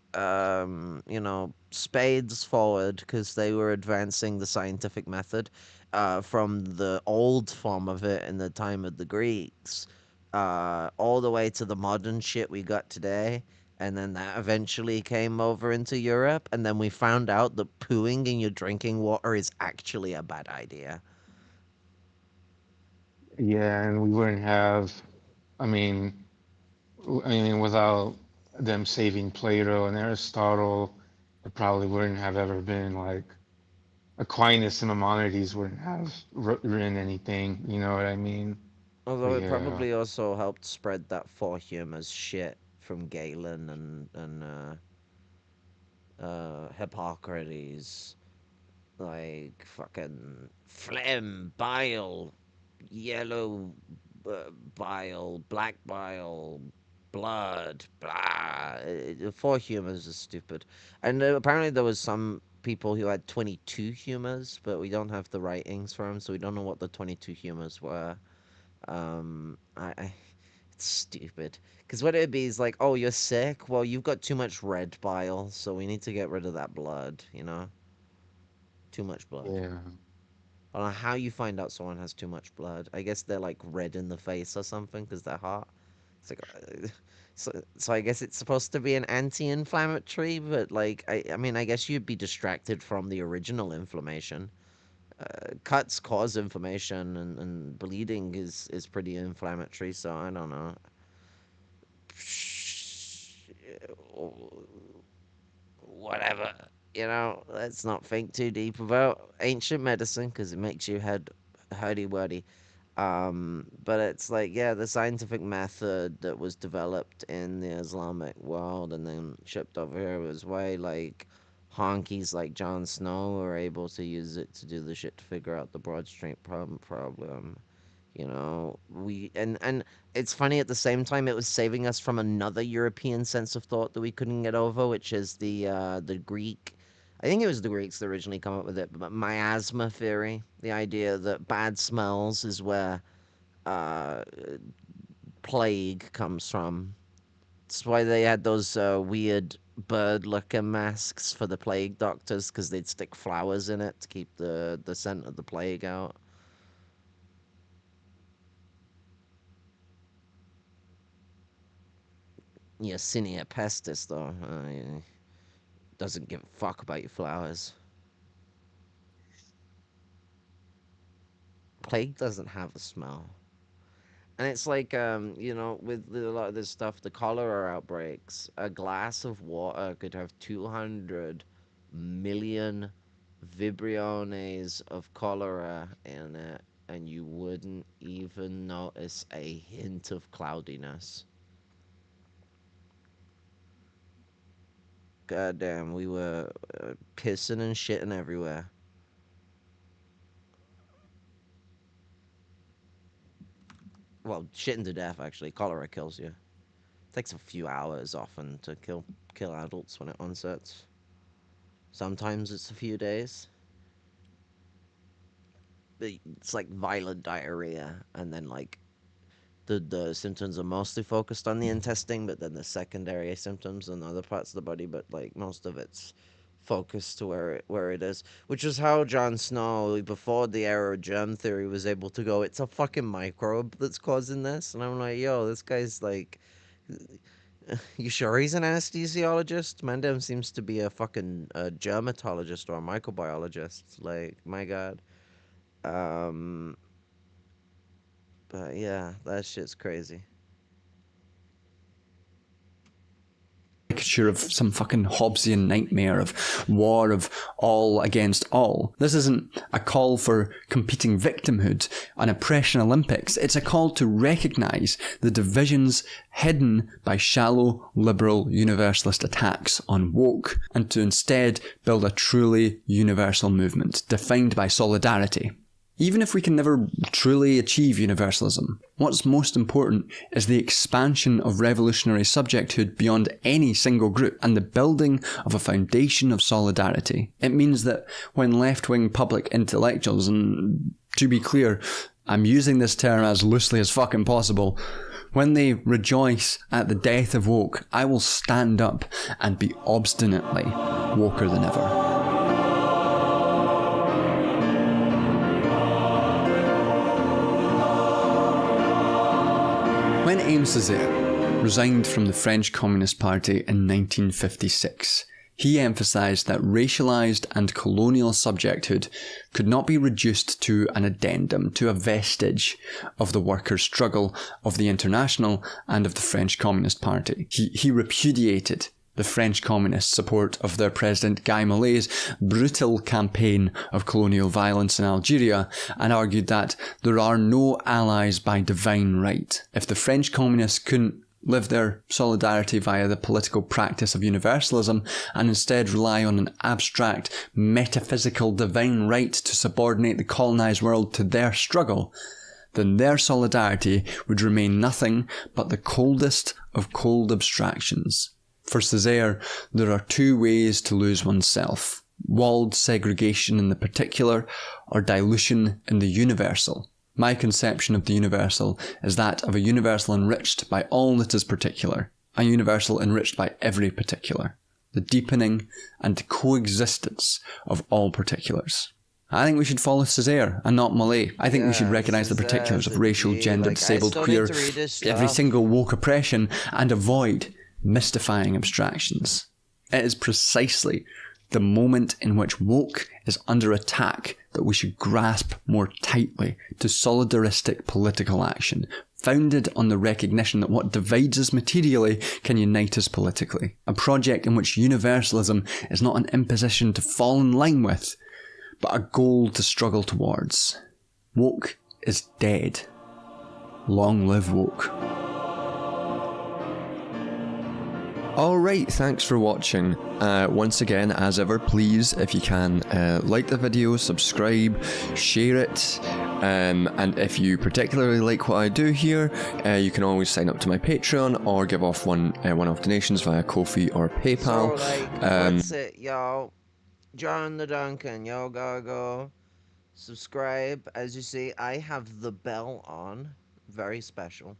[SPEAKER 13] spades forward because they were advancing the scientific method from the old form of it in the time of the Greeks all the way to the modern shit we got today. And then that eventually came over into Europe, and then we found out that pooing in your drinking water is actually a bad idea.
[SPEAKER 2] yeah, and we wouldn't have. I mean, without them saving Plato and Aristotle, it probably wouldn't have ever been like Aquinas and Maimonides wouldn't have written anything. You know what I mean? But
[SPEAKER 13] Although it
[SPEAKER 2] yeah,
[SPEAKER 13] probably also helped spread that for humors shit from Galen and Hippocrates, like fucking phlegm, bile, yellow bile, black bile, blood, blah. Four humors is stupid. And apparently there was some people who had 22 humors, but we don't have the writings for them, so we don't know what the 22 humors were. It's stupid. Because what it'd be is like, oh, you're sick? Well, you've got too much red bile, so we need to get rid of that blood. Too much blood.
[SPEAKER 2] yeah,
[SPEAKER 13] I don't know how you find out someone has too much blood. I guess they're like red in the face or something because they're hot. It's like, so I guess it's supposed to be an anti-inflammatory, but like, I mean, I guess you'd be distracted from the original inflammation. Cuts cause inflammation, and bleeding is pretty inflammatory. So I don't know. Whatever. Let's not think too deep about ancient medicine because it makes your head hurdy-wordy. But it's like, yeah, the scientific method that was developed in the Islamic world and then shipped over here was why, like, honkies like Jon Snow were able to use it to do the shit to figure out the Broad Street problem. And it's funny at the same time it was saving us from another European sense of thought that we couldn't get over, which is the Greek. I think it was the Greeks that originally come up with it, but miasma theory, the idea that bad smells is where uh, plague comes from. That's why they had those weird bird-looking masks for the plague doctors, because they'd stick flowers in it to keep the scent of the plague out. Yersinia pestis, though, doesn't give a fuck about your flowers. Plague doesn't have a smell. And it's like, with a lot of this stuff, the cholera outbreaks, a glass of water could have 200 million vibriones of cholera in it. and you wouldn't even notice a hint of cloudiness. Goddamn, we were pissing and shitting everywhere. Well, shitting to death, actually. Cholera kills you. It takes a few hours often to kill adults when it onsets. Sometimes it's a few days. It's like violent diarrhea, and then like the symptoms are mostly focused on the intestine, but then the secondary symptoms in other parts of the body, but like most of it's focused to where it is, which is how Jon Snow, before the era of germ theory, was able to go, it's a fucking microbe that's causing this. And I'm like, yo, this guy's like, you sure he's an anesthesiologist? Mandem seems to be a fucking germatologist or a microbiologist. Like, my god. But yeah, that shit's crazy.
[SPEAKER 15] Caricature of some fucking Hobbesian nightmare of war, of all against all. This isn't a call for competing victimhood, an oppression Olympics. It's a call to recognise the divisions hidden by shallow, liberal, universalist attacks on woke, and to instead build a truly universal movement, defined by solidarity. Even if we can never truly achieve universalism, what's most important is the expansion of revolutionary subjecthood beyond any single group and the building of a foundation of solidarity. It means that when left-wing public intellectuals, and to be clear, I'm using this term as loosely as fucking possible, when they rejoice at the death of woke, I will stand up and be obstinately woker than ever. When Aimé Césaire resigned from the French Communist Party in 1956, he emphasised that racialised and colonial subjecthood could not be reduced to an addendum, to a vestige of the workers' struggle of the International and of the French Communist Party. He repudiated the French communist support of their president Guy Mollet's brutal campaign of colonial violence in Algeria, and argued that there are no allies by divine right. If the French communists couldn't live their solidarity via the political practice of universalism and instead rely on an abstract, metaphysical divine right to subordinate the colonised world to their struggle, then their solidarity would remain nothing but the coldest of cold abstractions. For Césaire, there are two ways to lose oneself: walled segregation in the particular, or dilution in the universal. My conception of the universal is that of a universal enriched by all that is particular, a universal enriched by every particular, the deepening and coexistence of all particulars. I think we should follow Césaire and not Mollet. I think we should recognise the particulars of racial, gender, disabled, queer, every single woke oppression, and avoid mystifying abstractions. It is precisely the moment in which woke is under attack that we should grasp more tightly to solidaristic political action, founded on the recognition that what divides us materially can unite us politically. A project in which universalism is not an imposition to fall in line with, but a goal to struggle towards. Woke is dead. Long live woke. Alright, thanks for watching. Once again, as ever, please, if you can, like the video, subscribe, share it, and if you particularly like what I do here, you can always sign up to my Patreon or give off one-off donations via Ko-fi or PayPal.
[SPEAKER 13] So, that's it, y'all. John the Duncan, y'all gotta go subscribe. As you see, I have the bell on, very special,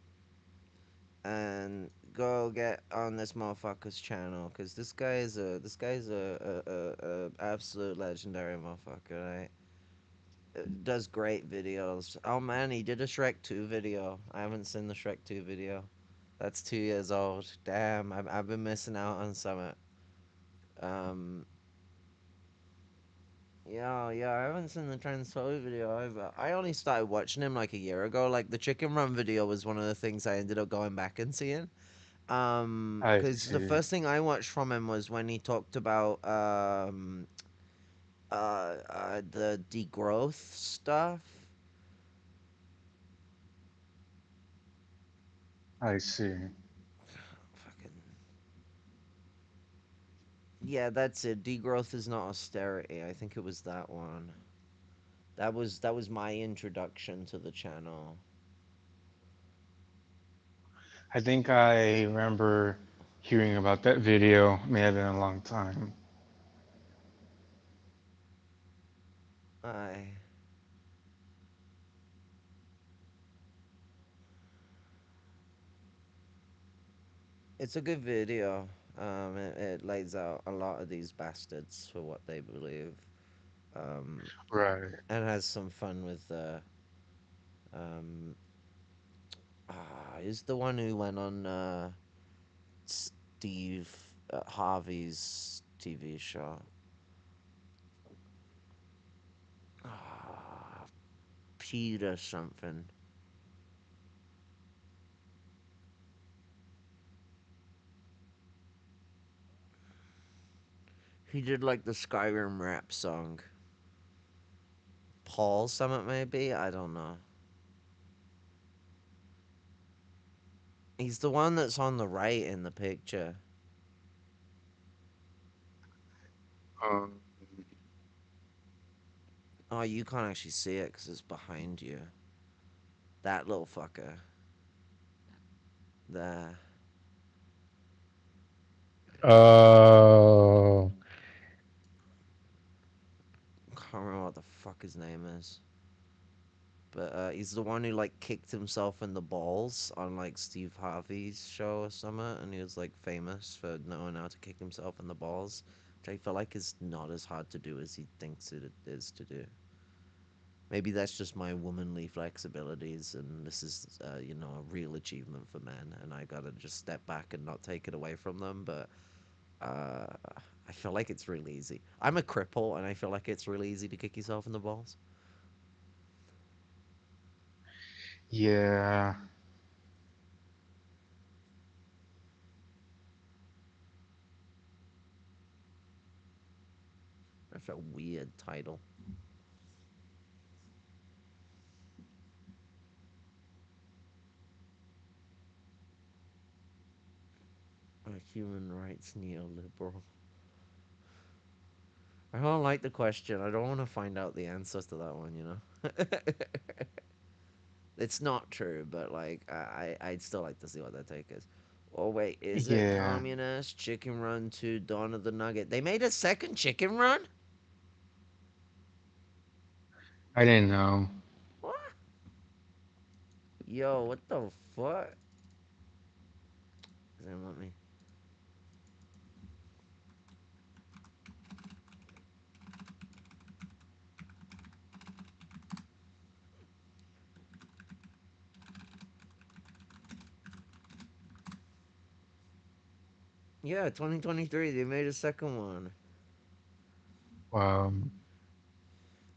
[SPEAKER 13] and go get on this motherfucker's channel, because this guy's a absolute legendary motherfucker, right? Does great videos. Oh man, he did a Shrek 2 video. I haven't seen the Shrek 2 video. That's 2 years old. Damn, I've been missing out on something. Yeah, I haven't seen the transphobic video either. I only started watching him like a year ago. Like, the Chicken Run video was one of the things I ended up going back and seeing. Because the first thing I watched from him was when he talked about the degrowth stuff.
[SPEAKER 2] I see.
[SPEAKER 13] Fucking. Yeah, that's it. Degrowth is not austerity. I think it was that one. That was my introduction to the channel.
[SPEAKER 2] I think I remember hearing about that video. May have been a long time.
[SPEAKER 13] I. It's a good video. It lays out a lot of these bastards for what they believe.
[SPEAKER 2] Right.
[SPEAKER 13] And has some fun with um is the one who went on Steve Harvey's TV show. Peter something. He did like the Skyrim rap song. Paul Summit maybe? I don't know. He's the one that's on the right in the picture.
[SPEAKER 2] Um,
[SPEAKER 13] Oh, you can't actually see it because it's behind you. That little fucker. There.
[SPEAKER 2] oh,
[SPEAKER 13] Can't remember what the fuck his name is. But he's the one who like kicked himself in the balls on like Steve Harvey's show or something, and he was like famous for knowing how to kick himself in the balls, which I feel like is not as hard to do as he thinks it is to do. Maybe that's just my womanly flexibilities, and this is, a real achievement for men, and I gotta just step back and not take it away from them. But uh, I feel like it's really easy. I'm a cripple, and I feel like it's really easy to kick yourself in the balls.
[SPEAKER 2] yeah.
[SPEAKER 13] That's a weird title. A human rights neoliberal. I don't like the question. I don't want to find out the answers to that one, you know? It's not true, but like I'd still like to see what their take is. Oh wait, is it
[SPEAKER 2] Yeah.
[SPEAKER 13] Communist Chicken Run 2 Dawn of the Nugget? They made a second Chicken Run?
[SPEAKER 2] I didn't know.
[SPEAKER 13] What? Yo, what the fuck? Then let me. Yeah, 2023. They made a second one.
[SPEAKER 2] Um,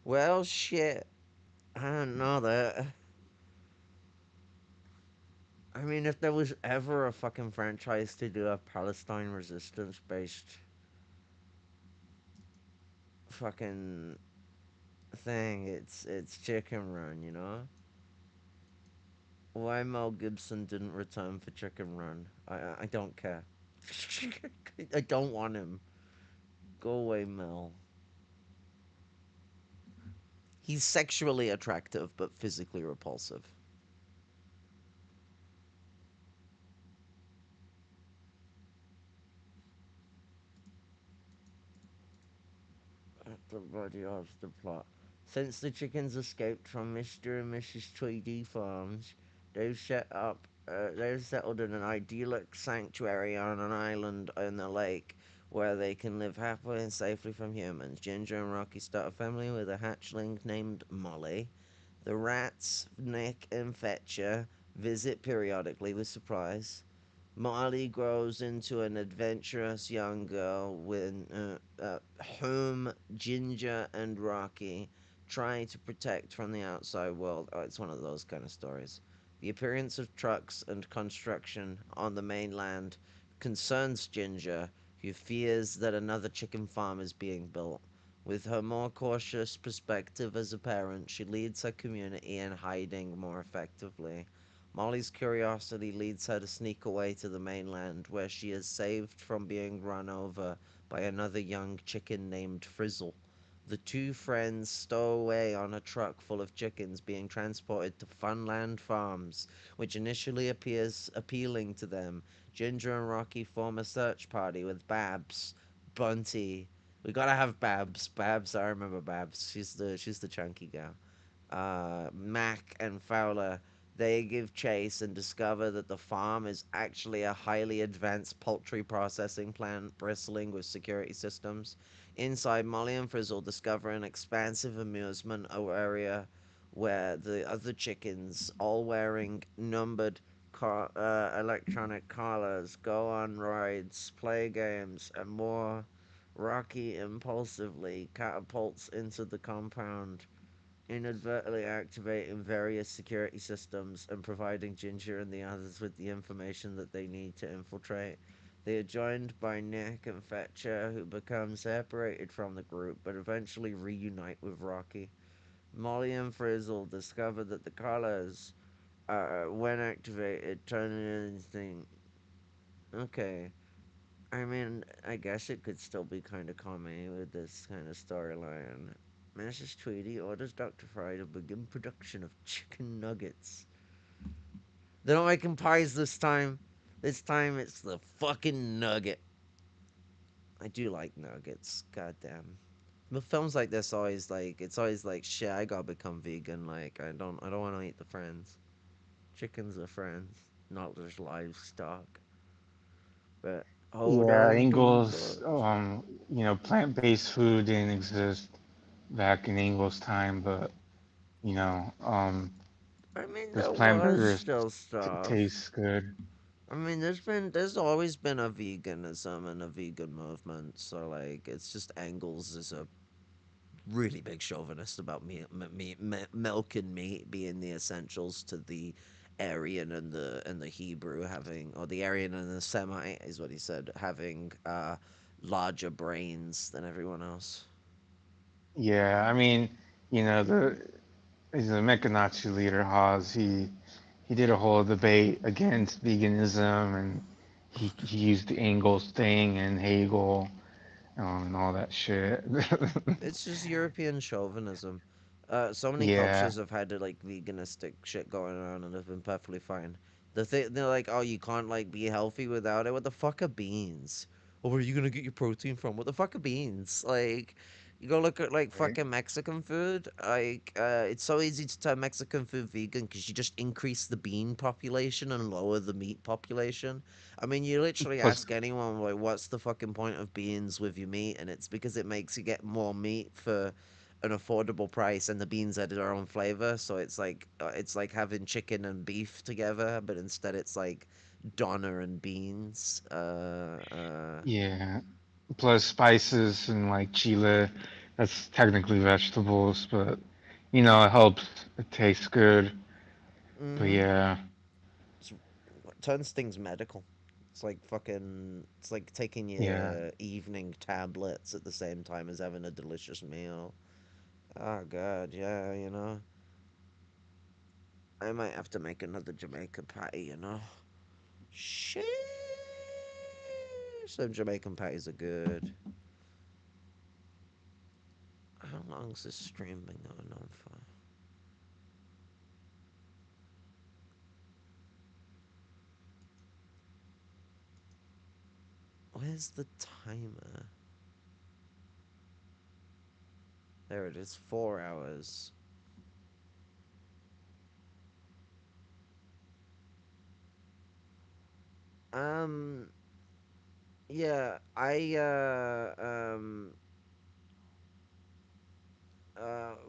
[SPEAKER 13] Well, shit. I don't know that. I mean, if there was ever a fucking franchise to do a Palestine resistance based fucking thing, it's Chicken Run, you know? Why Mel Gibson didn't return for Chicken Run? I don't care. I don't want him. Go away, Mel. He's sexually attractive but physically repulsive. The body of the plot. Since the chickens escaped from Mr. and Mrs. Tweedy Farms, they've settled in an idyllic sanctuary on an island in the lake where they can live happily and safely from humans. Ginger and Rocky start a family with a hatchling named Molly. The rats, Nick and Fetcher, visit periodically with surprise. Molly grows into an adventurous young girl whom Ginger and Rocky try to protect from the outside world. Oh, it's one of those kind of stories. The appearance of trucks and construction on the mainland concerns Ginger, who fears that another chicken farm is being built. With her more cautious perspective as a parent, she leads her community in hiding more effectively. Molly's curiosity leads her to sneak away to the mainland, where she is saved from being run over by another young chicken named Frizzle. The two friends stow away on a truck full of chickens being transported to Funland Farms, which initially appears appealing to them. Ginger and Rocky form a search party with Babs, Bunty. We gotta have Babs. Babs, I remember Babs. She's the chunky gal. Mac and Fowler. They give chase and discover that the farm is actually a highly advanced poultry processing plant bristling with security systems. Inside, Molly and Frizzle discover an expansive amusement area where the other chickens, all wearing numbered electronic collars, go on rides, play games, and more. Rocky impulsively catapults into the compound, inadvertently activating various security systems and providing Ginger and the others with the information that they need to infiltrate. They are joined by Nick and Fetcher, who become separated from the group but eventually reunite with Rocky. Molly and Frizzle discover that the collars, when activated, turn anything. Okay. I mean, I guess it could still be kind of comedy with this kind of storyline. Mrs. Tweedy orders Dr. Fry to begin production of chicken nuggets. They're not making pies this time. This time it's the fucking nugget. I do like nuggets. Goddamn. But films like this always like it's always like shit. I gotta become vegan. Like I don't want to eat the friends. Chickens are friends, not just livestock. But hold
[SPEAKER 2] Yeah,
[SPEAKER 13] on to my
[SPEAKER 2] Ingles,
[SPEAKER 13] butts.
[SPEAKER 2] plant-based food didn't exist back in Ingles' time, but
[SPEAKER 13] I mean,
[SPEAKER 2] this
[SPEAKER 13] there
[SPEAKER 2] plant
[SPEAKER 13] was
[SPEAKER 2] burger
[SPEAKER 13] still stuff.
[SPEAKER 2] tastes good.
[SPEAKER 13] I mean, there's always been a veganism and a vegan movement. So like, it's just Engels is a really big chauvinist about milk and meat being the essentials to the Aryan and the Hebrew having, or the Aryan and the Semite is what he said, having larger brains than everyone else.
[SPEAKER 2] Yeah, I mean, the he's a Mecha leader, Haas. He did a whole debate against veganism, and he used the Engels thing and Hegel, and all that shit.
[SPEAKER 13] It's just European chauvinism. So many
[SPEAKER 2] Yeah,
[SPEAKER 13] cultures have had like veganistic shit going on and have been perfectly fine. They're like, oh, you can't like be healthy without it. What the fuck are beans? Or where are you gonna get your protein from? What the fuck are beans? Like, you go look at like
[SPEAKER 2] right.
[SPEAKER 13] fucking Mexican food. Like, it's so easy to turn Mexican food vegan because you just increase the bean population and lower the meat population. I mean, you literally
[SPEAKER 2] Plus,
[SPEAKER 13] ask anyone, like, what's the fucking point of beans with your meat? And it's because it makes you get more meat for an affordable price, and the beans add their own flavor. So it's like having chicken and beef together, but instead it's like doner and beans.
[SPEAKER 2] yeah, plus spices and like chile. That's technically vegetables, but it helps. It tastes good. But
[SPEAKER 13] Mm-hmm.
[SPEAKER 2] yeah,
[SPEAKER 13] It's, turns things medical. It's like fucking. It's like taking
[SPEAKER 2] yeah.
[SPEAKER 13] your evening tablets at the same time as having a delicious meal. Oh god, yeah, you know. I might have to make another Jamaican patty, you know. Shit. Some Jamaican patties are good. How long's this stream been going on for? Where's the timer? There it is, 4 hours. Um, yeah,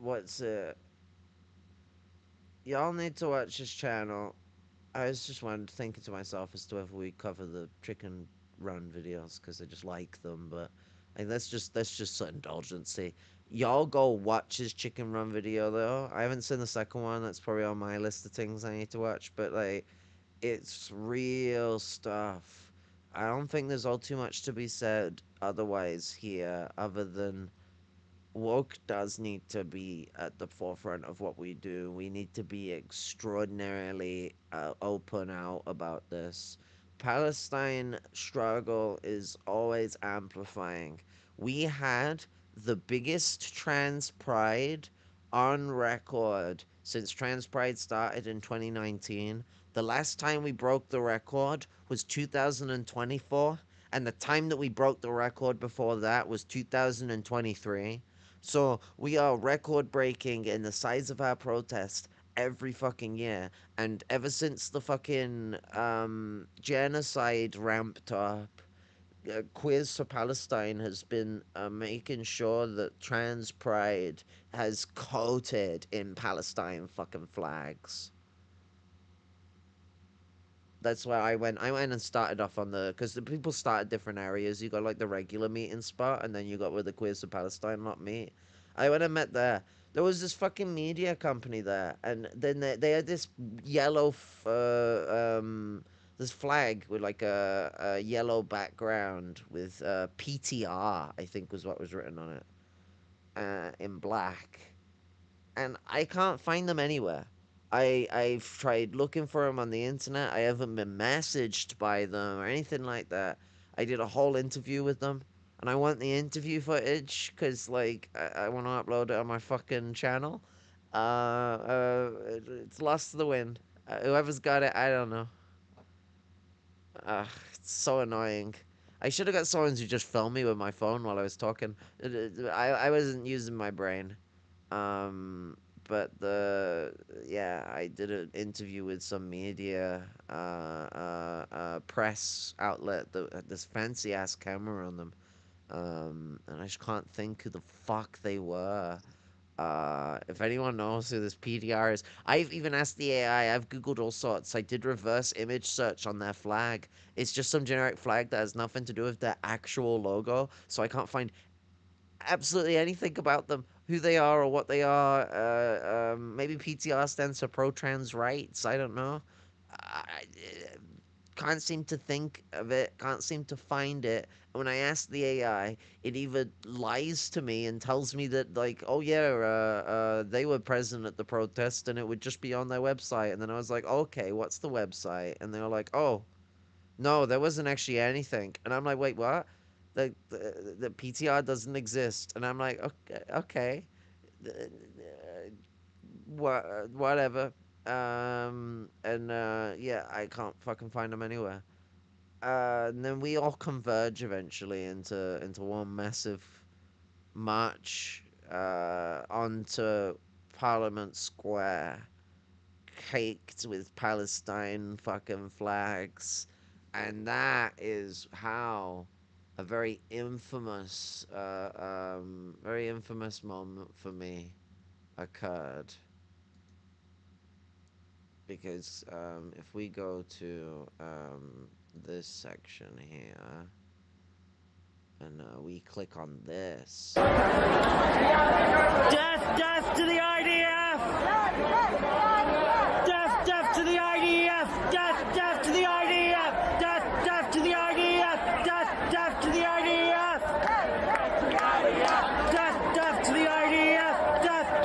[SPEAKER 13] what's it? Y'all need to watch this channel. I was just thinking to myself as to whether we cover the chicken run videos because I just like them, but like that's just indulgency. Y'all go watch his chicken run video though. I haven't seen the second one. That's probably on my list of things I need to watch. But like, it's real stuff. I don't think there's all too much to be said otherwise here, other than woke does need to be at the forefront of what we do. We need to be extraordinarily open out about this. Palestine struggle is always amplifying. We had the biggest trans pride on record since trans pride started in 2019. The last time we broke the record was 2024, and the time that we broke the record before that was 2023. So we are record breaking in the size of our protest every fucking year. And ever since the fucking genocide ramped up, Queers for Palestine has been making sure that trans pride has coated in Palestine fucking flags. That's why I went and started off on the, because the people start at different areas. You got like the regular meeting spot, and then you got where the Queers of Palestine lot meet. I went and met there. There was this fucking media company there, and then they had this yellow, this flag with like a yellow background with PTR, I think was what was written on it, in black, and I can't find them anywhere. I've tried looking for them on the internet. I haven't been messaged by them or anything like that. I did a whole interview with them, and I want the interview footage because like I want to upload it on my fucking channel. It's lost to the wind. Whoever's got it, I don't know. It's so annoying. I should have got someone to just film me with my phone while I was talking. I wasn't using my brain. Um, but I did an interview with some media press outlet that had this fancy ass camera on them. And I just can't think who the fuck they were. If anyone knows who this PDR is, I've even asked the AI. I've googled all sorts. I did reverse image search on their flag. It's just some generic flag that has nothing to do with their actual logo, so I can't find absolutely anything about them, who they are or what they are. Maybe PTR stands for pro trans rights. I don't know. I can't seem to think of it. Can't seem to find it. When I ask the AI, it either lies to me and tells me that like, oh yeah, they were present at the protest and it would just be on their website. And then I was like, okay, what's the website? And they were like, oh, no, there wasn't actually anything. And I'm like, wait, what? The PTR doesn't exist. And I'm like, okay. Whatever. Yeah, I can't fucking find them anywhere. And then we all converge eventually into one massive march onto Parliament Square, caked with Palestine fucking flags, and that is how a very infamous moment for me occurred. Because if we go to this section here, and we click on this.
[SPEAKER 14] Death to the IDF! Death to the IDF! Death to the IDF! Death to the IDF! Death to the IDF! Death to the IDF! Death to the IDF!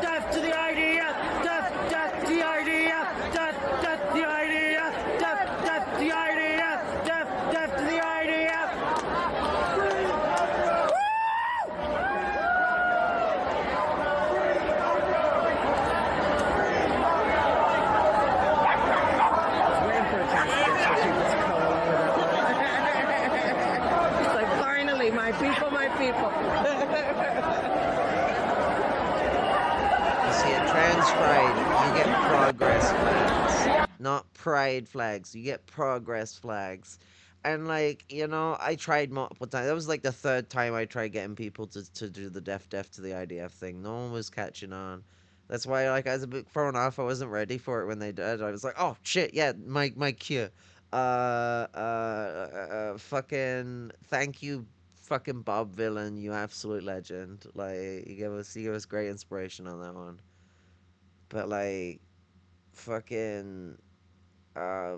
[SPEAKER 14] Death to the IDF! Death to the IDF! Death to the IDF! Death to the IDF! Death to the IDF!
[SPEAKER 22] It's like, finally, my people, my people.
[SPEAKER 13] You see, at Trans Pride, you get progress flags. Not pride flags. You get progress flags. And, like, you know, I tried multiple times. That was, like, the third time I tried getting people to do the deaf to the IDF thing. No one was catching on. That's why, like, I was a bit thrown off. I wasn't ready for it when they did. I was like, oh, shit, yeah, my cue. Fucking, thank you, fucking Bob Villain, you absolute legend. Like, you gave us great inspiration on that one. But, like, fucking, I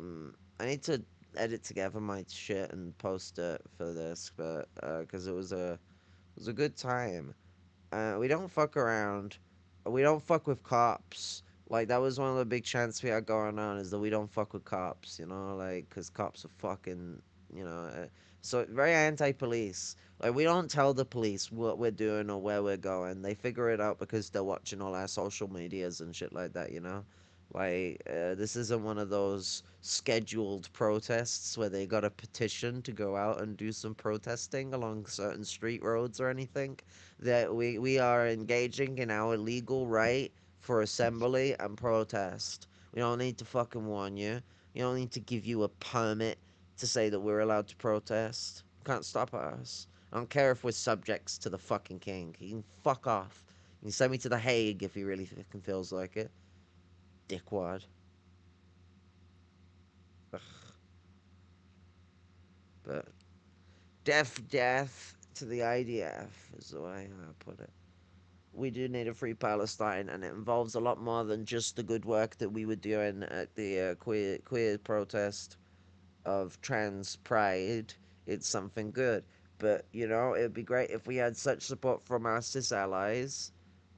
[SPEAKER 13] need to edit together my shit and post it for this, but, cause it was a good time. We don't fuck around. We don't fuck with cops. Like, that was one of the big chants we had going on, is that we don't fuck with cops, you know, like, because cops are fucking, you know, so very anti-police. Like, we don't tell the police what we're doing or where we're going. They figure it out because they're watching all our social medias and shit like that, you know? Like, this isn't one of those scheduled protests where they got a petition to go out and do some protesting along certain street roads or anything. That we are engaging in our legal right for assembly and protest. We don't need to fucking warn you. We don't need to give you a permit to say that we're allowed to protest. You can't stop us. I don't care if we're subjects to the fucking king. He can fuck off. You can send me to The Hague if he really fucking feels like it. Dickwad. Ugh. But death to the IDF is the way I put it. We do need a free Palestine, and it involves a lot more than just the good work that we were doing at the queer protest of trans pride. It's something good, but you know, it'd be great if we had such support from our cis allies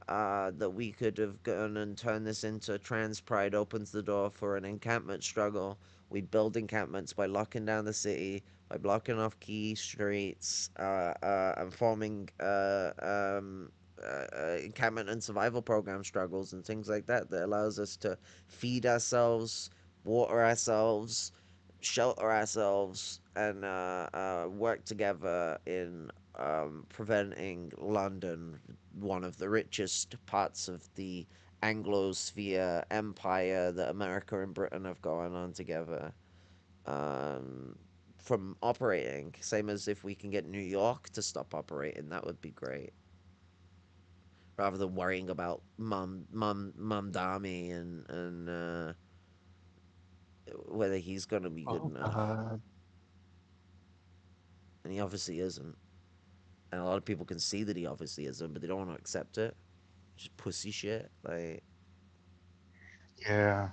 [SPEAKER 13] that we could have gone and turned this into trans pride opens the door for an encampment struggle. We build encampments by locking down the city, by blocking off key streets, and forming encampment and survival program struggles and things like that that allows us to feed ourselves, water ourselves, shelter ourselves, and work together in preventing London, one of the richest parts of the Anglosphere empire that America and Britain have going on together, from operating. Same as if we can get New York to stop operating, that would be great. Rather than worrying about Mum Dami and whether he's gonna be good
[SPEAKER 2] Oh
[SPEAKER 13] enough.
[SPEAKER 2] God.
[SPEAKER 13] And he obviously isn't. And a lot of people can see that he obviously isn't, but they don't want to accept it. Just pussy shit. Like,
[SPEAKER 2] Yeah.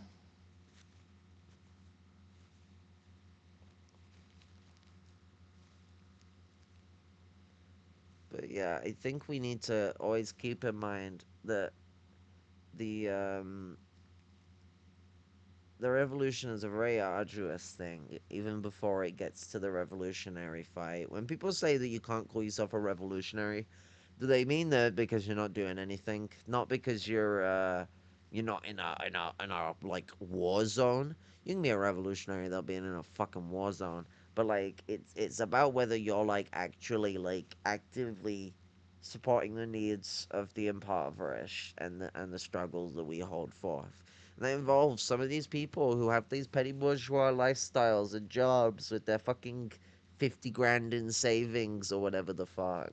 [SPEAKER 13] but yeah, I think we need to always keep in mind that the um, the revolution is a very arduous thing, even before it gets to the revolutionary fight. When people say that you can't call yourself a revolutionary, do they mean that because you're not doing anything? Not because you're not in a like war zone. You can be a revolutionary without being in a fucking war zone. But like it's about whether you're like actually like actively supporting the needs of the impoverished and the struggles that we hold forth. And that involves some of these people who have these petty bourgeois lifestyles and jobs with their fucking 50 grand in savings or whatever the fuck.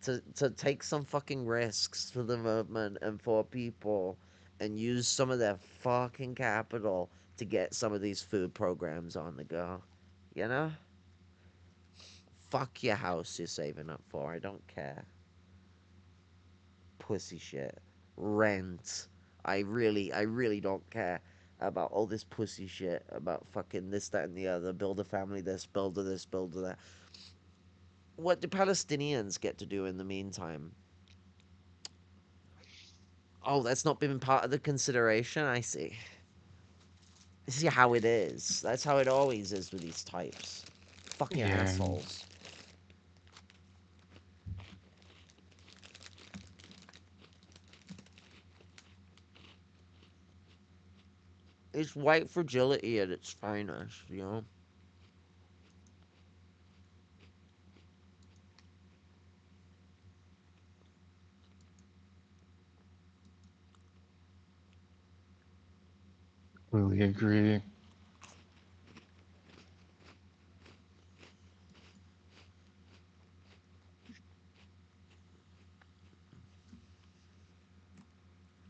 [SPEAKER 13] To take some fucking risks for the movement and for people and use some of their fucking capital to get some of these food programs on the go. You know? Fuck your house you're saving up for. I don't care. Pussy shit. Rent. I really don't care about all this pussy shit about fucking this, that, and the other. Build a family this, build a this, build a that. What do Palestinians get to do in the meantime? Oh, that's not been part of the consideration? I see. See how it is. That's how it always is with these types. Fucking
[SPEAKER 2] Yeah.
[SPEAKER 13] assholes. It's white fragility at its finest, you know?
[SPEAKER 2] Really agree.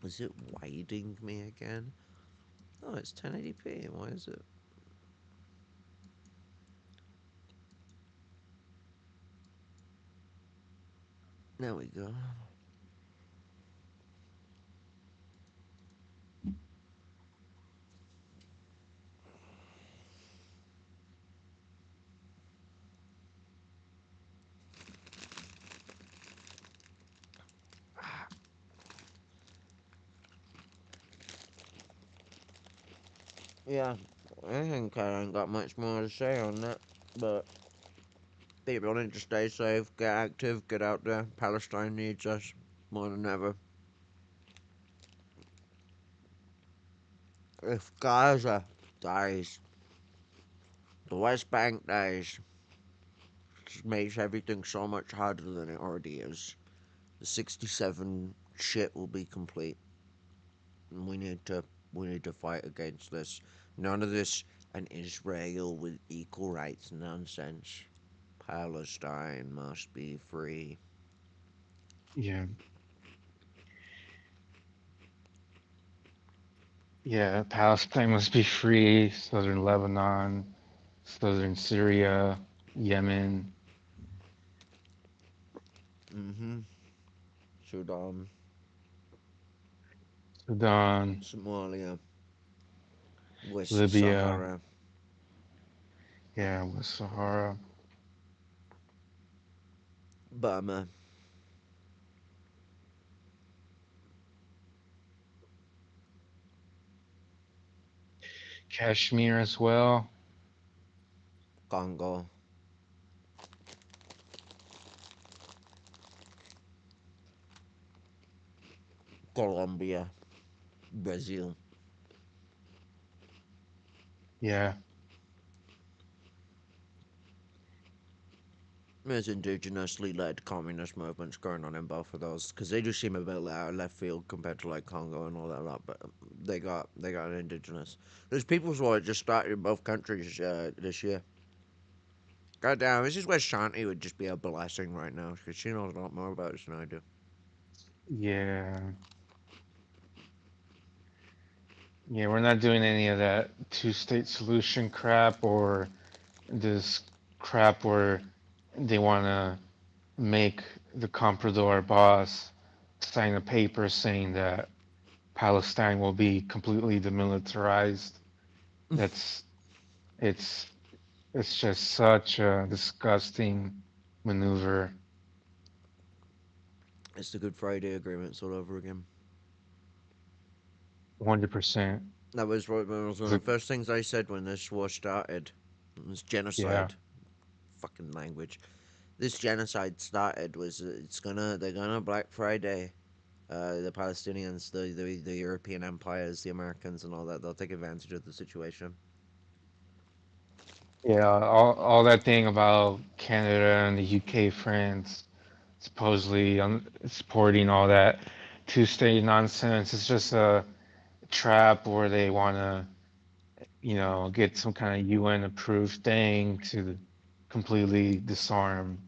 [SPEAKER 13] Is it widening me again? Oh, it's 1080p. Why is it? There we go. Yeah, I think I ain't got much more to say on that, but people need to stay safe, get active, get out there. Palestine needs us more than ever. If Gaza dies, the West Bank dies, it just makes everything so much harder than it already is. The 67 shit will be complete. And we need to fight against this. None of this an Israel with equal rights nonsense. Palestine must be free.
[SPEAKER 2] Yeah. Yeah, Palestine must be free. Southern Lebanon, southern Syria, Yemen.
[SPEAKER 13] Mm-hmm. Sudan,
[SPEAKER 2] Sudan,
[SPEAKER 13] Somalia, West
[SPEAKER 2] Libya,
[SPEAKER 13] Sahara.
[SPEAKER 2] yeah, West Sahara,
[SPEAKER 13] Burma.
[SPEAKER 2] Kashmir as well.
[SPEAKER 13] Congo. Colombia. Brazil.
[SPEAKER 2] Yeah,
[SPEAKER 13] There's indigenously led communist movements going on in both of those because they just seem a bit out of left field compared to like Congo and all that lot. But they got an indigenous. There's People's War that just started in both countries this year. God damn, this is where Shanti would just be a blessing right now because she knows a lot more about this than I do.
[SPEAKER 2] yeah, yeah. We're not doing any of that two-state solution crap or this crap where they want to make the comprador boss sign a paper saying that Palestine will be completely demilitarized. That's it's it's just such a disgusting maneuver.
[SPEAKER 13] It's the Good Friday agreements all over again.
[SPEAKER 2] 100%.
[SPEAKER 13] That was one of the first things I said when this war started. It was
[SPEAKER 2] Yeah.
[SPEAKER 13] genocide. Fucking language. This genocide started was they're gonna Black Friday. The Palestinians, the European empires, the Americans, and all that. They'll take advantage of the situation.
[SPEAKER 2] Yeah, all that thing about Canada and the UK, France, supposedly supporting all that two-state nonsense. It's just a trap where they want to, get some kind of UN approved thing to completely disarm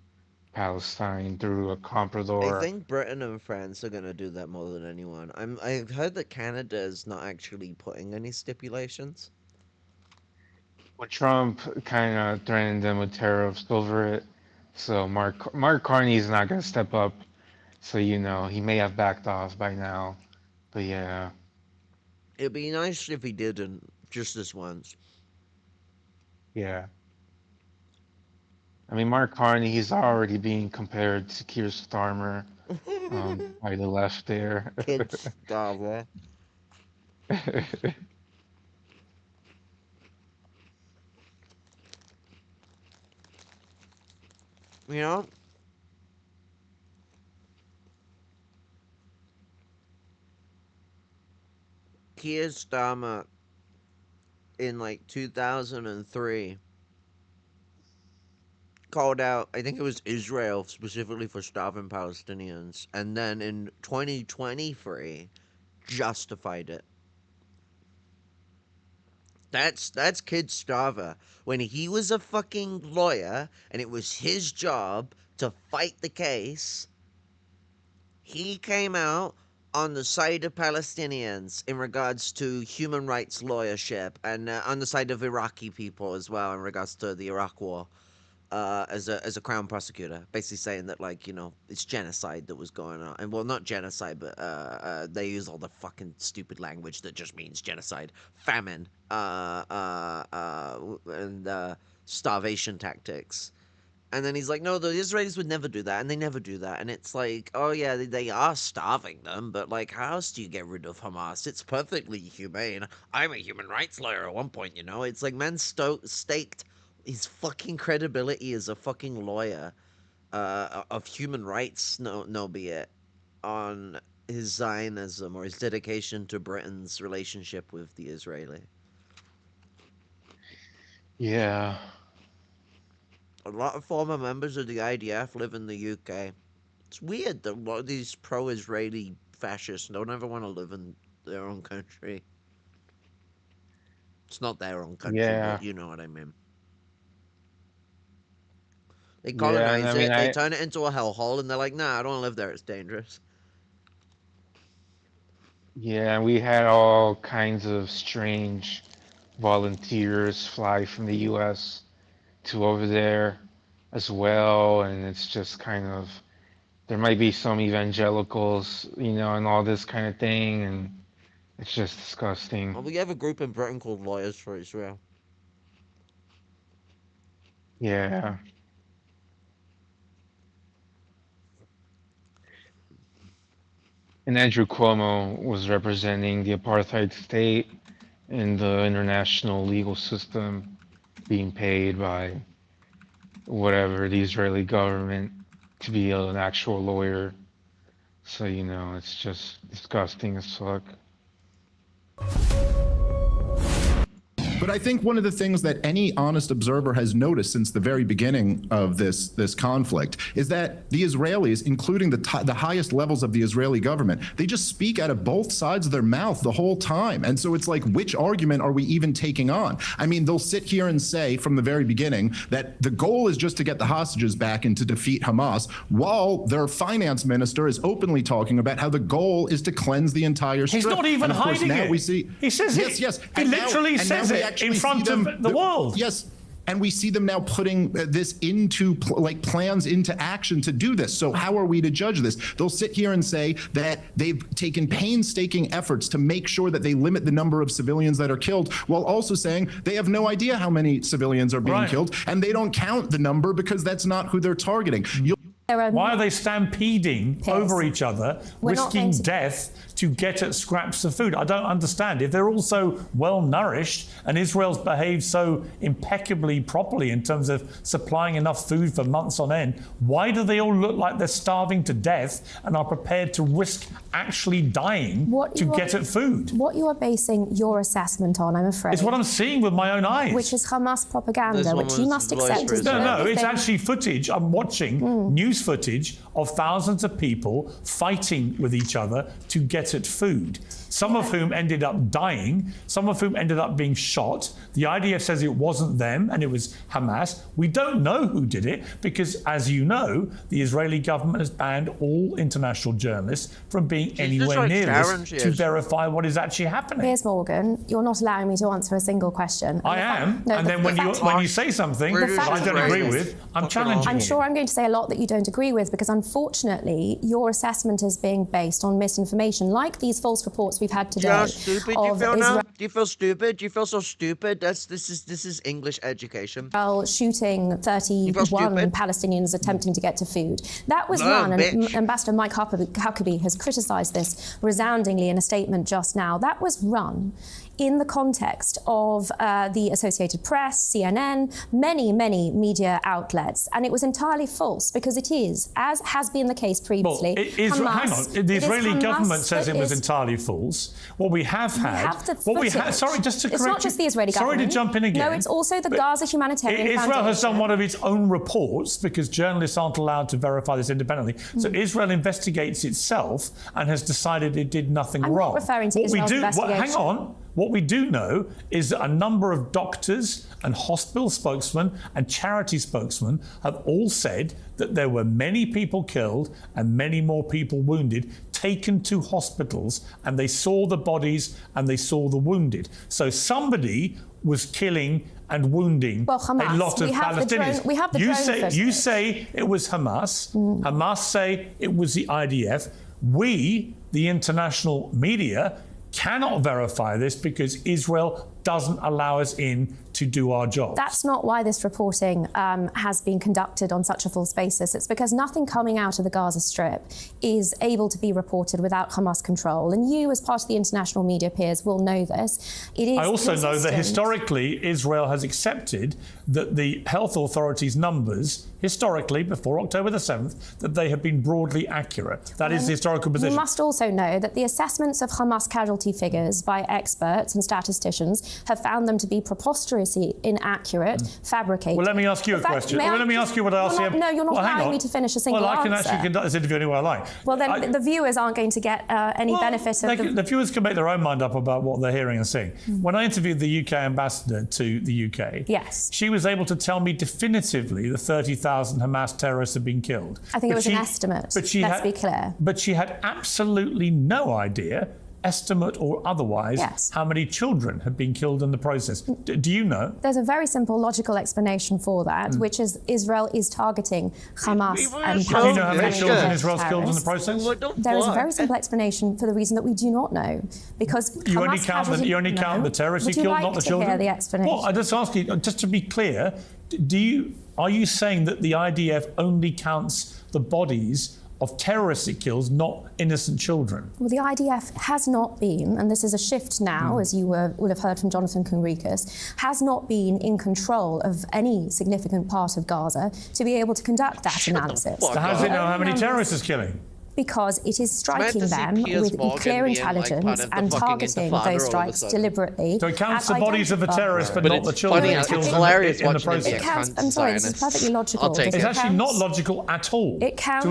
[SPEAKER 2] Palestine through a
[SPEAKER 13] I
[SPEAKER 2] comprador.
[SPEAKER 13] think Britain and France are gonna do that more than anyone. I've heard that Canada is not actually putting any stipulations.
[SPEAKER 2] Well, Trump kind of threatened them with tariffs over it, so Mark Carney's not gonna step up. So he may have backed off by now. But yeah,
[SPEAKER 13] It'd be nice if he didn't, just this once.
[SPEAKER 2] yeah. I mean, Mark Carney, he's already being compared to Keir Starmer by the left there.
[SPEAKER 13] Kid Starver. You know, Keir Starmer in like 2003 called out, I think it was Israel specifically for starving Palestinians, and then in 2023 justified it. That's Kid Starver when he was a fucking lawyer and it was his job to fight the case. He came out on the side of Palestinians in regards to human rights lawyership and on the side of Iraqi people as well in regards to the Iraq War. As a crown prosecutor, basically saying that it's genocide that was going on, and well, not genocide, but they use all the fucking stupid language that just means genocide, famine, and starvation tactics, And then he's like, no, the Israelis would never do that, and they never do that. And it's like, oh yeah, they are starving them, but like, how else do you get rid of Hamas? It's perfectly humane. I'm a human rights lawyer at one point, you know? It's like, man staked his fucking credibility as a fucking lawyer of human rights, no be it, on his Zionism or his dedication to Britain's relationship with the Israeli.
[SPEAKER 2] Yeah.
[SPEAKER 13] A lot of former members of the IDF live in the UK. It's weird that a lot of these pro-Israeli fascists don't ever want to live in their own country. It's not their own country,
[SPEAKER 2] Yeah.
[SPEAKER 13] but you know what I mean. They colonize it, they turn it into a hellhole, and they're like, nah, I don't want to live there, it's dangerous.
[SPEAKER 2] Yeah, we had all kinds of strange volunteers fly from the US to over there as well, and it's just kind of, there might be some evangelicals, you know, and all this kind of thing, and it's just disgusting.
[SPEAKER 13] Well, we have a group in Britain called Lawyers for Israel.
[SPEAKER 2] Yeah. And Andrew Cuomo was representing the apartheid state in the international legal system, being paid by whatever, the Israeli government, to be an actual lawyer. So, you know, it's just disgusting as fuck.
[SPEAKER 6] But I think one of the things that any honest observer has noticed since the very beginning of this conflict is that the Israelis, including the highest levels of the Israeli government, they just speak out of both sides of their mouth the whole time. And so it's like, which argument are we even taking on? I mean, they'll sit here and say from the very beginning that the goal is just to get the hostages back and to defeat Hamas, while their finance minister is openly talking about how the goal is to cleanse the entire strip.
[SPEAKER 20] He's not even
[SPEAKER 6] and of course,
[SPEAKER 20] hiding
[SPEAKER 6] now
[SPEAKER 20] it.
[SPEAKER 6] we see,
[SPEAKER 20] He says
[SPEAKER 6] yes,
[SPEAKER 20] it.
[SPEAKER 6] yes.
[SPEAKER 20] He literally says it in front of the world.
[SPEAKER 6] Yes. And we see them now putting this into plans into action to do this. So how are we to judge this? They'll sit here and say that they've taken painstaking efforts to make sure that they limit the number of civilians that are killed, while also saying they have no idea how many civilians are being killed, and they don't count the number because that's not who they're targeting.
[SPEAKER 20] Why are they stampeding over each other, risking death to get at scraps of food? I don't understand. If they're all so well nourished and Israel's behaved so impeccably properly in terms of supplying enough food for months on end, why do they all look like they're starving to death and are prepared to risk actually dying to get at food?
[SPEAKER 23] What you are basing your assessment on, I'm afraid,
[SPEAKER 20] It's what I'm seeing with my own eyes.
[SPEAKER 23] which is Hamas propaganda, which you must accept as
[SPEAKER 20] No, it's actually footage. I'm watching news footage of thousands of people fighting with each other to get at food, some of whom ended up dying, some of whom ended up being shot. The IDF says it wasn't them and it was Hamas. We don't know who did it because, as you know, the Israeli government has banned all international journalists from being anywhere near this to verify what is actually happening.
[SPEAKER 23] Piers Morgan, you're not allowing me to answer a single question.
[SPEAKER 20] I am, and then when you say something I don't agree with, I'm challenging
[SPEAKER 23] I'm
[SPEAKER 20] you.
[SPEAKER 23] sure I'm going to say a lot that you don't agree with, because unfortunately your assessment is being based on misinformation, like these false reports we've had today.
[SPEAKER 13] You're stupid. You feel now? Do you feel stupid? Do you feel so stupid? This is English education.
[SPEAKER 23] Shooting 31 Palestinians attempting to get to food. That was run, and Ambassador Mike Huckabee has criticised this resoundingly in a statement just now. That was run in the context of the Associated Press, CNN, many media outlets, and it was entirely false, because it is, as has been the case previously.
[SPEAKER 20] Hang on, the Israeli government says it was entirely false. What we have had, sorry, just to correct
[SPEAKER 23] it's not just the Israeli government.
[SPEAKER 20] Sorry to jump in again.
[SPEAKER 23] No, it's also the Gaza Humanitarian
[SPEAKER 20] Israel
[SPEAKER 23] Foundation.
[SPEAKER 20] has done one of its own reports, because journalists aren't allowed to verify this independently. So Israel investigates itself and has decided it did nothing wrong.
[SPEAKER 23] I'm not referring to Israel's investigation.
[SPEAKER 20] Hang on. What we do know is that a number of doctors and hospital spokesmen and charity spokesmen have all said that there were many people killed and many more people wounded, taken to hospitals, and they saw the bodies and they saw the wounded. So somebody was killing and wounding a lot of Palestinians. You say it was Hamas. Hamas say it was the IDF. We, the international media, cannot verify this because Israel doesn't allow us in to do our job.
[SPEAKER 23] That's not why this reporting has been conducted on such a false basis. It's because nothing coming out of the Gaza Strip is able to be reported without Hamas control. And you, as part of the international media peers, will know this. It is
[SPEAKER 20] I also know that
[SPEAKER 23] consistent.
[SPEAKER 20] historically Israel has accepted that the health authorities' numbers, historically, before October the 7th, that they have been broadly accurate. That is the historical position.
[SPEAKER 23] You must also know that the assessments of Hamas casualty figures by experts and statisticians have found them to be preposterously inaccurate, fabricated.
[SPEAKER 20] Well, let me ask you a question. Let me ask you what RCM...
[SPEAKER 23] No, you're not allowing me to finish a single answer.
[SPEAKER 20] Well, I can actually conduct this interview any way I like.
[SPEAKER 23] Well, then the viewers aren't going to get any benefit of
[SPEAKER 20] the viewers can make their own mind up about what they're hearing and seeing. When I interviewed the UK ambassador to the UK,
[SPEAKER 23] yes,
[SPEAKER 20] she was able to tell me definitively that 30,000 Hamas terrorists had been killed.
[SPEAKER 23] I think it was an estimate, let's be clear.
[SPEAKER 20] But she had absolutely no idea, estimate or otherwise, how many children had been killed in the process. Do you know?
[SPEAKER 23] There's a very simple logical explanation for that, which is Israel is targeting Hamas and
[SPEAKER 20] Do you know how many children Israel's killed in the process?
[SPEAKER 23] There is a very simple explanation for the reason that we do not know, because
[SPEAKER 20] you only count the terrorists who killed, not the children.
[SPEAKER 23] Hear the explanation?
[SPEAKER 20] Well, I just ask you, just to be clear, are you saying that the IDF only counts the bodies of terrorists it kills, not innocent children?
[SPEAKER 23] Well, the IDF has not been, and this is a shift now, as you would have heard from Jonathan Conricus, has not been in control of any significant part of Gaza to be able to conduct that analysis.
[SPEAKER 20] So how does it know how many terrorists it's killing?
[SPEAKER 23] Because it is striking them with clear intelligence and targeting those strikes deliberately.
[SPEAKER 20] So it counts the bodies of the terrorists, but not the children it kills in the process.
[SPEAKER 23] I'm sorry, this is perfectly logical.
[SPEAKER 20] It's actually not logical at all.
[SPEAKER 23] It counts.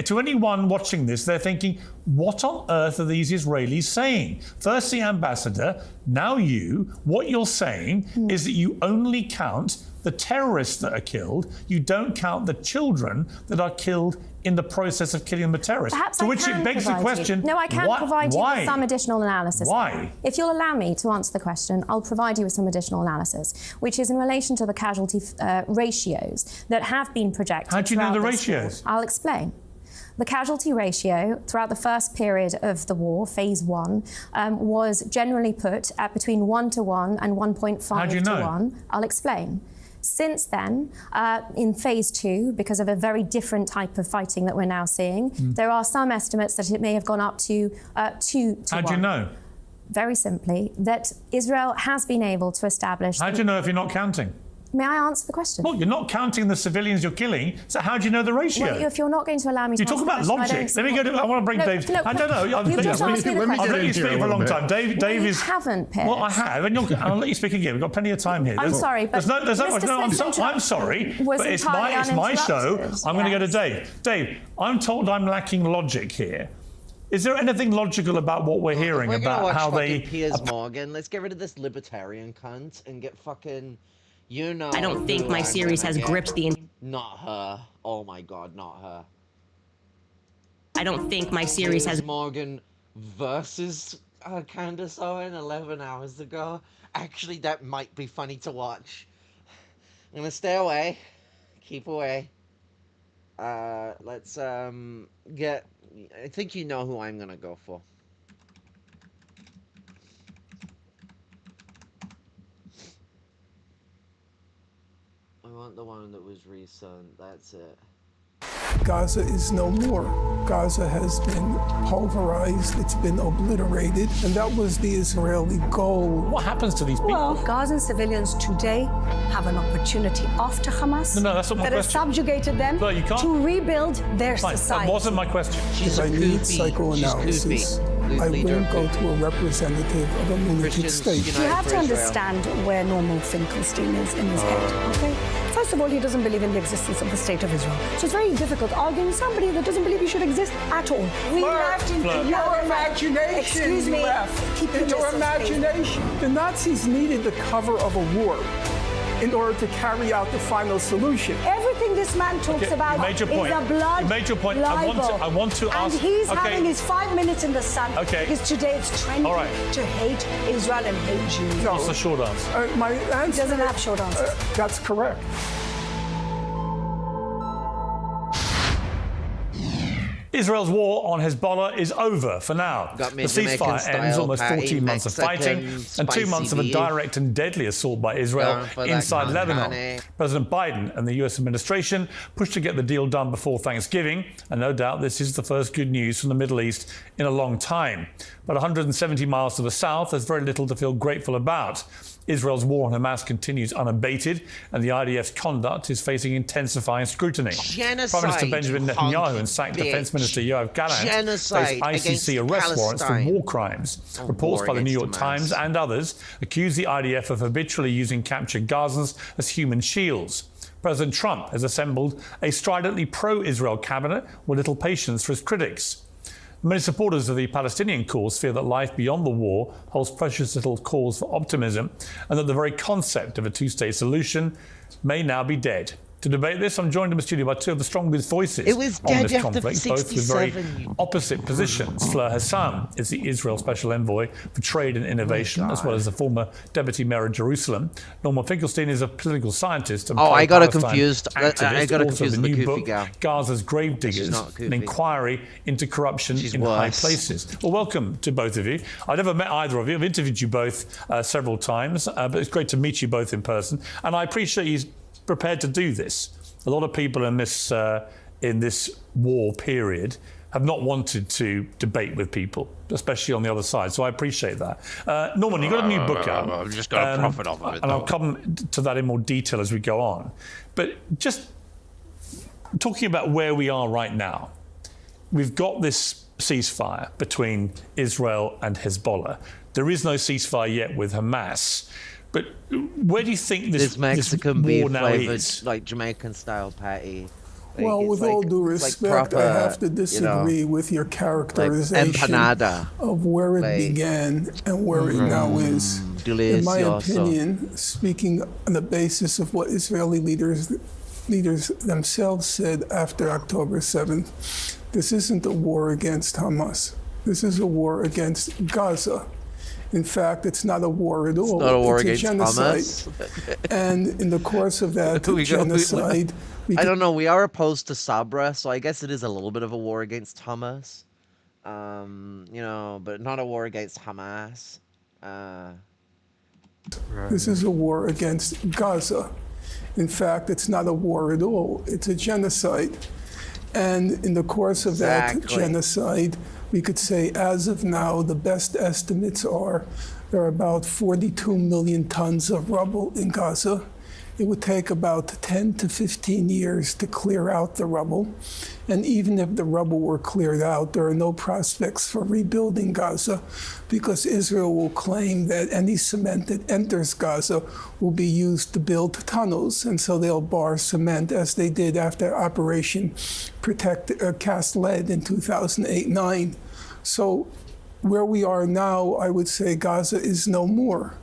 [SPEAKER 20] To anyone watching this, they're thinking, what on earth are these Israelis saying? First the ambassador, now you. What you're saying is that you only count the terrorists that are killed. You don't count the children that are killed in the process of killing the terrorists.
[SPEAKER 23] Perhaps
[SPEAKER 20] to which it begs the question,
[SPEAKER 23] No, I can provide you with some additional analysis.
[SPEAKER 20] Why?
[SPEAKER 23] If you'll allow me to answer the question, I'll provide you with some additional analysis, which is in relation to the casualty ratios that have been projected.
[SPEAKER 20] How do you know the ratios?
[SPEAKER 23] I'll explain. The casualty ratio throughout the first period of the war, phase 1, was generally put at between 1:1 and 1.5 to 1. I'll explain. Since then, in phase 2, because of a very different type of fighting that we're now seeing, there are some estimates that it may have gone up to 2 to 1.
[SPEAKER 20] How do you know?
[SPEAKER 23] Very simply, that Israel has been able to establish...
[SPEAKER 20] How do you know if you're not counting?
[SPEAKER 23] May I answer the question?
[SPEAKER 20] Well, you're not counting the civilians you're killing, so how do you know the ratio?
[SPEAKER 23] Well, if you're not going to allow me to
[SPEAKER 20] talk about logic. Let me go to... I want to bring Dave... I don't know.
[SPEAKER 23] You've just asked me the question.
[SPEAKER 20] I've let you speak for a long time. Dave is...
[SPEAKER 23] You haven't, Piers.
[SPEAKER 20] Well, I have, and I'll let you speak again. We've got plenty of time here.
[SPEAKER 23] I'm sorry, but...
[SPEAKER 20] I'm sorry, but it's my show. I'm going to go to Dave. Dave, I'm told I'm lacking logic here. Is there anything logical about what we're hearing about how they...
[SPEAKER 13] Piers Morgan. Let's get rid of this libertarian cunt and get fucking... You know,
[SPEAKER 5] I don't think my series has gripped the...
[SPEAKER 13] Not her. Oh my god, not her.
[SPEAKER 5] I don't think my series has...
[SPEAKER 13] Morgan versus Candace Owen 11 hours ago. Actually, that might be funny to watch. I'm gonna stay away. Keep away. Let's, get... I think you know who I'm gonna go for. I want the one that was recent, that's it.
[SPEAKER 8] Gaza is no more. Gaza has been pulverized, it's been obliterated, and that was the Israeli goal.
[SPEAKER 20] What happens to these people?
[SPEAKER 10] Well, Gazan civilians today have an opportunity after Hamas
[SPEAKER 20] No, that's not my
[SPEAKER 10] that has
[SPEAKER 20] question.
[SPEAKER 10] subjugated them
[SPEAKER 20] But you can't...
[SPEAKER 10] to rebuild their
[SPEAKER 20] Fine,
[SPEAKER 10] society.
[SPEAKER 20] that wasn't my question.
[SPEAKER 8] If I need psychoanalysis, I will go to a representative of a lunatic state.
[SPEAKER 10] You have to understand where Norman Finkelstein is in his head, okay? First of all, he doesn't believe in the existence of the State of Israel. So it's very difficult arguing with somebody that doesn't believe you should exist at all. We left in
[SPEAKER 8] your imagination.
[SPEAKER 10] Excuse me.
[SPEAKER 8] Keep your imagination. The Nazis needed the cover of a war in order to carry out the final solution.
[SPEAKER 10] Everything this man talks about is a blood
[SPEAKER 20] You made your point.
[SPEAKER 10] libel.
[SPEAKER 20] I want to ask...
[SPEAKER 10] And he's having his 5 minutes in the sun because today it's trendy to hate Israel and hate Jews.
[SPEAKER 20] That's the short answer.
[SPEAKER 8] My answer...
[SPEAKER 10] He doesn't have short answers.
[SPEAKER 8] That's correct.
[SPEAKER 20] Israel's war on Hezbollah is over for now.
[SPEAKER 13] Got me
[SPEAKER 20] The ceasefire
[SPEAKER 13] Jamaican
[SPEAKER 20] ends
[SPEAKER 13] style,
[SPEAKER 20] almost
[SPEAKER 13] patty,
[SPEAKER 20] 14 months of fighting
[SPEAKER 13] Mexican,
[SPEAKER 20] and 2
[SPEAKER 13] spicy
[SPEAKER 20] months of a
[SPEAKER 13] beef.
[SPEAKER 20] direct and deadly assault by Israel
[SPEAKER 13] Going for that
[SPEAKER 20] inside
[SPEAKER 13] con
[SPEAKER 20] Lebanon.
[SPEAKER 13] honey.
[SPEAKER 20] President Biden and the US administration pushed to get the deal done before Thanksgiving, and no doubt this is the first good news from the Middle East in a long time. But 170 miles to the south, there's very little to feel grateful about. Israel's war on Hamas continues unabated, and the IDF's conduct is facing intensifying scrutiny.
[SPEAKER 13] Genocide,
[SPEAKER 20] Prime Minister Benjamin Netanyahu and sacked Defense Minister Yoav Gallant
[SPEAKER 13] Genocide
[SPEAKER 20] face ICC
[SPEAKER 13] against
[SPEAKER 20] arrest warrants for
[SPEAKER 13] Palestine.
[SPEAKER 20] war crimes.
[SPEAKER 13] A
[SPEAKER 20] Reports
[SPEAKER 13] war
[SPEAKER 20] by the New York
[SPEAKER 13] against
[SPEAKER 20] Times
[SPEAKER 13] Hamas.
[SPEAKER 20] and others accuse the IDF of habitually using captured Gazans as human shields. President Trump has assembled a stridently pro-Israel cabinet with little patience for his critics. Many supporters of the Palestinian cause fear that life beyond the war holds precious little cause for optimism and that the very concept of a two-state solution may now be dead. To debate this, I'm joined in the studio by two of the strongest voices
[SPEAKER 13] It was
[SPEAKER 20] on
[SPEAKER 13] dead
[SPEAKER 20] this
[SPEAKER 13] after
[SPEAKER 20] conflict, both with very
[SPEAKER 13] 67.
[SPEAKER 20] opposite positions. Fleur Hassan is the Israel Special Envoy for Trade and Innovation, as well as the former Deputy Mayor of Jerusalem. Norman Finkelstein is a political scientist and
[SPEAKER 13] I got it
[SPEAKER 20] pro-Palestine
[SPEAKER 13] confused. I
[SPEAKER 20] activist,
[SPEAKER 13] got it
[SPEAKER 20] author of
[SPEAKER 13] confused
[SPEAKER 20] the
[SPEAKER 13] with the
[SPEAKER 20] new
[SPEAKER 13] Kufi
[SPEAKER 20] book,
[SPEAKER 13] gal.
[SPEAKER 20] Gaza's Gravediggers,
[SPEAKER 13] not
[SPEAKER 20] an
[SPEAKER 13] Kufi.
[SPEAKER 20] inquiry into corruption in high
[SPEAKER 13] worse.
[SPEAKER 20] places. Well, welcome to both of you. I've never met either of you. I've interviewed you both several times, but it's great to meet you both in person. And I appreciate you prepared to do this. A lot of people in this war period have not wanted to debate with people, especially on the other side. So I appreciate that. Norman, you've got a new book out.
[SPEAKER 1] I've just got to profit off of it.
[SPEAKER 20] And I'll come to that in more detail as we go on. But just talking about where we are right now, we've got this ceasefire between Israel and Hezbollah. There is no ceasefire yet with Hamas. But where do you think this
[SPEAKER 13] Mexican
[SPEAKER 20] war
[SPEAKER 13] beef
[SPEAKER 20] now
[SPEAKER 13] flavored,
[SPEAKER 20] is?
[SPEAKER 13] like Jamaican style patty. Like,
[SPEAKER 8] Well,
[SPEAKER 13] it's
[SPEAKER 8] with
[SPEAKER 13] like-
[SPEAKER 8] all due
[SPEAKER 13] it's like
[SPEAKER 8] respect,
[SPEAKER 13] proper,
[SPEAKER 8] I have to disagree with your characterization
[SPEAKER 13] empanada.
[SPEAKER 8] of where it
[SPEAKER 13] Like,
[SPEAKER 8] began and where it now is. In my
[SPEAKER 13] delicioso.
[SPEAKER 8] opinion, speaking on the basis of what Israeli leaders themselves said after October 7th, this isn't a war against Hamas. This is a war against Gaza. In fact, it's not a war at all.
[SPEAKER 13] It's not a war
[SPEAKER 8] It's
[SPEAKER 13] against
[SPEAKER 8] genocide.
[SPEAKER 13] Hamas.
[SPEAKER 8] And in the course of that
[SPEAKER 13] We go-
[SPEAKER 8] genocide,
[SPEAKER 13] I don't know. We are opposed to Sabra, so I guess it is a little bit of a war against Hamas. But not a war against Hamas.
[SPEAKER 8] This is a war against Gaza. In fact, it's not a war at all. It's a genocide. And in the course of that
[SPEAKER 13] Exactly.
[SPEAKER 8] genocide, we could say as of now, the best estimates are there are about 42 million tons of rubble in Gaza. It would take about 10 to 15 years to clear out the rubble. And even if the rubble were cleared out, there are no prospects for rebuilding Gaza because Israel will claim that any cement that enters Gaza will be used to build tunnels. And so they'll bar cement as they did after Operation Cast Lead in 2008-9. So where we are now, I would say Gaza is no more.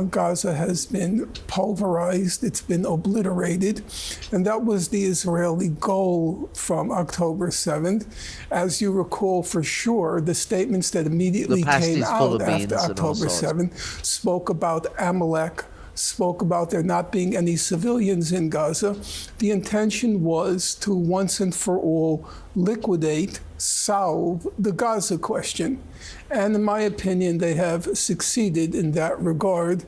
[SPEAKER 8] Gaza has been pulverized, it's been obliterated, and that was the Israeli goal from October 7th. As you recall for sure, the statements that immediately came out after October 7th spoke about Amalek, spoke about there not being any civilians in Gaza. The intention was to once and for all liquidate, solve the Gaza question. And in my opinion, they have succeeded in that regard.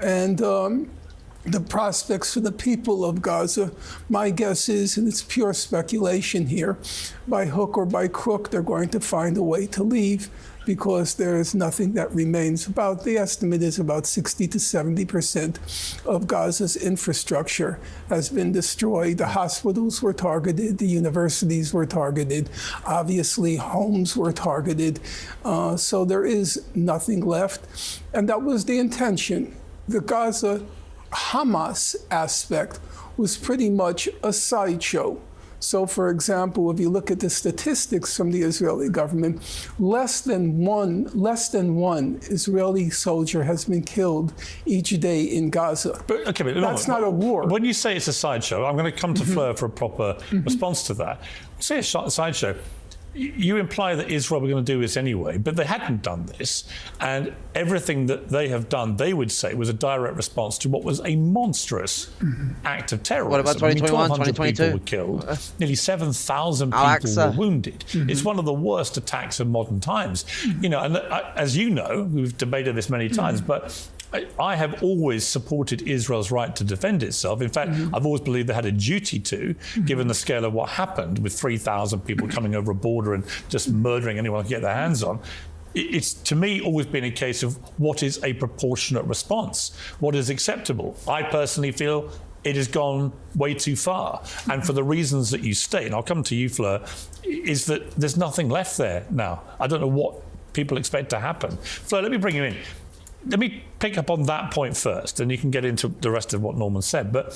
[SPEAKER 8] And the prospects for the people of Gaza, my guess is, and it's pure speculation here, by hook or by crook, they're going to find a way to leave because there is nothing that remains. The estimate is about 60 to 70% of Gaza's infrastructure has been destroyed. The hospitals were targeted, the universities were targeted, obviously homes were targeted. So there is nothing left. And that was the intention. The Gaza Hamas aspect was pretty much a sideshow. So, for example, if you look at the statistics from the Israeli government, less than one Israeli soldier has been killed each day in Gaza.
[SPEAKER 20] But
[SPEAKER 8] that's not a war.
[SPEAKER 20] When you say it's a sideshow, I'm going to come to Fleur for a proper response to that. Say a sideshow. you imply that Israel were going to do this anyway, but they hadn't done this. And everything that they have done, they would say, was a direct response to what was a monstrous act of terrorism.
[SPEAKER 13] What about 2021, 2022?
[SPEAKER 20] People were killed. Nearly 7,000 people were wounded. It's one of the worst attacks of modern times. You know, and as you know, we've debated this many times, but I have always supported Israel's right to defend itself. In fact, I've always believed they had a duty to, given the scale of what happened with 3,000 people coming over a border and just murdering anyone they could get their hands on. It's, to me, always been a case of what is a proportionate response, what is acceptable. I personally feel it has gone way too far. And for the reasons that you state, and I'll come to you, Fleur, is that there's nothing left there now. I don't know what people expect to happen. Fleur, let me bring you in. Let me pick up on that point first, and you can get into the rest of what Norman said. But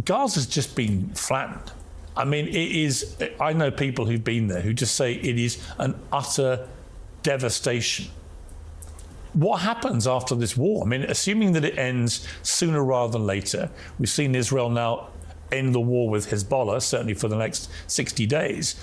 [SPEAKER 20] Gaza's just been flattened. I mean, it is, I know people who've been there who just say it is an utter devastation. What happens after this war? I mean, assuming that it ends sooner rather than later, we've seen Israel now end the war with Hezbollah, certainly for the next 60 days.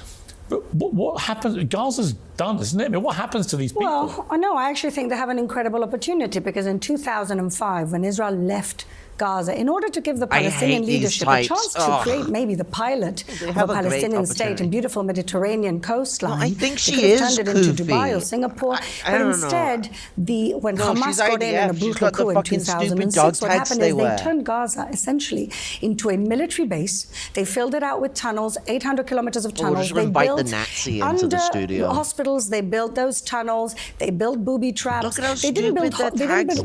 [SPEAKER 20] But what happens? Gaza's done, isn't it? I mean, what happens to these people?
[SPEAKER 10] Well, no, I actually think they have an incredible opportunity, because in 2005, when Israel left Gaza, in order to give the Palestinian leadership a chance to create maybe the pilot of a Palestinian state and beautiful Mediterranean coastline,
[SPEAKER 13] well, I think she
[SPEAKER 10] they could have
[SPEAKER 13] is
[SPEAKER 10] turned it into Dubai or Singapore. But instead, when Hamas got in a brutal coup in 2006, what happened is they turned Gaza essentially into a military base. They filled it out with tunnels, 800 kilometers of tunnels. They built
[SPEAKER 13] the Nazi into the studio.
[SPEAKER 10] Hospitals. They built those tunnels. They built booby traps.
[SPEAKER 13] Look at how
[SPEAKER 10] they didn't build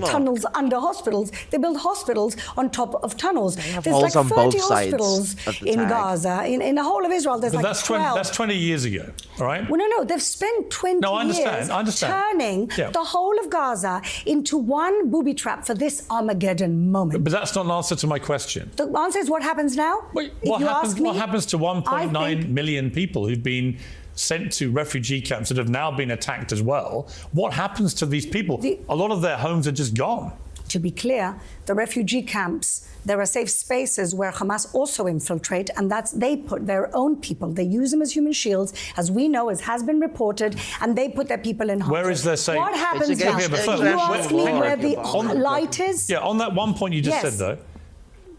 [SPEAKER 13] look.
[SPEAKER 10] tunnels under hospitals. They built hospitals on top of tunnels. There's
[SPEAKER 13] holes
[SPEAKER 10] like
[SPEAKER 13] on
[SPEAKER 10] 30
[SPEAKER 13] both sides
[SPEAKER 10] hospitals in Gaza. In the whole of Israel, there's
[SPEAKER 20] but
[SPEAKER 10] like 12.
[SPEAKER 20] That's 20 years ago, all right?
[SPEAKER 10] Well, no, they've spent 20 years turning the whole of Gaza into one booby trap for this Armageddon moment.
[SPEAKER 20] But that's not an answer to my question.
[SPEAKER 10] The answer is what happens now?
[SPEAKER 20] Wait, what happens to 1.9 million people who've been sent to refugee camps that have now been attacked as well? What happens to these people? A lot of their homes are just gone.
[SPEAKER 10] To be clear, the refugee camps, there are safe spaces where Hamas also infiltrate, and they put their own people. They use them as human shields, as we know, as has been reported, and they put their people in harm's way.
[SPEAKER 20] Where is their safe?
[SPEAKER 10] What happens now? You ask me where the light is?
[SPEAKER 20] Yeah, on that one point you just said, though,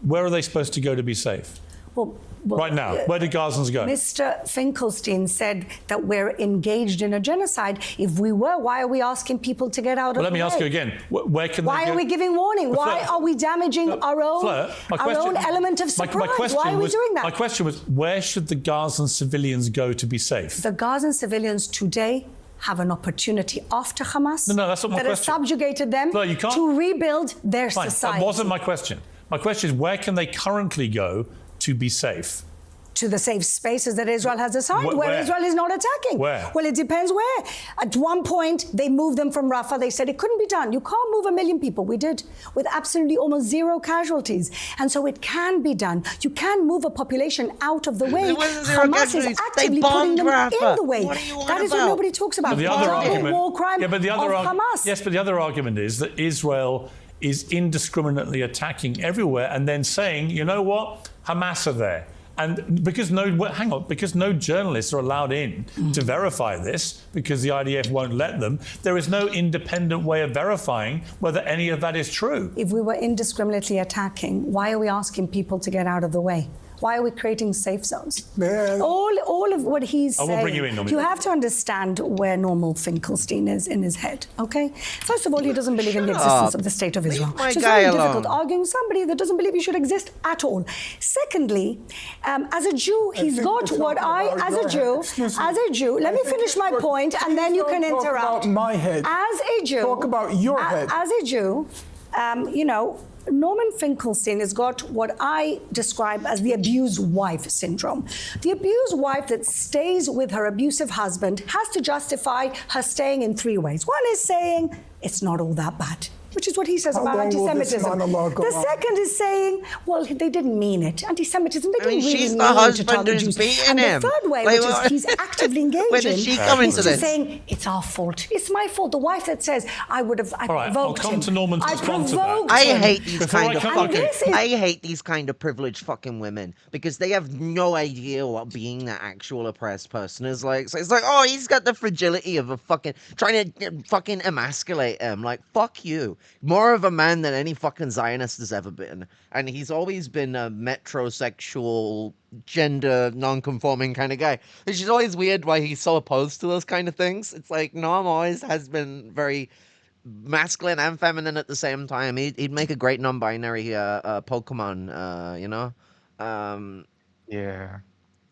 [SPEAKER 20] where are they supposed to go to be safe?
[SPEAKER 10] Well,
[SPEAKER 20] right now, where do Gazans go?
[SPEAKER 10] Mr. Finkelstein said that we're engaged in a genocide. If we were, why are we asking people to get out of the way?
[SPEAKER 20] Let me ask you again. Where can
[SPEAKER 10] why
[SPEAKER 20] they go?
[SPEAKER 10] Are we giving warning? Why are we damaging our own element of surprise? Why are we doing that?
[SPEAKER 20] My question was, where should the Gazan civilians go to be safe?
[SPEAKER 10] The Gazan civilians today have an opportunity after Hamas
[SPEAKER 20] no, that's not my
[SPEAKER 10] that has subjugated them to rebuild their society.
[SPEAKER 20] That wasn't my question. My question is, where can they currently go to be safe?
[SPEAKER 10] To the safe spaces that Israel has assigned, where Israel is not attacking.
[SPEAKER 20] Where?
[SPEAKER 10] Well, it depends where. At one point, they moved them from Rafah. They said it couldn't be done. You can't move 1 million people. We did, with absolutely almost zero casualties. And so it can be done. You can move a population out of the way. Hamas is actively putting them in the way. That is what nobody talks about.
[SPEAKER 20] The other argument,
[SPEAKER 10] war crime of Hamas.
[SPEAKER 20] Yes, but the other argument is that Israel is indiscriminately attacking everywhere and then saying, you know what, Hamas are there. And because no journalists are allowed in to verify this, because the IDF won't let them, there is no independent way of verifying whether any of that is true.
[SPEAKER 10] If we were indiscriminately attacking, why are we asking people to get out of the way? Why are we creating safe zones? All of what he's saying,
[SPEAKER 20] bring you in,
[SPEAKER 10] you have to understand where Norman Finkelstein is in his head, okay? First of all, he doesn't believe in the existence of the State of Israel. So it's very difficult arguing somebody that doesn't believe he should exist at all. Secondly, as a Jew, he's got what as a Jew, let me finish my point and then you can interrupt.
[SPEAKER 8] Talk about my head.
[SPEAKER 10] As a Jew.
[SPEAKER 8] Talk about your head.
[SPEAKER 10] As a Jew, you know, Norman Finkelstein has got what I describe as the abused wife syndrome. The abused wife that stays with her abusive husband has to justify her staying in 3 ways. One is saying, it's not all that bad. which is what he says
[SPEAKER 8] How
[SPEAKER 10] about
[SPEAKER 8] long will this
[SPEAKER 10] anti-Semitism.
[SPEAKER 8] monologue go
[SPEAKER 10] The
[SPEAKER 8] on?
[SPEAKER 10] second is saying, well, they didn't mean it. Anti-Semitism, they
[SPEAKER 13] I mean,
[SPEAKER 10] didn't really
[SPEAKER 13] she's
[SPEAKER 10] mean
[SPEAKER 13] the
[SPEAKER 10] to
[SPEAKER 13] husband
[SPEAKER 10] target
[SPEAKER 13] who's
[SPEAKER 10] Jews.
[SPEAKER 13] beating
[SPEAKER 10] And
[SPEAKER 13] him.
[SPEAKER 10] the third way,
[SPEAKER 13] Like,
[SPEAKER 10] which is
[SPEAKER 13] what-
[SPEAKER 10] he's actively engaging,
[SPEAKER 13] Where does she come into
[SPEAKER 10] is
[SPEAKER 13] this?
[SPEAKER 10] saying, it's our fault. It's my fault. The wife that says, I
[SPEAKER 20] All right, I'll
[SPEAKER 10] provoked
[SPEAKER 20] come
[SPEAKER 10] him.
[SPEAKER 20] to Norman to
[SPEAKER 10] I
[SPEAKER 20] respond to that.
[SPEAKER 10] provoked
[SPEAKER 13] I
[SPEAKER 10] him.
[SPEAKER 13] hate these
[SPEAKER 20] Before
[SPEAKER 13] kind
[SPEAKER 20] I
[SPEAKER 13] of
[SPEAKER 20] come-
[SPEAKER 13] fucking,
[SPEAKER 20] okay.
[SPEAKER 10] This is-
[SPEAKER 13] I hate these kind of privileged fucking women because they have no idea what being the actual oppressed person is like. So it's like, oh, he's got the fragility of a fucking trying to fucking emasculate him. Like, fuck you. More of a man than any fucking Zionist has ever been, and he's always been a metrosexual, gender non-conforming kind of guy. Which is always weird why he's so opposed to those kind of things. It's like Noam always has been very masculine and feminine at the same time. He'd make a great non-binary Pokemon, you know?
[SPEAKER 2] Yeah.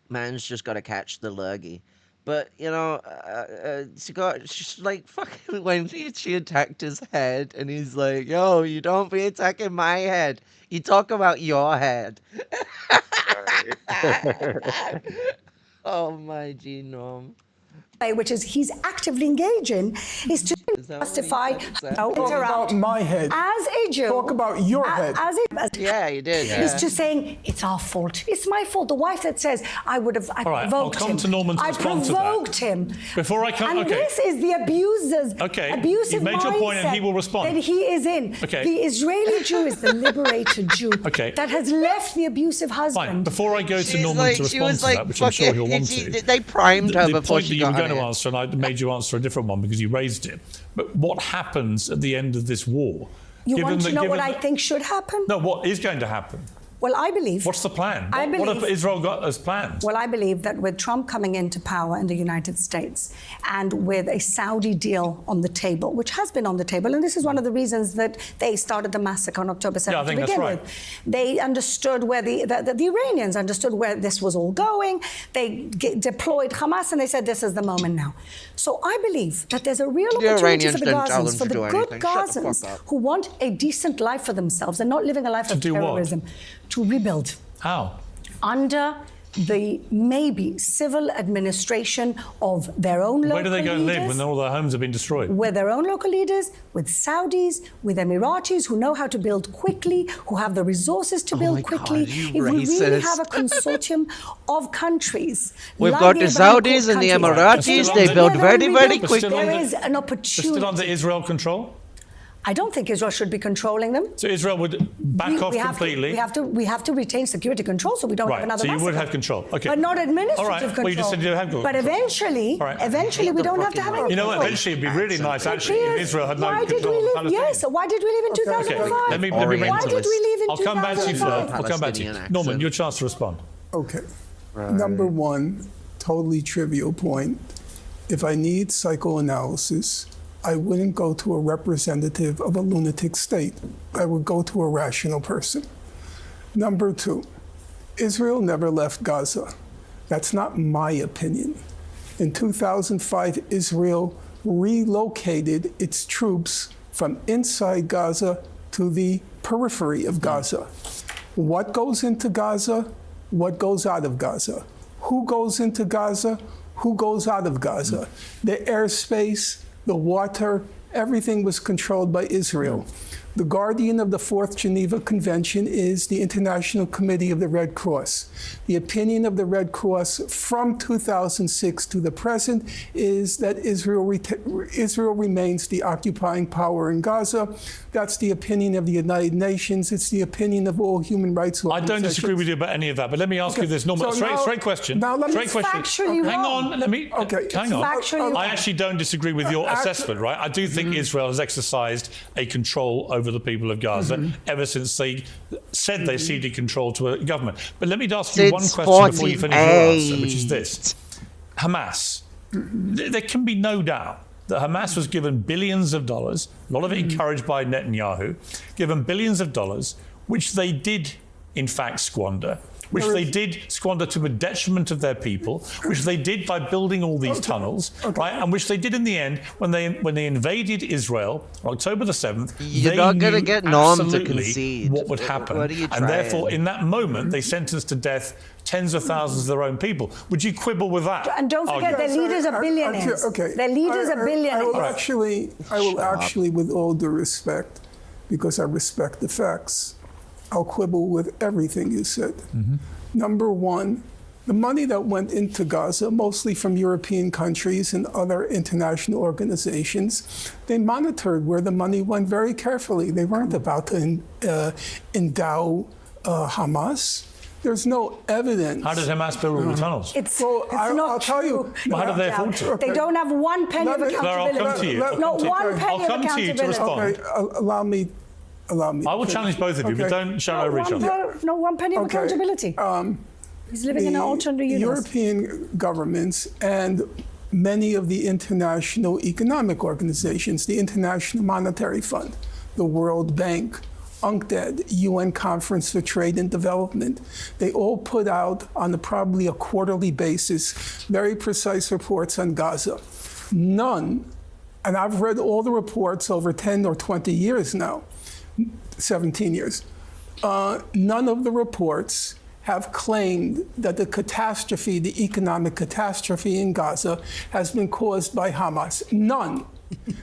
[SPEAKER 13] Man's just got to catch the lurgy. But, you know, she's like, fucking, when she attacked his head, and he's like, yo, you don't be attacking my head. You talk about your head. Oh, my genome.
[SPEAKER 10] which is he's actively engaging, is to justify
[SPEAKER 8] Talk about my head.
[SPEAKER 10] as a Jew.
[SPEAKER 8] Talk about your head.
[SPEAKER 13] Yeah, you did.
[SPEAKER 10] He's just saying it's our fault. It's my fault. The wife that says I
[SPEAKER 20] All right, I'll
[SPEAKER 10] provoked
[SPEAKER 20] come
[SPEAKER 10] him.
[SPEAKER 20] to Norman to
[SPEAKER 10] I
[SPEAKER 20] respond to that.
[SPEAKER 10] provoked him.
[SPEAKER 20] Before I come,
[SPEAKER 10] And
[SPEAKER 20] okay.
[SPEAKER 10] this is the abusive
[SPEAKER 20] you've made your point and he will respond.
[SPEAKER 10] that he is in.
[SPEAKER 20] Okay.
[SPEAKER 10] The Israeli Jew is the liberated Jew
[SPEAKER 20] Okay.
[SPEAKER 10] that has left the abusive husband.
[SPEAKER 20] Fine. Before I go to
[SPEAKER 13] She's
[SPEAKER 20] Norman
[SPEAKER 13] like-
[SPEAKER 20] to
[SPEAKER 13] she
[SPEAKER 20] respond
[SPEAKER 13] was
[SPEAKER 20] to
[SPEAKER 13] like
[SPEAKER 20] that, which I'm sure he'll want
[SPEAKER 13] fucking-
[SPEAKER 20] to.
[SPEAKER 13] they primed her
[SPEAKER 20] the
[SPEAKER 13] before
[SPEAKER 20] point
[SPEAKER 13] she
[SPEAKER 20] that you were
[SPEAKER 13] got
[SPEAKER 20] going
[SPEAKER 13] on
[SPEAKER 20] to
[SPEAKER 13] it.
[SPEAKER 20] answer, and I made you answer a different one because you raised it. But what happens at the end of this war?
[SPEAKER 10] You want to know what I think should happen?
[SPEAKER 20] No, what is going to happen?
[SPEAKER 10] Well, I believe.
[SPEAKER 20] What's the plan?
[SPEAKER 10] I
[SPEAKER 20] What have
[SPEAKER 10] believe-
[SPEAKER 20] Israel got as planned?
[SPEAKER 10] Well, I believe that with Trump coming into power in the United States and with a Saudi deal on the table, which has been on the table, and this is one of the reasons that they started the massacre on October 7th
[SPEAKER 20] Yeah, I
[SPEAKER 10] to
[SPEAKER 20] think that's
[SPEAKER 10] begin
[SPEAKER 20] right.
[SPEAKER 10] with. They understood where the Iranians understood where this was all going. They deployed Hamas and they said, this is the moment now. So I believe that there's a real opportunity
[SPEAKER 13] Iranians
[SPEAKER 10] for the
[SPEAKER 13] didn't tell
[SPEAKER 10] Gazans,
[SPEAKER 13] them
[SPEAKER 10] for
[SPEAKER 13] to
[SPEAKER 10] the
[SPEAKER 13] do
[SPEAKER 10] good
[SPEAKER 13] anything. Shut the
[SPEAKER 10] Gazans
[SPEAKER 13] fuck up.
[SPEAKER 10] who want a decent life for themselves and not living a life of
[SPEAKER 20] do what?
[SPEAKER 10] terrorism, to rebuild.
[SPEAKER 20] How?
[SPEAKER 10] Under the maybe civil administration of their own local
[SPEAKER 20] Where do they go and live
[SPEAKER 10] leaders,
[SPEAKER 20] when all their homes have been destroyed?
[SPEAKER 10] with their own local leaders, with Saudis, with Emiratis who know how to build quickly, who have the resources to build quickly.
[SPEAKER 13] God, you
[SPEAKER 10] If we really
[SPEAKER 13] racist.
[SPEAKER 10] have a consortium of countries,
[SPEAKER 13] We've
[SPEAKER 10] like
[SPEAKER 13] got the
[SPEAKER 10] Abraham Accord
[SPEAKER 13] Saudis and the
[SPEAKER 10] countries,
[SPEAKER 13] Emiratis,
[SPEAKER 10] still
[SPEAKER 20] they
[SPEAKER 10] together
[SPEAKER 20] build
[SPEAKER 10] and
[SPEAKER 13] very,
[SPEAKER 10] rebuild,
[SPEAKER 13] very
[SPEAKER 20] quickly.
[SPEAKER 10] There is an
[SPEAKER 20] They're
[SPEAKER 10] opportunity.
[SPEAKER 20] still under Israel control?
[SPEAKER 10] I don't think Israel should be controlling them.
[SPEAKER 20] So Israel would back off completely?
[SPEAKER 10] We have to retain security control so we don't have
[SPEAKER 20] Right,
[SPEAKER 10] another
[SPEAKER 20] so you would
[SPEAKER 10] massacre.
[SPEAKER 20] have control. Okay.
[SPEAKER 10] But not administrative
[SPEAKER 20] All right,
[SPEAKER 10] control.
[SPEAKER 20] well, you just said you have control.
[SPEAKER 10] But eventually,
[SPEAKER 20] All right.
[SPEAKER 10] eventually we don't have to have any
[SPEAKER 20] You know what?
[SPEAKER 10] control.
[SPEAKER 20] Eventually, it'd be really nice, actually, if
[SPEAKER 10] Because
[SPEAKER 20] Israel had no
[SPEAKER 10] why did
[SPEAKER 20] control
[SPEAKER 10] we
[SPEAKER 20] of
[SPEAKER 10] leave?
[SPEAKER 20] Palestine.
[SPEAKER 10] Yes, why did we leave in 2005?
[SPEAKER 20] Okay, let me bring
[SPEAKER 10] Why did we leave in
[SPEAKER 20] I'll come back to you,
[SPEAKER 10] 2005?
[SPEAKER 20] Philip. I'll come back to you. Norman, your chance to respond.
[SPEAKER 8] Okay. Number one, totally trivial point. If I need psychoanalysis, I wouldn't go to a representative of a lunatic state. I would go to a rational person. Number two, Israel never left Gaza. That's not my opinion. In 2005, Israel relocated its troops from inside Gaza to the periphery of Gaza. What goes into Gaza? What goes out of Gaza? Who goes into Gaza? Who goes out of Gaza? The airspace, the water, everything was controlled by Israel. The guardian of the Fourth Geneva Convention is the International Committee of the Red Cross. The opinion of the Red Cross from 2006 to the present is that Israel remains the occupying power in Gaza. That's the opinion of the United Nations. It's the opinion of all human rights
[SPEAKER 20] I
[SPEAKER 8] organizations.
[SPEAKER 20] don't disagree with you about any of that, but let me ask you this, Norman.
[SPEAKER 8] So
[SPEAKER 20] Straight question.
[SPEAKER 8] Now let me
[SPEAKER 20] Straight question.
[SPEAKER 10] factually
[SPEAKER 20] Hang
[SPEAKER 10] wrong.
[SPEAKER 20] on, let me.
[SPEAKER 8] Okay.
[SPEAKER 20] Hang on.
[SPEAKER 10] Factually
[SPEAKER 20] I
[SPEAKER 10] wrong.
[SPEAKER 20] actually don't disagree with your assessment, right? I do think Israel has exercised a control over the people of Gaza ever since they said they ceded control to a government. But let me ask you one
[SPEAKER 13] Since
[SPEAKER 20] question before you finish your answer,
[SPEAKER 13] 48.
[SPEAKER 20] which is this. Hamas. There can be no doubt that Hamas was given billions of dollars, a lot of it encouraged by Netanyahu, given billions of dollars, which they did, in fact, squander. Which they did squander to the detriment of their people, which they did by building all these tunnels, right? And which they did in the end when they invaded Israel on October the 7th.
[SPEAKER 13] You're
[SPEAKER 20] they
[SPEAKER 13] not gonna
[SPEAKER 20] knew
[SPEAKER 13] get Noam to
[SPEAKER 20] absolutely
[SPEAKER 13] concede.
[SPEAKER 20] what would happen.
[SPEAKER 13] What are you
[SPEAKER 20] and therefore,
[SPEAKER 13] trying?
[SPEAKER 20] in that moment, they sentenced to death tens of thousands of their own people. Would you quibble with that?
[SPEAKER 10] And don't forget,
[SPEAKER 20] argument?
[SPEAKER 10] their leaders are billionaires.
[SPEAKER 8] Okay.
[SPEAKER 10] Their leaders are billionaires.
[SPEAKER 8] I will actually, with all due respect, because I respect the facts. I'll quibble with everything you said. Number one, the money that went into Gaza, mostly from European countries and other international organizations, they monitored where the money went very carefully. They weren't about to endow Hamas. There's no evidence.
[SPEAKER 20] How does Hamas build all the tunnels?
[SPEAKER 8] I'll tell you.
[SPEAKER 20] Well, how do they afford to?
[SPEAKER 10] They don't have one penny of accountability.
[SPEAKER 20] I'll come to you.
[SPEAKER 10] Not one penny
[SPEAKER 20] I'll come to you to respond.
[SPEAKER 8] Okay, allow me.
[SPEAKER 20] I will challenge both of you, but don't shout over each other.
[SPEAKER 10] No one penny of accountability. He's living in an alternate universe.
[SPEAKER 8] European governments and many of the international economic organizations, the International Monetary Fund, the World Bank, UNCTAD, UN Conference for Trade and Development, they all put out on probably a quarterly basis very precise reports on Gaza. None, and I've read all the reports over 10 or 20 years now, 17 years, none of the reports have claimed that the catastrophe, the economic catastrophe in Gaza, has been caused by Hamas. None.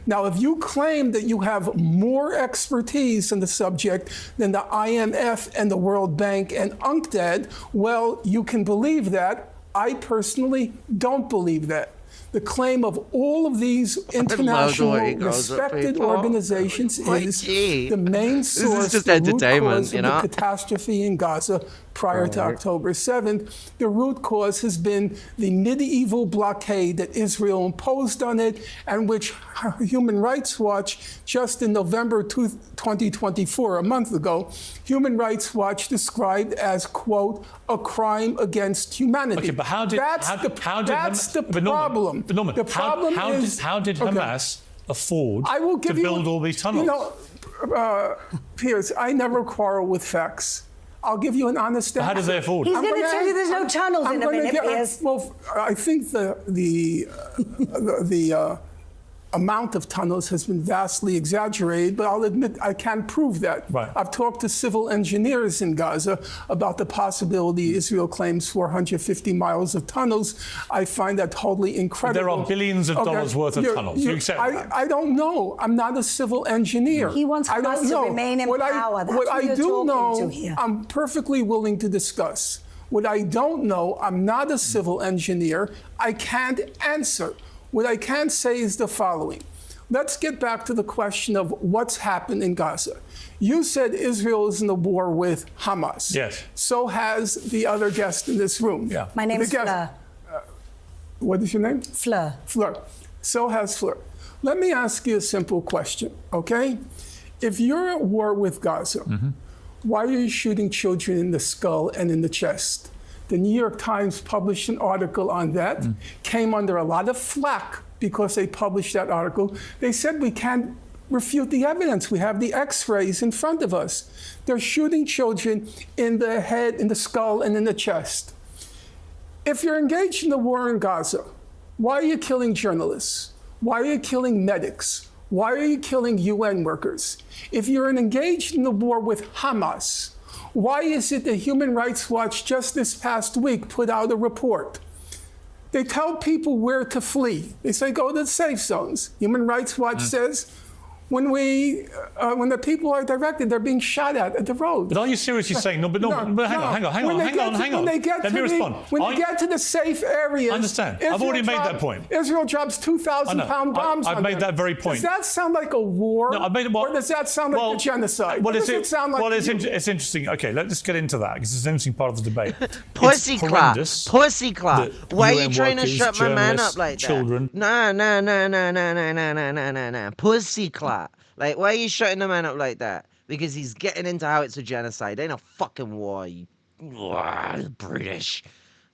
[SPEAKER 8] Now, if you claim that you have more expertise on the subject than the IMF and the World Bank and UNCTAD, well, you can believe that. I personally don't believe that. The claim of all of these international respected organizations is the main source, the root cause of the catastrophe in Gaza prior to October 7th. The root cause has been the medieval blockade that Israel imposed on it, and which Human Rights Watch, just in November 2024, a month ago, Human Rights Watch described as, quote, a crime against humanity.
[SPEAKER 20] Okay, but how did
[SPEAKER 8] the problem.
[SPEAKER 20] Norman,
[SPEAKER 8] the problem is
[SPEAKER 20] how did Hamas afford to build all these tunnels?
[SPEAKER 8] You know, Piers, I never quarrel with facts. I'll give you an honest answer.
[SPEAKER 20] How do they afford it?
[SPEAKER 10] He's going to tell you there's no tunnels in a minute, Piers.
[SPEAKER 8] Well, I think the amount of tunnels has been vastly exaggerated, but I'll admit I can't prove that.
[SPEAKER 20] Right.
[SPEAKER 8] I've talked to civil engineers in Gaza about the possibility Israel claims 450 miles of tunnels. I find that totally incredible.
[SPEAKER 20] There are billions of dollars worth of tunnels. You accept that?
[SPEAKER 8] I don't know. I'm not a civil engineer.
[SPEAKER 10] He wants us to remain in power. That's
[SPEAKER 8] what I do know,
[SPEAKER 10] here.
[SPEAKER 8] I'm perfectly willing to discuss. What I don't know, I'm not a civil engineer. I can't answer. What I can say is the following. Let's get back to the question of what's happened in Gaza. You said Israel is in a war with Hamas.
[SPEAKER 20] Yes.
[SPEAKER 8] So has the other guest in this room.
[SPEAKER 20] Yeah.
[SPEAKER 10] My name is Fleur.
[SPEAKER 8] What is your name?
[SPEAKER 10] Fleur.
[SPEAKER 8] Fleur. So has Fleur. Let me ask you a simple question, okay? If you're at war with Gaza, why are you shooting children in the skull and in the chest? The New York Times published an article on that, came under a lot of flack because they published that article. They said we can't refute the evidence. We have the x-rays in front of us. They're shooting children in the head, in the skull, and in the chest. If you're engaged in the war in Gaza, why are you killing journalists? Why are you killing medics? Why are you killing UN workers? If you're engaged in the war with Hamas, why is it that Human Rights Watch just this past week put out a report? They tell people where to flee. They say, go to the safe zones. Human Rights Watch says, when the people are directed, they're being shot at the road.
[SPEAKER 20] But are you seriously saying, hang on. Let me respond.
[SPEAKER 8] When they get to the safe areas,
[SPEAKER 20] I understand. I've already made that point.
[SPEAKER 8] Israel drops 2,000-pound bombs on them.
[SPEAKER 20] I've made that very point.
[SPEAKER 8] Does that sound like a war?
[SPEAKER 20] No, or
[SPEAKER 8] does that sound like a genocide?
[SPEAKER 20] Well,
[SPEAKER 8] does it sound like
[SPEAKER 20] it's interesting. Okay, let's get into that because it's an interesting part of the debate.
[SPEAKER 13] Pussy clap. Why are you trying to shut my man up like that?
[SPEAKER 20] Children.
[SPEAKER 13] Nah. Pussy clap. Like, why are you shutting the man up like that? Because he's getting into how it's a genocide. Ain't a fucking war. British.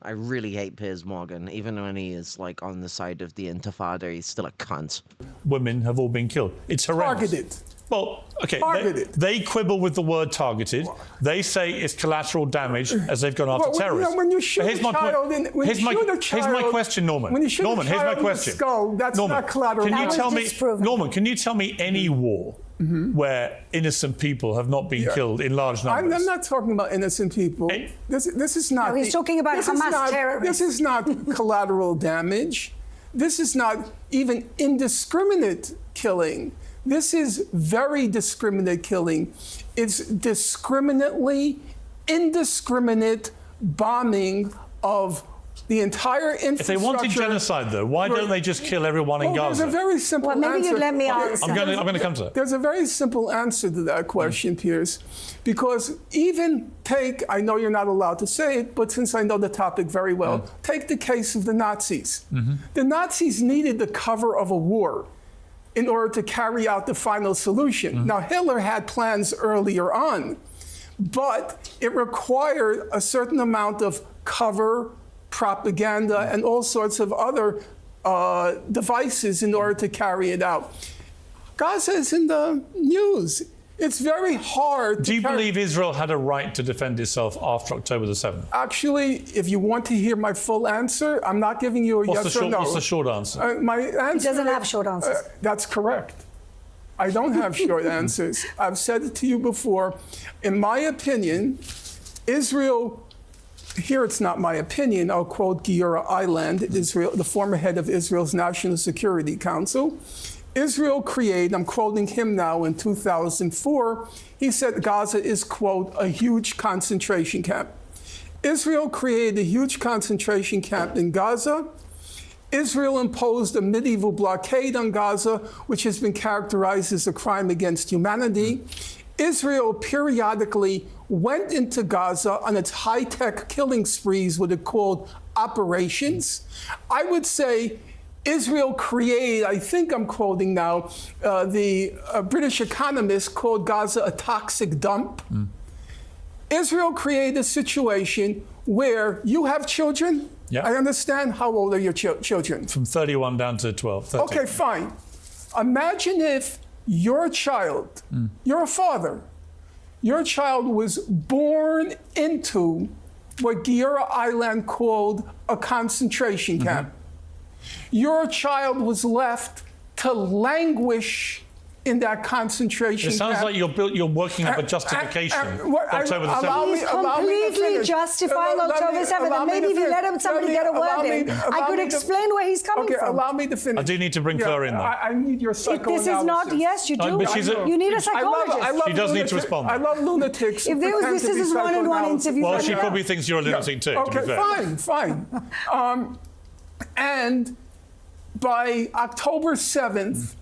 [SPEAKER 13] I really hate Piers Morgan. Even when he is, like, on the side of the Intifada, he's still a cunt.
[SPEAKER 20] Women have all been killed. It's horrendous.
[SPEAKER 8] Targeted.
[SPEAKER 20] Well, okay,
[SPEAKER 8] targeted.
[SPEAKER 20] They quibble with the word targeted. They say it's collateral damage as they've gone after terrorists.
[SPEAKER 8] When you shoot a child,
[SPEAKER 20] here's my question, Norman.
[SPEAKER 8] When you shoot
[SPEAKER 20] Norman,
[SPEAKER 8] a child
[SPEAKER 20] here's my question.
[SPEAKER 8] in the skull, that's not collateral damage.
[SPEAKER 20] Norman, can you tell me any war where innocent people have not been killed in large numbers?
[SPEAKER 8] I'm not talking about innocent people. This is not.
[SPEAKER 10] No, he's talking about Hamas terrorists.
[SPEAKER 8] This is not collateral damage. This is not even indiscriminate killing. This is very discriminate killing. It's indiscriminate bombing of the entire infrastructure.
[SPEAKER 20] If they wanted genocide, though, why don't they just kill everyone in Gaza?
[SPEAKER 8] There's a very simple answer.
[SPEAKER 10] Well, maybe you'd let me answer.
[SPEAKER 20] I'm going to come to that.
[SPEAKER 8] There's a very simple answer to that question, Piers, because I know you're not allowed to say it, but since I know the topic very well, take the case of the Nazis. The Nazis needed the cover of a war in order to carry out the final solution. Now, Hitler had plans earlier on, but it required a certain amount of cover, propaganda, and all sorts of other devices in order to carry it out. Gaza is in the news. It's very hard.
[SPEAKER 20] Do you believe Israel had a right to defend itself after October the 7th?
[SPEAKER 8] Actually, if you want to hear my full answer, I'm not giving you a yes or no.
[SPEAKER 20] What's the short answer?
[SPEAKER 8] My answer.
[SPEAKER 10] He doesn't have short answers.
[SPEAKER 8] That's correct. I don't have short answers. I've said it to you before. In my opinion, Israel. Here it's not my opinion. I'll quote Giora Eiland, the former head of Israel's National Security Council. Israel created, I'm quoting him now, in 2004, he said Gaza is, quote, a huge concentration camp. Israel created a huge concentration camp in Gaza. Israel imposed a medieval blockade on Gaza, which has been characterized as a crime against humanity. Israel periodically went into Gaza on its high-tech killing sprees, what it called operations. I would say Israel created, I think I'm quoting now, the British economist called Gaza a toxic dump. Israel created a situation where you have children.
[SPEAKER 20] Yeah.
[SPEAKER 8] I understand. How old are your children?
[SPEAKER 20] From 31 down to 12. 13.
[SPEAKER 8] Okay, fine. Imagine if your child, you're a father, your child was born into what Giora Eiland called a concentration camp. Your child was left to languish in that concentration camp.
[SPEAKER 20] It sounds like you're working up a justification. October the 7th.
[SPEAKER 10] He's completely justifying October 7th. And maybe if you let somebody get a word in, I could explain where he's coming from.
[SPEAKER 8] Okay, allow me to finish.
[SPEAKER 20] I do need to bring Fleur in, though.
[SPEAKER 8] I need your psychoanalysis.
[SPEAKER 10] This is not, yes, you do. You need a psychologist.
[SPEAKER 20] She does need to respond.
[SPEAKER 8] I love lunatics.
[SPEAKER 10] If there was this is one-on-one interview.
[SPEAKER 20] Well, she probably thinks you're a lunatic too.
[SPEAKER 8] Okay, fine. And by October 7th,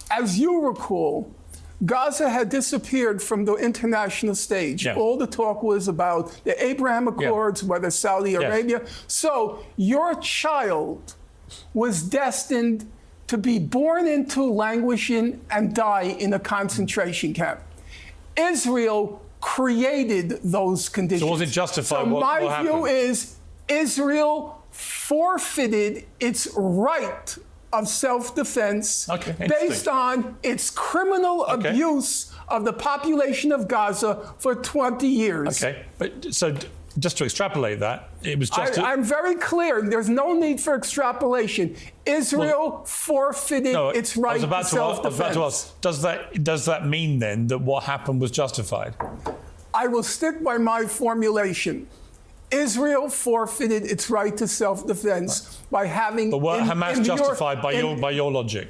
[SPEAKER 8] as you recall, Gaza had disappeared from the international stage.
[SPEAKER 20] Yeah.
[SPEAKER 8] All the talk was about the Abraham Accords, whether Saudi Arabia. So your child was destined to be born into languishing and die in a concentration camp. Israel created those conditions.
[SPEAKER 20] So was it justified?
[SPEAKER 8] So my view is Israel forfeited its right of self-defense based on its criminal abuse of the population of Gaza for 20 years.
[SPEAKER 20] Okay, but so just to extrapolate that, it was just...
[SPEAKER 8] I'm very clear. There's no need for extrapolation. Israel forfeited its right to self-defense.
[SPEAKER 20] I was about to ask, does that mean then that what happened was justified?
[SPEAKER 8] I will stick by my formulation. Israel forfeited its right to self-defense by having...
[SPEAKER 20] But were Hamas justified by your logic?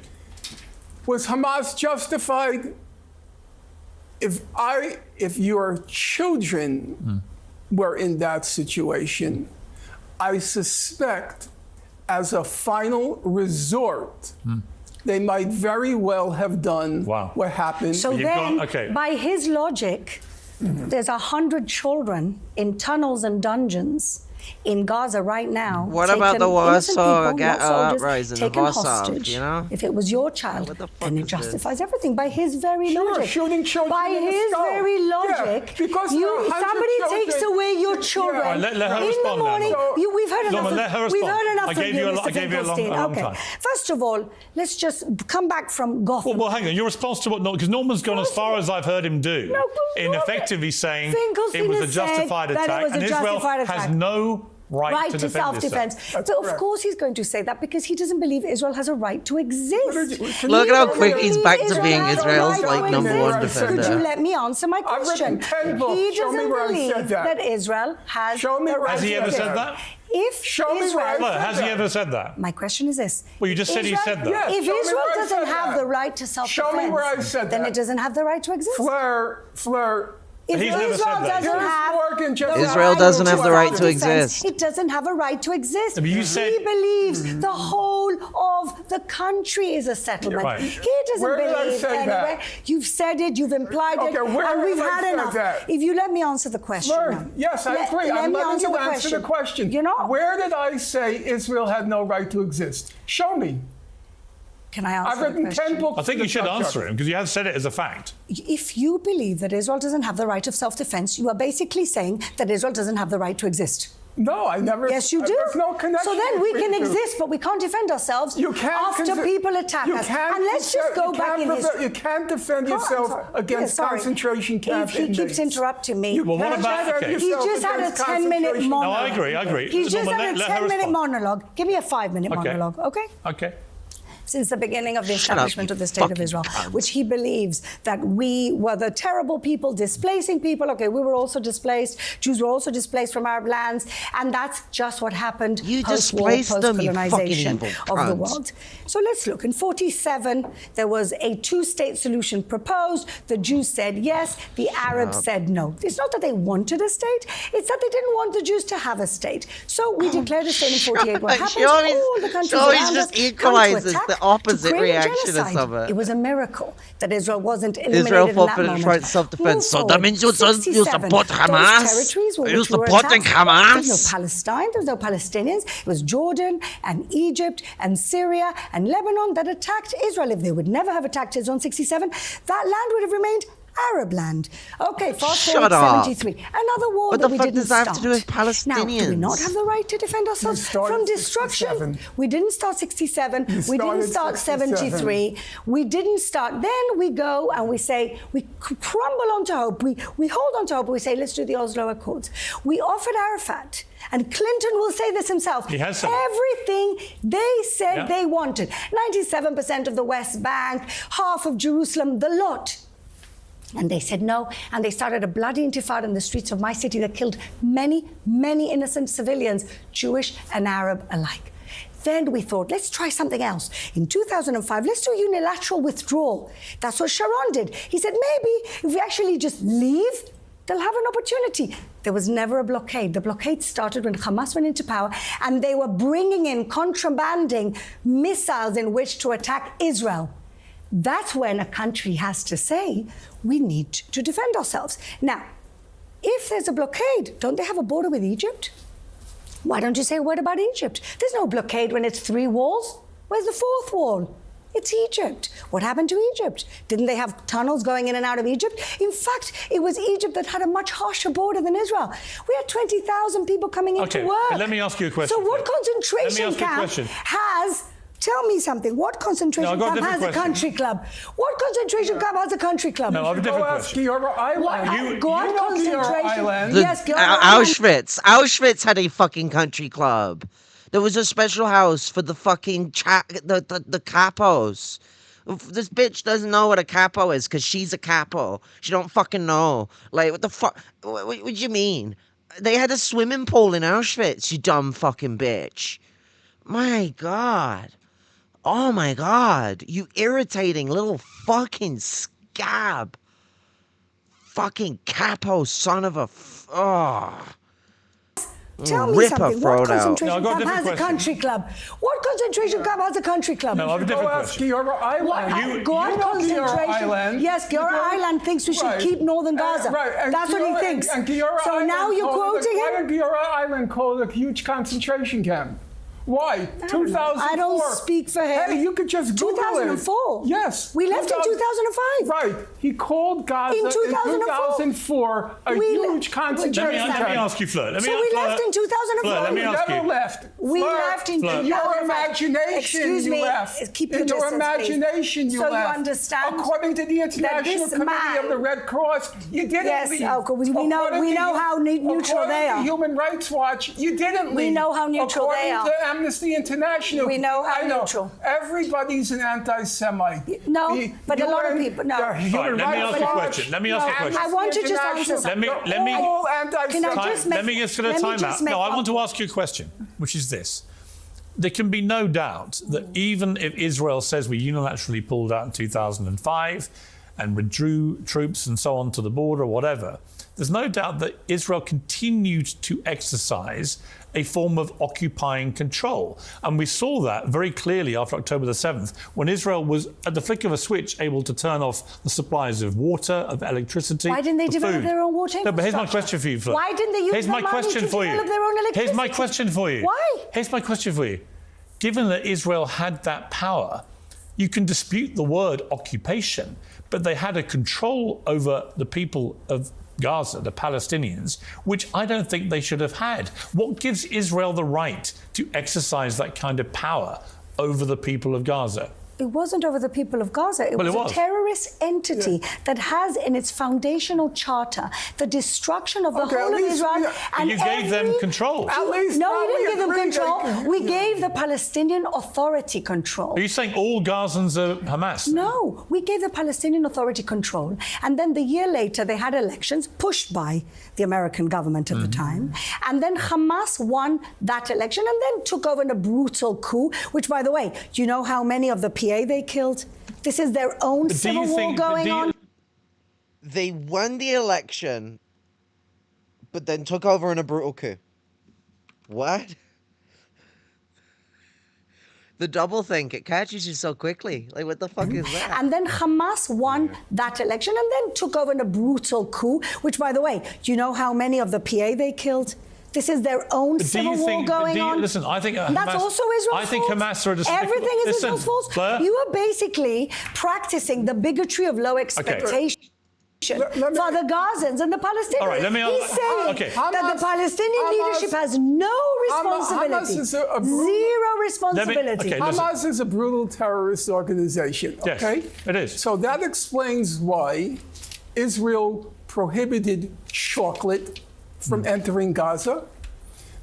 [SPEAKER 8] Was Hamas justified if your children were in that situation? I suspect as a final resort, they might very well have done what happened.
[SPEAKER 10] So then, by his logic, there's 100 children in tunnels and dungeons in Gaza right now.
[SPEAKER 13] What about the Warsaw uprising? The Warsaw, you know?
[SPEAKER 10] If it was your child, then it justifies everything by his very logic.
[SPEAKER 8] Shooting children
[SPEAKER 10] by
[SPEAKER 8] in the
[SPEAKER 10] his
[SPEAKER 8] skull.
[SPEAKER 10] very logic,
[SPEAKER 8] because
[SPEAKER 10] somebody takes away your children
[SPEAKER 20] All right, let her
[SPEAKER 10] in
[SPEAKER 20] respond
[SPEAKER 10] the morning.
[SPEAKER 20] Then.
[SPEAKER 10] We've heard enough.
[SPEAKER 20] Norman, let her
[SPEAKER 10] we've
[SPEAKER 20] respond.
[SPEAKER 10] heard enough
[SPEAKER 20] I gave you a long time.
[SPEAKER 10] First of all, let's just come back from Gotham.
[SPEAKER 20] Well, hang on. Your response to what? Because Norman's gone as far as I've heard him do in effectively saying it was a justified attack, and Israel has no right to
[SPEAKER 10] self-defense. So of course he's going to say that because he doesn't believe Israel has a right to exist.
[SPEAKER 13] Look at how quick he's back to being Israel's #1 defender.
[SPEAKER 10] Could you let me answer my question? He doesn't believe that Israel has the right to exist.
[SPEAKER 20] Has he ever said that?
[SPEAKER 10] If
[SPEAKER 20] Has he ever said that?
[SPEAKER 10] My question is this.
[SPEAKER 20] Well, you just said he said that.
[SPEAKER 8] Yes,
[SPEAKER 10] If
[SPEAKER 8] show me
[SPEAKER 10] Israel
[SPEAKER 8] where I
[SPEAKER 10] doesn't
[SPEAKER 8] said
[SPEAKER 10] have
[SPEAKER 8] that.
[SPEAKER 10] the right to self-defense,
[SPEAKER 8] Show me where I said
[SPEAKER 10] then
[SPEAKER 8] that.
[SPEAKER 10] it doesn't have the right to exist.
[SPEAKER 8] Fleur.
[SPEAKER 10] If
[SPEAKER 20] He's never
[SPEAKER 10] Israel
[SPEAKER 20] said that.
[SPEAKER 10] doesn't have
[SPEAKER 13] Israel doesn't have the right to exist.
[SPEAKER 10] It doesn't have a right to exist.
[SPEAKER 20] But you said-
[SPEAKER 10] He believes the whole of the country is a settlement.
[SPEAKER 20] Right.
[SPEAKER 10] He doesn't
[SPEAKER 8] Where did I
[SPEAKER 10] believe
[SPEAKER 8] say
[SPEAKER 10] anywhere.
[SPEAKER 8] that?
[SPEAKER 10] You've said it, you've implied
[SPEAKER 8] Okay,
[SPEAKER 10] it,
[SPEAKER 8] where
[SPEAKER 10] and we've
[SPEAKER 8] did I
[SPEAKER 10] had
[SPEAKER 8] say
[SPEAKER 10] enough.
[SPEAKER 8] that?
[SPEAKER 10] If you let me answer the question.
[SPEAKER 8] Fleur,
[SPEAKER 10] now.
[SPEAKER 8] yes, I agree.
[SPEAKER 10] Let
[SPEAKER 8] I'm
[SPEAKER 10] me
[SPEAKER 8] letting you answer the question.
[SPEAKER 10] You're not.
[SPEAKER 8] Where did I say Israel had no right to exist? Show me.
[SPEAKER 10] Can I answer
[SPEAKER 8] I've written
[SPEAKER 10] the question?
[SPEAKER 8] 10 books.
[SPEAKER 20] I think you should answer him because you have said it as a fact.
[SPEAKER 10] If you believe that Israel doesn't have the right of self-defense, you are basically saying that Israel doesn't have the right to exist.
[SPEAKER 8] No, I never.
[SPEAKER 10] Yes, you do.
[SPEAKER 8] There's no connection.
[SPEAKER 10] So then we
[SPEAKER 8] between
[SPEAKER 10] can
[SPEAKER 8] the two.
[SPEAKER 10] exist, but we can't defend ourselves
[SPEAKER 8] You can't
[SPEAKER 10] after people attack us. And let's just go back in history.
[SPEAKER 8] You can't defend yourself against concentration camp
[SPEAKER 10] If he keeps
[SPEAKER 8] inmates.
[SPEAKER 10] interrupting me,
[SPEAKER 20] Well, what about- okay.
[SPEAKER 10] He just had a 10-minute monologue.
[SPEAKER 20] No, I agree.
[SPEAKER 10] He's just
[SPEAKER 20] Norman,
[SPEAKER 10] had a
[SPEAKER 20] let her
[SPEAKER 10] 10-minute
[SPEAKER 20] respond.
[SPEAKER 10] monologue. Give me a 5-minute
[SPEAKER 20] Okay.
[SPEAKER 10] monologue, okay?
[SPEAKER 20] Okay.
[SPEAKER 10] Since the beginning of the establishment of the State of Israel, which he believes that we were the terrible people displacing people. Okay, we were also displaced. Jews were also displaced from Arab lands, and that's just what happened post-war,
[SPEAKER 13] displaced them, you
[SPEAKER 10] post-colonization
[SPEAKER 13] fucking evil
[SPEAKER 10] of the
[SPEAKER 13] cunts.
[SPEAKER 10] world. So let's look. In 1947, there was a two-state solution proposed. The Jews said yes. The Arabs said no. It's not that they wanted a state. It's that they didn't want the Jews to have a state. So we declared a state in 1948. What happened? All the countries around us
[SPEAKER 13] just
[SPEAKER 10] come to
[SPEAKER 13] equalizes
[SPEAKER 10] attack
[SPEAKER 13] the opposite
[SPEAKER 10] to create a
[SPEAKER 13] reaction of
[SPEAKER 10] genocide.
[SPEAKER 13] some of it.
[SPEAKER 10] It was a miracle that Israel wasn't eliminated
[SPEAKER 13] Israel
[SPEAKER 10] in that
[SPEAKER 13] forfeited
[SPEAKER 10] moment.
[SPEAKER 13] right to self-defense. So that means you
[SPEAKER 10] 67,
[SPEAKER 13] support
[SPEAKER 10] those
[SPEAKER 13] Hamas?
[SPEAKER 10] territories were
[SPEAKER 13] Are you
[SPEAKER 10] which were
[SPEAKER 13] supporting
[SPEAKER 10] attacked.
[SPEAKER 13] Hamas?
[SPEAKER 10] There was no Palestine, there was no Palestinians. It was Jordan and Egypt and Syria and Lebanon that attacked Israel. If they would never have attacked Israel in 1967, that land would have remained Arab land. Okay, fast forward to 73. Another war
[SPEAKER 13] What
[SPEAKER 10] that
[SPEAKER 13] the
[SPEAKER 10] we
[SPEAKER 13] fuck
[SPEAKER 10] didn't
[SPEAKER 13] does that
[SPEAKER 10] start.
[SPEAKER 13] have to do with
[SPEAKER 10] Now, do we
[SPEAKER 13] Palestinians?
[SPEAKER 10] not have the right to defend ourselves from destruction?
[SPEAKER 8] 67.
[SPEAKER 10] We didn't start 67.
[SPEAKER 8] You
[SPEAKER 10] We didn't
[SPEAKER 8] started
[SPEAKER 10] start
[SPEAKER 8] 67.
[SPEAKER 10] 73. We didn't start. Then we go and we say, we crumble onto hope. We hold on to hope. We say, let's do the Oslo Accords. We offered Arafat, and Clinton will say this himself.
[SPEAKER 20] He has said it.
[SPEAKER 10] Everything they said
[SPEAKER 20] Yeah.
[SPEAKER 10] they wanted. 97% of the West Bank, half of Jerusalem, the lot. And they said no, and they started a bloody intifada in the streets of my city that killed many, many innocent civilians, Jewish and Arab alike. Then we thought, let's try something else. In 2005, let's do unilateral withdrawal. That's what Sharon did. He said, maybe if we actually just leave, they'll have an opportunity. There was never a blockade. The blockade started when Hamas went into power, and they were bringing in, contrabanding missiles in which to attack Israel. That's when a country has to say, we need to defend ourselves. Now, if there's a blockade, don't they have a border with Egypt? Why don't you say a word about Egypt? There's no blockade when it's 3 walls. Where's the 4th wall? It's Egypt. What happened to Egypt? Didn't they have tunnels going in and out of Egypt? In fact, it was Egypt that had a much harsher border than Israel. We had 20,000 people coming into
[SPEAKER 20] Okay,
[SPEAKER 10] work.
[SPEAKER 20] let me ask you a question.
[SPEAKER 10] So what
[SPEAKER 20] Let me
[SPEAKER 10] concentration
[SPEAKER 20] ask you a
[SPEAKER 10] camp
[SPEAKER 20] question.
[SPEAKER 10] has... Tell me something. What concentration
[SPEAKER 20] No, I've got a
[SPEAKER 10] camp has
[SPEAKER 20] different
[SPEAKER 10] a country club? What concentration camp has a country club?
[SPEAKER 20] No, I have a different
[SPEAKER 8] Go ask
[SPEAKER 20] question.
[SPEAKER 8] Giora Island.
[SPEAKER 10] Go on,
[SPEAKER 8] you know Giora
[SPEAKER 10] concentration.
[SPEAKER 8] Island.
[SPEAKER 10] Yes, Giora Island.
[SPEAKER 13] Auschwitz had a fucking country club. There was a special house for the fucking the capos. This bitch doesn't know what a capo is because she's a capo. She don't fucking know. Like, what the fuck? What do you mean? They had a swimming pool in Auschwitz, you dumb fucking bitch. My God. Oh my God. You irritating little fucking scab. Fucking capo son of a...
[SPEAKER 10] Tell me
[SPEAKER 13] Rip
[SPEAKER 10] something.
[SPEAKER 13] her
[SPEAKER 10] What
[SPEAKER 13] throat out.
[SPEAKER 10] concentration
[SPEAKER 20] No, I've got a
[SPEAKER 10] camp has
[SPEAKER 20] different
[SPEAKER 10] a country club? What concentration camp has a country club?
[SPEAKER 20] No, I have a
[SPEAKER 8] Go
[SPEAKER 20] different
[SPEAKER 8] ask
[SPEAKER 20] question.
[SPEAKER 8] Giora Island.
[SPEAKER 10] Go on,
[SPEAKER 8] you know
[SPEAKER 10] concentration.
[SPEAKER 8] Giora Island.
[SPEAKER 10] Yes, Giora Island thinks we should
[SPEAKER 8] Right.
[SPEAKER 10] keep northern Gaza.
[SPEAKER 8] Right. And
[SPEAKER 10] That's what he
[SPEAKER 8] Giora-
[SPEAKER 10] thinks.
[SPEAKER 8] And Giora
[SPEAKER 10] So
[SPEAKER 8] Island
[SPEAKER 10] now you're
[SPEAKER 8] called
[SPEAKER 10] quoting
[SPEAKER 8] Why
[SPEAKER 10] him?
[SPEAKER 8] did Giora Island called a huge concentration camp? Why? 2004.
[SPEAKER 10] I don't speak for him.
[SPEAKER 8] Hey, you could just Google
[SPEAKER 10] 2004.
[SPEAKER 8] it. Yes.
[SPEAKER 10] We left in 2005.
[SPEAKER 8] Right. He called Gaza
[SPEAKER 10] In
[SPEAKER 8] 2004 a huge concentration
[SPEAKER 20] Let
[SPEAKER 8] camp.
[SPEAKER 20] me ask you, Fleur.
[SPEAKER 10] So we left in 2004.
[SPEAKER 20] Fleur, let me ask
[SPEAKER 8] Never
[SPEAKER 20] you.
[SPEAKER 8] left.
[SPEAKER 10] We
[SPEAKER 8] Fleur,
[SPEAKER 10] left in
[SPEAKER 20] Fleur.
[SPEAKER 8] Your
[SPEAKER 10] 2005.
[SPEAKER 8] imagination,
[SPEAKER 10] Excuse
[SPEAKER 8] you
[SPEAKER 10] me.
[SPEAKER 8] left.
[SPEAKER 10] Keep your
[SPEAKER 8] In your
[SPEAKER 10] distance, please.
[SPEAKER 8] imagination, you
[SPEAKER 10] So
[SPEAKER 8] left.
[SPEAKER 10] you understand
[SPEAKER 8] According to the International
[SPEAKER 10] this
[SPEAKER 8] Committee
[SPEAKER 10] man-
[SPEAKER 8] of the Red Cross, you didn't
[SPEAKER 10] Yes,
[SPEAKER 8] leave.
[SPEAKER 10] we know
[SPEAKER 8] According to
[SPEAKER 10] how neutral they
[SPEAKER 8] according
[SPEAKER 10] are.
[SPEAKER 8] to Human Rights Watch, you didn't leave.
[SPEAKER 10] We know how neutral they are.
[SPEAKER 8] According to Amnesty International.
[SPEAKER 10] We know how neutral.
[SPEAKER 8] Everybody's an anti-Semite.
[SPEAKER 10] No, but a lot of people. No.
[SPEAKER 20] Right, let me ask you a question. Let me ask you a question.
[SPEAKER 10] I want to just answer something.
[SPEAKER 20] Let me just get a time out. No, I want to ask you a question, which is this. There can be no doubt that even if Israel says we unilaterally pulled out in 2005 and withdrew troops and so on to the border or whatever, there's no doubt that Israel continued to exercise a form of occupying control. And we saw that very clearly after October the 7th, when Israel was, at the flick of a switch, able to turn off the supplies of water, of electricity.
[SPEAKER 10] Why didn't they develop their own water
[SPEAKER 20] No, but here's my
[SPEAKER 10] infrastructure?
[SPEAKER 20] question for you, Fleur.
[SPEAKER 10] Why didn't they use
[SPEAKER 20] Here's
[SPEAKER 10] the
[SPEAKER 20] my
[SPEAKER 10] money
[SPEAKER 20] question
[SPEAKER 10] to
[SPEAKER 20] for you.
[SPEAKER 10] develop their own electricity?
[SPEAKER 20] Here's my question for you.
[SPEAKER 10] Why?
[SPEAKER 20] Here's my question for you. Given that Israel had that power, you can dispute the word occupation, but they had a control over the people of Gaza, the Palestinians, which I don't think they should have had. What gives Israel the right to exercise that kind of power over the people of Gaza?
[SPEAKER 10] It wasn't over the people of Gaza. It was a terrorist entity that has in its foundational charter the destruction of the whole of Israel.
[SPEAKER 20] And you gave them control.
[SPEAKER 10] No, we didn't give them control. We gave the Palestinian Authority control.
[SPEAKER 20] Are you saying all Gazans are Hamas?
[SPEAKER 10] No, we gave the Palestinian Authority control. And then the year later, they had elections pushed by the American government at the time. And then Hamas won that election and then took over in a brutal coup, which, by the way, do you know how many of the PA they killed? This is their own civil war going on.
[SPEAKER 13] They won the election, but then took over in a brutal coup. What? The double think, it catches you so quickly. Like, what the fuck is that?
[SPEAKER 10] And then Hamas won that election and then took over in a brutal coup, which, by the way, do you know how many of the PA they killed? This is their own civil war going on.
[SPEAKER 20] Listen, I think
[SPEAKER 10] That's
[SPEAKER 20] Hamas,
[SPEAKER 10] also Israel's
[SPEAKER 20] I think
[SPEAKER 10] fault.
[SPEAKER 20] Hamas are a despicable...
[SPEAKER 10] Everything is
[SPEAKER 20] Listen,
[SPEAKER 10] Israel's fault.
[SPEAKER 20] Claire?
[SPEAKER 10] You are basically practicing the bigotry of low expectation. For the Gazans and the Palestinians.
[SPEAKER 20] All right, let me...
[SPEAKER 10] He's saying that the Palestinian leadership has no responsibility.
[SPEAKER 8] Hamas is
[SPEAKER 10] zero responsibility.
[SPEAKER 8] Hamas is a brutal terrorist organization, okay?
[SPEAKER 20] Yes, it is.
[SPEAKER 8] So that explains why Israel prohibited chocolate from entering Gaza.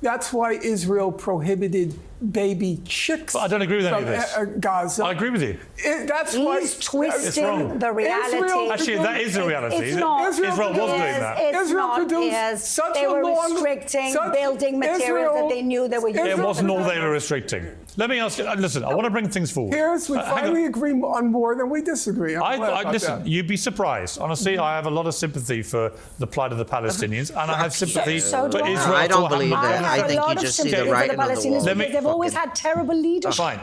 [SPEAKER 8] That's why Israel prohibited baby chicks.
[SPEAKER 20] But I don't agree with any of this.
[SPEAKER 8] Gaza.
[SPEAKER 20] I agree with you.
[SPEAKER 8] That's why
[SPEAKER 10] He's twisting the reality.
[SPEAKER 20] Actually, that is the reality.
[SPEAKER 10] It's not.
[SPEAKER 20] Israel was doing that.
[SPEAKER 10] It's not.
[SPEAKER 8] such
[SPEAKER 10] They
[SPEAKER 8] a
[SPEAKER 10] were
[SPEAKER 8] long-
[SPEAKER 10] restricting
[SPEAKER 8] such-
[SPEAKER 10] building materials that they knew they were using.
[SPEAKER 20] It wasn't all they were restricting. Let me ask you, listen, I want to bring things forward.
[SPEAKER 8] We finally agree on more than we disagree. I'm glad about
[SPEAKER 20] listen,
[SPEAKER 8] that.
[SPEAKER 20] you'd be surprised. Honestly, I have a lot of sympathy for the plight of the Palestinians, and I have sympathy for Israel.
[SPEAKER 13] I don't believe
[SPEAKER 20] to
[SPEAKER 13] that. I think you just see the writing on the wall.
[SPEAKER 10] They've always had terrible leadership.
[SPEAKER 20] Fine.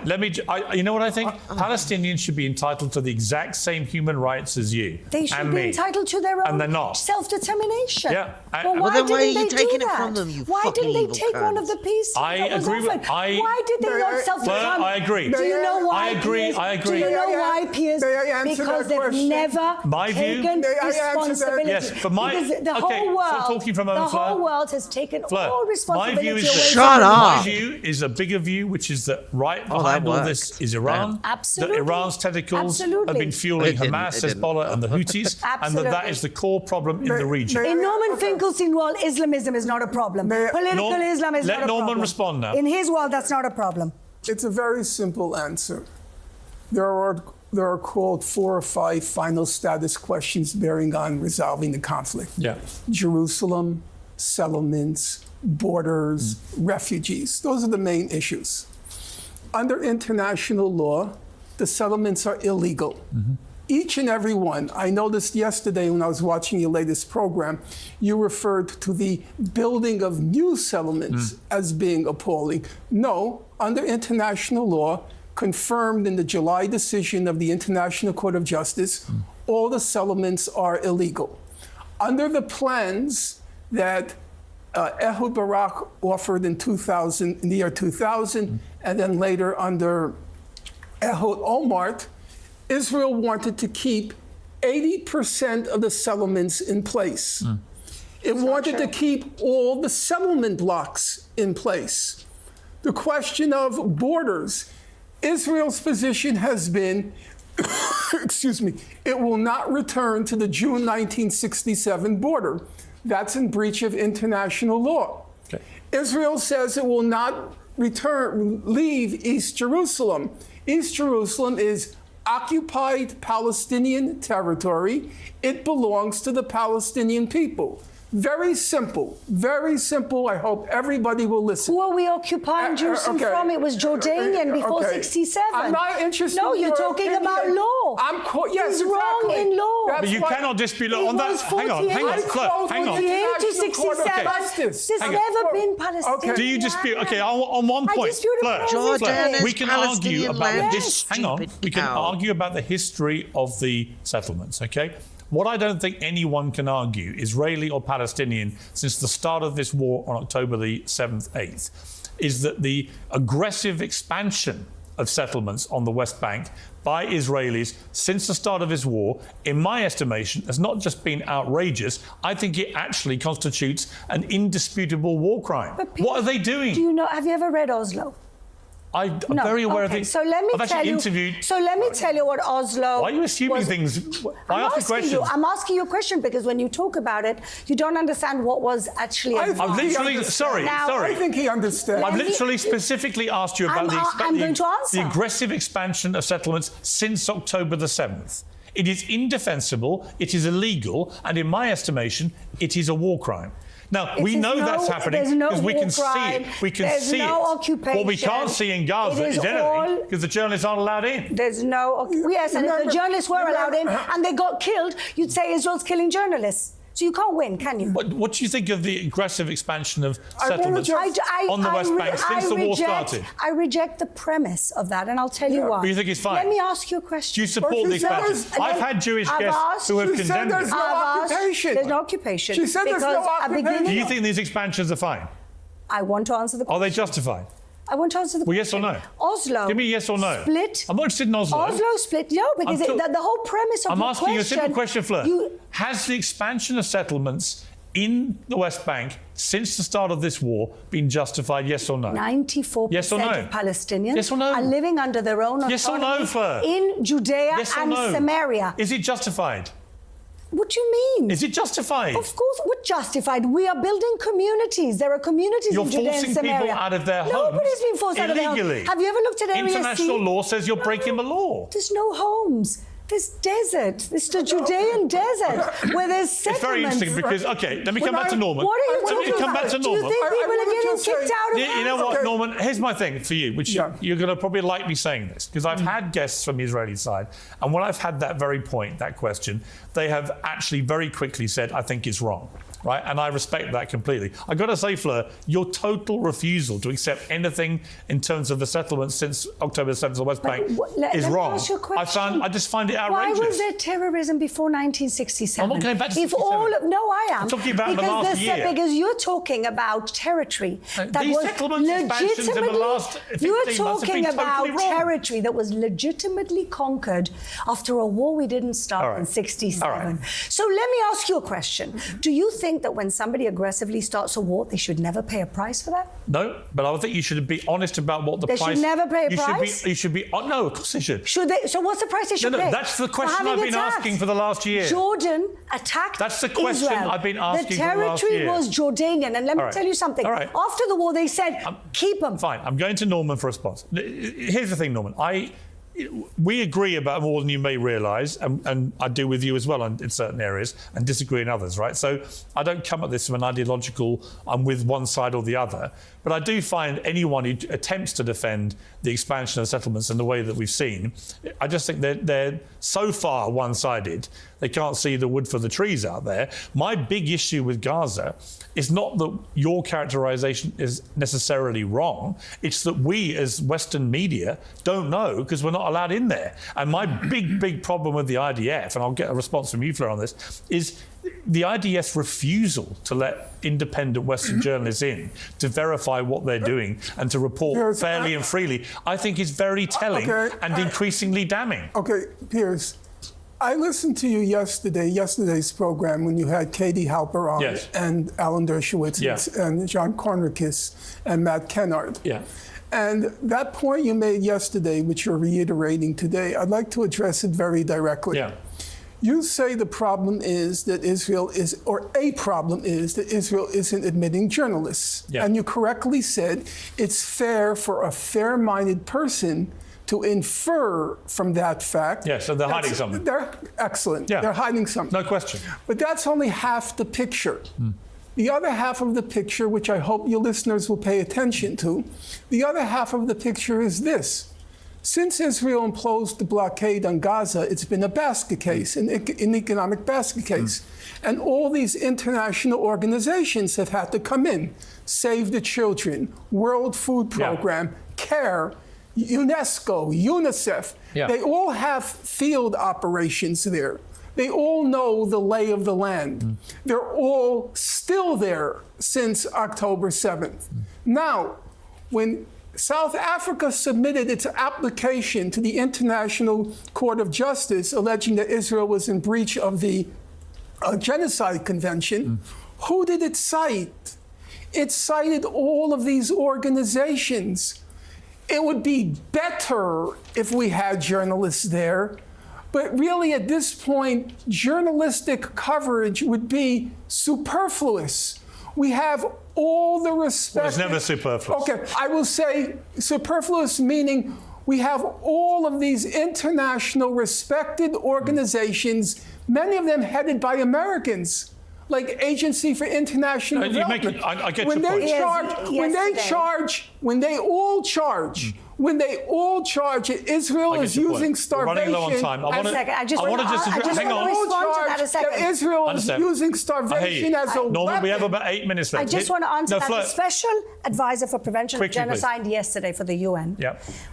[SPEAKER 20] You know what I think? Palestinians should be entitled to the exact same human rights as you
[SPEAKER 10] They should
[SPEAKER 20] and
[SPEAKER 10] be
[SPEAKER 20] me.
[SPEAKER 10] entitled to their
[SPEAKER 20] And they're
[SPEAKER 10] own
[SPEAKER 20] not.
[SPEAKER 10] self-determination.
[SPEAKER 20] Yeah.
[SPEAKER 10] Well,
[SPEAKER 13] then why are you
[SPEAKER 10] didn't they
[SPEAKER 13] taking
[SPEAKER 10] do
[SPEAKER 13] it
[SPEAKER 10] that?
[SPEAKER 13] from them, you
[SPEAKER 10] Why
[SPEAKER 13] fucking
[SPEAKER 10] didn't they
[SPEAKER 13] evil
[SPEAKER 10] take one
[SPEAKER 13] cunts?
[SPEAKER 10] of the pieces
[SPEAKER 20] I
[SPEAKER 10] that was
[SPEAKER 20] agree with-
[SPEAKER 10] offered?
[SPEAKER 20] I-
[SPEAKER 10] Why did they not self-determine?
[SPEAKER 20] I agree.
[SPEAKER 10] Do you know why,
[SPEAKER 20] I agree,
[SPEAKER 10] Piers?
[SPEAKER 20] I agree.
[SPEAKER 10] Do you know
[SPEAKER 20] May
[SPEAKER 10] why, Piers?
[SPEAKER 8] May I answer
[SPEAKER 10] Because
[SPEAKER 8] that
[SPEAKER 10] they've
[SPEAKER 8] question?
[SPEAKER 10] never
[SPEAKER 20] My view-
[SPEAKER 10] taken
[SPEAKER 8] May I answer that?
[SPEAKER 10] responsibility.
[SPEAKER 20] Yes, but
[SPEAKER 10] Because the
[SPEAKER 20] okay,
[SPEAKER 10] whole world,
[SPEAKER 20] so talking for a moment,
[SPEAKER 10] the whole
[SPEAKER 20] Fleur.
[SPEAKER 10] world has taken
[SPEAKER 20] Fleur,
[SPEAKER 10] all
[SPEAKER 20] my
[SPEAKER 10] responsibility
[SPEAKER 20] view
[SPEAKER 10] away
[SPEAKER 20] is
[SPEAKER 10] from
[SPEAKER 13] Shut
[SPEAKER 10] them.
[SPEAKER 13] up.
[SPEAKER 20] My view is a bigger view, which is that right
[SPEAKER 13] Oh,
[SPEAKER 20] behind
[SPEAKER 13] that
[SPEAKER 20] all
[SPEAKER 13] worked.
[SPEAKER 20] this is Iran.
[SPEAKER 10] Absolutely.
[SPEAKER 20] That Iran's tentacles have
[SPEAKER 10] Absolutely.
[SPEAKER 20] been fueling
[SPEAKER 13] It didn't,
[SPEAKER 20] Hamas,
[SPEAKER 13] it didn't.
[SPEAKER 20] Hezbollah, and the Houthis, and that is the core problem in the region.
[SPEAKER 10] In Norman Finkelstein's world, Islamism is not a problem. Political Islam is not a problem.
[SPEAKER 20] Let Norman respond now.
[SPEAKER 10] In his world, that's not a problem.
[SPEAKER 8] It's a very simple answer. There are called 4 or 5 final status questions bearing on resolving the conflict.
[SPEAKER 20] Yeah.
[SPEAKER 8] Jerusalem, settlements, borders, refugees. Those are the main issues. Under international law, the settlements are illegal. Each and every one. I noticed yesterday when I was watching your latest program, you referred to the building of new settlements as being appalling. No, under international law, confirmed in the July decision of the International Court of Justice, all the settlements are illegal. Under the plans that Ehud Barak offered in the year 2000, and then later under Ehud Olmert, Israel wanted to keep 80% of the settlements in place. It wanted to keep all the settlement blocks in place. The question of borders, Israel's position has been, excuse me, it will not return to the June 1967 border. That's in breach of international law. Israel says it will not leave East Jerusalem. East Jerusalem is occupied Palestinian territory. It belongs to the Palestinian people. Very simple, very simple. I hope everybody will listen.
[SPEAKER 10] Who are we occupying Jerusalem from? It was Jordanian before 67.
[SPEAKER 8] I'm not interested.
[SPEAKER 10] No, you're talking about law.
[SPEAKER 8] Yes,
[SPEAKER 10] He's wrong in law.
[SPEAKER 20] But you cannot dispute on that. Hang on. Look, hang on.
[SPEAKER 10] 48 to 67. There's never been Palestinian.
[SPEAKER 20] Do you dispute? Okay, on one point, Fleur, we can argue about this. Hang on. We can argue about the history of the settlements. Okay. What I don't think anyone can argue, Israeli or Palestinian, since the start of this war on October the 7th, 8th, is that the aggressive expansion of settlements on the West Bank by Israelis since the start of this war, in my estimation, has not just been outrageous, I think it actually constitutes an indisputable war crime. What are they doing?
[SPEAKER 10] Do you know, have you ever read Oslo?
[SPEAKER 20] I'm very aware of it.
[SPEAKER 10] So let me tell you. So let me tell you what Oslo.
[SPEAKER 20] Why are you assuming things? I ask questions.
[SPEAKER 10] I'm asking you a question because when you talk about it, you don't understand what was actually.
[SPEAKER 20] I've literally. Sorry.
[SPEAKER 8] I think he understands.
[SPEAKER 20] I've literally specifically asked you about the aggressive expansion of settlements since October the 7th. It is indefensible. It is illegal, and in my estimation, it is a war crime. Now, we know that's happening because we can see it. We can see it.
[SPEAKER 10] Occupation.
[SPEAKER 20] What we can't see in Gaza is anything because the journalists aren't allowed in.
[SPEAKER 10] There's no... Yes, and if the journalists were allowed in and they got killed, you'd say Israel's killing journalists. So you can't win, can you?
[SPEAKER 20] What do you think of the aggressive expansion of settlements on the West Bank since the war started?
[SPEAKER 10] I reject the premise of that, and I'll tell you why.
[SPEAKER 20] But you think it's fine?
[SPEAKER 10] Let me ask you a question.
[SPEAKER 20] Do you support the expansion? I've had Jewish guests who have condemned it.
[SPEAKER 8] There's no occupation.
[SPEAKER 10] There's no occupation.
[SPEAKER 8] She said there's no occupation.
[SPEAKER 20] Do you think these expansions are fine?
[SPEAKER 10] I want to answer the question.
[SPEAKER 20] Are they justified?
[SPEAKER 10] I want to answer the question.
[SPEAKER 20] Well, yes or no?
[SPEAKER 10] Oslo.
[SPEAKER 20] Give me a yes or no.
[SPEAKER 10] Split.
[SPEAKER 20] I'm not interested in Oslo.
[SPEAKER 10] Oslo split. No, because the whole premise of
[SPEAKER 20] I'm
[SPEAKER 10] your
[SPEAKER 20] asking you a simple question, Fleur.
[SPEAKER 10] You...
[SPEAKER 20] Has the expansion of settlements in the West Bank since the start of this war been justified, yes or no?
[SPEAKER 10] 94%
[SPEAKER 20] yes or no?
[SPEAKER 10] of Palestinians
[SPEAKER 20] yes or no?
[SPEAKER 10] are living under their own autonomy
[SPEAKER 20] yes or no, Fleur?
[SPEAKER 10] in Judea
[SPEAKER 20] yes
[SPEAKER 10] and
[SPEAKER 20] no?
[SPEAKER 10] Samaria.
[SPEAKER 20] Is it justified?
[SPEAKER 10] What do you mean?
[SPEAKER 20] Is it justified?
[SPEAKER 10] Of course, we're justified. We are building communities. There are communities in Judea and Samaria.
[SPEAKER 20] You're forcing people out of their homes.
[SPEAKER 10] Nobody's been forced out of their homes. Have you ever looked at Area C?
[SPEAKER 20] International law says you're breaking the law.
[SPEAKER 10] There's no homes. There's desert. There's the Judean desert where there's settlements.
[SPEAKER 20] It's very interesting because, okay, let me come back to Norman.
[SPEAKER 10] What are you talking about?
[SPEAKER 20] Come back to Norman.
[SPEAKER 10] Do you think people are getting kicked out of
[SPEAKER 20] You know what, Norman? Here's my thing for you, which you're going to probably like me saying this, because I've had guests from the Israeli side, and when I've had that very point, that question, they have actually very quickly said, I think it's wrong. Right, and I respect that completely. I got to say, Fleur, your total refusal to accept anything in terms of the settlements since October 7th of the West Bank is wrong.
[SPEAKER 10] Ask you a question.
[SPEAKER 20] I just find it outrageous.
[SPEAKER 10] Why was there terrorism before 1967?
[SPEAKER 20] I'm not going back to 67.
[SPEAKER 10] No, I am.
[SPEAKER 20] I'm talking about the last year.
[SPEAKER 10] Because you're talking about territory that
[SPEAKER 20] these
[SPEAKER 10] was
[SPEAKER 20] settlements expansions in the last 15
[SPEAKER 10] you're
[SPEAKER 20] months
[SPEAKER 10] talking
[SPEAKER 20] have been
[SPEAKER 10] about
[SPEAKER 20] totally wrong.
[SPEAKER 10] territory that was legitimately conquered after a war we didn't start in 67. So let me ask you a question. Do you think that when somebody aggressively starts a war, they should never pay a price for that?
[SPEAKER 20] No, but I think you should be honest about what the
[SPEAKER 10] price... They should never pay a price?
[SPEAKER 20] You should be... no, of course they should.
[SPEAKER 10] Should they? So what's the price they should pay?
[SPEAKER 20] No, that's the question I've been asking for the last year.
[SPEAKER 10] Jordan attacked
[SPEAKER 20] That's the question
[SPEAKER 10] Israel.
[SPEAKER 20] I've been asking for the last
[SPEAKER 10] The
[SPEAKER 20] year.
[SPEAKER 10] territory was Jordanian. And let me tell you something. After the war, they said, keep them.
[SPEAKER 20] Fine, I'm going to Norman for a response. Here's the thing, Norman. We agree about more than you may realise, and I do with you as well in certain areas, and disagree in others, right? So I don't come at this from an ideological, I'm with one side or the other, but I do find anyone who attempts to defend the expansion of settlements in the way that we've seen, I just think they're so far one-sided, they can't see the wood for the trees out there. My big issue with Gaza is not that your characterisation is necessarily wrong, it's that we as Western media don't know because we're not allowed in there. And my big problem with the IDF, and I'll get a response from you, Fleur, on this, is the IDF's refusal to let independent Western journalists in to verify what they're doing and to report fairly and freely, I think is very telling and increasingly damning.
[SPEAKER 8] Okay, Piers, I listened to you yesterday's program when you had Katie Halper on and Alan Dershowitz and John Kornakis and Matt Kennard.
[SPEAKER 20] Yeah.
[SPEAKER 8] And that point you made yesterday, which you're reiterating today, I'd like to address it very directly.
[SPEAKER 20] Yeah.
[SPEAKER 8] You say the problem is that Israel is, or a problem is that Israel isn't admitting journalists.
[SPEAKER 20] Yeah.
[SPEAKER 8] And you correctly said it's fair for a fair-minded person to infer from that fact.
[SPEAKER 20] Yeah, so they're hiding something.
[SPEAKER 8] They're excellent.
[SPEAKER 20] Yeah.
[SPEAKER 8] They're hiding something.
[SPEAKER 20] No question.
[SPEAKER 8] But that's only half the picture. The other half of the picture, which I hope your listeners will pay attention to, the other half of the picture is this. Since Israel imposed the blockade on Gaza, it's been a basket case, an economic basket case. And all these international organizations have had to come in. Save the Children, World Food Program, CARE, UNESCO, UNICEF.
[SPEAKER 20] Yeah.
[SPEAKER 8] They all have field operations there. They all know the lay of the land. They're all still there since October 7th. Now, when South Africa submitted its application to the International Court of Justice alleging that Israel was in breach of the Genocide Convention, who did it cite? It cited all of these organizations. It would be better if we had journalists there, but really at this point, journalistic coverage would be superfluous. We have all the respect.
[SPEAKER 20] Well, it's never superfluous.
[SPEAKER 8] Okay, I will say superfluous meaning we have all of these international respected organizations, many of them headed by Americans, like Agency for International Development.
[SPEAKER 20] I get
[SPEAKER 8] when
[SPEAKER 20] your
[SPEAKER 8] they
[SPEAKER 20] point.
[SPEAKER 8] charge, when they all charge that Israel is using starvation.
[SPEAKER 20] We're running low on time.
[SPEAKER 10] I just want to respond to that a second.
[SPEAKER 8] That Israel is using starvation as a
[SPEAKER 20] Norman,
[SPEAKER 8] weapon.
[SPEAKER 20] we have about 8 minutes left.
[SPEAKER 10] I just want to answer that.
[SPEAKER 20] Fleur.
[SPEAKER 10] The Special Advisor for Prevention of Genocide yesterday for the UN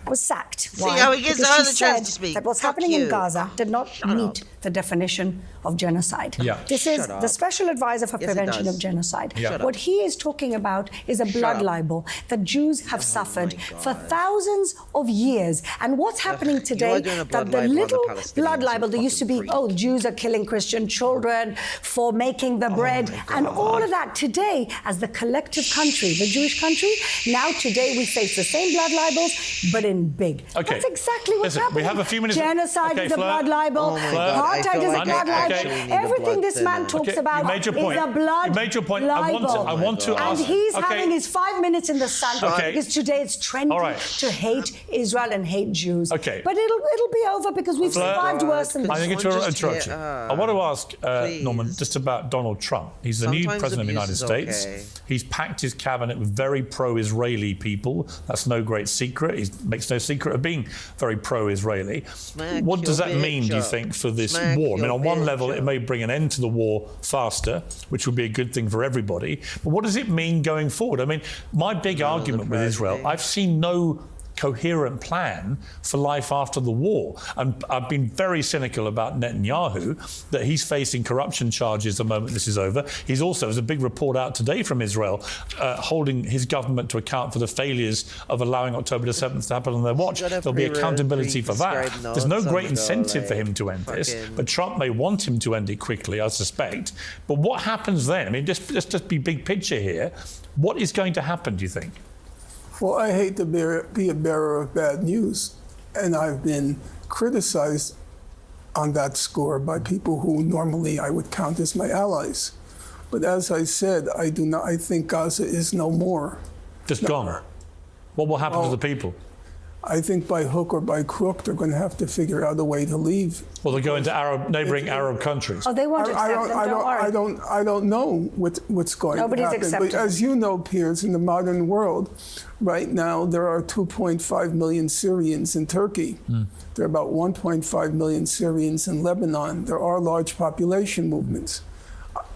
[SPEAKER 10] was sacked. Why?
[SPEAKER 13] how he gives
[SPEAKER 10] Because
[SPEAKER 13] her
[SPEAKER 10] she
[SPEAKER 13] the chance
[SPEAKER 10] said
[SPEAKER 13] to speak.
[SPEAKER 10] that what's
[SPEAKER 13] Fuck
[SPEAKER 10] happening
[SPEAKER 13] you.
[SPEAKER 10] in Gaza did not meet the definition of genocide.
[SPEAKER 20] Yeah.
[SPEAKER 10] This is
[SPEAKER 13] Shut up.
[SPEAKER 10] the Special Advisor for
[SPEAKER 13] Yes, it
[SPEAKER 10] Prevention
[SPEAKER 13] does.
[SPEAKER 10] of Genocide.
[SPEAKER 20] Yeah. Shut
[SPEAKER 10] What he is talking about is a blood
[SPEAKER 13] up.
[SPEAKER 10] libel that Jews have suffered for thousands of years. And what's happening
[SPEAKER 13] you
[SPEAKER 10] today,
[SPEAKER 13] are doing a
[SPEAKER 10] that
[SPEAKER 13] blood
[SPEAKER 10] the
[SPEAKER 13] libel on the
[SPEAKER 10] little
[SPEAKER 13] Palestinians,
[SPEAKER 10] blood
[SPEAKER 13] you
[SPEAKER 10] libel, there used to be,
[SPEAKER 13] fucking
[SPEAKER 10] Jews are killing Christian children for making the bread, and all of that. Today, as the collective country, the Jewish country, now today we face the same blood libels, but in big.
[SPEAKER 20] Okay.
[SPEAKER 10] That's exactly what's
[SPEAKER 20] Listen,
[SPEAKER 10] happening.
[SPEAKER 20] we have a few minutes.
[SPEAKER 10] Genocide
[SPEAKER 20] Okay,
[SPEAKER 10] is a
[SPEAKER 20] Fleur.
[SPEAKER 10] blood libel.
[SPEAKER 13] Oh my God, I
[SPEAKER 10] Apartheid
[SPEAKER 13] feel
[SPEAKER 10] is a
[SPEAKER 13] like
[SPEAKER 10] blood
[SPEAKER 13] I
[SPEAKER 10] libel.
[SPEAKER 13] actually need a
[SPEAKER 10] Everything
[SPEAKER 13] blood
[SPEAKER 10] this man
[SPEAKER 13] thinner.
[SPEAKER 10] talks
[SPEAKER 20] Okay,
[SPEAKER 10] about
[SPEAKER 20] you made your
[SPEAKER 10] is
[SPEAKER 20] point.
[SPEAKER 10] a blood
[SPEAKER 20] You made your point.
[SPEAKER 10] libel.
[SPEAKER 20] I want to
[SPEAKER 10] and
[SPEAKER 20] ask.
[SPEAKER 10] he's
[SPEAKER 20] Okay.
[SPEAKER 10] having his 5 minutes in the sun
[SPEAKER 20] Okay.
[SPEAKER 10] because today it's trendy
[SPEAKER 20] All right.
[SPEAKER 10] to hate Israel and hate Jews.
[SPEAKER 20] Okay.
[SPEAKER 10] But it'll be over because we've
[SPEAKER 20] Fleur,
[SPEAKER 10] survived worse than
[SPEAKER 20] I
[SPEAKER 10] this.
[SPEAKER 20] think it's
[SPEAKER 13] Someone
[SPEAKER 20] an
[SPEAKER 13] just
[SPEAKER 20] interruption.
[SPEAKER 13] hit her.
[SPEAKER 20] I want to ask
[SPEAKER 13] Please.
[SPEAKER 20] Norman just about Donald Trump. He's the new
[SPEAKER 13] Sometimes
[SPEAKER 20] president of the United
[SPEAKER 13] abuse is
[SPEAKER 20] States.
[SPEAKER 13] okay.
[SPEAKER 20] He's packed his cabinet with very pro-Israeli people. That's no great secret. He makes no secret of being very pro-Israeli.
[SPEAKER 13] Smack
[SPEAKER 20] What does
[SPEAKER 13] your
[SPEAKER 20] that mean, do you
[SPEAKER 13] bitch
[SPEAKER 20] think, for this
[SPEAKER 13] Smack
[SPEAKER 20] war? I mean,
[SPEAKER 13] your
[SPEAKER 20] on one
[SPEAKER 13] bitch
[SPEAKER 20] level, it may bring an end to the war faster, which would be a good thing for everybody. But what does it mean going forward? I mean, my big argument with Israel, I've seen no coherent plan for life after the war. And I've been very cynical about Netanyahu, that he's facing corruption charges the moment this is over. He's also, there's a big report out today from Israel, holding his government to account for the failures of allowing October the 7th to happen on their watch. There'll be accountability for that. There's no great incentive for him to end this, but Trump may want him to end it quickly, I suspect. But what happens then? I mean, let's just be big picture here. What is going to happen, do you think?
[SPEAKER 8] Well, I hate to be a bearer of bad news, and I've been criticized on that score by people who normally I would count as my allies. But as I said, I think Gaza is no more.
[SPEAKER 20] Just gone. What will happen to the people?
[SPEAKER 8] I think by hook or by crook, they're going to have to figure out a way to leave.
[SPEAKER 20] Well, they'll go into neighboring Arab countries.
[SPEAKER 10] Oh, they won't accept them, don't worry.
[SPEAKER 8] I don't know what's going
[SPEAKER 10] Nobody's
[SPEAKER 8] to happen.
[SPEAKER 10] accepting.
[SPEAKER 8] But as you know, Piers, in the modern world, right now there are 2.5 million Syrians in Turkey. There are about 1.5 million Syrians in Lebanon. There are large population movements.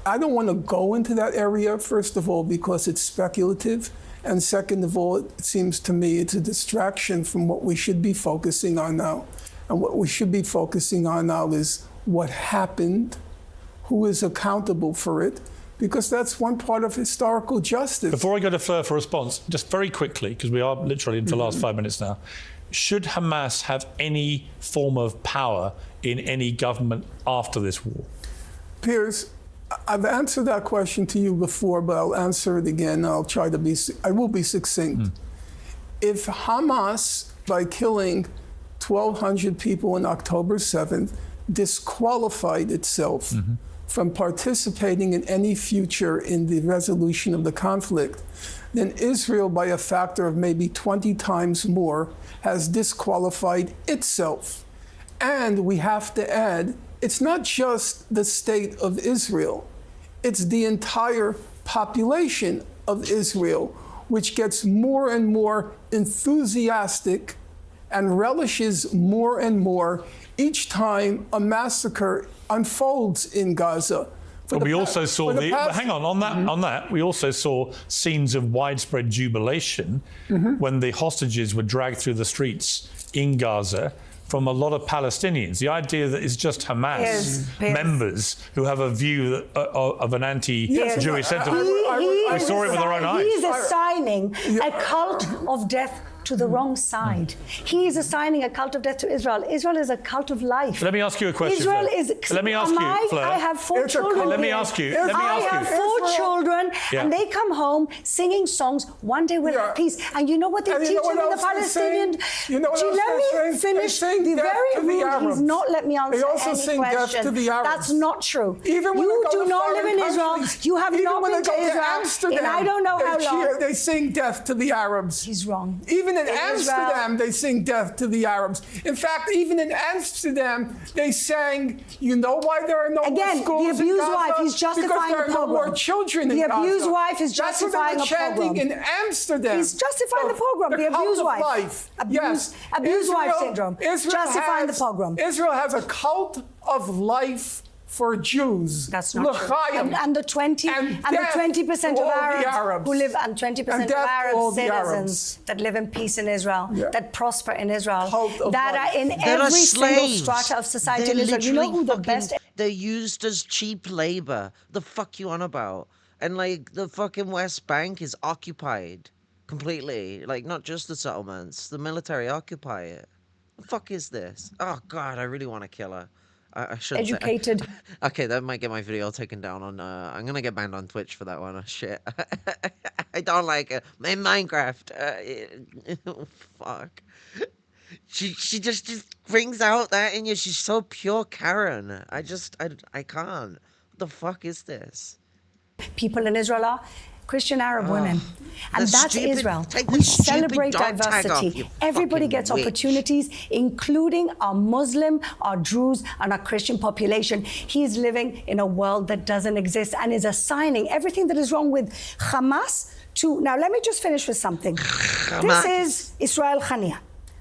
[SPEAKER 8] I don't want to go into that area, first of all, because it's speculative. And second of all, it seems to me it's a distraction from what we should be focusing on now. And what we should be focusing on now is what happened, who is accountable for it, because that's one part of historical justice.
[SPEAKER 20] Before I go to Fleur for response, just very quickly, because we are literally into the last 5 minutes now, should Hamas have any form of power in any government after this war?
[SPEAKER 8] Piers, I've answered that question to you before, but I'll answer it again. I will be succinct. If Hamas, by killing 1,200 people on October 7th disqualified itself from participating in any future in the resolution of the conflict, then Israel, by a factor of maybe 20 times more, has disqualified itself. And we have to add, it's not just the state of Israel, it's the entire population of Israel, which gets more and more enthusiastic and relishes more and more each time a massacre unfolds in Gaza.
[SPEAKER 20] But we also saw hang on that. We also saw scenes of widespread jubilation when the hostages were dragged through the streets in Gaza from a lot of Palestinians. The idea that it's just Hamas members who have a view of an anti-Jewish sentiment. We saw it with our own eyes.
[SPEAKER 10] He is assigning a cult of death to the wrong side. He is assigning a cult of death to Israel. Israel is a cult of life.
[SPEAKER 20] Let me ask you a question.
[SPEAKER 10] Israel
[SPEAKER 20] Fleur.
[SPEAKER 10] is.
[SPEAKER 20] Let me ask you, Fleur.
[SPEAKER 10] I have 4 children.
[SPEAKER 20] Let me ask you.
[SPEAKER 10] I have 4 children, and they come home singing songs. One day we'll have peace. And you know what they teach them in the Palestinian? Let me finish. The very rude. He's not let me answer
[SPEAKER 8] they also
[SPEAKER 10] any
[SPEAKER 8] sing
[SPEAKER 10] question.
[SPEAKER 8] Death to the Arabs.
[SPEAKER 10] That's not true.
[SPEAKER 8] Even when
[SPEAKER 10] you
[SPEAKER 8] they go
[SPEAKER 10] do
[SPEAKER 8] to
[SPEAKER 10] not live in Israel.
[SPEAKER 8] countries,
[SPEAKER 10] You have not been to Israel.
[SPEAKER 8] Amsterdam,
[SPEAKER 10] and I don't know how long.
[SPEAKER 8] They sing Death to the Arabs.
[SPEAKER 10] He's wrong.
[SPEAKER 8] Even in Amsterdam, they sing Death to the Arabs. In fact, even in Amsterdam, they sang, you know why there are no more schools
[SPEAKER 10] the abused
[SPEAKER 8] in Gaza?
[SPEAKER 10] wife, he's justifying
[SPEAKER 8] because there are
[SPEAKER 10] the
[SPEAKER 8] no
[SPEAKER 10] pogrom.
[SPEAKER 8] more children in Gaza.
[SPEAKER 10] The abused wife is justifying
[SPEAKER 8] That's what they were chanting
[SPEAKER 10] pogrom.
[SPEAKER 8] in Amsterdam.
[SPEAKER 10] He's justifying the pogrom, the abused wife.
[SPEAKER 8] Life.
[SPEAKER 10] Abused wife syndrome. Justifying the pogrom.
[SPEAKER 8] Israel has a cult of life for Jews.
[SPEAKER 10] That's not true. And the 20% of Arabs who live, and 20% of Arab citizens that live in peace in Israel, that prosper in Israel, that are in every single strata of society in Israel. You know who the best?
[SPEAKER 13] They're used as cheap labor. The fuck you on about? And like the fucking West Bank is occupied completely. Like not just the settlements, the military occupy it. The fuck is this? Oh God, I really want to kill her. I should
[SPEAKER 10] educated.
[SPEAKER 13] Okay, that might get my video taken down on. I'm gonna get banned on Twitch for that one. Oh, shit, I don't like it. In Minecraft, fuck. She just brings out that in you. She's so pure Karen. I can't. What the fuck is this?
[SPEAKER 10] People in Israel are Christian Arab women. And that's Israel.
[SPEAKER 13] Take
[SPEAKER 10] We
[SPEAKER 13] the stupid
[SPEAKER 10] celebrate
[SPEAKER 13] dog tag off,
[SPEAKER 10] diversity.
[SPEAKER 13] you
[SPEAKER 10] Everybody
[SPEAKER 13] fucking
[SPEAKER 10] gets
[SPEAKER 13] witch.
[SPEAKER 10] opportunities, including our Muslim, our Druze, and our Christian population. He is living in a world that doesn't exist and is assigning everything that is wrong with Hamas to... Now, let me just finish with something. This is Israel Khania,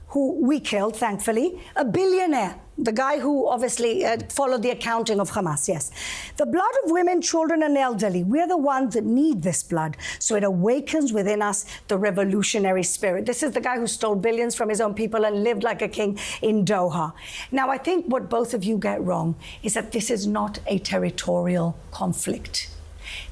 [SPEAKER 10] who we killed, thankfully, a billionaire. The guy who obviously followed the accounting of Hamas, yes. The blood of women, children, and elderly, we're the ones that need this blood, so it awakens within us the revolutionary spirit. This is the guy who stole billions from his own people and lived like a king in Doha. Now, I think what both of you get wrong is that this is not a territorial conflict.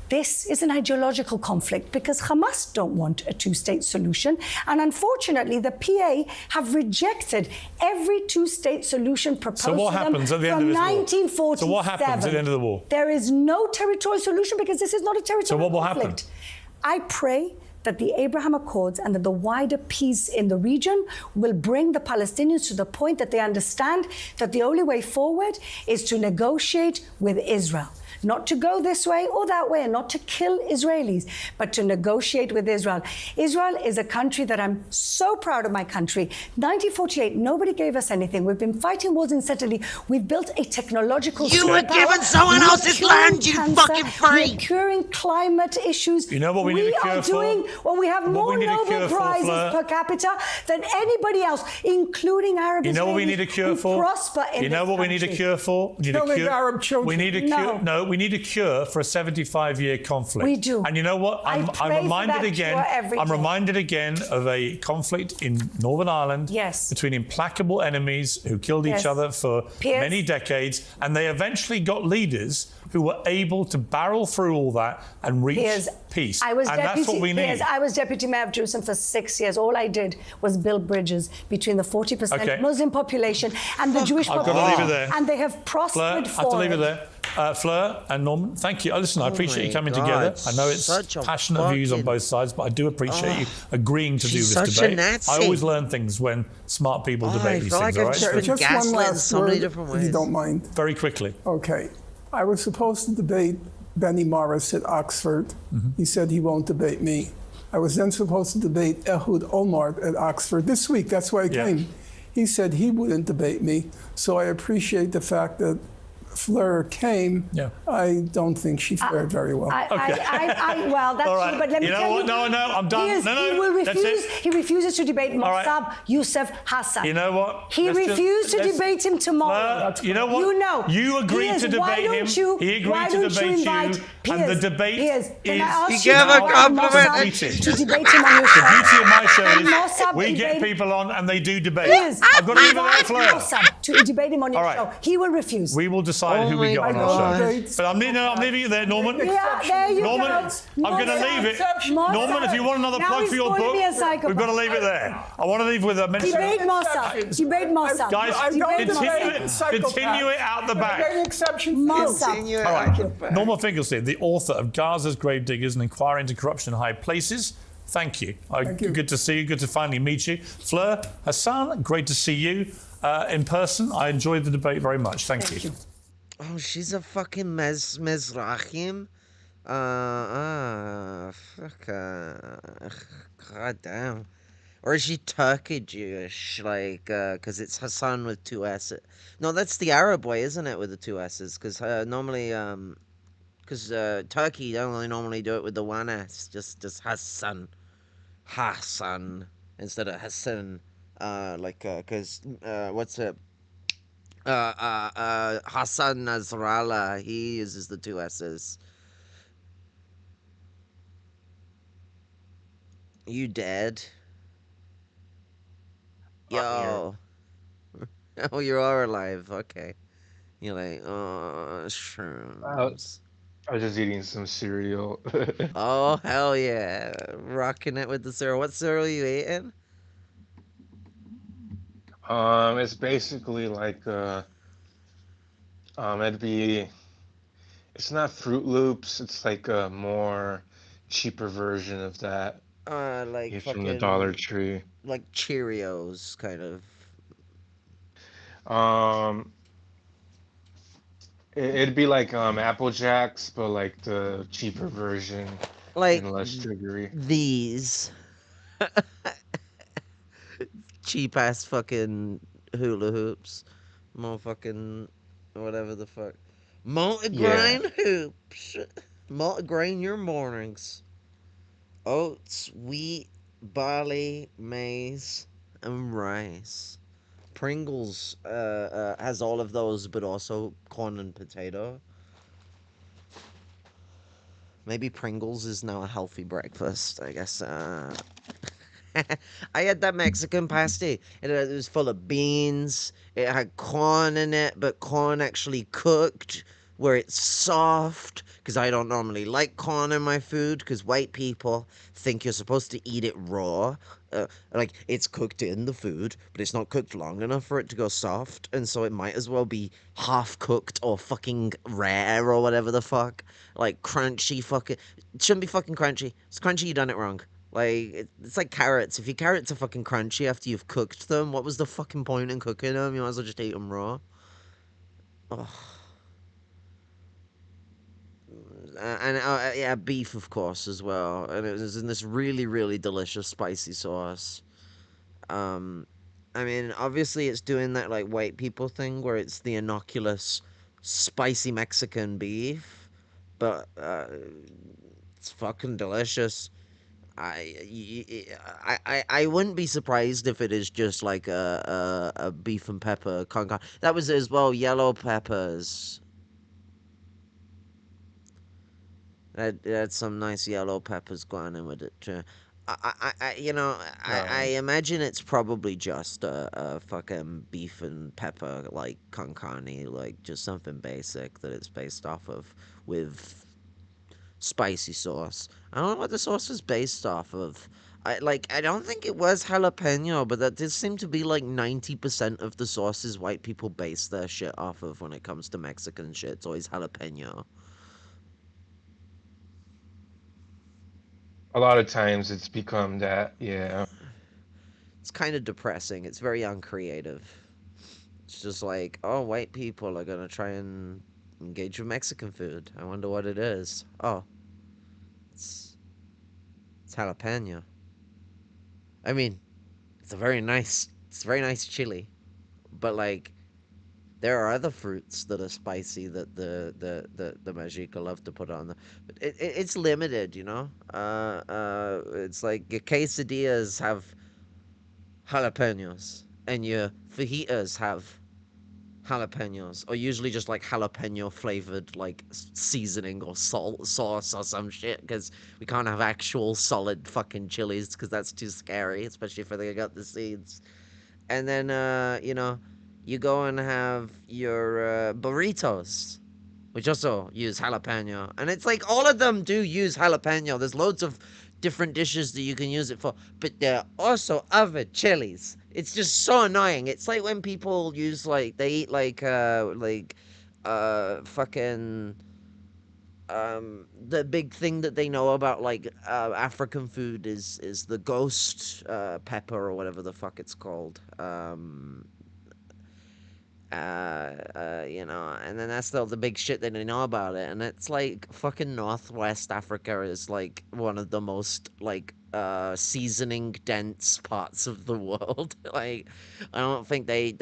[SPEAKER 10] This is an ideological conflict because Hamas don't want a two-state solution. And unfortunately, the PA have rejected every two-state solution proposed
[SPEAKER 20] So what happens at the end of this war?
[SPEAKER 10] 1947.
[SPEAKER 20] So what happens at the end of the war?
[SPEAKER 10] There is no territorial solution because this is not a territorial
[SPEAKER 20] So what will
[SPEAKER 10] conflict.
[SPEAKER 20] happen?
[SPEAKER 10] I pray that the Abraham Accords and that the wider peace in the region will bring the Palestinians to the point that they understand that the only way forward is to negotiate with Israel. Not to go this way or that way and not to kill Israelis, but to negotiate with Israel. Israel is a country that I'm so proud of my country. 1948, nobody gave us anything. We've been fighting wars incessantly. We've built a technological
[SPEAKER 13] You were
[SPEAKER 10] superpower.
[SPEAKER 13] given someone
[SPEAKER 10] We're
[SPEAKER 13] else's
[SPEAKER 10] curing
[SPEAKER 13] land, you fucking freak.
[SPEAKER 10] We're curing climate issues.
[SPEAKER 20] You know what we need a cure for?
[SPEAKER 10] We have more Nobel Prizes per capita than anybody else, including Arab Israelis.
[SPEAKER 20] You know what we need a cure for?
[SPEAKER 10] Prosper in
[SPEAKER 20] You know
[SPEAKER 10] this
[SPEAKER 20] what we need a
[SPEAKER 10] country.
[SPEAKER 20] cure for? We need a
[SPEAKER 8] Killing
[SPEAKER 20] cure.
[SPEAKER 8] Arab children.
[SPEAKER 20] We need a cure.
[SPEAKER 10] No.
[SPEAKER 20] No, we need a cure for a 75-year conflict.
[SPEAKER 10] We do.
[SPEAKER 20] And you know what? I'm
[SPEAKER 10] pray for
[SPEAKER 20] reminded
[SPEAKER 10] that
[SPEAKER 20] again.
[SPEAKER 10] cure every
[SPEAKER 20] I'm
[SPEAKER 10] day.
[SPEAKER 20] reminded again of a conflict in Northern Ireland.
[SPEAKER 10] Yes.
[SPEAKER 20] Between implacable enemies who killed
[SPEAKER 10] Yes.
[SPEAKER 20] each other for
[SPEAKER 10] Piers.
[SPEAKER 20] many decades, and they eventually got leaders who were able to barrel through all that and reach
[SPEAKER 10] Piers,
[SPEAKER 20] peace.
[SPEAKER 10] I was
[SPEAKER 20] and that's what we need.
[SPEAKER 10] Piers, I was deputy mayor of Jerusalem for 6 years. All I did was build bridges between the 40%
[SPEAKER 20] Okay.
[SPEAKER 10] Muslim population and the Jewish
[SPEAKER 20] I've got to
[SPEAKER 10] population.
[SPEAKER 20] leave it there.
[SPEAKER 10] And they have prospered
[SPEAKER 20] Fleur, I have to leave it
[SPEAKER 10] it.
[SPEAKER 20] there. Fleur and Norman, thank you. Listen, I appreciate you coming together. I know it's passionate views on both sides, but I do appreciate you agreeing to do this debate. I always learn things when smart people debate these things, all right?
[SPEAKER 8] Just one last word, if you don't mind.
[SPEAKER 20] Very quickly.
[SPEAKER 8] Okay. I was supposed to debate Benny Morris at Oxford. He said he won't debate me. I was then supposed to debate Ehud Olmert at Oxford this week. That's why I came. He said he wouldn't debate me. So I appreciate the fact that Fleur came. I don't think she fared very well.
[SPEAKER 10] Well, that's true, but let me tell you.
[SPEAKER 20] No, I'm done.
[SPEAKER 10] He will refuse. He refuses to debate Mossab Youssef Hassan.
[SPEAKER 20] You know what?
[SPEAKER 10] He refused to debate him tomorrow.
[SPEAKER 20] You know what?
[SPEAKER 10] You know.
[SPEAKER 20] You agreed to debate him. He agreed to debate you. And the debate is...
[SPEAKER 10] You give a compliment. To debate him on your show.
[SPEAKER 20] The beauty of my show is we get people on and they do debate. I've got to leave it there, Fleur.
[SPEAKER 10] To debate him on your show. He will refuse.
[SPEAKER 20] We will decide who we get on our show. But I'm leaving it there, Norman.
[SPEAKER 10] Yeah, there you
[SPEAKER 20] Norman,
[SPEAKER 10] go.
[SPEAKER 20] I'm going to leave it. Norman, if you want another plug for your book, we've got to leave it there. I want to leave with a mention.
[SPEAKER 10] Debate Mossad. Debate Mossad.
[SPEAKER 20] Guys, continue it out the back.
[SPEAKER 10] Mossad.
[SPEAKER 20] All right. Norman Finkelstein, the author of Gaza's Gravediggers, an inquiry into corruption in high places. Thank you. Good to see you. Good to finally meet you. Fleur Hassan, great to see you in person. I enjoyed the debate very much. Thank you.
[SPEAKER 13] Oh, she's a fucking Mizrahim. Fuck. God damn. Or is she Turkey Jewish? Like, because it's Hassan with two S's. No, that's the Arab way, isn't it, with the two S's? Because normally, because Turkey don't really normally do it with the one S. Just Hassan. Hassan. Instead of Hassan. Because, what's it? Hassan Nasrallah, he uses the two S's. You dead? Yo. Oh, you are alive. Okay. You're like, oh, shrooms.
[SPEAKER 2] I was just eating some cereal.
[SPEAKER 13] Oh, hell yeah. Rocking it with the cereal. What cereal are you eating?
[SPEAKER 2] It's basically like it's not Fruit Loops, it's like a more cheaper version of that.
[SPEAKER 13] Like
[SPEAKER 2] It's from the Dollar Tree.
[SPEAKER 13] Like Cheerios, kind of.
[SPEAKER 2] It'd be like Apple Jacks, but like the cheaper version,
[SPEAKER 13] like
[SPEAKER 2] and less sugary.
[SPEAKER 13] These cheap ass fucking hula hoops, motherfucking whatever the fuck, multigrain hoops, multigrain your mornings, oats, wheat, barley, maize, and rice. Pringles has all of those, but also corn and potato. Maybe Pringles is now a healthy breakfast, I guess. I had that Mexican pasty. It was full of beans. It had corn in it, but corn actually cooked, where it's soft. Because I don't normally like corn in my food, because white people think you're supposed to eat it raw. Like, it's cooked in the food, but it's not cooked long enough for it to go soft, and so it might as well be half-cooked or fucking rare or whatever the fuck. Like, crunchy fucking... It shouldn't be fucking crunchy. It's crunchy, you done it wrong. Like, it's like carrots. If your carrots are fucking crunchy after you've cooked them, what was the fucking point in cooking them? You might as well just eat them raw. Ugh. And yeah, beef, of course, as well. And it was in this really, really delicious spicy sauce. I mean, obviously it's doing that, like, white people thing where it's the innocuous spicy Mexican beef. But it's fucking delicious. I wouldn't be surprised if it is just like a beef and pepper con. That was as well yellow peppers. It had some nice yellow peppers going in with it too. I imagine it's probably just a fucking beef and pepper like con carne, like just something basic that it's based off of with spicy sauce. I don't know what the sauce is based off of. I don't think it was jalapeno, but that did seem to be like 90% of the sauces white people base their shit off of when it comes to Mexican shit. It's always jalapeno.
[SPEAKER 2] A lot of times it's become that, yeah.
[SPEAKER 13] It's kind of depressing. It's very uncreative. It's just like, oh, white people are gonna try and engage with Mexican food. I wonder what it is. Oh, it's jalapeno. I mean, it's a very nice chili, but like, there are other fruits that are spicy that the Mexica love to put on. But it's limited, you know. It's like your quesadillas have jalapenos, and your fajitas have jalapenos, or usually just like jalapeno flavored like seasoning or salt sauce or some shit, because we can't have actual solid fucking chilies because that's too scary, especially if they got the seeds. And then you know, you go and have your burritos, which also use jalapeno. And it's like all of them do use jalapeno. There's loads of different dishes that you can use it for, but there are also other chilies. It's just so annoying. It's like when people use like they eat fucking the big thing that they know about like African food is the ghost pepper or whatever the fuck it's called. You know, and then that's the big shit that they know about it, and it's like fucking Northwest Africa is like one of the most like seasoning dense parts of the world. Like, I don't think there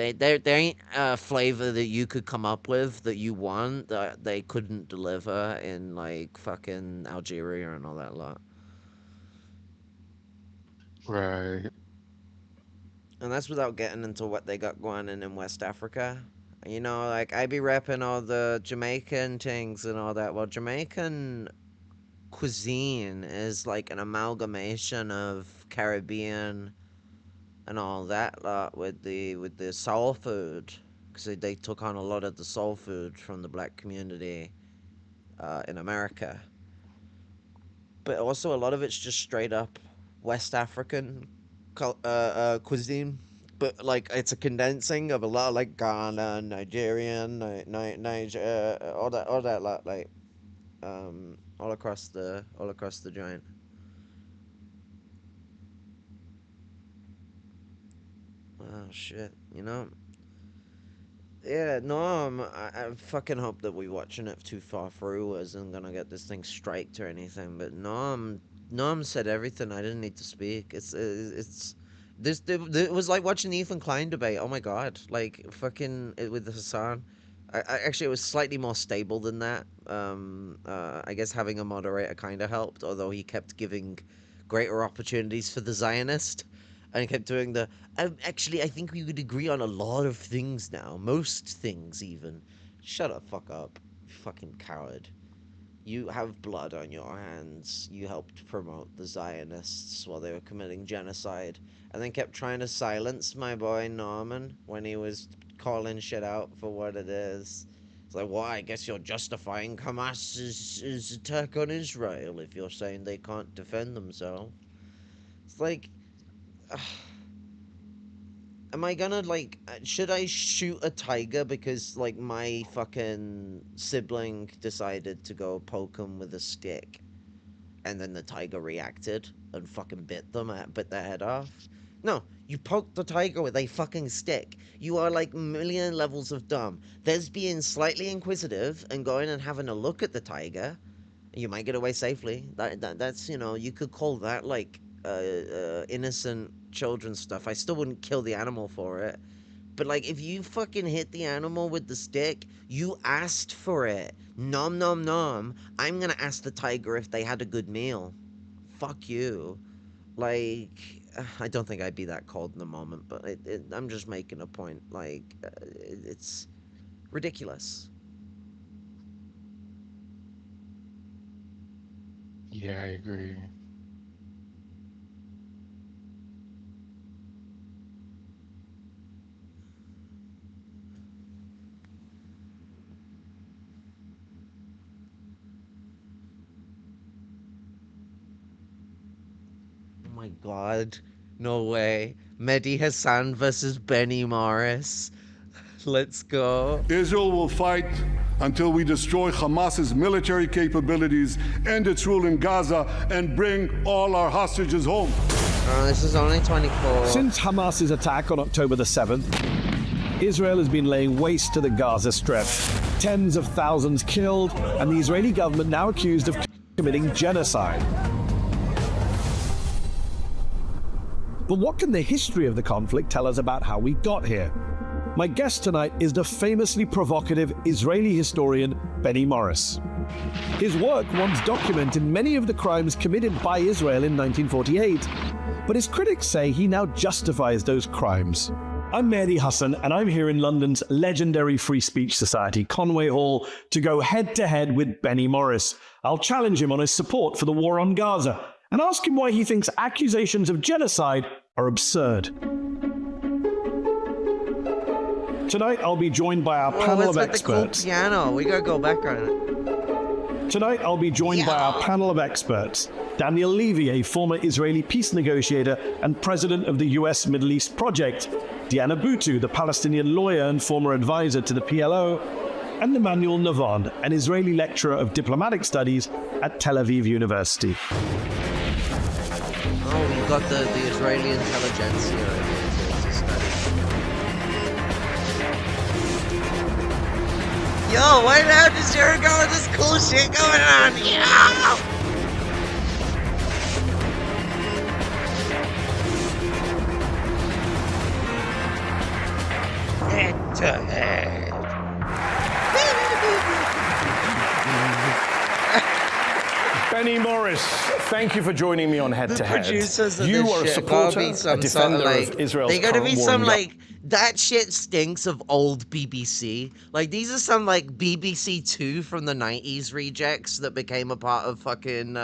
[SPEAKER 13] ain't a flavor that you could come up with that you want that they couldn't deliver in like fucking Algeria and all that lot.
[SPEAKER 2] Right.
[SPEAKER 13] And that's without getting into what they got going on in West Africa. You know, like I be repping all the Jamaican things and all that. Well, Jamaican cuisine is like an amalgamation of Caribbean and all that lot with the soul food, because they took on a lot of the soul food from the black community in America. But also a lot of it's just straight up West African cuisine. But like it's a condensing of a lot of like Ghana, Nigerian, Niger, all that lot, like all across the joint. Oh shit, you know. Yeah, no, I fucking hope that we watching it too far through isn't gonna get this thing striked or anything. But Norm said everything. I didn't need to speak. It's this. It was like watching the Ethan Klein debate. Oh my god, like fucking it with Hassan. I actually it was slightly more stable than that. I guess having a moderator kind of helped, although he kept giving greater opportunities for the Zionist, and he kept doing the actually, I think we would agree on a lot of things now. Most things, even. Shut the fuck up, you fucking coward. You have blood on your hands. You helped promote the Zionists while they were committing genocide, and then kept trying to silence my boy Norman when he was calling shit out for what it is. It's like, well, I guess you're justifying Hamas's attack on Israel if you're saying they can't defend themselves. It's like, am I gonna like should I shoot a tiger because like my fucking sibling decided to go poke him with a stick and then the tiger reacted and fucking bit their head off? No, you poked the tiger with a fucking stick. You are like a million levels of dumb. There's being slightly inquisitive and going and having a look at the tiger. You might get away safely. That's, you know, you could call that like innocent children stuff. I still wouldn't kill the animal for it. But like, if you fucking hit the animal with the stick, you asked for it. Nom nom nom. I'm gonna ask the tiger if they had a good meal. Fuck you. Like, I don't think I'd be that cold in the moment, but I'm just making a point. Like, it's ridiculous.
[SPEAKER 2] Yeah, I agree.
[SPEAKER 13] Oh my God. No way. Mehdi Hassan versus Benny Morris. Let's go.
[SPEAKER 1] Israel will fight until we destroy Hamas's military capabilities, end its rule in Gaza, and bring all our hostages home.
[SPEAKER 13] Oh, this is only 24.
[SPEAKER 3] Since Hamas's attack on October the 7th, Israel has been laying waste to the Gaza Strip. Tens of thousands killed, and the Israeli government now accused of committing genocide. But what can the history of the conflict tell us about how we got here? My guest tonight is the famously provocative Israeli historian Benny Morris. His work once documented many of the crimes committed by Israel in 1948, but his critics say he now justifies those crimes. I'm Mehdi Hassan, and I'm here in London's legendary Free Speech Society, Conway Hall, to go head-to-head with Benny Morris. I'll challenge him on his support for the war on Gaza and ask him why he thinks accusations of genocide are absurd. Tonight, I'll be joined by our panel of experts.
[SPEAKER 13] The cool piano. We gotta go back on it.
[SPEAKER 3] Tonight, I'll be joined by our panel of experts. Daniel Levy, a former Israeli peace negotiator and president of the US Middle East Project. Diana Boutou, the Palestinian lawyer and former advisor to the PLO. And Emmanuel Navon, an Israeli lecturer of diplomatic studies at Tel Aviv University.
[SPEAKER 13] Oh, we've got the Israeli intelligentsia to study. Yo, why now does Jericho got this cool shit going on? Yo! Head to head.
[SPEAKER 3] Benny Morris, thank you for joining me on Head to Head. You are a supporter, a defender of Israel's
[SPEAKER 13] they gotta be
[SPEAKER 3] current
[SPEAKER 13] some
[SPEAKER 3] war in
[SPEAKER 13] that shit stinks of old BBC. Like these are some like BBC Two from the 90s rejects that became a part of fucking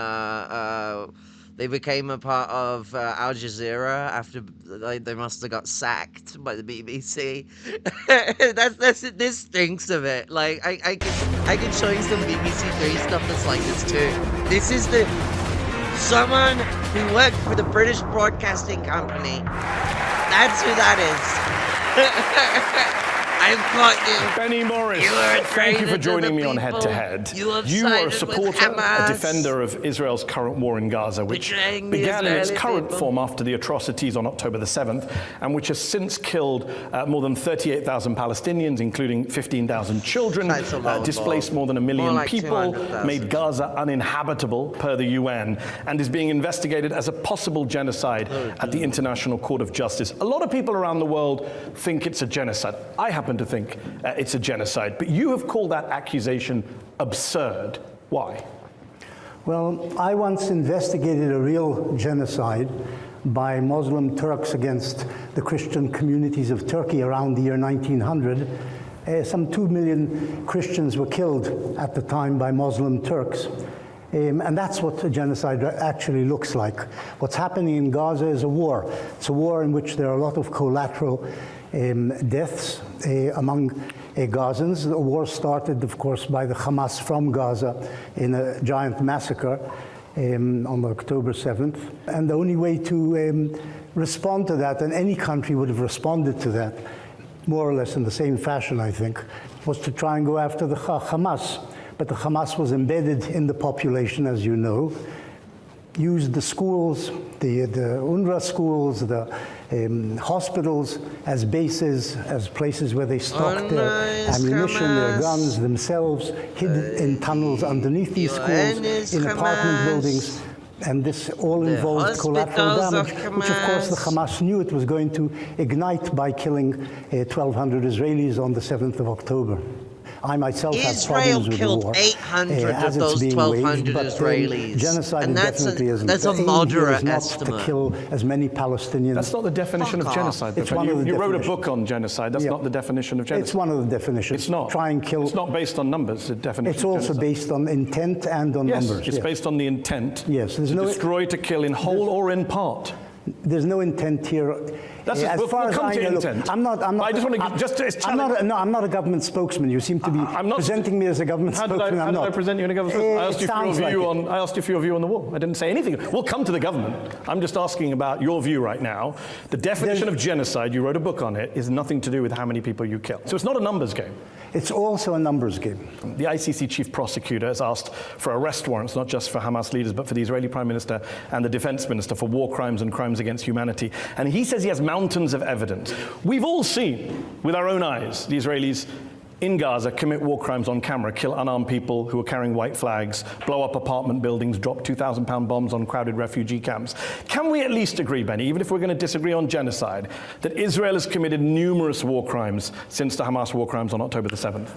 [SPEAKER 13] they became a part of Al Jazeera after they must have got sacked by the BBC. This stinks of it. Like I can show you some BBC Three stuff that's like this too. This is someone who worked for the British Broadcasting Company. That's who that is. I've got you.
[SPEAKER 3] Benny Morris, thank you for joining me on Head to Head. You are a supporter, a defender of Israel's current war in Gaza, which began in its current form after the atrocities on October the 7th, and which has since killed more than 38,000 Palestinians, including 15,000 children, displaced more than 1 million people, made Gaza uninhabitable per the UN, and is being investigated as a possible genocide at the International Court of Justice. A lot of people around the world think it's a genocide. I happen to think it's a genocide, but you have called that accusation absurd. Why?
[SPEAKER 11] Well, I once investigated a real genocide by Muslim Turks against the Christian communities of Turkey around the year 1900. Some 2 million Christians were killed at the time by Muslim Turks. And that's what a genocide actually looks like. What's happening in Gaza is a war. It's a war in which there are a lot of collateral deaths among Gazans. The war started, of course, by the Hamas from Gaza in a giant massacre on October 7th. And the only way to respond to that, and any country would have responded to that, more or less in the same fashion, I think, was to try and go after the Hamas. But the Hamas was embedded in the population, as you know, used the schools, the UNRWA schools, the hospitals as bases, as places where they stocked their ammunition, their guns themselves, hid in tunnels underneath these schools, in apartment buildings. And this all involved collateral damage, which of course the Hamas knew it was going to ignite by killing 1,200 Israelis on the 7th of October. I myself have problems with the war.
[SPEAKER 13] Israel killed 800 of those 1,200 Israelis.
[SPEAKER 11] Genocide
[SPEAKER 13] and
[SPEAKER 11] definitely isn't.
[SPEAKER 13] That's a moderate
[SPEAKER 11] not
[SPEAKER 13] estimate.
[SPEAKER 11] To kill as many Palestinians.
[SPEAKER 3] That's not the definition of genocide.
[SPEAKER 11] It's one of the
[SPEAKER 3] you wrote a book on genocide. That's not the definition of genocide.
[SPEAKER 11] It's one of the definitions.
[SPEAKER 3] It's not.
[SPEAKER 11] Try and kill.
[SPEAKER 3] It's not based on numbers, the definition.
[SPEAKER 11] It's also based on intent and on numbers.
[SPEAKER 3] It's based on the intent.
[SPEAKER 11] Yes. There's
[SPEAKER 3] to destroy, to kill in whole or in part.
[SPEAKER 11] There's no intent here.
[SPEAKER 3] That's
[SPEAKER 11] as far as I know, look, I'm not.
[SPEAKER 3] I just want to
[SPEAKER 11] I'm not a government spokesman. You seem to be presenting me as a government spokesman.
[SPEAKER 3] How did I present you in a government spokesman? I asked you for your view on the war. I didn't say anything. We'll come to the government. I'm just asking about your view right now. The definition of genocide, you wrote a book on it, is nothing to do with how many people you kill. So it's not a numbers game.
[SPEAKER 11] It's also a numbers game.
[SPEAKER 3] The ICC chief prosecutor has asked for arrest warrants, not just for Hamas leaders, but for the Israeli prime minister and the defense minister for war crimes and crimes against humanity. And he says he has mountains of evidence. We've all seen with our own eyes the Israelis in Gaza commit war crimes on camera, kill unarmed people who are carrying white flags, blow up apartment buildings, drop 2,000-pound bombs on crowded refugee camps. Can we at least agree, Benny, even if we're going to disagree on genocide, that Israel has committed numerous war crimes since the Hamas war crimes on October the 7th?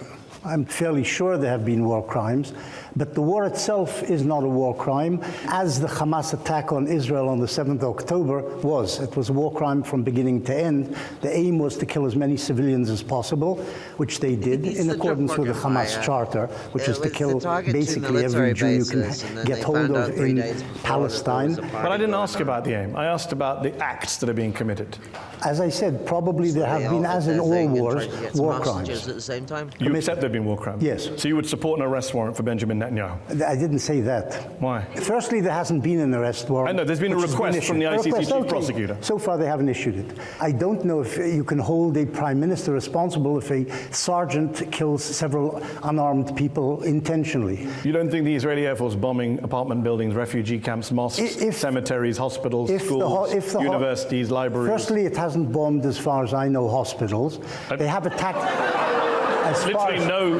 [SPEAKER 11] I'm fairly sure there have been war crimes, but the war itself is not a war crime, as the Hamas attack on Israel on the 7th of October was. It was a war crime from beginning to end. The aim was to kill as many civilians as possible, which they did in accordance with the Hamas charter, which is to kill basically every Jew you can get hold of in Palestine.
[SPEAKER 3] But I didn't ask about the aim. I asked about the acts that are being committed.
[SPEAKER 11] As I said, probably there have been, as in all wars, war crimes.
[SPEAKER 13] At the same time?
[SPEAKER 3] You accept there have been war crimes?
[SPEAKER 11] Yes.
[SPEAKER 3] So you would support an arrest warrant for Benjamin Netanyahu?
[SPEAKER 11] I didn't say that.
[SPEAKER 3] Why?
[SPEAKER 11] Firstly, there hasn't been an arrest warrant.
[SPEAKER 3] I know, there's been a request from the ICC chief prosecutor.
[SPEAKER 11] So far, they haven't issued it. I don't know if you can hold a prime minister responsible if a sergeant kills several unarmed people intentionally.
[SPEAKER 3] You don't think the Israeli Air Force bombing apartment buildings, refugee camps, mosques, cemeteries, hospitals, schools, universities, libraries?
[SPEAKER 11] Firstly, it hasn't bombed, as far as I know, hospitals. They have attacked...
[SPEAKER 3] Literally no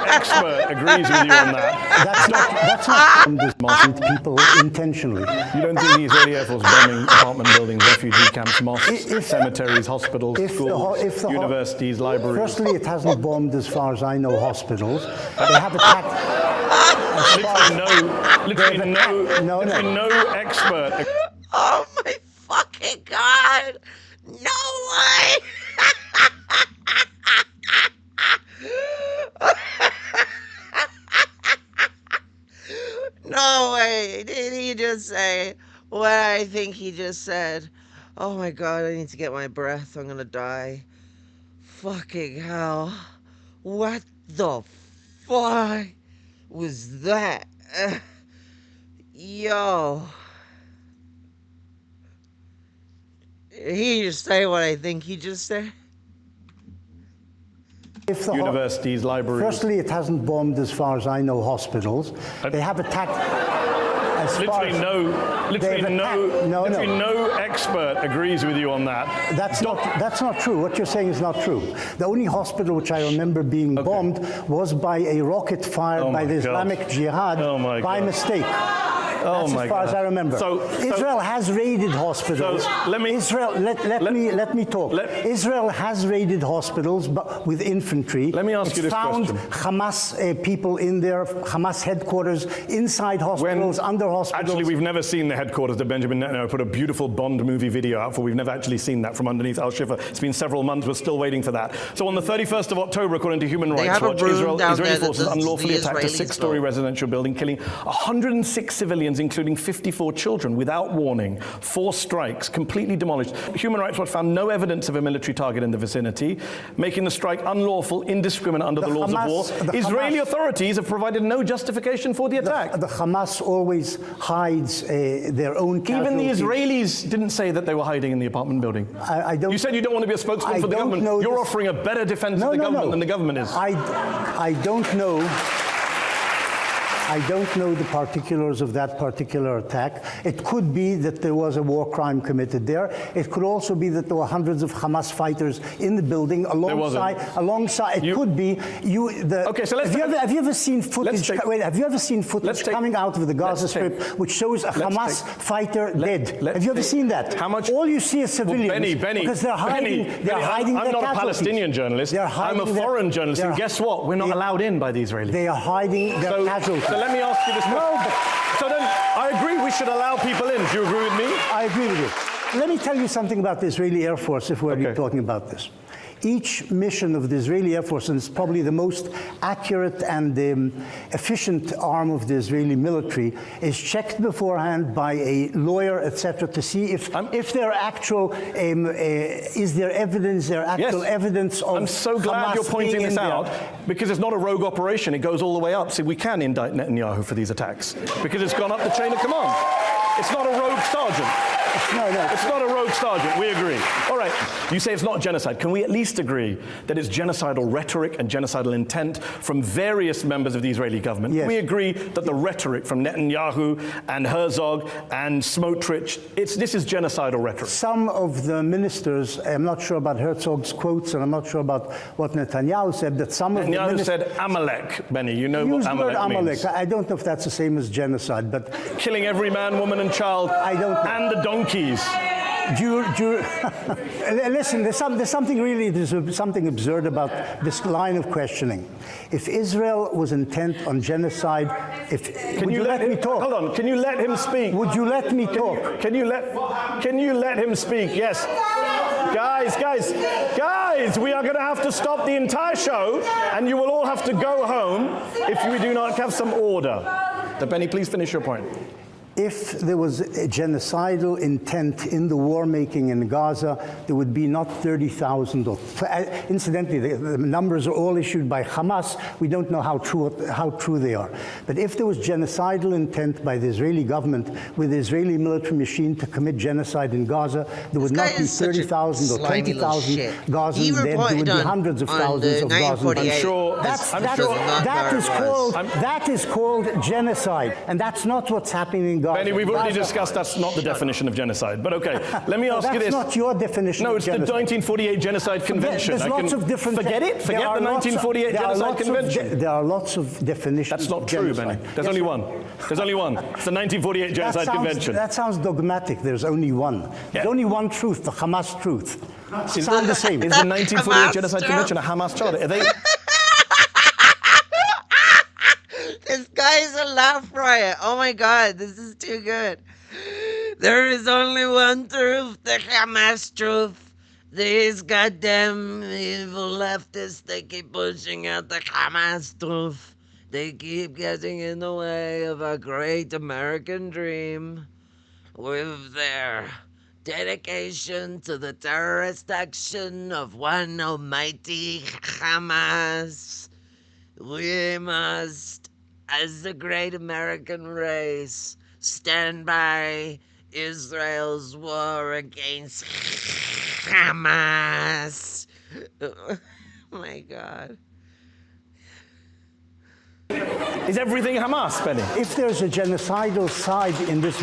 [SPEAKER 3] expert agrees with you on that.
[SPEAKER 11] That's not people intentionally.
[SPEAKER 3] You don't think the Israeli Air Force bombing apartment buildings, refugee camps, mosques, cemeteries, hospitals, schools, universities, libraries?
[SPEAKER 11] Firstly, it hasn't bombed, as far as I know, hospitals. They have attacked...
[SPEAKER 3] no expert.
[SPEAKER 13] Oh my fucking God! No way! No way! Did he just say what I think he just said? Oh my God, I need to get my breath. I'm gonna die. Fucking hell. What the fuck was that? Yo. Did he just say what I think he just said?
[SPEAKER 3] Universities, libraries.
[SPEAKER 11] Firstly, it hasn't bombed, as far as I know, hospitals. They have attacked...
[SPEAKER 3] no expert agrees with you on that.
[SPEAKER 11] That's not true. What you're saying is not true. The only hospital which I remember being bombed was by a rocket fired by the Islamic Jihad by mistake. That's as far as I remember. Israel has raided hospitals. Let me talk. Israel has raided hospitals, but with infantry.
[SPEAKER 3] Let me ask you this
[SPEAKER 11] found
[SPEAKER 3] question.
[SPEAKER 11] Hamas people in their Hamas headquarters, inside hospitals, under hospitals.
[SPEAKER 3] Actually, we've never seen the headquarters that Benjamin Netanyahu put a beautiful Bond movie video out for. We've never actually seen that from underneath Al-Shifa. It's been several months. We're still waiting for that. So on the 31st of October, according to Human Rights Watch, Israeli forces unlawfully attacked a 6-story residential building, killing 106 civilians, including 54 children, without warning. 4 strikes, completely demolished. Human Rights Watch found no evidence of a military target in the vicinity, making the strike unlawful, indiscriminate under the laws of war. Israeli authorities have provided no justification for the attack.
[SPEAKER 11] The Hamas always hides their own casualties.
[SPEAKER 3] Even the Israelis didn't say that they were hiding in the apartment building.
[SPEAKER 11] I don't.
[SPEAKER 3] You said you don't want to be a spokesman for the government. You're offering a better defense of the government than the government is.
[SPEAKER 11] I don't know. I don't know the particulars of that particular attack. It could be that there was a war crime committed there. It could also be that there were hundreds of Hamas fighters in the building alongside. It could be
[SPEAKER 3] Okay, so
[SPEAKER 11] have you ever seen footage? Have you ever seen footage coming out of the Gaza Strip which shows a Hamas fighter dead? Have you ever seen that?
[SPEAKER 3] How much?
[SPEAKER 11] All you see is civilians.
[SPEAKER 3] Benny,
[SPEAKER 11] because they're hiding. They're hiding.
[SPEAKER 3] I'm not a Palestinian journalist. I'm a foreign journalist, and guess what? We're not allowed in by the Israelis.
[SPEAKER 11] They are hiding their casualties.
[SPEAKER 3] So let me ask you this question. So then, I agree we should allow people in. Do you agree with me?
[SPEAKER 11] I agree with you. Let me tell you something about the Israeli Air Force, if we're talking about this. each mission of the Israeli Air Force, and it's probably the most accurate and efficient arm of the Israeli military, is checked beforehand by a lawyer, etc., to see if there are actual, is there evidence, evidence of
[SPEAKER 3] I'm so glad
[SPEAKER 11] Hamas
[SPEAKER 3] you're pointing
[SPEAKER 11] being
[SPEAKER 3] this
[SPEAKER 11] in
[SPEAKER 3] out,
[SPEAKER 11] there.
[SPEAKER 3] because it's not a rogue operation. It goes all the way up. See, we can indict Netanyahu for these attacks, because it's gone up the chain of command. It's not a rogue sergeant.
[SPEAKER 11] No,
[SPEAKER 3] it's not a rogue sergeant. We agree. All right. You say it's not genocide. Can we at least agree that it's genocidal rhetoric and genocidal intent from various members of the Israeli government? Yes. Can we agree that the rhetoric from Netanyahu and Herzog and Smotrich, this is genocidal rhetoric?
[SPEAKER 11] Some of the ministers, I'm not sure about Herzog's quotes, and I'm not sure about what Netanyahu said, but some of the ministers
[SPEAKER 3] said Amalek, Benny. You know what Amalek means.
[SPEAKER 11] I don't know if that's the same as genocide, but
[SPEAKER 3] killing every man, woman, and child, and the donkeys.
[SPEAKER 11] Listen, there's something absurd about this line of questioning. If Israel was intent on genocide, would you let me talk?
[SPEAKER 3] Hold on. Can you let him speak?
[SPEAKER 11] Would you let me talk?
[SPEAKER 3] Can you let him speak? Yes. Guys, we are going to have to stop the entire show, and you will all have to go home if we do not have some order. Benny, please finish your point.
[SPEAKER 11] If there was a genocidal intent in the war making in Gaza, there would be not 30,000. Incidentally, the numbers are all issued by Hamas. We don't know how true they are. But if there was genocidal intent by the Israeli government with the Israeli military machine to commit genocide in Gaza, there would not be 30,000 or 20,000 Gazans dead. There would be hundreds of thousands of Gazans.
[SPEAKER 3] I'm sure
[SPEAKER 11] that is called genocide, and that's not what's happening in Gaza.
[SPEAKER 3] Benny, we've already discussed that's not the definition of genocide, but okay. Let me ask you this.
[SPEAKER 11] That's not your definition
[SPEAKER 3] No,
[SPEAKER 11] of
[SPEAKER 3] it's the
[SPEAKER 11] genocide.
[SPEAKER 3] 1948 Genocide Convention.
[SPEAKER 11] There's lots of different...
[SPEAKER 3] Forget it? Forget the 1948 Genocide Convention.
[SPEAKER 11] There are lots of definitions.
[SPEAKER 3] That's not true, Benny. There's only one. There's only one. It's the 1948 Genocide Convention.
[SPEAKER 11] That sounds dogmatic. There's only one. There's only one truth, the Hamas truth. It's not the same.
[SPEAKER 3] Is the 1948 Genocide Convention a Hamas charter? Are they...
[SPEAKER 13] This guy is a laugh riot. Oh my God, this is too good. There is only one truth, the Hamas truth. These goddamn evil leftists, they keep pushing out the Hamas truth. They keep getting in the way of our great American dream with their dedication to the terrorist action of one almighty Hamas. We must, as the great American race, stand by Israel's war against Hamas. Oh my God.
[SPEAKER 3] Is everything Hamas, Benny?
[SPEAKER 11] If there's a genocidal side in this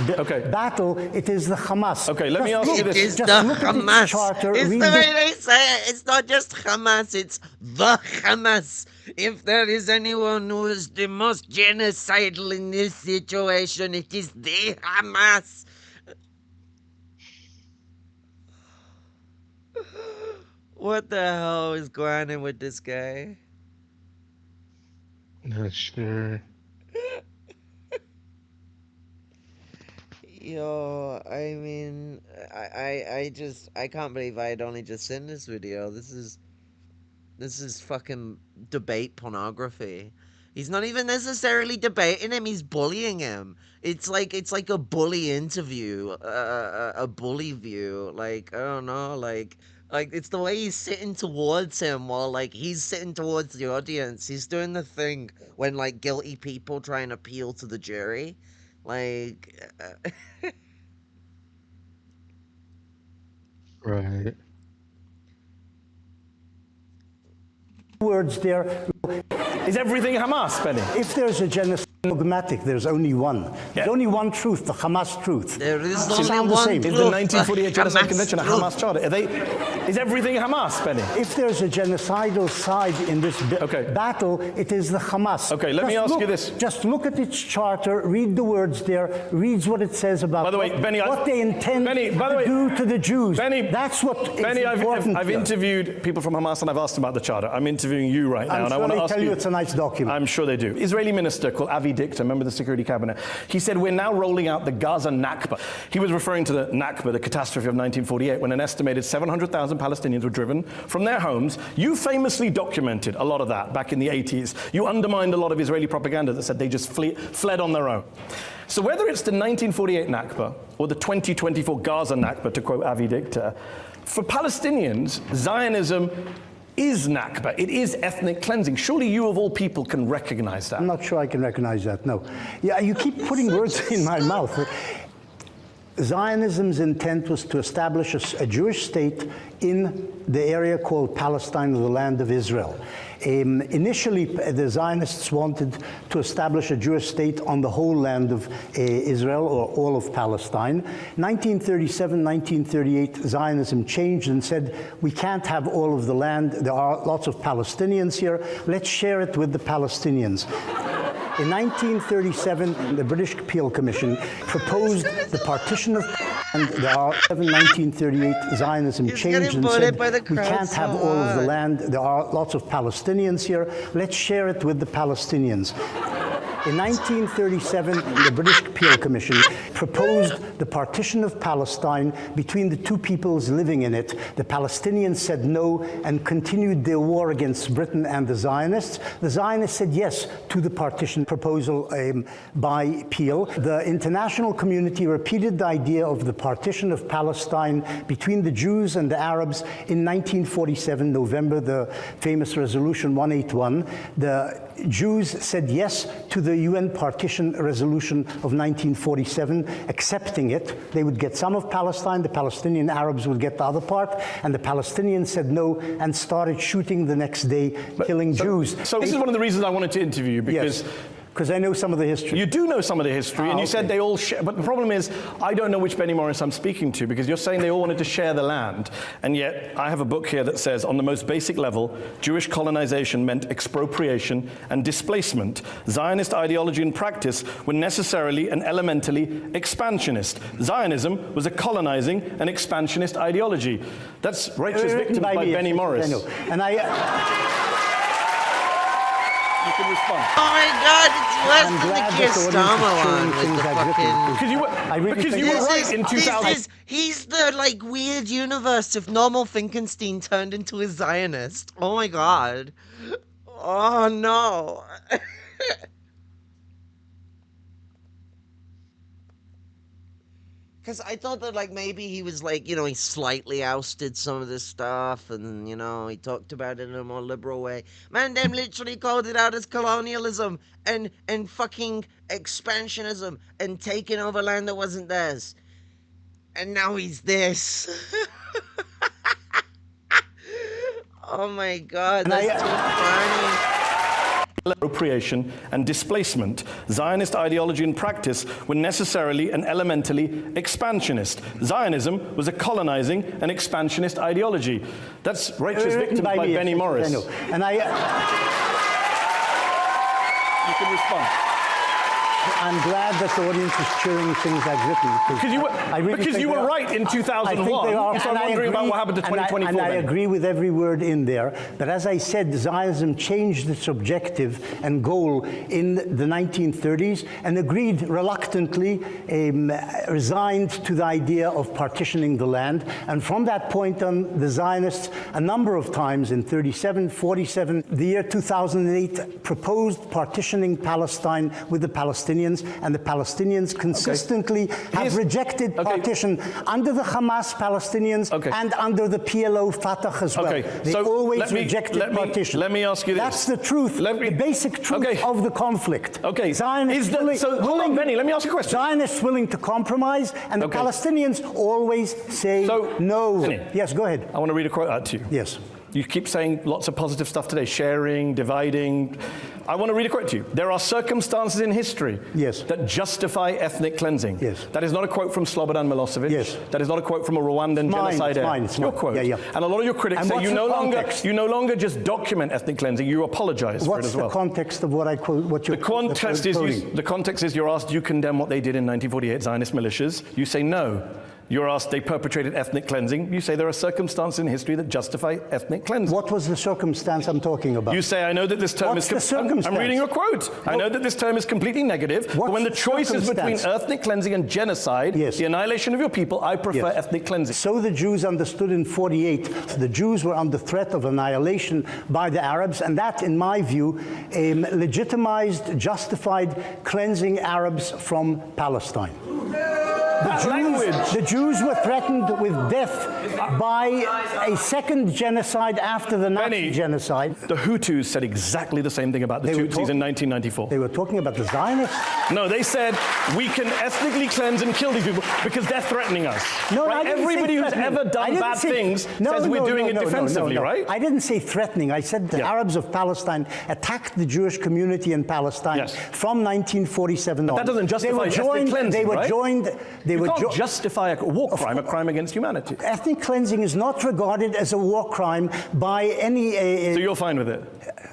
[SPEAKER 11] battle, it is the Hamas.
[SPEAKER 3] Okay, let me ask you this.
[SPEAKER 13] It is the Hamas. It's the way they say it. It's not just Hamas, it's the Hamas. If there is anyone who is the most genocidal in this situation, it is the Hamas. What the hell is going on with this guy?
[SPEAKER 2] Not sure.
[SPEAKER 13] Yo, I mean, I can't believe I had only just seen this video. This is fucking debate pornography. He's not even necessarily debating him, he's bullying him. It's like a bully interview, a bully view. Like, I don't know, like it's the way he's sitting towards him while like he's sitting towards the audience. He's doing the thing when like guilty people try and appeal to the jury. Like
[SPEAKER 2] Right.
[SPEAKER 11] Words there.
[SPEAKER 3] Is everything Hamas, Benny?
[SPEAKER 11] If there's a genocide dogmatic, there's only one. There's only one truth, the Hamas truth.
[SPEAKER 13] There is
[SPEAKER 11] only
[SPEAKER 13] one
[SPEAKER 11] truth.
[SPEAKER 3] Is the 1948 Genocide Convention a Hamas charter? Is everything Hamas, Benny?
[SPEAKER 11] If there's a genocidal side in this battle, it is the Hamas.
[SPEAKER 3] Okay, let me ask you this.
[SPEAKER 11] Just look at its charter, read the words there, reads what it says about
[SPEAKER 3] by the way, Benny,
[SPEAKER 11] what they intend to do to the Jews.
[SPEAKER 3] Benny,
[SPEAKER 11] that's what
[SPEAKER 3] Benny,
[SPEAKER 11] is important.
[SPEAKER 3] I've interviewed people from Hamas and I've asked them about the charter. I'm interviewing you right now.
[SPEAKER 11] I'm
[SPEAKER 3] and
[SPEAKER 11] sure
[SPEAKER 3] I want to
[SPEAKER 11] they
[SPEAKER 3] ask
[SPEAKER 11] tell you it's a nice document.
[SPEAKER 3] I'm sure they do. Israeli minister called Avi Avi Dichter, member of the Security Cabinet. He said, we're now rolling out the Gaza Nakba. He was referring to the Nakba, the catastrophe of 1948, when an estimated 700,000 Palestinians were driven from their homes. You famously documented a lot of that back in the 80s. You undermined a lot of Israeli propaganda that said they just fled on their own. So whether it's the 1948 Nakba or the 2024 Gaza Nakba, to quote Avi Dichter, for Palestinians, Zionism is Nakba. It is ethnic cleansing. Surely you, of all people, can recognize that.
[SPEAKER 11] I'm not sure I can recognize that, no. Yeah, you keep putting words in my mouth. Zionism's intent was to establish a Jewish state in the area called Palestine, or the land of Israel. Initially, the Zionists wanted to establish a Jewish state on the whole land of Israel, or all of Palestine. 1937, 1938, Zionism changed and said, we can't have all of the land. There are lots of Palestinians here. Let's share it with the Palestinians. In 1937, the British Peel Commission proposed the partition of, and there are 1938 Zionism changed and said, we can't have all of the land. There are lots of Palestinians here. Let's share it with the Palestinians. In 1937, the British Peel Commission proposed the partition of Palestine between the two peoples living in it. The Palestinians said no and continued their war against Britain and the Zionists. The Zionists said yes to the partition proposal by Peel. The international community repeated the idea of the partition of Palestine between the Jews and the Arabs in 1947, November, the famous Resolution 181. The Jews said yes to the UN partition resolution of 1947, accepting it. They would get some of Palestine, the Palestinian Arabs would get the other part, and the Palestinians said no and started shooting the next day, killing Jews.
[SPEAKER 3] So this is one of the reasons I wanted to interview you, because...
[SPEAKER 11] Yes. Because I know some of the history.
[SPEAKER 3] You do know some of the history, and you said they all share. But the problem is, I don't know which Benny Morris I'm speaking to, because you're saying they all wanted to share the land. And yet, I have a book here that says, on the most basic level, Jewish colonization meant expropriation and displacement. Zionist ideology and practice were necessarily and elementally expansionist. Zionism was a colonizing and expansionist ideology. That's Righteous Victims by Benny Morris.
[SPEAKER 11] I know. And
[SPEAKER 3] you can respond.
[SPEAKER 13] Oh my God, it's worse than the Keir Starmer one with the fucking...
[SPEAKER 3] Because you were right in 2000.
[SPEAKER 13] He's the, like, weird universe of normal Finkelstein turned into a Zionist. Oh my God. Oh no. Because I thought that, like, maybe he was, like, you know, he slightly ousted some of this stuff, and, you know, he talked about it in a more liberal way. Man, them literally called it out as colonialism and fucking expansionism and taking over land that wasn't theirs. And now he's this. Oh my God, that's too funny.
[SPEAKER 3] Appropriation and displacement. Zionist ideology and practice were necessarily and elementally expansionist. Zionism was a colonizing and expansionist ideology. That's Righteous Victims by Benny Morris.
[SPEAKER 11] I know. And
[SPEAKER 3] you can respond.
[SPEAKER 11] I'm glad that the audience is cheering things I've written.
[SPEAKER 3] Because you were right in 2001. So I'm wondering about what happened to 2024.
[SPEAKER 11] And I agree with every word in there. But as I said, Zionism changed its objective and goal in the 1930s and agreed reluctantly, resigned to the idea of partitioning the land. And from that point on, the Zionists, a number of times in 37, 47, the year 2008, proposed partitioning Palestine with the Palestinians, and the Palestinians consistently have rejected partition under the Hamas Palestinians and under the PLO Fatah as well. They always rejected partition.
[SPEAKER 3] Let me ask you this.
[SPEAKER 11] That's the truth, the basic truth of the conflict. Zionists
[SPEAKER 3] hold on, Benny, let me ask you a question.
[SPEAKER 11] Zionists willing to compromise, and the Palestinians always say no.
[SPEAKER 3] Benny,
[SPEAKER 11] yes, go ahead.
[SPEAKER 3] I want to read a quote out to you.
[SPEAKER 11] Yes.
[SPEAKER 3] You keep saying lots of positive stuff today, sharing, dividing. I want to read a quote to you. There are circumstances in history that justify ethnic cleansing.
[SPEAKER 11] Yes.
[SPEAKER 3] That is not a quote from Slobodan Milosevic.
[SPEAKER 11] Yes.
[SPEAKER 3] That is not a quote from a Rwandan genocide.
[SPEAKER 11] It's
[SPEAKER 3] your quote.
[SPEAKER 11] Yeah.
[SPEAKER 3] And a lot of your critics say you no longer just document ethnic cleansing, you apologize for it as well.
[SPEAKER 11] What's the context of what I quote?
[SPEAKER 3] The context is you're asked, do you condemn what they did in 1948, Zionist militias? You say no. You're asked, they perpetrated ethnic cleansing. You say there are circumstances in history that justify ethnic cleansing.
[SPEAKER 11] What was the circumstance I'm talking about?
[SPEAKER 3] You say, I know that this term
[SPEAKER 11] What's the circumstance?
[SPEAKER 3] I'm reading a quote. I know that this term is completely negative, but when the choice is between ethnic cleansing and genocide, the annihilation of your people, I prefer ethnic cleansing.
[SPEAKER 11] So the Jews understood in 48, the Jews were under threat of annihilation by the Arabs, and that, in my view, legitimized, justified cleansing Arabs from Palestine. The Jews were threatened with death by a second genocide after the Nazi genocide.
[SPEAKER 3] The Hutus said exactly the same thing about the Tutsis in 1994.
[SPEAKER 11] They were talking about the Zionists?
[SPEAKER 3] No, they said we can ethnically cleanse and kill these people because they're threatening us.
[SPEAKER 11] No,
[SPEAKER 3] right? Everybody who's ever done bad things says we're doing it defensively, right?
[SPEAKER 11] I didn't say threatening. I said the Arabs of Palestine attacked the Jewish community in Palestine from 1947 on.
[SPEAKER 3] That doesn't justify ethnic cleansing,
[SPEAKER 11] They were joined.
[SPEAKER 3] You can't justify a war crime, a crime against humanity.
[SPEAKER 11] Ethnic cleansing is not regarded as a war crime by any...
[SPEAKER 3] So you're fine with it?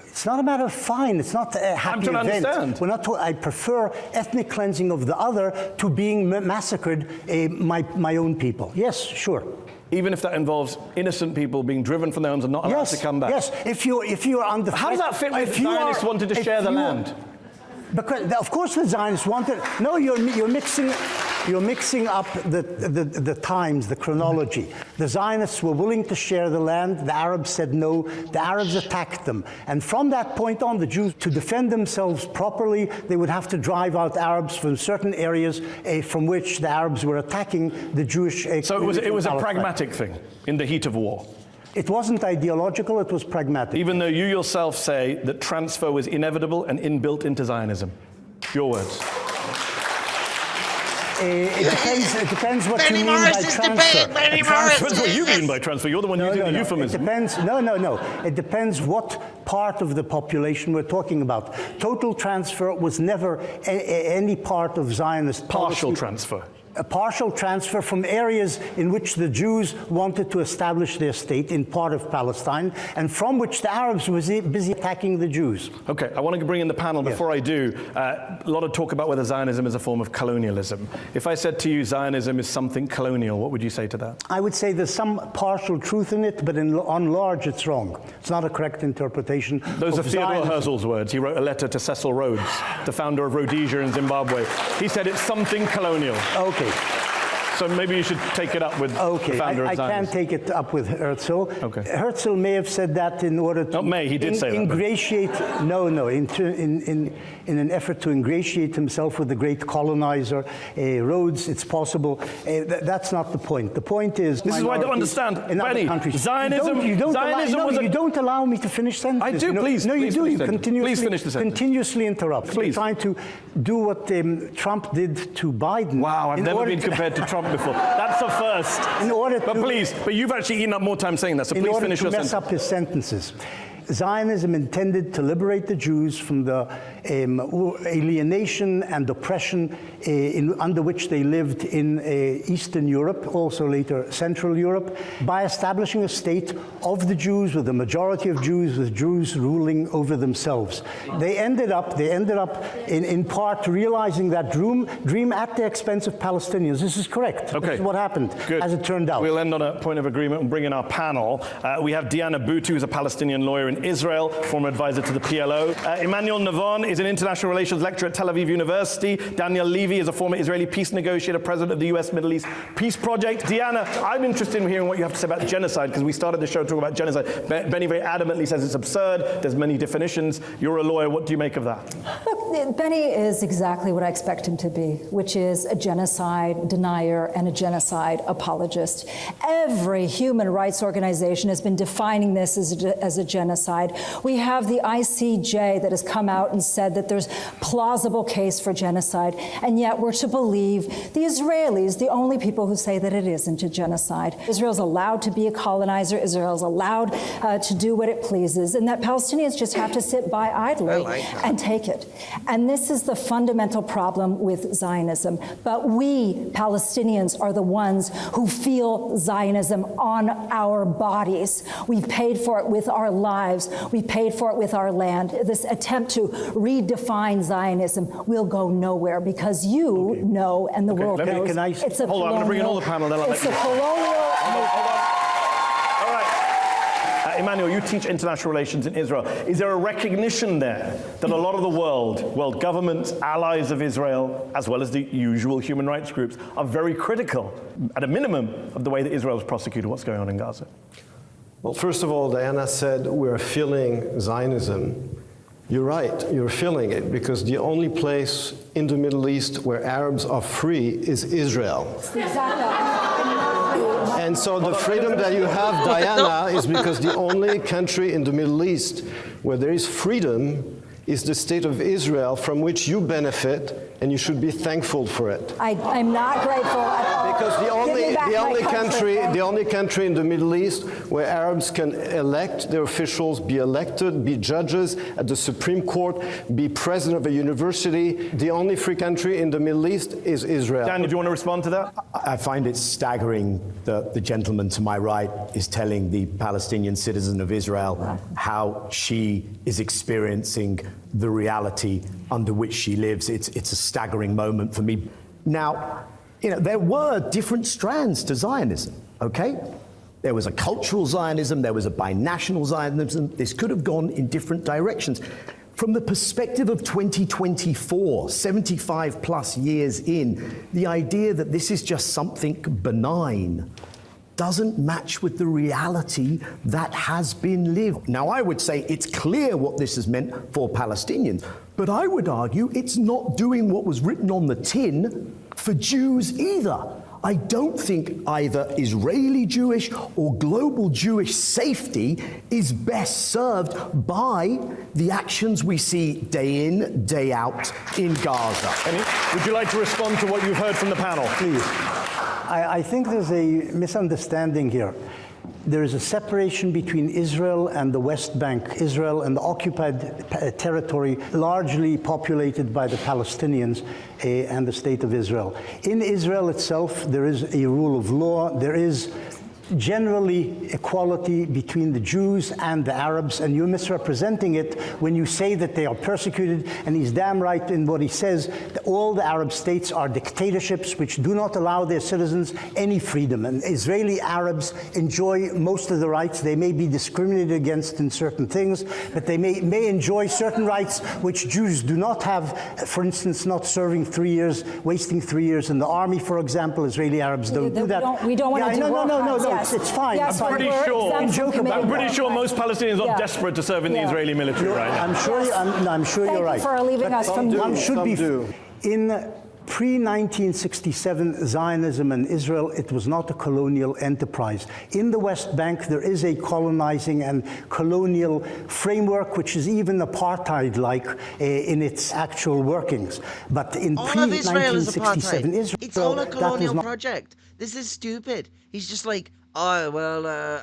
[SPEAKER 11] It's not a matter of fine. It's not a happy event.
[SPEAKER 3] I'm trying to understand.
[SPEAKER 11] We're not. I prefer ethnic cleansing of the other to being massacred my own people. Yes, sure.
[SPEAKER 3] Even if that involves innocent people being driven from their homes and not allowed to come back?
[SPEAKER 11] Yes, if you are under threat...
[SPEAKER 3] How does that fit with Zionists wanted to share the land?
[SPEAKER 11] Because of course the Zionists wanted. No, you're mixing up the times, the chronology. The Zionists were willing to share the land. The Arabs said no. The Arabs attacked them, and from that point on, the Jews, to defend themselves properly, they would have to drive out Arabs from certain areas from which the Arabs were attacking the Jewish.
[SPEAKER 3] So it was a pragmatic thing in the heat of war.
[SPEAKER 11] It wasn't ideological, it was pragmatic.
[SPEAKER 3] Even though you yourself say that transfer was inevitable and inbuilt into Zionism. Your words.
[SPEAKER 11] It depends what you mean by transfer.
[SPEAKER 3] Depends what you mean by transfer. You're the one using the euphemism.
[SPEAKER 11] It depends. No. It depends what part of the population we're talking about. Total transfer was never any part of Zionist policy.
[SPEAKER 3] Partial transfer.
[SPEAKER 11] A partial transfer from areas in which the Jews wanted to establish their state in part of Palestine, and from which the Arabs were busy attacking the Jews.
[SPEAKER 3] Okay, I want to bring in the panel. Before I do, a lot of talk about whether Zionism is a form of colonialism. If I said to you Zionism is something colonial, what would you say to that?
[SPEAKER 11] I would say there's some partial truth in it, but on large it's wrong. It's not a correct interpretation.
[SPEAKER 3] Those are Theodore Herzl's words. He wrote a letter to Cecil Rhodes, the founder of Rhodesia in Zimbabwe. He said it's something colonial.
[SPEAKER 11] Okay.
[SPEAKER 3] So maybe you should take it up with the founder of Zionism.
[SPEAKER 11] I can't take it up with Herzl.
[SPEAKER 3] Okay.
[SPEAKER 11] Herzl may have said that in order to
[SPEAKER 3] he did say that,
[SPEAKER 11] ingratiate. No, in an effort to ingratiate himself with the great colonizer Rhodes. It's possible. That's not the point. The point is
[SPEAKER 3] this is why I don't understand. Benny, Zionism.
[SPEAKER 11] You don't allow me to finish sentences.
[SPEAKER 3] I do. Please.
[SPEAKER 11] No, you do. You
[SPEAKER 3] please finish the sentence.
[SPEAKER 11] Continuously interrupt.
[SPEAKER 3] Please.
[SPEAKER 11] You're trying to do what Trump did to Biden.
[SPEAKER 3] Wow, I've never been compared to Trump before. That's a first. But you've actually eaten up more time saying that, so please finish your sentence.
[SPEAKER 11] In order to mess up his sentences. Zionism intended to liberate the Jews from the alienation and oppression under which they lived in Eastern Europe, also later Central Europe, by establishing a state of the Jews with a majority of Jews, with Jews ruling over themselves. They ended up in part realizing that dream at the expense of Palestinians. This is correct.
[SPEAKER 3] Okay.
[SPEAKER 11] This is what happened,
[SPEAKER 3] Good.
[SPEAKER 11] as it turned out.
[SPEAKER 3] We'll end on a point of agreement and bring in our panel. We have Diana Boutou, who's a Palestinian lawyer in Israel, former advisor to the PLO. Emmanuel Navon is an international relations lecturer at Tel Aviv University. Daniel Levy is a former Israeli peace negotiator, president of the US Middle East Peace Project. Diana, I'm interested in hearing what you have to say about genocide, because we started the show talking about genocide. Benny very adamantly says it's absurd. There's many definitions. You're a lawyer. What do you make of that?
[SPEAKER 7] Look, Benny is exactly what I expect him to be, which is a genocide denier and a genocide apologist. Every human rights organization has been defining this as a genocide. We have the ICJ that has come out and said that there's plausible case for genocide, and yet we're to believe the Israelis, the only people who say that it isn't a genocide. Israel's allowed to be a colonizer. Israel's allowed to do what it pleases, and that Palestinians just have to sit by idly and take it. And this is the fundamental problem with Zionism. But we, Palestinians, are the ones who feel Zionism on our bodies. We've paid for it with our lives. lives. We paid for it with our land. This attempt to redefine Zionism will go nowhere because you know, and the world knows, it's a
[SPEAKER 3] Hold on, I'm going to bring in all the panel. Then I'll
[SPEAKER 7] it's a colonial.
[SPEAKER 3] Emmanuel, you teach international relations in Israel. Is there a recognition there that a lot of the world governments, allies of Israel, as well as the usual human rights groups, are very critical, at a minimum, of the way that Israel has prosecuted what's going on in Gaza?
[SPEAKER 12] Well, first of all, Diana said we're feeling Zionism. You're right, you're feeling it, because the only place in the Middle East where Arabs are free is Israel. And so the freedom that you have, Diana, is because the only country in the Middle East where there is freedom is the state of Israel, from which you benefit, and you should be thankful for it.
[SPEAKER 7] I'm not grateful at all.
[SPEAKER 12] Because the only country in the Middle East where Arabs can elect their officials, be elected, be judges at the Supreme Court, be president of a university, the only free country in the Middle East is Israel.
[SPEAKER 3] Dan, do you want to respond to that?
[SPEAKER 17] I find it staggering that the gentleman to my right is telling the Palestinian citizen of Israel how she is experiencing the reality under which she lives. It's a staggering moment for me. Now, you know, there were different strands to Zionism, okay? There was a cultural Zionism, there was a binational Zionism. This could have gone in different directions. From the perspective of 2024, 75 plus years in, the idea that this is just something benign doesn't match with the reality that has been lived. Now, I would say it's clear what this has meant for Palestinians, but I would argue it's not doing what was written on the tin for Jews either. I don't think either Israeli Jewish or global Jewish safety is best served by the actions we see day in, day out in Gaza.
[SPEAKER 3] Would you like to respond to what you've heard from the panel?
[SPEAKER 11] Please. I think there's a misunderstanding here. There is a separation between Israel and the West Bank, Israel and the occupied territory, largely populated by the Palestinians and the State of Israel. In Israel itself, there is a rule of law. There is generally equality between the Jews and the Arabs, and you're misrepresenting it when you say that they are persecuted, and he's damn right in what he says, that all the Arab states are dictatorships which do not allow their citizens any freedom, and Israeli Arabs enjoy most of the rights. They may be discriminated against in certain things, but they may enjoy certain rights which Jews do not have, for instance, not serving 3 years, wasting 3 years in the army, for example. Israeli Arabs don't do that.
[SPEAKER 7] We don't want to do
[SPEAKER 11] No, it's fine.
[SPEAKER 7] Yes,
[SPEAKER 3] I'm pretty sure most Palestinians are desperate to serve in the Israeli military right now.
[SPEAKER 11] I'm sure you're right.
[SPEAKER 7] Thank you for leaving us from
[SPEAKER 11] in pre-1967 Zionism in Israel, it was not a colonial enterprise. In the West Bank, there is a colonizing and colonial framework, which is even apartheid-like in its actual workings. But in pre-1967 Israel,
[SPEAKER 13] it's all a colonial project. This is stupid. He's just like, oh, well,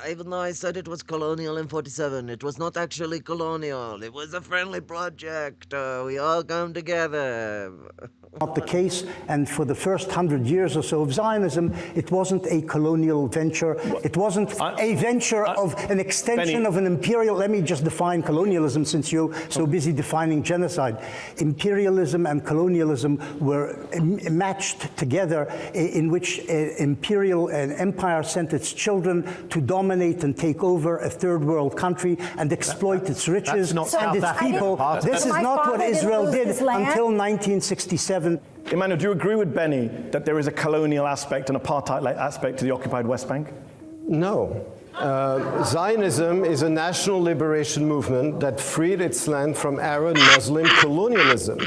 [SPEAKER 13] even though I said it was colonial in 47, it was not actually colonial. It was a friendly project. We all come together.
[SPEAKER 11] Not the case, and for the first 100 years or so of Zionism, it wasn't a colonial venture. It wasn't a venture of an extension of an imperial. Let me just define colonialism, since you're so busy defining genocide. Imperialism and colonialism were matched together, in which imperial and empire sent its children to dominate and take over a third world country and exploit its riches and its people. This is not what Israel did until 1967.
[SPEAKER 3] Emmanuel, do you agree with Benny that there is a colonial aspect, an apartheid-like aspect to the occupied West Bank?
[SPEAKER 12] No. Zionism is a national liberation movement that freed its land from Arab Muslim colonialism.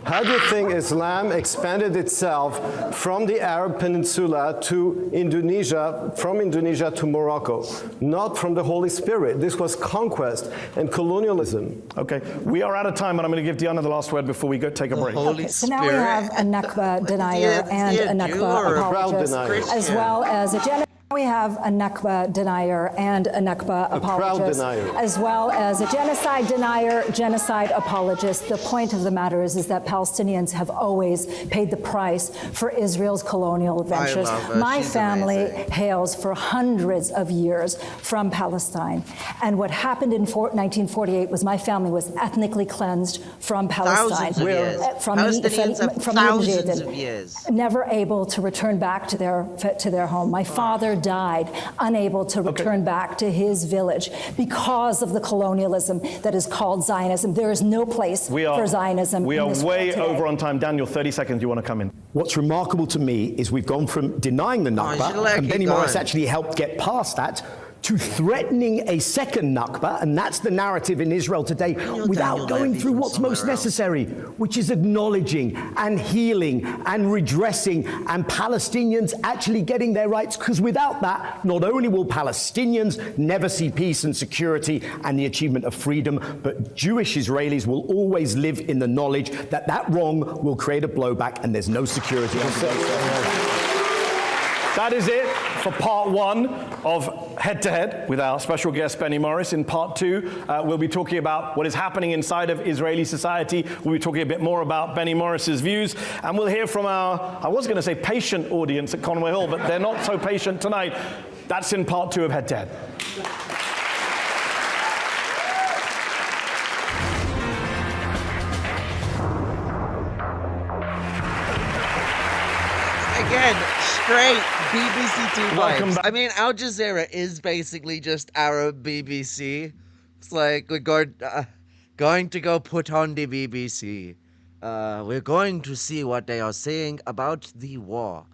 [SPEAKER 12] How do you think Islam expanded itself from the Arab Peninsula to Indonesia, from Indonesia to Morocco? Not from the Holy Spirit. This was conquest and colonialism.
[SPEAKER 3] Okay, we are out of time, and I'm going to give Diana the last word before we go take a break.
[SPEAKER 7] So now we have a Nakba denier and a Nakba apologist, as well as a We have a Nakba denier and a Nakba apologist, as well as a genocide denier, genocide apologist. The point of the matter is that Palestinians have always paid the price for Israel's colonial adventures. My family hails for hundreds of years from Palestine. And what happened in 1948 was my family was ethnically cleansed from Palestine.
[SPEAKER 13] Thousands of years. Palestinians have thousands of years.
[SPEAKER 7] Never able to return back to their home. My father died unable to return back to his village because of the colonialism that is called Zionism. There is no place for Zionism.
[SPEAKER 3] We are way over on time. Daniel, 30 seconds, you want to come in?
[SPEAKER 17] What's remarkable to me is we've gone from denying the Nakba, and Benny Morris actually helped get past that, to threatening a second Nakba, and that's the narrative in Israel today, without going through what's most necessary, which is acknowledging and healing and redressing and Palestinians actually getting their rights, because without that, not only will Palestinians never see peace and security and the achievement of freedom, but Jewish Israelis will always live in the knowledge that that wrong will create a blowback and there's no security.
[SPEAKER 3] That is it for part one of Head to Head with our special guest, Benny Morris. In part two, we'll be talking about what is happening inside of Israeli society. We'll be talking a bit more about Benny Morris's views. And we'll hear from our, I was going to say patient audience at Conway Hall, but they're not so patient tonight. That's in part two of Head to Head.
[SPEAKER 13] Again, straight BBC Two vibes. I mean, Al Jazeera is basically just Arab BBC. It's like we're going to go put on the BBC. We're going to see what they are saying about the war.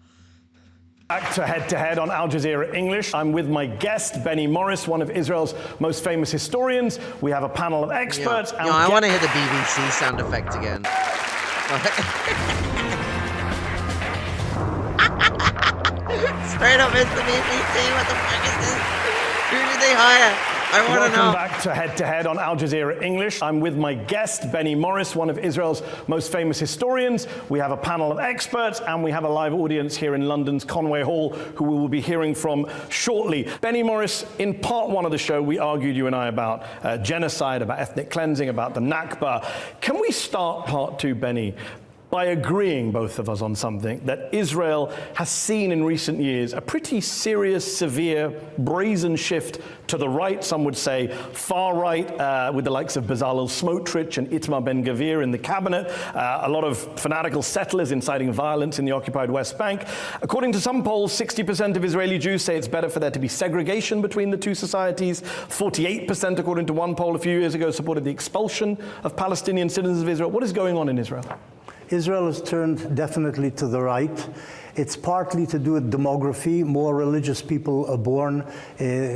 [SPEAKER 3] Back to Head on Al Jazeera English. I'm with my guest, Benny Morris, one of Israel's most famous historians. We have a panel of experts.
[SPEAKER 13] I want to hear the BBC sound effect again. Straight up, it's the BBC. What the fuck is this? Who did they hire? I want to know.
[SPEAKER 3] Welcome back to Head on Al Jazeera English. I'm with my guest, Benny Morris, one of Israel's most famous historians. We have a panel of experts, and we have a live audience here in London's Conway Hall, who we will be hearing from shortly. Benny Morris, in part one of the show, we argued, you and I, about genocide, about ethnic cleansing, about the Nakba. Can we start part two, Benny, by agreeing, both of us, on something, that Israel has seen in recent years a pretty serious, severe, brazen shift to the right, some would say far right, with the likes of Bezalel Smotrich and Itamar Ben-Gvir in the cabinet, a lot of fanatical settlers inciting violence in the occupied West Bank. According to some polls, 60% of Israeli Jews say it's better for there to be segregation between the two societies. 48%, according to one poll a few years ago, supported the expulsion of Palestinian citizens of Israel. What is going on in Israel?
[SPEAKER 11] Israel has turned definitely to the right. It's partly to do with demography. More religious people are born,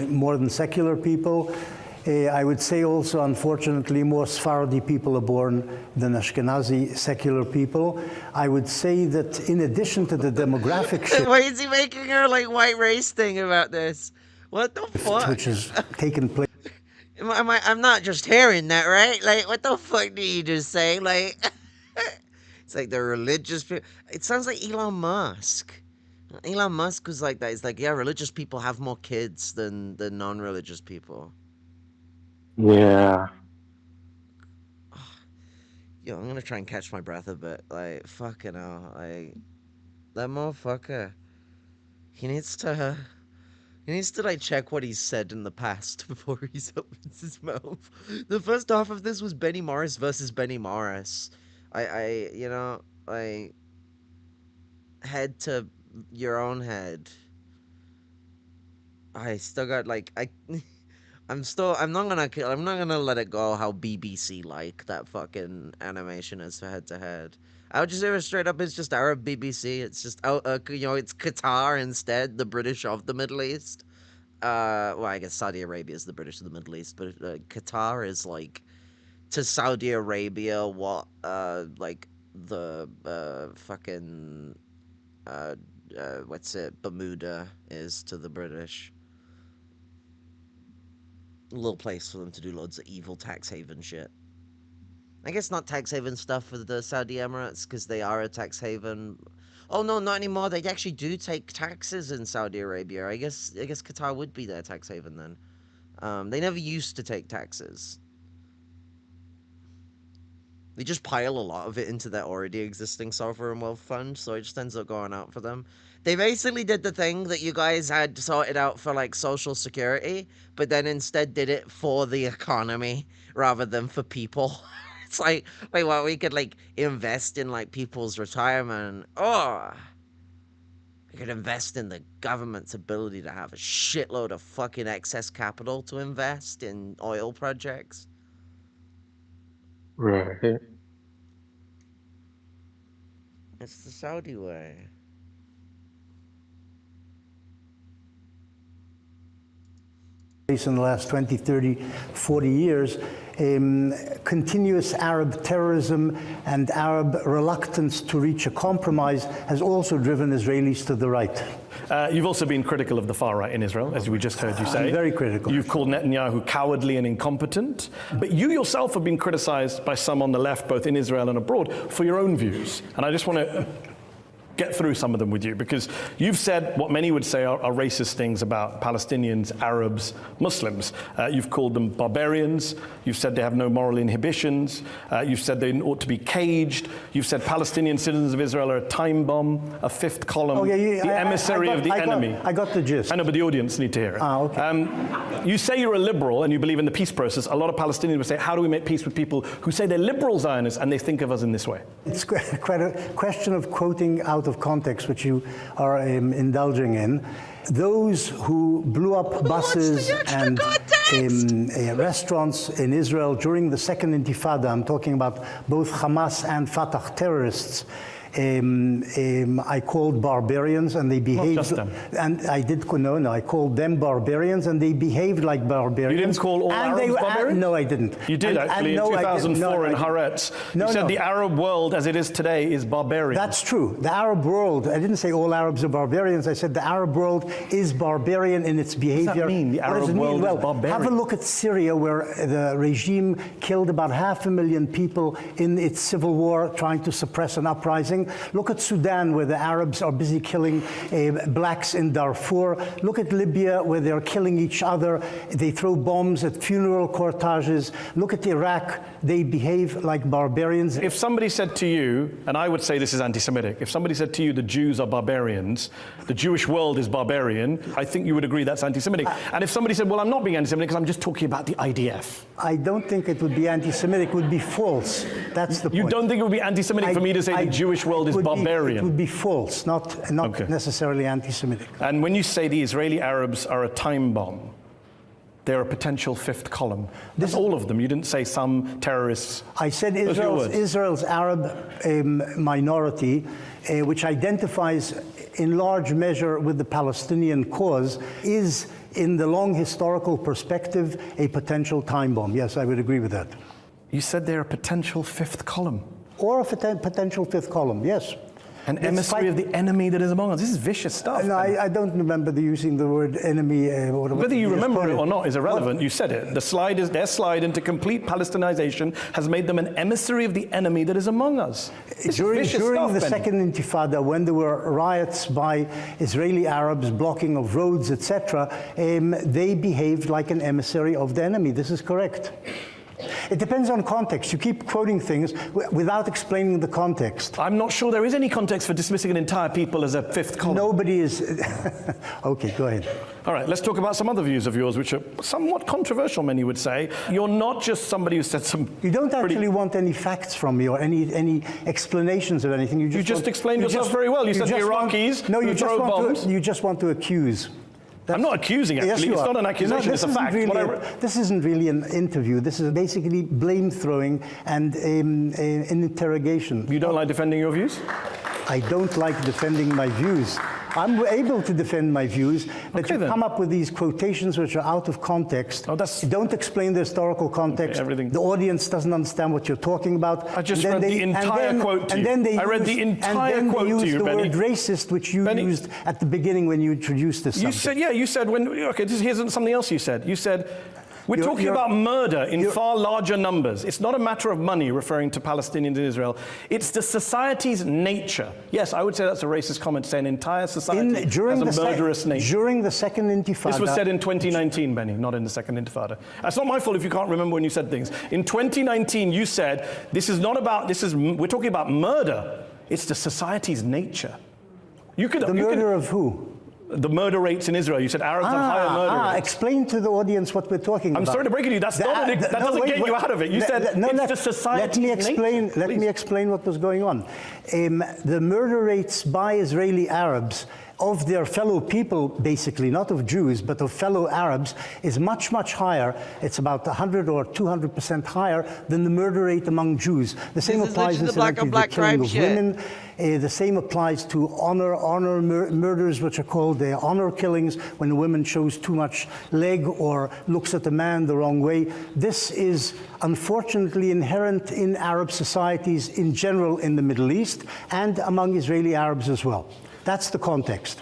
[SPEAKER 11] more than secular people. I would say also, unfortunately, more Sephardi people are born than Ashkenazi secular people. I would say that in addition to the demographic shift...
[SPEAKER 13] Why is he making her like white race thing about this? What the fuck?
[SPEAKER 11] Which has taken place.
[SPEAKER 13] I'm not just hearing that, right? Like, what the fuck did you just say? Like... It's like the religious people. It sounds like Elon Musk. Elon Musk was like that. He's like, yeah, religious people have more kids than non-religious people.
[SPEAKER 2] Yeah.
[SPEAKER 13] Yo, I'm gonna try and catch my breath a bit. Like, fucking hell. Like, that motherfucker. He needs to like check what he's said in the past before he opens his mouth. The first half of this was Benny Morris versus Benny Morris. You know, like, head to your own head. I still got, like, I'm not gonna let it go how BBC like that fucking animation is for Head to Head. Al Jazeera straight up is just Arab BBC. It's just, you know, it's Qatar instead, the British of the Middle East. Well, I guess Saudi Arabia is the British of the Middle East, but Qatar is like, to Saudi Arabia, what, like, the, fucking, Bermuda is to the British. A little place for them to do loads of evil tax haven shit. I guess not tax haven stuff for the Saudi Emirates because they are a tax haven. Oh no, not anymore. They actually do take taxes in Saudi Arabia. I guess Qatar would be their tax haven then. They never used to take taxes. They just pile a lot of it into their already existing sovereign wealth fund, so it just ends up going out for them. They basically did the thing that you guys had sorted out for, like, social security, but then instead did it for the economy rather than for people. It's like, wait, what, we could, like, invest in, like, people's retirement. Oh! We could invest in the government's ability to have a shitload of fucking excess capital to invest in oil projects.
[SPEAKER 2] Right.
[SPEAKER 13] It's the Saudi way.
[SPEAKER 11] In the last 20, 30, 40 years, continuous Arab terrorism and Arab reluctance to reach a compromise has also driven Israelis to the right.
[SPEAKER 3] You've also been critical of the far right in Israel, as we just heard you say.
[SPEAKER 11] I'm very critical.
[SPEAKER 3] You've called Netanyahu cowardly and incompetent. But you yourself have been criticized by some on the left, both in Israel and abroad, for your own views. And I just want to get through some of them with you, because you've said what many would say are racist things about Palestinians, Arabs, Muslims. You've called them barbarians. You've said they have no moral inhibitions. You've said they ought to be caged. You've said Palestinian citizens of Israel are a time bomb, a fifth column, the emissary of the enemy.
[SPEAKER 11] I got the gist.
[SPEAKER 3] I know, but the audience need to hear it.
[SPEAKER 11] Okay.
[SPEAKER 3] You say you're a liberal and you believe in the peace process. A lot of Palestinians would say, how do we make peace with people who say they're liberal Zionists and they think of us in this way?
[SPEAKER 11] It's quite a question of quoting out of context, which you are indulging in. Those who blew up buses and restaurants in Israel during the Second Intifada, I'm talking about both Hamas and Fatah terrorists, I called barbarians, and they behaved.
[SPEAKER 3] Not just them.
[SPEAKER 11] And I did no. I called them barbarians, and they behaved like barbarians.
[SPEAKER 3] You didn't call all Arabs barbarians?
[SPEAKER 11] No, I didn't.
[SPEAKER 3] You did actually in 2004 in Haaretz. You said the Arab world, as it is today, is barbarian.
[SPEAKER 11] That's true. The Arab world. I didn't say all Arabs are barbarians. I said the Arab world is barbarian in its behavior.
[SPEAKER 3] What does that mean? The Arab world is barbarian.
[SPEAKER 11] Have a look at Syria, where the regime killed about 500,000 people in its civil war, trying to suppress an uprising. Look at Sudan, where the Arabs are busy killing blacks in Darfur. Look at Libya, where they're killing each other. They throw bombs at funeral corteges. Look at Iraq. They behave like barbarians.
[SPEAKER 3] If somebody said to you, and I would say this is anti-Semitic, if somebody said to you the Jews are barbarians, the Jewish world is barbarian, I think you would agree that's anti-Semitic. And if somebody said, well, I'm not being anti-Semitic because I'm just talking about the IDF.
[SPEAKER 11] I don't think it would be anti-Semitic. It would be false. That's the point.
[SPEAKER 3] You don't think it would be anti-Semitic for me to say the Jewish world is barbarian?
[SPEAKER 11] It would be false, not necessarily anti-Semitic.
[SPEAKER 3] And when you say the Israeli Arabs are a time bomb, they're a potential fifth column. That's all of them. You didn't say some terrorists.
[SPEAKER 11] I said Israel's Arab minority, which identifies in large measure with the Palestinian cause, is, in the long historical perspective, a potential time bomb. Yes, I would agree with that.
[SPEAKER 3] You said they're a potential fifth column.
[SPEAKER 11] Or a potential fifth column, yes.
[SPEAKER 3] An emissary of the enemy that is among us. This is vicious stuff.
[SPEAKER 11] No, I don't remember using the word enemy.
[SPEAKER 3] Whether you remember it or not is irrelevant. You said it. Their slide into complete Palestinization has made them an emissary of the enemy that is among us.
[SPEAKER 11] During the Second Intifada, when there were riots by Israeli Arabs, blocking of roads, etc., they behaved like an emissary of the enemy. This is correct. It depends on context. You keep quoting things without explaining the context.
[SPEAKER 3] I'm not sure there is any context for dismissing an entire people as a fifth column.
[SPEAKER 11] Nobody is. Okay, go ahead.
[SPEAKER 3] All right, let's talk about some other views of yours, which are somewhat controversial, many would say. You're not just somebody who said some...
[SPEAKER 11] You don't actually want any facts from me or any explanations of anything.
[SPEAKER 3] You just explained yourself very well. You said the Iraqis who throw bombs.
[SPEAKER 11] You just want to accuse.
[SPEAKER 3] I'm not accusing, actually.
[SPEAKER 11] Yes,
[SPEAKER 3] it's not an accusation, it's a fact.
[SPEAKER 11] This isn't really an interview. This is basically blame-throwing and an interrogation.
[SPEAKER 3] You don't like defending your views?
[SPEAKER 11] I don't like defending my views. I'm able to defend my views, but you come up with these quotations which are out of context. You don't explain the historical context. The audience doesn't understand what you're talking about.
[SPEAKER 3] I just read the entire quote to you. I read the entire quote to you, Benny.
[SPEAKER 11] And then they used the word racist, which you used at the beginning when you introduced this subject.
[SPEAKER 3] You said, here's something else you said. You said, We're talking about murder in far larger numbers. It's not a matter of money, referring to Palestinians in Israel. It's the society's nature. Yes, I would say that's a racist comment to say an entire society has a murderous nature.
[SPEAKER 11] During the Second Intifada...
[SPEAKER 3] This was said in 2019, Benny, not in the Second Intifada. That's not my fault if you can't remember when you said things. In 2019, you said, we're talking about murder. It's the society's nature.
[SPEAKER 11] Murder of who?
[SPEAKER 3] The murder rates in Israel. You said Arabs have higher murder rates.
[SPEAKER 11] Explain to the audience what we're talking about.
[SPEAKER 3] I'm sorry to break it to you. That doesn't get you out of it. You said it's the society's nature.
[SPEAKER 11] Let me explain what was going on. The murder rates by Israeli Arabs of their fellow people, basically, not of Jews, but of fellow Arabs, is much, much higher. It's about 100 or 200% higher than the murder rate among Jews. The same applies incidentally to the killing of women. The same applies to honor murders, which are called honor killings, when a woman shows too much leg or looks at a man the wrong way. This is unfortunately inherent in Arab societies in general in the Middle East and among Israeli Arabs as well. That's the context.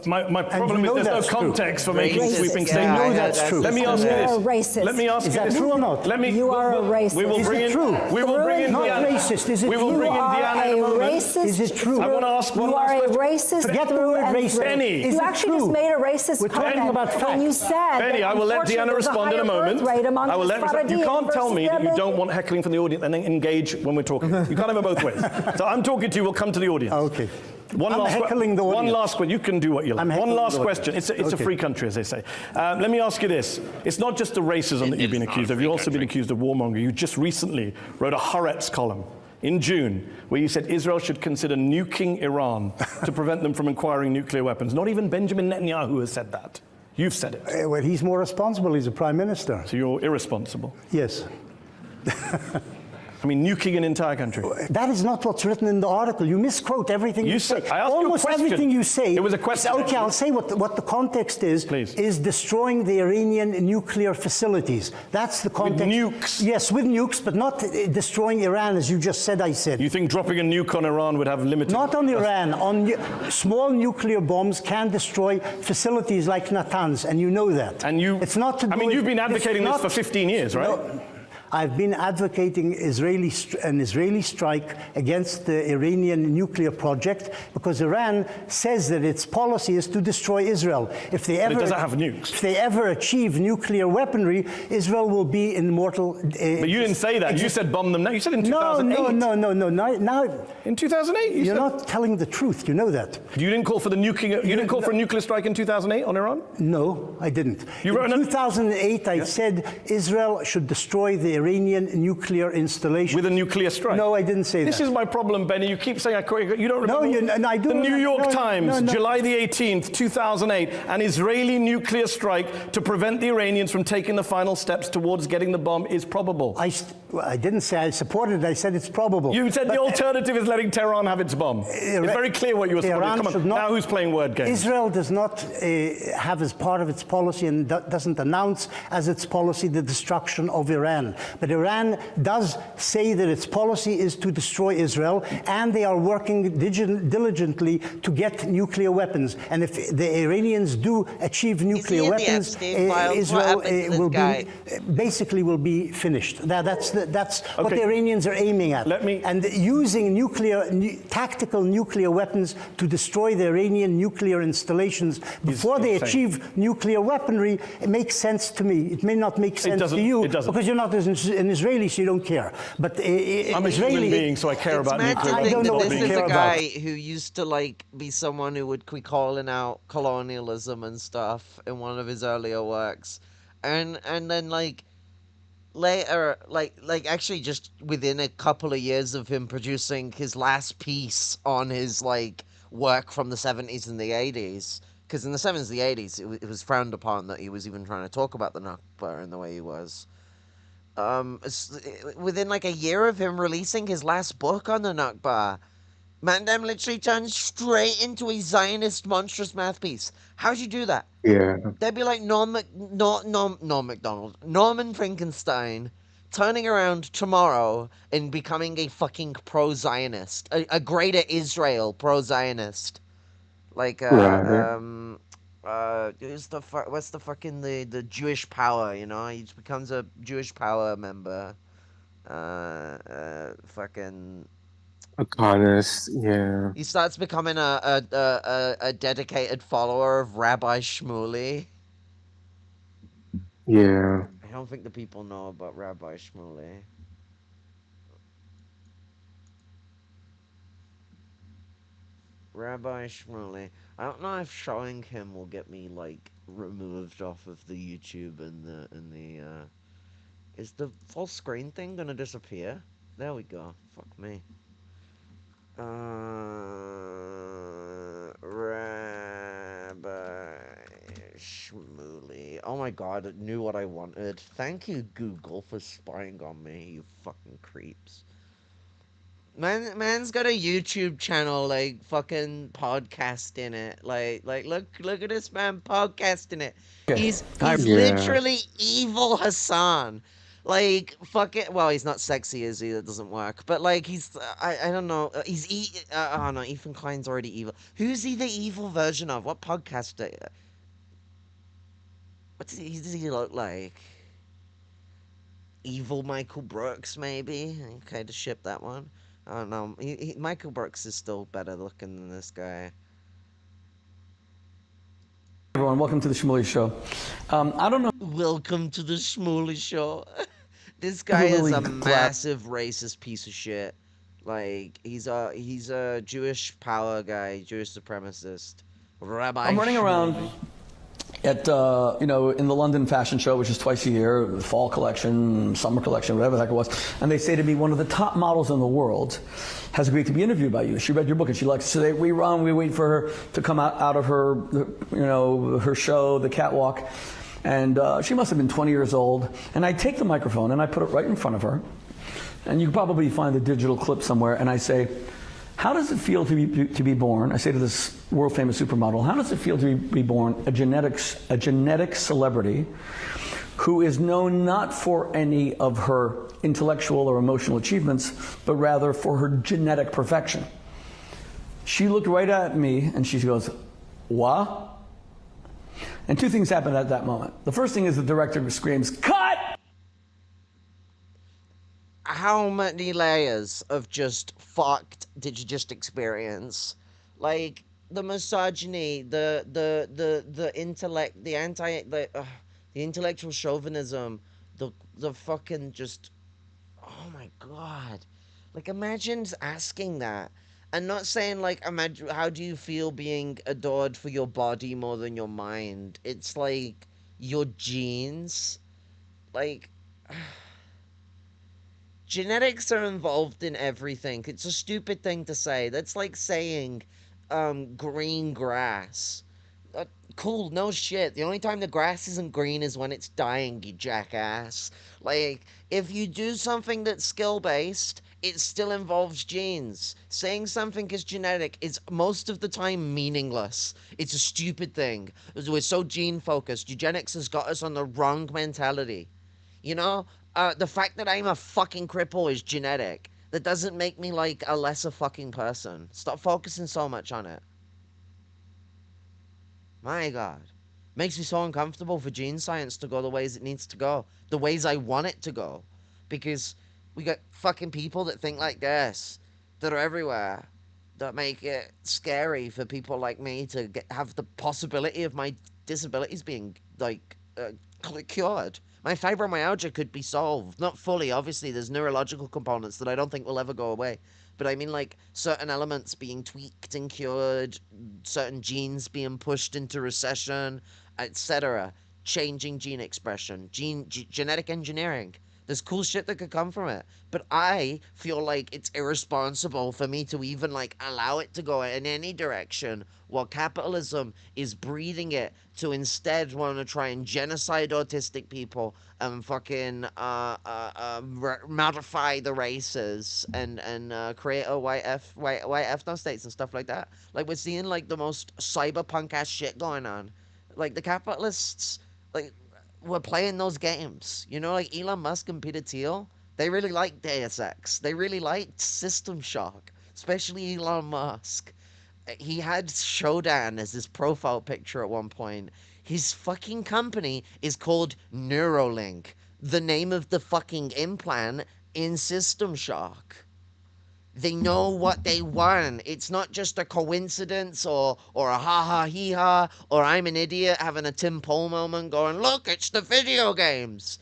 [SPEAKER 3] My problem is there's no context for making sweeping statements.
[SPEAKER 11] I know that's true.
[SPEAKER 3] Let me ask you this. Let me ask
[SPEAKER 11] you
[SPEAKER 3] this.
[SPEAKER 11] Is that true or not?
[SPEAKER 7] You are a racist.
[SPEAKER 3] We will bring in. We will bring in.
[SPEAKER 11] Not racist. Is it
[SPEAKER 3] we will
[SPEAKER 11] true?
[SPEAKER 3] bring in Diana in a moment.
[SPEAKER 11] Is it true?
[SPEAKER 3] I want to ask one
[SPEAKER 7] You are a racist.
[SPEAKER 11] Forget the word racist.
[SPEAKER 3] Benny.
[SPEAKER 7] You actually just made a racist comment
[SPEAKER 11] about facts.
[SPEAKER 7] when you said.
[SPEAKER 3] Benny, I will let Diana respond in a moment. I will let. You can't tell me that you don't want heckling from the audience and then engage when we're talking. You can't have it both ways. So I'm talking to you. We'll come to the audience.
[SPEAKER 11] Okay.
[SPEAKER 3] One last question. You can do what you like. One last question. It's a free country, as they say. Let me ask you this. It's not just the racism that you've been accused of. You've also been accused of warmongering. You just recently wrote a Haaretz column in June where you said Israel should consider nuking Iran to prevent them from acquiring nuclear weapons. Not even Benjamin Netanyahu has said that. You've said it.
[SPEAKER 11] Well, he's more responsible. He's a prime minister.
[SPEAKER 3] So you're irresponsible?
[SPEAKER 11] Yes.
[SPEAKER 3] I mean, nuking an entire country.
[SPEAKER 11] That is not what's written in the article. You misquote everything you say.
[SPEAKER 3] I asked
[SPEAKER 11] Almost
[SPEAKER 3] you a question.
[SPEAKER 11] everything you say.
[SPEAKER 3] It was a question.
[SPEAKER 11] Okay, I'll say what the context is.
[SPEAKER 3] Please.
[SPEAKER 11] Is destroying the Iranian nuclear facilities. That's the context.
[SPEAKER 3] With nukes?
[SPEAKER 11] Yes, with nukes, but not destroying Iran, as you just said, I said.
[SPEAKER 3] You think dropping a nuke on Iran would have limited...
[SPEAKER 11] Not on Iran. Small nuclear bombs can destroy facilities like Natanz, and you know that.
[SPEAKER 3] And you...
[SPEAKER 11] It's not to do
[SPEAKER 3] you've been advocating this for 15 years, right?
[SPEAKER 11] No, I've been advocating an Israeli strike against the Iranian nuclear project because Iran says that its policy is to destroy Israel. If they ever,
[SPEAKER 3] it doesn't have nukes.
[SPEAKER 11] If they ever achieve nuclear weaponry, Israel will be in mortal...
[SPEAKER 3] but you didn't say that. You said bomb them now. You said in 2008.
[SPEAKER 11] No. Now,
[SPEAKER 3] in 2008?
[SPEAKER 11] You're not telling the truth. You know that.
[SPEAKER 3] You didn't call for the nuking... You didn't call for a nuclear strike in 2008 on Iran?
[SPEAKER 11] No, I didn't.
[SPEAKER 3] You wrote
[SPEAKER 11] in 2008, I said Israel should destroy the Iranian nuclear installation.
[SPEAKER 3] With a nuclear strike?
[SPEAKER 11] No, I didn't say that.
[SPEAKER 3] This is my problem, Benny. You keep saying you don't remember.
[SPEAKER 11] No, I do.
[SPEAKER 3] The New York Times, July the 18th, 2008, an Israeli nuclear strike to prevent the Iranians from taking the final steps towards getting the bomb is probable.
[SPEAKER 11] I didn't say I supported it. I said it's probable.
[SPEAKER 3] You said the alternative is letting Tehran have its bomb. It's very clear what you were supporting. Come on, now who's playing word games?
[SPEAKER 11] Israel does not have as part of its policy and doesn't announce as its policy the destruction of Iran. But Iran does say that its policy is to destroy Israel, and they are working diligently to get nuclear weapons. And if the Iranians do achieve nuclear weapons, Israel will be finished. That's what the Iranians are aiming at. And using tactical nuclear weapons to destroy the Iranian nuclear installations before they achieve nuclear weaponry, it makes sense to me. It may not make sense to you because you're not an Israeli, so you don't care. But
[SPEAKER 3] I'm a human being, so I care about nuclear.
[SPEAKER 11] I don't know what you care about.
[SPEAKER 13] This is a guy who used to be someone who would be calling out colonialism and stuff in one of his earlier works, and then later, actually just within a couple of years of him producing his last piece on his work from the 70s and the 80s. Because in the 70s and the 80s, it was frowned upon that he was even trying to talk about the Nakba in the way he was. Within a year of him releasing his last book on the Nakba, Mandem literally turned straight into a Zionist monstrous mouthpiece. How'd you do that?
[SPEAKER 2] Yeah.
[SPEAKER 13] They'd be like Norman Frankenstein turning around tomorrow and becoming a fucking pro-Zionist, a greater Israel pro-Zionist. what's the fucking the Jewish power? You know, he becomes a Jewish power member. Fucking.
[SPEAKER 2] A communist, yeah.
[SPEAKER 13] He starts becoming a dedicated follower of Rabbi Shmuley.
[SPEAKER 2] Yeah.
[SPEAKER 13] I don't think the people know about Rabbi Shmuley. Rabbi Shmuley. I don't know if showing him will get me like removed off of the YouTube and the is the full screen thing gonna disappear? There we go. Fuck me. Rabbi Shmuley. Oh my god, it knew what I wanted. Thank you, Google, for spying on me, you fucking creeps. Man's got a YouTube channel, like, fucking podcasting it. Like, look at this man podcasting it.
[SPEAKER 2] Okay.
[SPEAKER 13] He's
[SPEAKER 2] Yeah.
[SPEAKER 13] literally evil Hassan. Like, fucking, well, he's not sexy, is he? That doesn't work. But, like, he's, I don't know. Oh no, Ethan Klein's already evil. Who's he the evil version of? What podcaster? What does he look like? Evil Michael Brooks, maybe? I kind of ship that one. I don't know. Michael Brooks is still better looking than this guy.
[SPEAKER 4] Everyone, welcome to the Shmuley Show. I don't know.
[SPEAKER 13] Welcome to the Shmuley Show. This guy is a massive racist piece of shit. Like, he's a Jewish power guy, Jewish supremacist. Rabbi
[SPEAKER 4] I'm running around at, in the London Fashion Show, which is twice a year, the fall collection, summer collection, whatever the heck it was. And they say to me, one of the top models in the world has agreed to be interviewed by you. She read your book and she likes it. So we wait for her to come out of her, her show, the catwalk. And she must have been 20 years old. And I take the microphone and I put it right in front of her. And you can probably find the digital clip somewhere. And I say, how does it feel to be born? I say to this world famous supermodel, how does it feel to be born a genetic celebrity who is known not for any of her intellectual or emotional achievements, but rather for her genetic perfection? She looked right at me and she goes, what? And two things happened at that moment. The first thing is the director screams, cut!
[SPEAKER 13] How many layers of just fucked did you just experience? Like, the misogyny, the intellect, the intellectual chauvinism, the fucking just, oh my god. Like, imagine asking that. And not saying, like, imagine, how do you feel being adored for your body more than your mind? It's like, your genes. Like, genetics are involved in everything. It's a stupid thing to say. That's like saying, green grass. Cool, no shit. The only time the grass isn't green is when it's dying, you jackass. Like, if you do something that's skill-based, it still involves genes. Saying something is genetic is most of the time meaningless. It's a stupid thing. We're so gene-focused. Eugenics has got us on the wrong mentality. You know? The fact that I'm a fucking cripple is genetic. That doesn't make me, like, a lesser fucking person. Stop focusing so much on it. My god. Makes me so uncomfortable for gene science to go the ways it needs to go. The ways I want it to go. Because we got fucking people that think like this. That are everywhere. That make it scary for people like me to have the possibility of my disabilities being, like, cured. My fibromyalgia could be solved. Not fully, obviously. There's neurological components that I don't think will ever go away. But I mean, like, certain elements being tweaked and cured, certain genes being pushed into recession, etc. Changing gene expression, genetic engineering. There's cool shit that could come from it. But I feel like it's irresponsible for me to even, like, allow it to go in any direction while capitalism is breeding it to instead want to try and genocide autistic people and fucking modify the races and create a white ethno states and stuff like that. Like, we're seeing, like, the most cyberpunk ass shit going on. Like, the capitalists, like, were playing those games. You know, like Elon Musk and Peter Thiel, they really liked Deus Ex. They really liked System Shock, especially Elon Musk. He had Shodan as his profile picture at one point. His fucking company is called Neuralink, the name of the fucking implant in System Shock. They know what they want. It's not just a coincidence or a ha-ha hee-ha or I'm an idiot having a Tim Poll moment going, look, it's the video games.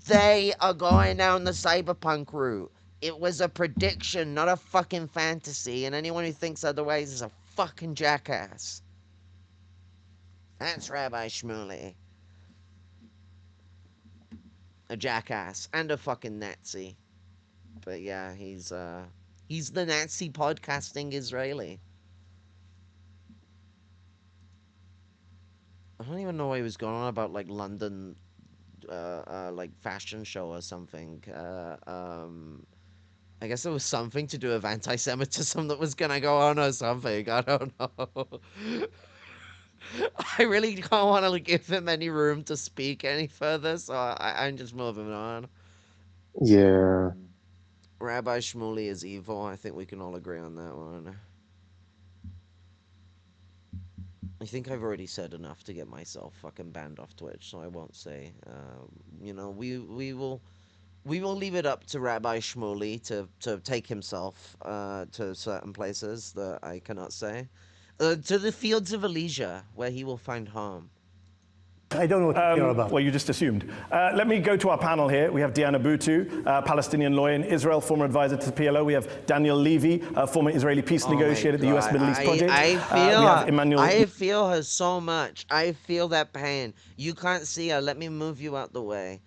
[SPEAKER 13] They are going down the cyberpunk route. It was a prediction, not a fucking fantasy, and anyone who thinks otherwise is a fucking jackass. That's Rabbi Shmuley. A jackass and a fucking Nazi. But yeah, he's the Nazi podcasting Israeli. I don't even know why he was going on about like London, like fashion show or something. I guess there was something to do with anti-Semitism that was gonna go on or something. I don't know. I really don't want to give him any room to speak any further, so I'm just moving on.
[SPEAKER 2] Yeah.
[SPEAKER 13] Rabbi Shmuley is evil. I think we can all agree on that one. I think I've already said enough to get myself fucking banned off Twitch, so I won't say. You know, we will leave it up to Rabbi Shmuley to take himself to certain places that I cannot say. To the fields of Elysia, where he will find harm.
[SPEAKER 11] I don't know what you're about.
[SPEAKER 3] Well, you just assumed. Let me go to our panel here. We have Diana Boutou, Palestinian lawyer in Israel, former advisor to the PLO. We have Daniel Levy, former Israeli peace negotiator at the U.S. Middle East Project.
[SPEAKER 13] I feel her so much. I feel that pain. You can't see her. Let me move you out the way.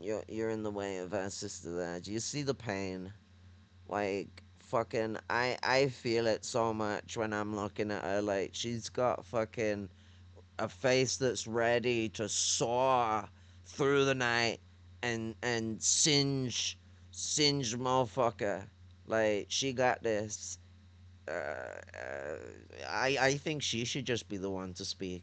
[SPEAKER 13] You're in the way of our sister there. Do you see the pain? Like, fucking, I feel it so much when I'm looking at her. Like, she's got fucking a face that's ready to soar through the night and singe motherfucker. Like, she got this. I think she should just be the one to speak.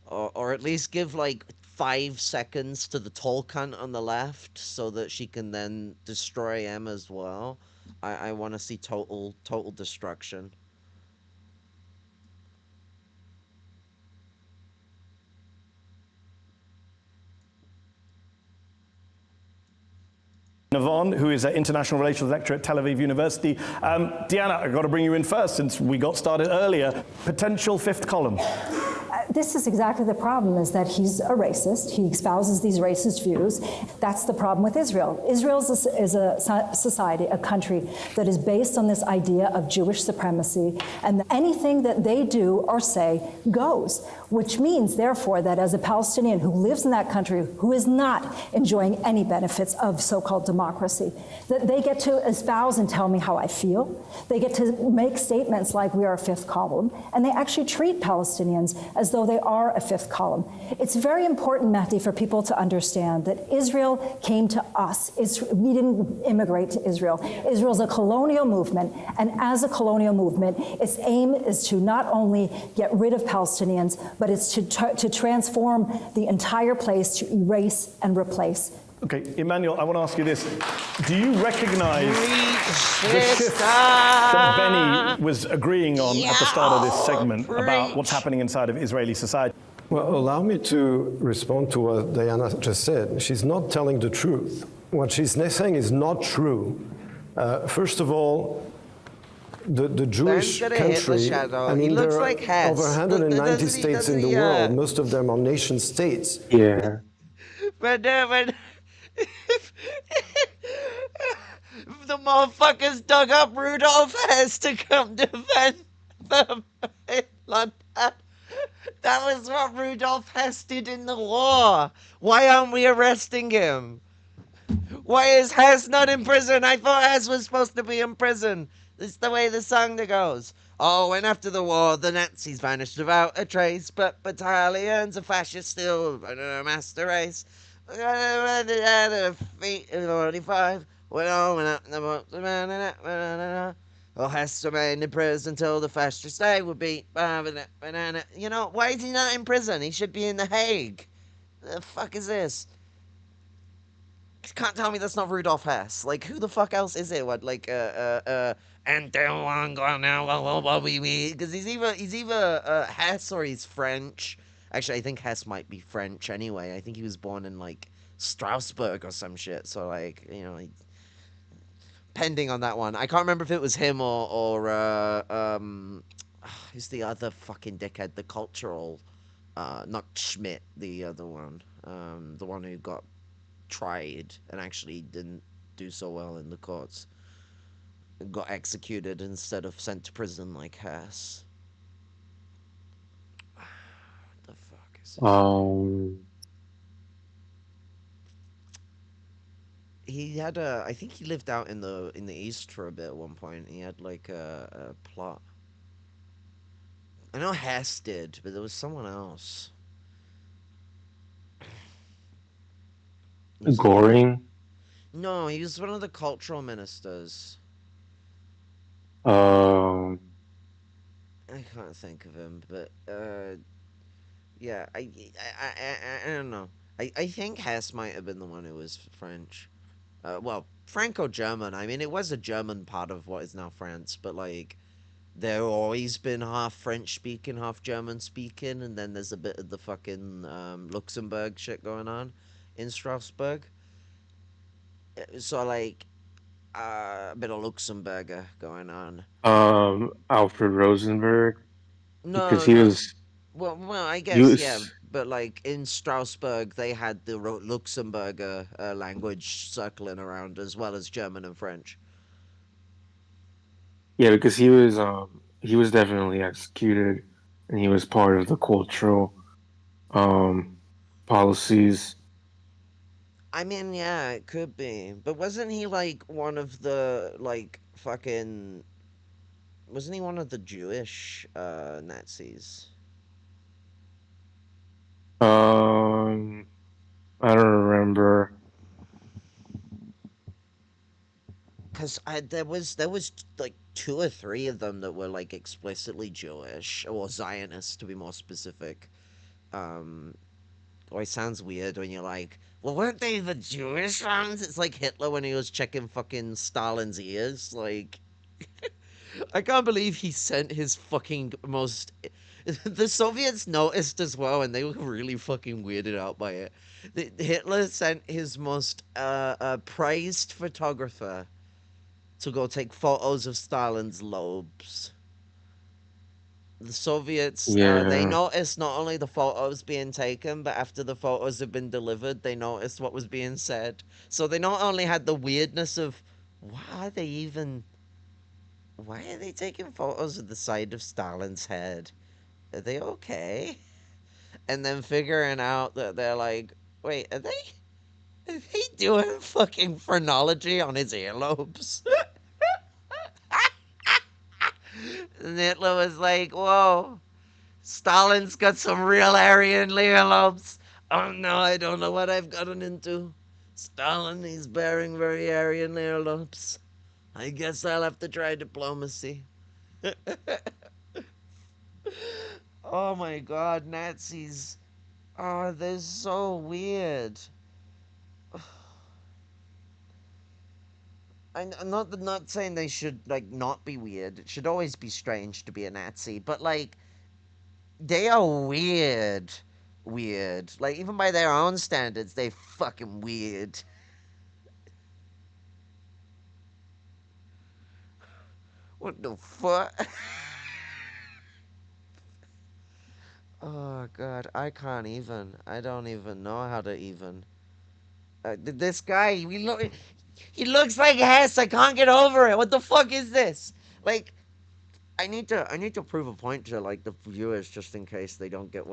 [SPEAKER 13] Or at least give like 5 seconds to the tall cunt on the left so that she can then destroy him as well. I want to see total destruction.
[SPEAKER 3] Navon, who is an international relations lecturer at Tel Aviv University. Diana, I've got to bring you in first since we got started earlier. Potential fifth column.
[SPEAKER 7] This is exactly the problem, is that he's a racist. He espouses these racist views. That's the problem with Israel. Israel is a society, a country that is based on this idea of Jewish supremacy, and anything that they do or say goes, which means, therefore, that as a Palestinian who lives in that country, who is not enjoying any benefits of so-called democracy, that they get to espouse and tell me how I feel. They get to make statements like we are a fifth column, and they actually treat Palestinians as though they are a fifth column. It's very important, Mehdi, for people to understand that Israel came to us. We didn't immigrate to Israel. Israel's a colonial movement, and as a colonial movement, its aim is to not only get rid of Palestinians, but it's to transform the entire place, to erase and replace.
[SPEAKER 3] Okay, Emmanuel, I want to ask you this. Do you recognize the shift that Benny was agreeing on at the start of this segment about what's happening inside of Israeli society?
[SPEAKER 12] Well, allow me to respond to what Diana just said. She's not telling the truth. What she's saying is not true. First of all, the Jewish country, I mean, there are over 190 states in the world, most of them are nation states.
[SPEAKER 2] Yeah.
[SPEAKER 13] But the motherfuckers dug up Rudolph Hess to come defend them in London. That was what Rudolph Hess did in the war. Why aren't we arresting him? Why is Hess not in prison? I thought Hess was supposed to be in prison. It's the way the song goes. Oh, and after the war, the Nazis vanished without a trace, but battalions of fascists still running a master race. 45 went up oh, has to remain in prison until the fascist day would be. You know, why is he not in prison? He should be in The Hague. The fuck is this? can't tell me that's not Rudolf Hess. Like, who the fuck else is it? What, like, and now, because he's either Hess or he's French. Actually, I think Hess might be French anyway. I think he was born in, like, Strasbourg or some shit. So, like, you know, pending on that one. I can't remember if it was him or who's the other fucking dickhead? The cultural, not Schmidt, the other one. The one who got tried and actually didn't do so well in the courts. Got executed instead of sent to prison like Hess. What the fuck is it? He had I think he lived out in the east for a bit at one point. He had like a plot. I know Hess did, but there was someone else.
[SPEAKER 2] Goring?
[SPEAKER 13] No, he was one of the cultural ministers.
[SPEAKER 2] Um,
[SPEAKER 13] I can't think of him, but yeah, I don't know. I think Hess might have been the one who was French. Well, Franco-German. I mean, it was a German part of what is now France, but like, there always been half French speaking, half German speaking, and then there's a bit of the fucking Luxembourg shit going on in Strasbourg. So like, a bit of Luxemburger going on.
[SPEAKER 2] Alfred Rosenberg, because
[SPEAKER 13] No,
[SPEAKER 2] he
[SPEAKER 13] no.
[SPEAKER 2] was
[SPEAKER 13] Well, I
[SPEAKER 2] he
[SPEAKER 13] guess yeah,
[SPEAKER 2] was
[SPEAKER 13] but like in Strasbourg, they had the Luxemburger language circling around as well as German and French.
[SPEAKER 2] yeah, because he was definitely executed, and he was part of the cultural um policies.
[SPEAKER 13] I mean, yeah, it could be, but wasn't he like one of the like fucking? Wasn't he one of the Jewish Nazis?
[SPEAKER 2] Um, I don't remember.
[SPEAKER 13] Because there was like two or three of them that were like explicitly Jewish or Zionist to be more specific. Um, Always sounds weird when you're like, well, weren't they the Jewish ones? It's like Hitler when he was checking fucking Stalin's ears. Like, I can't believe he sent his fucking most. The Soviets noticed as well, and they were really fucking weirded out by it. Hitler sent his most praised photographer to go take photos of Stalin's lobes. The Soviets, they
[SPEAKER 2] Yeah,
[SPEAKER 13] noticed not only the photos being taken, but after the photos had been delivered, they noticed what was being said. So they not only had the weirdness of, why are they taking photos of the side of Stalin's head? Are they okay? And then figuring out that they're like, wait, are they doing fucking phrenology on his earlobes? And Hitler was like, whoa. Stalin's got some real Aryan earlobes. Oh no, I don't know what I've gotten into. Stalin, he's bearing very Aryan earlobes. I guess I'll have to try diplomacy. Oh my god, Nazis. Oh, they're so weird. I'm not saying they should like not be weird. It should always be strange to be a Nazi, but like they are weird. Weird. Like, even by their own standards, they fucking weird. What the fuck? Oh, God. I can't even. I don't even know how to even. This guy, he looks like Hess. I can't get over it. What the fuck is this? Like, I need to prove a point to like the viewers just in case they don't get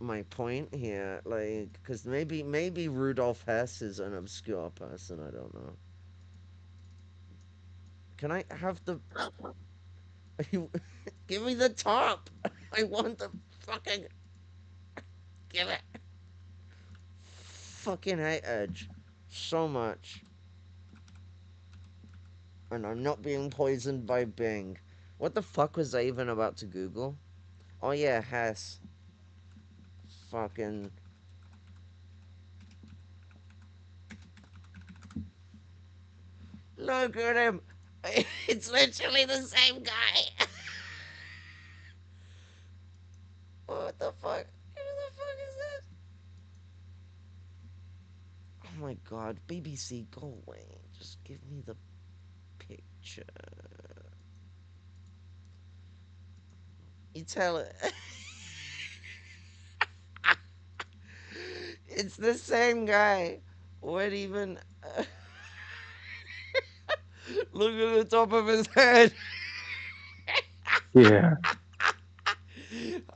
[SPEAKER 13] my point here, like, because maybe Rudolf Hess is an obscure person. I don't know. Can I have the? Give me the top. I want the fucking. Give it. Fucking hate Edge, so much. And I'm not being poisoned by Bing. What the fuck was I even about to Google? Oh yeah, Hess. Fucking. Look at him. It's literally the same guy. What the fuck? Who the fuck is this? Oh my god, BBC, go away. Just give me the picture. You tell it. It's the same guy. What even? Look at the top of his head.
[SPEAKER 2] Yeah.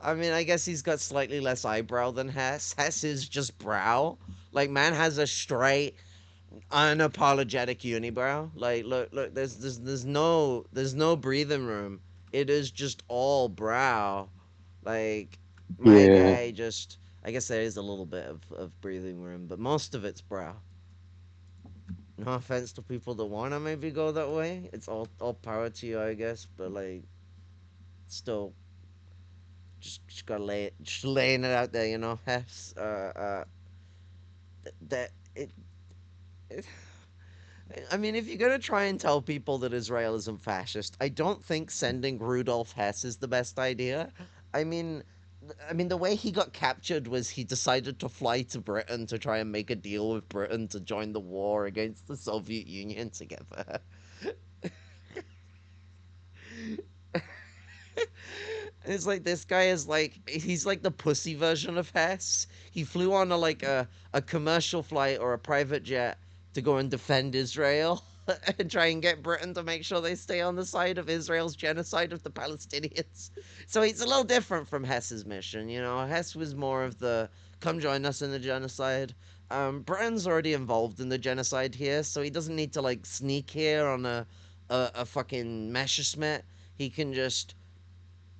[SPEAKER 13] I mean, I guess he's got slightly less eyebrow than Hess. Hess is just brow. Like, man has a straight, unapologetic unibrow. Like, look, there's no breathing room. It is just all brow. Like, my guy just, I guess there is a little bit of breathing room, but most of it's brow. No offense to people that wanna maybe go that way. It's all power to you, I guess, but like, still, just gotta laying it out there, you know. Hefs, I mean, if you're gonna try and tell people that Israel isn't fascist, I don't think sending Rudolf Hess is the best idea. I mean, the way he got captured was he decided to fly to Britain to try and make a deal with Britain to join the war against the Soviet Union together. It's like, this guy is like, he's like the pussy version of Hess. He flew on a commercial flight or a private jet to go and defend Israel and try and get Britain to make sure they stay on the side of Israel's genocide of the Palestinians. So it's a little different from Hess's mission, you know. Hess was more of the, come join us in the genocide. Britain's already involved in the genocide here, so he doesn't need to like sneak here on a fucking Messerschmitt. He can just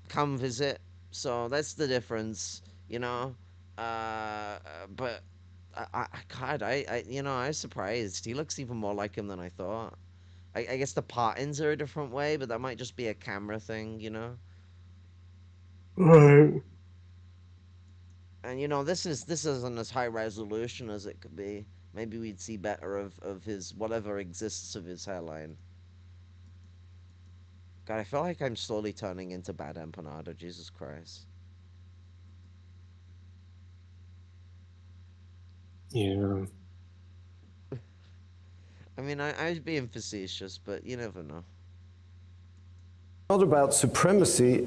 [SPEAKER 13] come visit. So that's the difference, you know. But I you know, I was surprised. He looks even more like him than I thought. I guess the partings are a different way, but that might just be a camera thing, you know.
[SPEAKER 2] Right.
[SPEAKER 13] And you know, this isn't as high resolution as it could be. Maybe we'd see better of his whatever exists of his hairline. God, I feel like I'm slowly turning into bad empanada. Jesus Christ.
[SPEAKER 2] Yeah.
[SPEAKER 13] I mean, I was being facetious, but you never know.
[SPEAKER 12] Not about supremacy,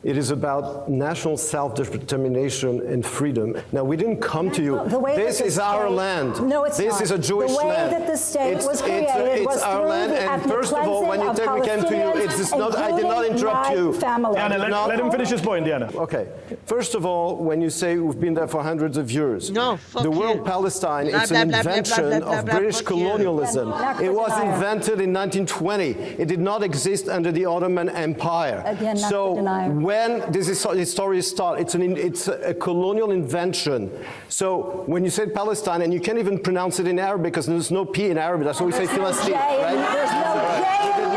[SPEAKER 12] it is about national self-determination and freedom. Now, we didn't come to you, this is our land.
[SPEAKER 7] No, it's not.
[SPEAKER 12] This is a Jewish land.
[SPEAKER 7] The way that the state was created was
[SPEAKER 12] our
[SPEAKER 7] through
[SPEAKER 12] land,
[SPEAKER 7] the
[SPEAKER 12] and
[SPEAKER 7] ethnic
[SPEAKER 12] first of all, when you
[SPEAKER 7] cleansing
[SPEAKER 12] we came to you,
[SPEAKER 7] Palestinians,
[SPEAKER 12] it's not, I did not
[SPEAKER 7] including
[SPEAKER 12] interrupt
[SPEAKER 7] my
[SPEAKER 12] you.
[SPEAKER 7] family.
[SPEAKER 12] Diana,
[SPEAKER 3] let him finish his point, Diana.
[SPEAKER 12] Okay. First of all, when you say we've been there for hundreds of years,
[SPEAKER 13] no, fuck
[SPEAKER 12] the word
[SPEAKER 13] you.
[SPEAKER 12] Palestine,
[SPEAKER 13] Blah,
[SPEAKER 12] it's
[SPEAKER 13] blah,
[SPEAKER 12] an
[SPEAKER 13] blah,
[SPEAKER 12] invention
[SPEAKER 13] blah, blah, blah,
[SPEAKER 12] of
[SPEAKER 13] blah,
[SPEAKER 12] British
[SPEAKER 13] fuck
[SPEAKER 12] colonialism.
[SPEAKER 13] you.
[SPEAKER 12] It was invented in 1920. It did not exist under the Ottoman Empire.
[SPEAKER 7] Again, not
[SPEAKER 12] so
[SPEAKER 7] the denier.
[SPEAKER 12] when this story starts, it's a colonial invention. So when you say Palestine, and you can't even pronounce it in Arabic because there's no P in Arabic, that's why we say Philistine, right?
[SPEAKER 7] There's no J in Hebrew.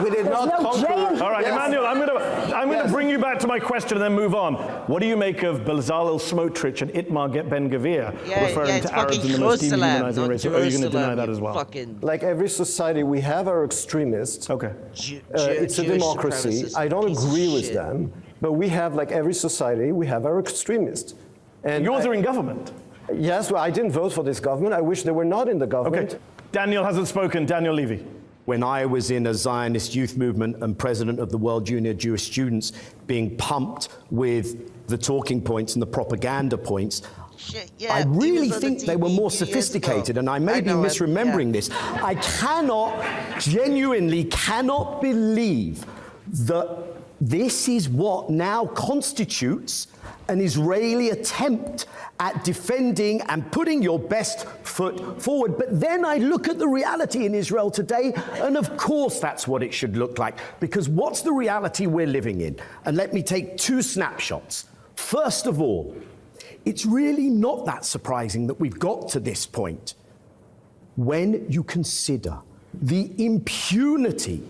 [SPEAKER 12] We did not conquer.
[SPEAKER 3] All right,
[SPEAKER 12] Yes.
[SPEAKER 3] Emmanuel, I'm going to bring you back to my question and then move on. What do you make of Bezalel Smotrich and Itmar Ben-Gvir referring to Arabs in the most dehumanizing race? Or are you going to deny that as well?
[SPEAKER 12] Like every society, we have our extremists.
[SPEAKER 3] Okay.
[SPEAKER 12] It's a democracy. I don't agree with them, but we have, like every society, we have our extremists. And
[SPEAKER 3] yours are in government.
[SPEAKER 12] Yes, well, I didn't vote for this government. I wish they were not in the government.
[SPEAKER 3] Okay. Daniel hasn't spoken. Daniel Levy.
[SPEAKER 17] When I was in a Zionist youth movement and president of the World Junior Jewish Students, being pumped with the talking points and the propaganda points, I really think they were more sophisticated, and I may be misremembering this. I genuinely cannot believe that this is what now constitutes an Israeli attempt at defending and putting your best foot forward. But then I look at the reality in Israel today, and of course that's what it should look like, because what's the reality we're living in? And let me take two snapshots. First of all, it's really not that surprising that we've got to this point when you consider the impunity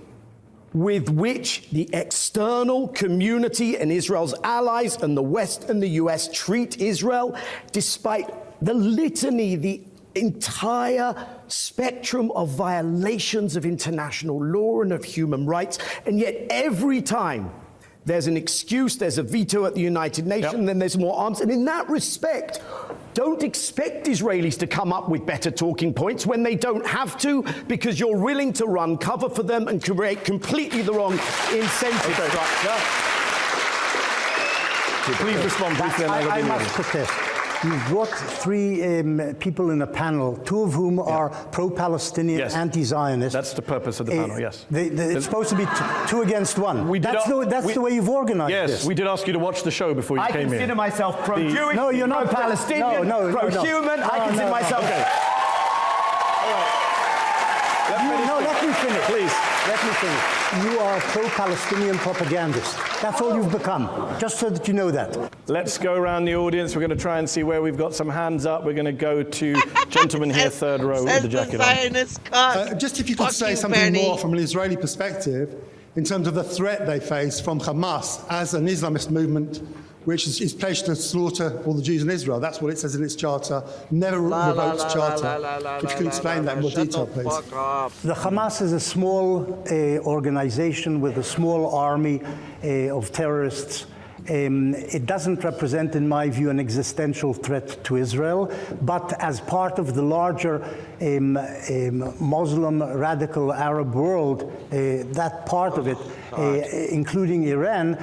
[SPEAKER 17] with which the external community and Israel's allies and the West and the US treat Israel, despite the litany, the entire spectrum of violations of international law and of human rights, and yet every time there's an excuse, there's a veto at the United Nations, and then there's more arms. And in that respect, don't expect Israelis to come up with better talking points when they don't have to, because you're willing to run cover for them and create completely the wrong incentive structure.
[SPEAKER 3] Please respond briefly.
[SPEAKER 11] I must protest. You've brought three people in a panel, two of whom are pro-Palestinian, anti-Zionist.
[SPEAKER 3] That's the purpose of the panel, yes.
[SPEAKER 11] It's supposed to be two against one. That's the way you've organized this.
[SPEAKER 3] Yes, we did ask you to watch the show before you came in.
[SPEAKER 17] I consider myself pro-Jewish,
[SPEAKER 11] no, you're not
[SPEAKER 17] pro-Palestinian, pro-human. I consider myself...
[SPEAKER 11] Let me finish.
[SPEAKER 3] Please.
[SPEAKER 11] Let me finish. You are a pro-Palestinian propagandist. That's all you've become, just so that you know that.
[SPEAKER 3] Let's go around the audience. We're going to try and see where we've got some hands up. We're going to go to gentleman here, third row with the jacket on.
[SPEAKER 9] Just if you could say something more from an Israeli perspective in terms of the threat they face from Hamas as an Islamist movement which is pledged to slaughter all the Jews in Israel. That's what it says in its charter. Never revokes charter. If you can explain that in more detail, please.
[SPEAKER 11] The Hamas is a small organization with a small army of terrorists. It doesn't represent, in my view, an existential threat to Israel, but as part of the larger Muslim radical Arab world, that part of it, including Iran,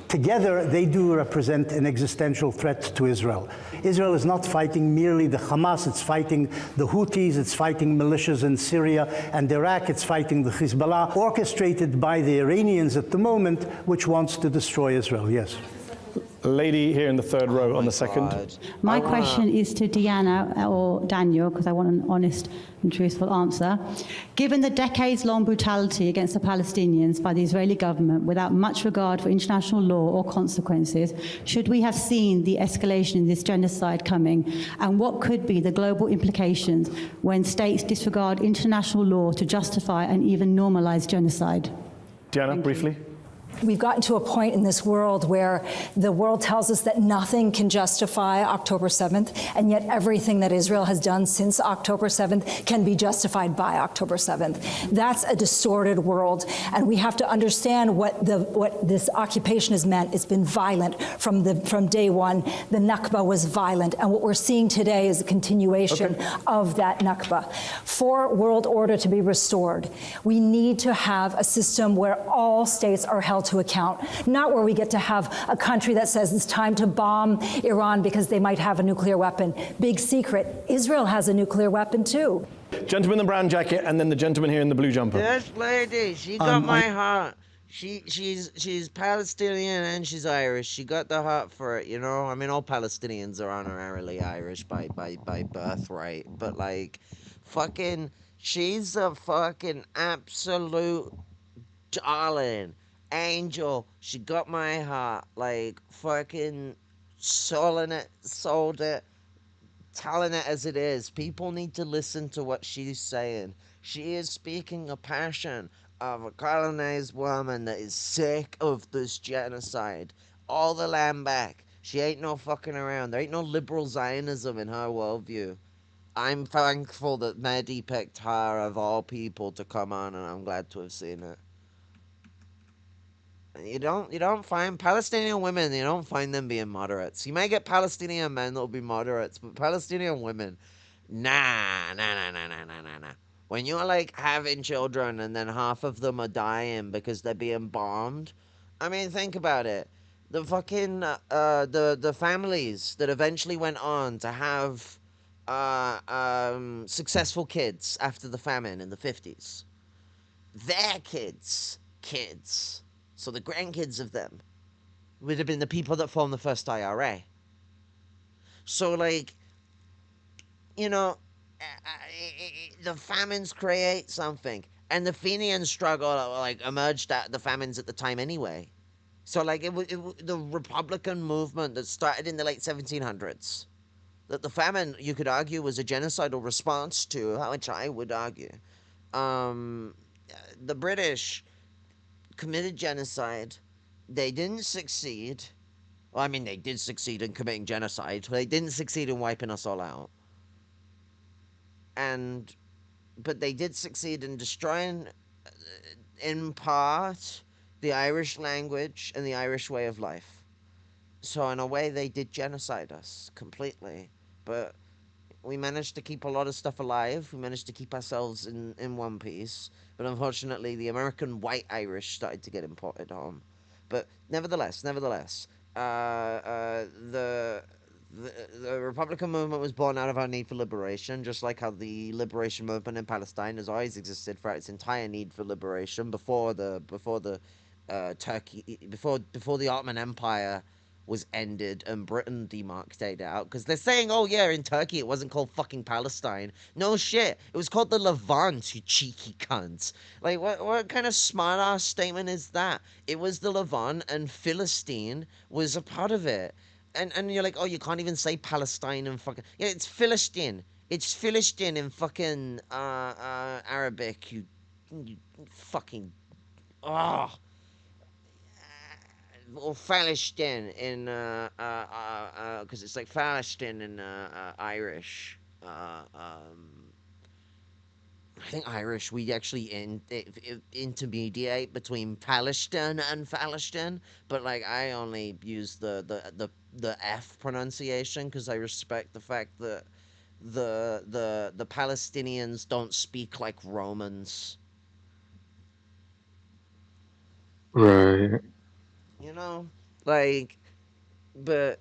[SPEAKER 11] together they do represent an existential threat to Israel. Israel is not fighting merely the Hamas, it's fighting the Houthis, it's fighting militias in Syria and Iraq, it's fighting the Hezbollah, orchestrated by the Iranians at the moment, which wants to destroy Israel, yes.
[SPEAKER 3] Lady here in the third row on the second.
[SPEAKER 19] My question is to Deanna or Daniel, because I want an honest and truthful answer. Given the decades-long brutality against the Palestinians by the Israeli government without much regard for international law or consequences, should we have seen the escalation in this genocide coming? And what could be the global implications when states disregard international law to justify and even normalize genocide?
[SPEAKER 3] Deanna, briefly.
[SPEAKER 7] We've gotten to a point in this world where the world tells us that nothing can justify October 7th, and yet everything that Israel has done since October 7th can be justified by October 7th. That's a distorted world, and we have to understand what this occupation has meant. It's been violent from day one. The Nakba was violent, and what we're seeing today is a continuation of that Nakba. For world order to be restored, we need to have a system where all states are held to account, not where we get to have a country that says it's time to bomb Iran because they might have a nuclear weapon. Big secret, Israel has a nuclear weapon too.
[SPEAKER 3] Gentleman in the brown jacket and then the gentleman here in the blue jumper.
[SPEAKER 13] This lady, she got my heart. She's Palestinian and she's Irish. She got the heart for it, you know? I mean, all Palestinians are honorarily Irish by birthright, but like, fucking, she's a fucking absolute darling. Angel, she got my heart, like fucking sold it, telling it as it is. People need to listen to what she's saying. She is speaking a passion of a colonized woman that is sick of this genocide. All the land back. She ain't no fucking around. There ain't no liberal Zionism in her worldview. I'm thankful that Mehdi picked her of all people to come on, and I'm glad to have seen it. You don't find Palestinian women, you don't find them being moderates. You may get Palestinian men that'll be moderates, but Palestinian women, nah. When you're like having children and then half of them are dying because they're being bombed, I mean, think about it. The fucking the families that eventually went on to have successful kids after the famine in the 50s, their kids. So the grandkids of them would have been the people that formed the first IRA. So, like, you know, the famines create something. And the Fenian struggle, like, emerged at the famines at the time anyway. So, like, the Republican movement that started in the late 1700s, that the famine, you could argue, was a genocidal response to, which I would argue. The British committed genocide. They didn't succeed. Well, I mean, they did succeed in committing genocide. They didn't succeed in wiping us all out. But they did succeed in destroying, in part, the Irish language and the Irish way of life. So in a way, they did genocide us completely. But we managed to keep a lot of stuff alive. We managed to keep ourselves in one piece. But unfortunately, the American white Irish started to get imported home. But nevertheless, the the Republican movement was born out of our need for liberation, just like how the liberation movement in Palestine has always existed throughout its entire need for liberation before the Turkey before the Ottoman Empire was ended and Britain demarcated out, because they're saying, oh yeah, in Turkey it wasn't called fucking Palestine. No shit, it was called the Levant, you cheeky cunts. Like, what kind of smart ass statement is that? It was the Levant, and Philistine was a part of it. And you're like, oh, you can't even say Palestine and fucking, yeah, it's Philistine. It's Philistine in fucking Arabic. You fucking, oh. Or Palestine in because it's like Palestine in Irish. I think Irish, we actually intermediate between Palestine and Palestine, but like I only use the F pronunciation because I respect the fact that the Palestinians don't speak like Romans.
[SPEAKER 2] Right.
[SPEAKER 13] You know, like, but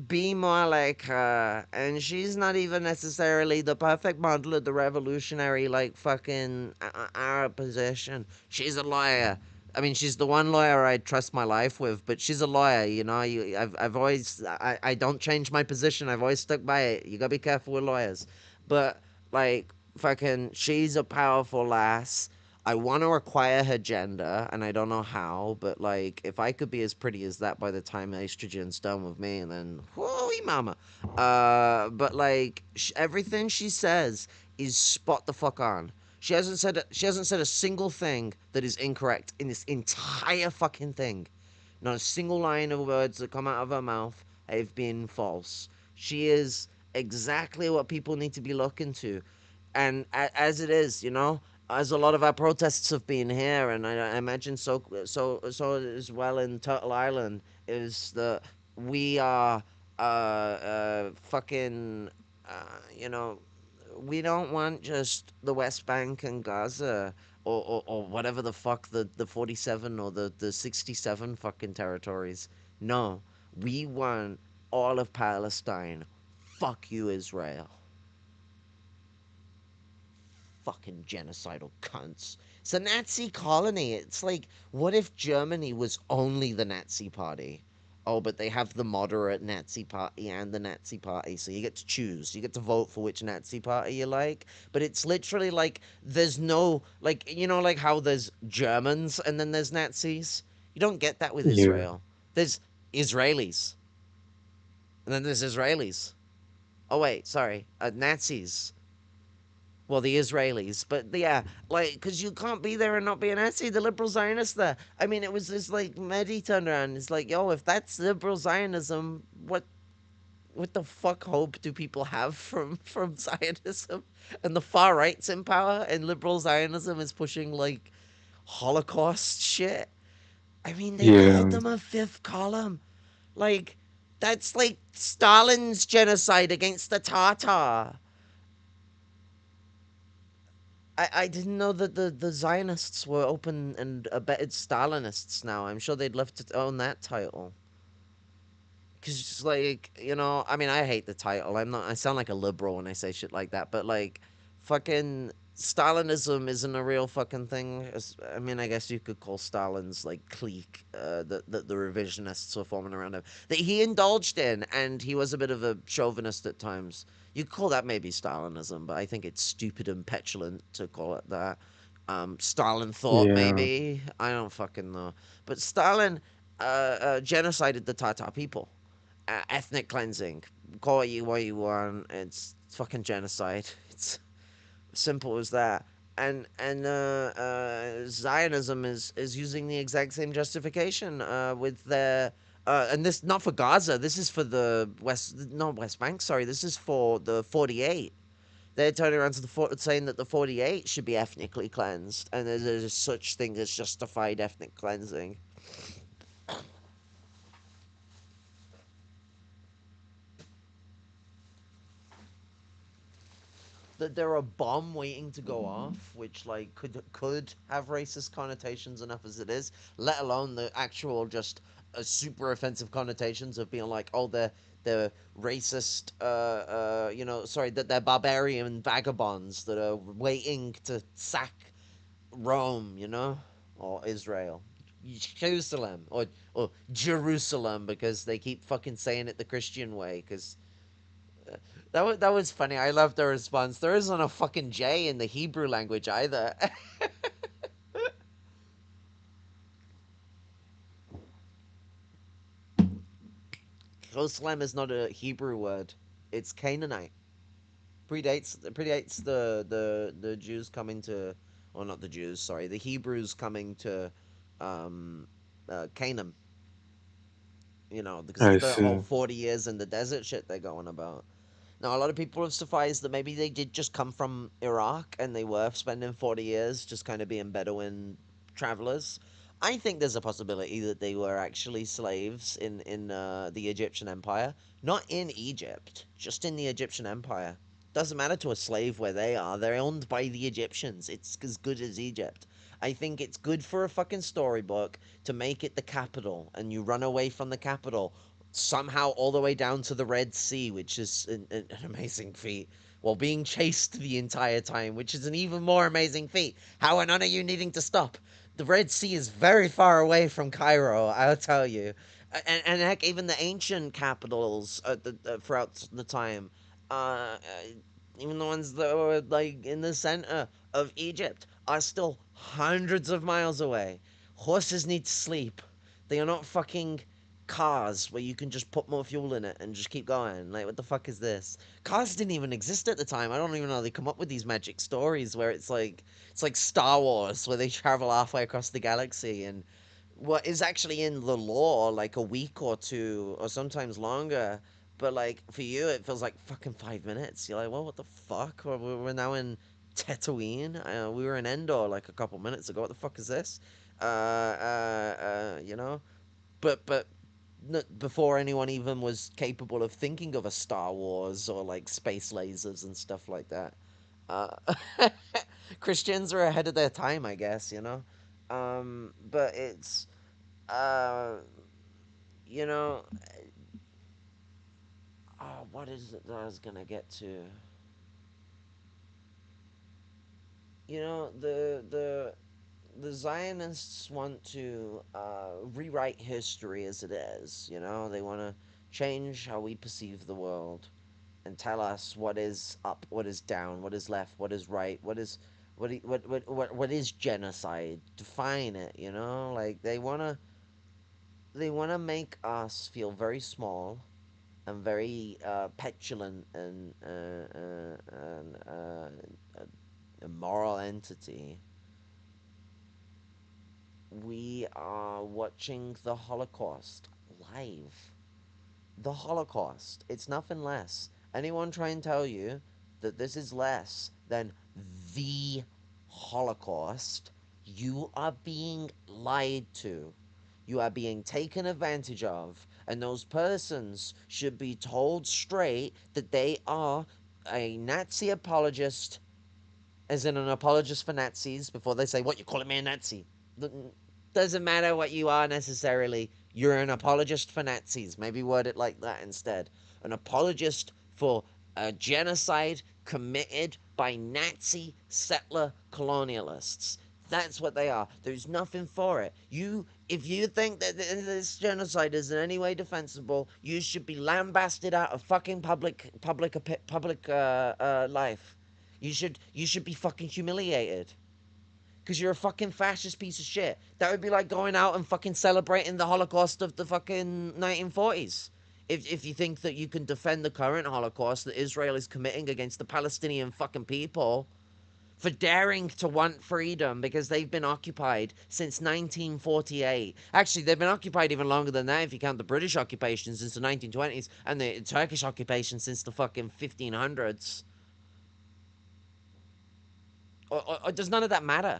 [SPEAKER 13] be more like her, and she's not even necessarily the perfect model of the revolutionary, like, fucking Arab position. She's a lawyer. I mean, she's the one lawyer I'd trust my life with, but she's a lawyer, you know. I've always, I don't change my position. I've always stuck by it. You gotta be careful with lawyers. But, like, fucking, she's a powerful lass. I want to acquire her gender, and I don't know how, but, like, if I could be as pretty as that by the time estrogen's done with me, then whoo mama. But, like, everything she says is spot the fuck on. She hasn't said a single thing that is incorrect in this entire fucking thing. Not a single line of words that come out of her mouth have been false. She is exactly what people need to be looking to. And as it is, you know, as a lot of our protests have been here, and I imagine so as well in Turtle Island, is that we are fucking you know, we don't want just the West Bank and Gaza or whatever the fuck the 47 or the 67 fucking territories. No, we want all of Palestine. Fuck you, Israel. Fucking genocidal cunts. It's a Nazi colony. It's like, what if Germany was only the Nazi party? Oh, but they have the moderate Nazi party and the Nazi party, so you get to choose. You get to vote for which Nazi party you like. But it's literally like, there's no, like, you know, like how there's Germans and then there's Nazis? You don't get that with
[SPEAKER 2] Yeah.
[SPEAKER 13] Israel. There's Israelis. And then there's Israelis. Oh, wait, sorry. Nazis. Well, the Israelis, but yeah, like, because you can't be there and not be a Nazi. The liberal Zionists there. I mean, it was this, like, Mehdi turned around. It's like, yo, if that's liberal Zionism, what the fuck hope do people have from Zionism? And the far right's in power, and liberal Zionism is pushing, like, Holocaust shit. I mean, they called them a fifth column. Like, that's like Stalin's genocide against the Tatar. I didn't know that the Zionists were open and abetted Stalinists now. I'm sure they'd love to own that title. Because it's like, you know, I mean, I hate the title. I sound like a liberal when I say shit like that. But, like, fucking Stalinism isn't a real fucking thing. I mean, I guess you could call Stalin's, like, clique, the revisionists were forming around him, that he indulged in, and he was a bit of a chauvinist at times. You could call that maybe Stalinism, but I think it's stupid and petulant to call it that. Stalin thought, maybe. I don't fucking know. But Stalin genocided the Tatar people. Ethnic cleansing. Call it what you want. It's fucking genocide. It's simple as that. And Zionism is using the exact same justification with their And this not for Gaza. This is for the not West Bank. Sorry, this is for the 48. They're turning around to saying that the 48 should be ethnically cleansed, and there's such thing as justified ethnic cleansing. That there are a bomb waiting to go off, which like could have racist connotations enough as it is, let alone the actual just super offensive connotations of being like, oh, they're racist, sorry, that they're barbarian vagabonds that are waiting to sack Rome, or Israel. Jerusalem or Jerusalem, because they keep fucking saying it the Christian way, because that was funny. I love the response. There isn't a fucking J in the Hebrew language either. Jerusalem is not a Hebrew word. It's Canaanite. Predates the Jews coming to, or not the Jews, sorry, the Hebrews coming to Canaan. Because
[SPEAKER 2] I
[SPEAKER 13] of the whole
[SPEAKER 2] see.
[SPEAKER 13] 40 years in the desert shit they're going about. Now, a lot of people have surmised that maybe they did just come from Iraq and they were spending 40 years just kind of being Bedouin travelers. I think there's a possibility that they were actually slaves in the Egyptian Empire. Not in Egypt, just in the Egyptian Empire. Doesn't matter to a slave where they are. They're owned by the Egyptians. It's as good as Egypt. I think it's good for a fucking storybook to make it the capital, and you run away from the capital somehow all the way down to the Red Sea, which is an amazing feat, while being chased the entire time, which is an even more amazing feat. How are none of you needing to stop? The Red Sea is very far away from Cairo, I'll tell you. And heck, even the ancient capitals throughout the time, uh, even the ones that were like in the center of Egypt, are still hundreds of miles away. Horses need to sleep. They are not fucking cars where you can just put more fuel in it and just keep going. Like, what the fuck is this? Cars didn't even exist at the time. I don't even know how they come up with these magic stories where it's like Star Wars, where they travel halfway across the galaxy, and what is actually in the lore like a week or two or sometimes longer. But like for you, it feels like fucking 5 minutes. You're like, well, what the fuck? We're now in Tatooine. We were in Endor like a couple minutes ago. What the fuck is this? You know. But before anyone even was capable of thinking of a Star Wars or like space lasers and stuff like that. Uh, Christians are ahead of their time, I guess. But it's uh, you know, oh, what is it that I was gonna get to? The Zionists want to rewrite history as it is. They want to change how we perceive the world and tell us what is up, what is down, what is left, what is right, what is genocide. Define it. Like they wanna make us feel very small and very petulant and a moral entity. We are watching the Holocaust live. The Holocaust. It's nothing less. Anyone try and tell you that this is less than the Holocaust, you are being lied to. You are being taken advantage of, and those persons should be told straight that they are a Nazi apologist, as in an apologist for Nazis, before they say, what, you calling me a Nazi? Doesn't matter what you are necessarily. You're an apologist for Nazis. Maybe word it like that instead. An apologist for a genocide committed by Nazi settler colonialists. That's what they are. There's nothing for it. If you think that this genocide is in any way defensible, you should be lambasted out of fucking public life. You should be fucking humiliated. Because you're a fucking fascist piece of shit. That would be like going out and fucking celebrating the Holocaust of the fucking 1940s. If you think that you can defend the current Holocaust that Israel is committing against the Palestinian fucking people, for daring to want freedom because they've been occupied since 1948. Actually, they've been occupied even longer than that if you count the British occupation since the 1920s and the Turkish occupation since the fucking 1500s. Or does none of that matter?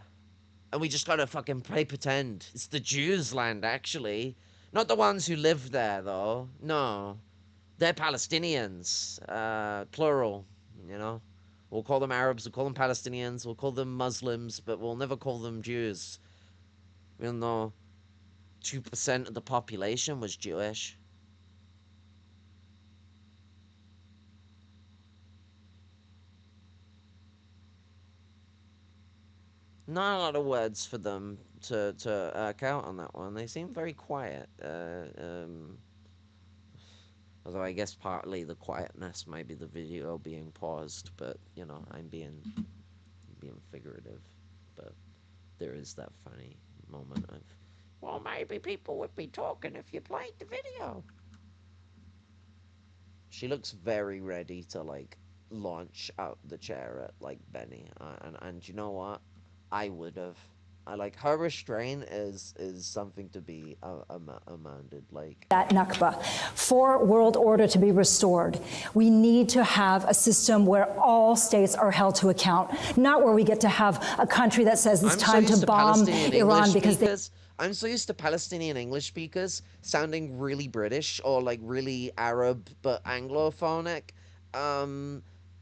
[SPEAKER 13] And we just gotta fucking play pretend. It's the Jews' land, actually. Not the ones who live there, though. No. They're Palestinians. Plural, you know? We'll call them Arabs, we'll call them Palestinians, we'll call them Muslims, but we'll never call them Jews. Even though 2% of the population was Jewish. Not a lot of words for them to count on that one. They seem very quiet. Although I guess partly the quietness might be the video being paused, but you know, I'm being figurative. But there is that funny moment of, well, maybe people would be talking if you played the video. She looks very ready to like launch out the chair at like Benny, and you know what? I would have. I like her restraint is something to be amended. Like
[SPEAKER 7] that Nakba, for world order to be restored, we need to have a system where all states are held to account, not where we get to have a country that says it's time to bomb Iran because they.
[SPEAKER 13] I'm so used to Palestinian English speakers sounding really British or like really Arab but Anglophonic.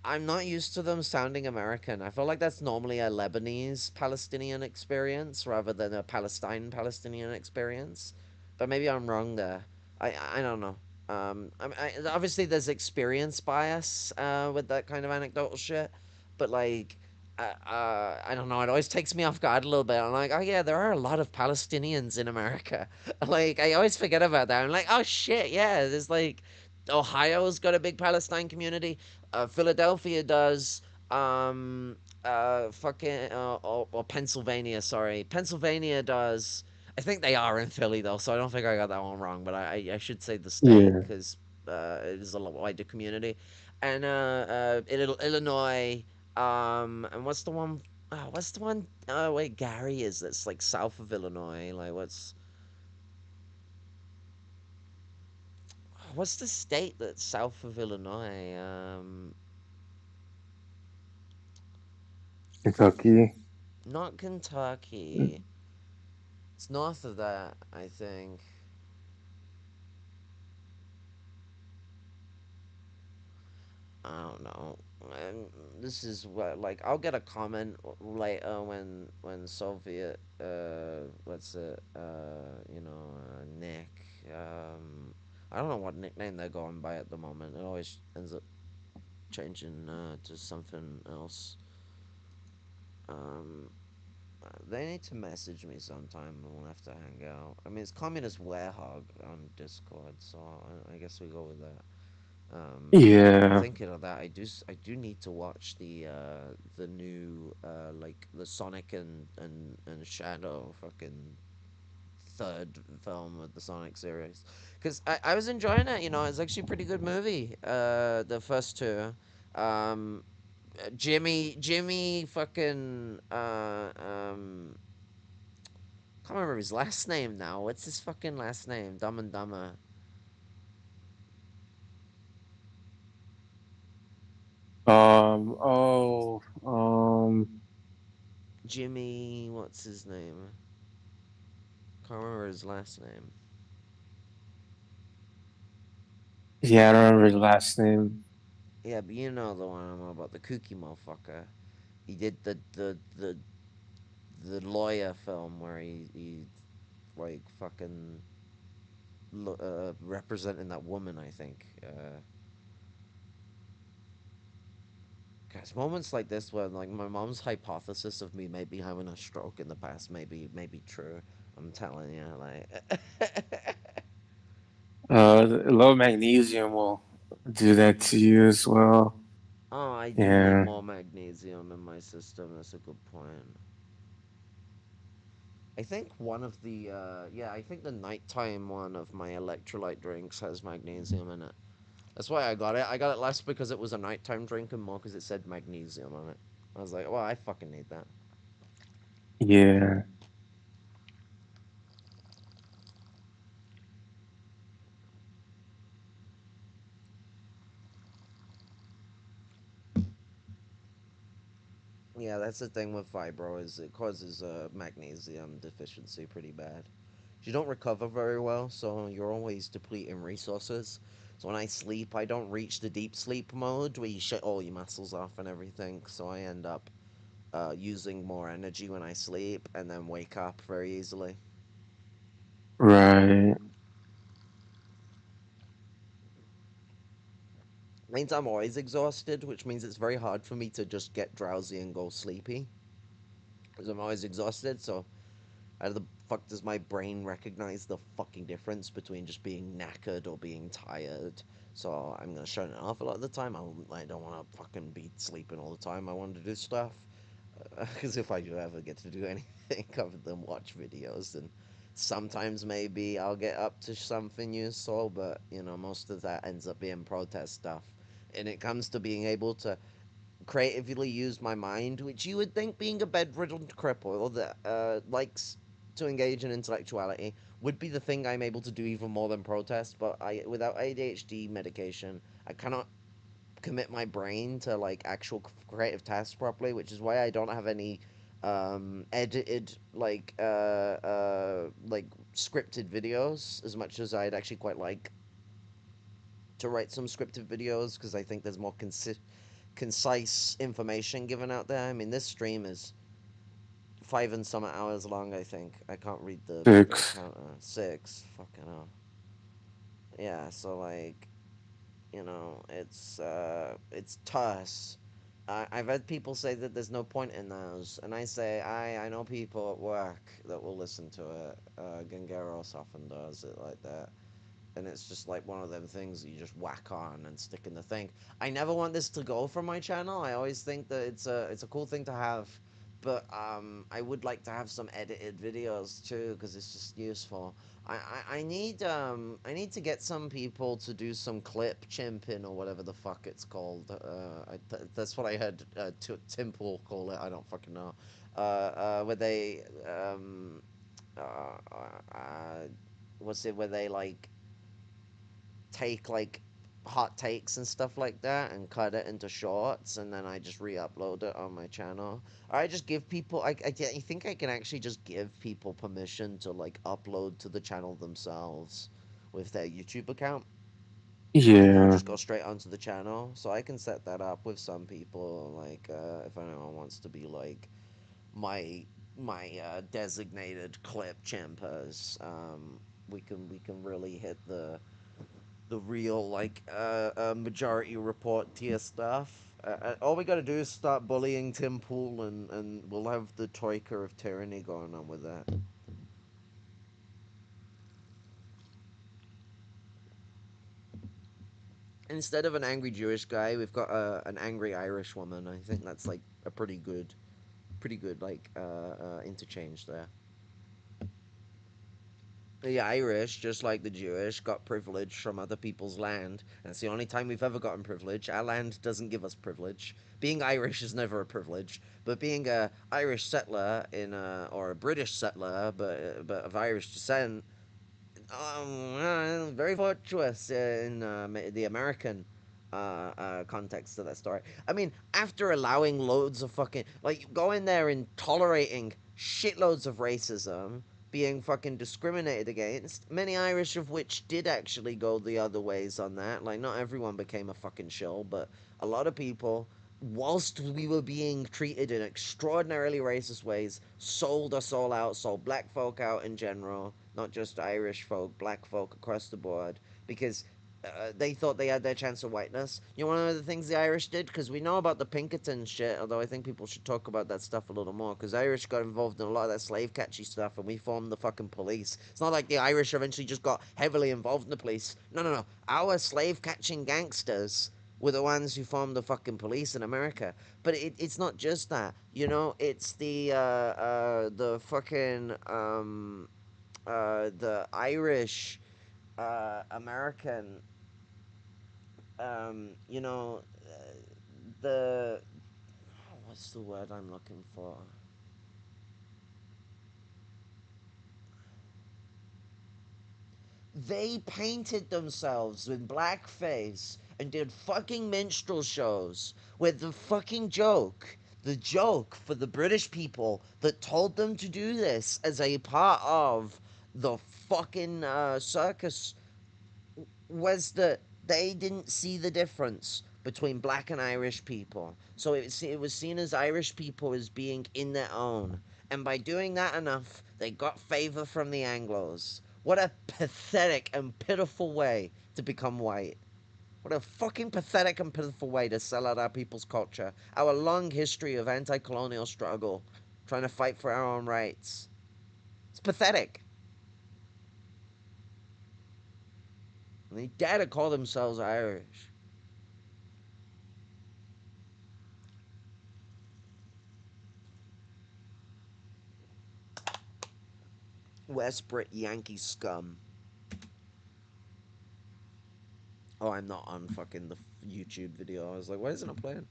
[SPEAKER 13] I'm not used to them sounding American. I feel like that's normally a Lebanese Palestinian experience rather than a Palestinian experience. But maybe I'm wrong there. I don't know. Obviously there's experience bias with that kind of anecdotal shit, but like I don't know. It always takes me off guard a little bit. I'm like, oh yeah, there are a lot of Palestinians in America. Like I always forget about that. I'm like, oh shit, yeah. There's like Ohio's got a big Palestine community. Philadelphia does. Or Pennsylvania. Sorry, Pennsylvania does. I think they are in Philly though, so I don't think I got that one wrong. But I should say the state because it is a lot wider community. And Illinois. And what's the one? What's the one? Wait, Gary is that's like south of Illinois. Like what's the state that's south of Illinois?
[SPEAKER 2] Kentucky.
[SPEAKER 13] Not Kentucky. It's north of that, I think. I don't know. This is what like I'll get a comment later when Soviet Nick I don't know what nickname they're going by at the moment. It always ends up changing to something else. They need to message me sometime and we'll have to hang out. I mean, it's Communist Warehog on Discord, so I guess we go with that.
[SPEAKER 2] Yeah.
[SPEAKER 13] Thinking of that, I do need to watch the new like the Sonic and Shadow fucking third film of the Sonic series, because I was enjoying it. You know, it's actually a pretty good movie. The first two, Jimmy fucking can't remember his last name now. What's his fucking last name? Dumb and Dumber. Jimmy, what's his name? Can't remember his last name.
[SPEAKER 2] Yeah, I don't remember his last name.
[SPEAKER 13] Yeah, but you know the one I'm on about, the kooky motherfucker. He did the lawyer film where he like fucking representing that woman, I think. Guys, moments like this where like my mom's hypothesis of me maybe having a stroke in the past may be true. I'm telling you, like.
[SPEAKER 2] Low magnesium will do that to you as well.
[SPEAKER 13] Oh, I do need more magnesium in my system. That's a good point. I think one of the I think the nighttime one of my electrolyte drinks has magnesium in it. That's why I got it. I got it less because it was a nighttime drink and more because it said magnesium on it. I was like, well, I fucking need that.
[SPEAKER 2] Yeah.
[SPEAKER 13] Yeah, that's the thing with fibro is it causes magnesium deficiency pretty bad. You don't recover very well, so you're always depleting resources. So when I sleep, I don't reach the deep sleep mode where you shut all your muscles off and everything. So I end up using more energy when I sleep and then wake up very easily.
[SPEAKER 2] Right.
[SPEAKER 13] Means I'm always exhausted, which means it's very hard for me to just get drowsy and go sleepy. Because I'm always exhausted, so how the fuck does my brain recognize the fucking difference between just being knackered or being tired? So I'm gonna shut it off a lot of the time. I don't want to fucking be sleeping all the time. I want to do stuff. Because if I do ever get to do anything other than watch videos, then sometimes maybe I'll get up to something useful, but you know, most of that ends up being protest stuff. And it comes to being able to creatively use my mind, which you would think being a bedridden cripple that likes to engage in intellectuality would be the thing I'm able to do even more than protest, but without ADHD medication, I cannot commit my brain to like actual creative tasks properly, which is why I don't have any edited like scripted videos as much as I'd actually quite like to write some scripted videos because I think there's more concise information given out there. I mean, this stream is 5 and some hours long, I think. I can't read the fucking
[SPEAKER 2] 6.
[SPEAKER 13] counter. 6. Fucking hell. Yeah, so like, you know, it's tough. I've had people say that there's no point in those, and I say I know people at work that will listen to it. Gangeros often does it like that, and it's just like one of them things that you just whack on and stick in the thing. I never want this to go from my channel. I always think that it's a cool thing to have, but I would like to have some edited videos too because it's just useful. I need to get some people to do some clip chimping or whatever the fuck it's called. That's what I heard Timple call it. I don't fucking know. Where they what's it? Where they like take like hot takes and stuff like that and cut it into shorts and then I just re-upload it on my channel. Or I just give people I think I can actually just give people permission to like upload to the channel themselves with their YouTube account. And it'll
[SPEAKER 2] Yeah.
[SPEAKER 13] just go straight onto the channel. So I can set that up with some people, like if anyone wants to be like my designated clip chimpers, we can really hit the real like majority report tier stuff. All we gotta do is start bullying Tim Pool, and we'll have the troika of tyranny going on with that. Instead of an angry Jewish guy, we've got an angry Irish woman. I think that's like a pretty good like interchange there. The Irish, just like the Jewish, got privilege from other people's land. And it's the only time we've ever gotten privilege. Our land doesn't give us privilege. Being Irish is never a privilege, but being a Irish settler or a British settler, but of Irish descent, very virtuous in the American context of that story. I mean, after allowing loads of fucking like going there and tolerating shitloads of racism, being fucking discriminated against, many Irish of which did actually go the other ways on that. Like, not everyone became a fucking shill, but a lot of people, whilst we were being treated in extraordinarily racist ways, sold us all out, sold black folk out in general, not just Irish folk, black folk across the board, because they thought they had their chance of whiteness. You know, one of the things the Irish did, because we know about the Pinkerton shit, although I think people should talk about that stuff a little more, because Irish got involved in a lot of that slave catchy stuff, and we formed the fucking police. It's not like the Irish eventually just got heavily involved in the police. No, no, no. Our slave catching gangsters were the ones who formed the fucking police in America. But it's not just that, you know. It's the fucking the Irish American, you know, the what's the word I'm looking for? They painted themselves in blackface and did fucking minstrel shows with the fucking joke. The joke for the British people that told them to do this as a part of the fucking circus was that they didn't see the difference between black and Irish people. So it was seen as Irish people as being in their own. And by doing that enough, they got favor from the Anglos. What a pathetic and pitiful way to become white. What a fucking pathetic and pitiful way to sell out our people's culture, our long history of anti-colonial struggle, trying to fight for our own rights. It's pathetic. And they dare to call themselves Irish. West Brit Yankee scum. Oh, I'm not on fucking the YouTube video. I was like, why isn't it playing?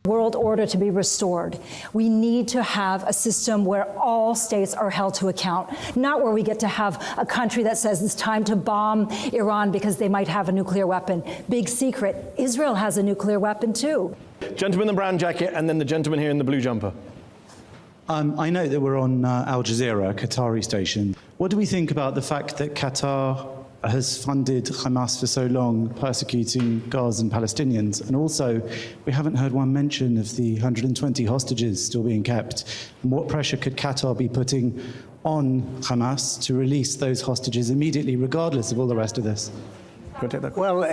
[SPEAKER 7] World order to be restored. We need to have a system where all states are held to account, not where we get to have a country that says it's time to bomb Iran because they might have a nuclear weapon. Big secret, Israel has a nuclear weapon too.
[SPEAKER 3] Gentleman in the brown jacket and then the gentleman here in the blue jumper.
[SPEAKER 16] I know that we're on Al Jazeera, a Qatari station. What do we think about the fact that Qatar has funded Hamas for so long, persecuting Gazan Palestinians? And also, we haven't heard one mention of the 120 hostages still being kept. And what pressure could Qatar be putting on Hamas to release those hostages immediately, regardless of all the rest of this?
[SPEAKER 11] Well,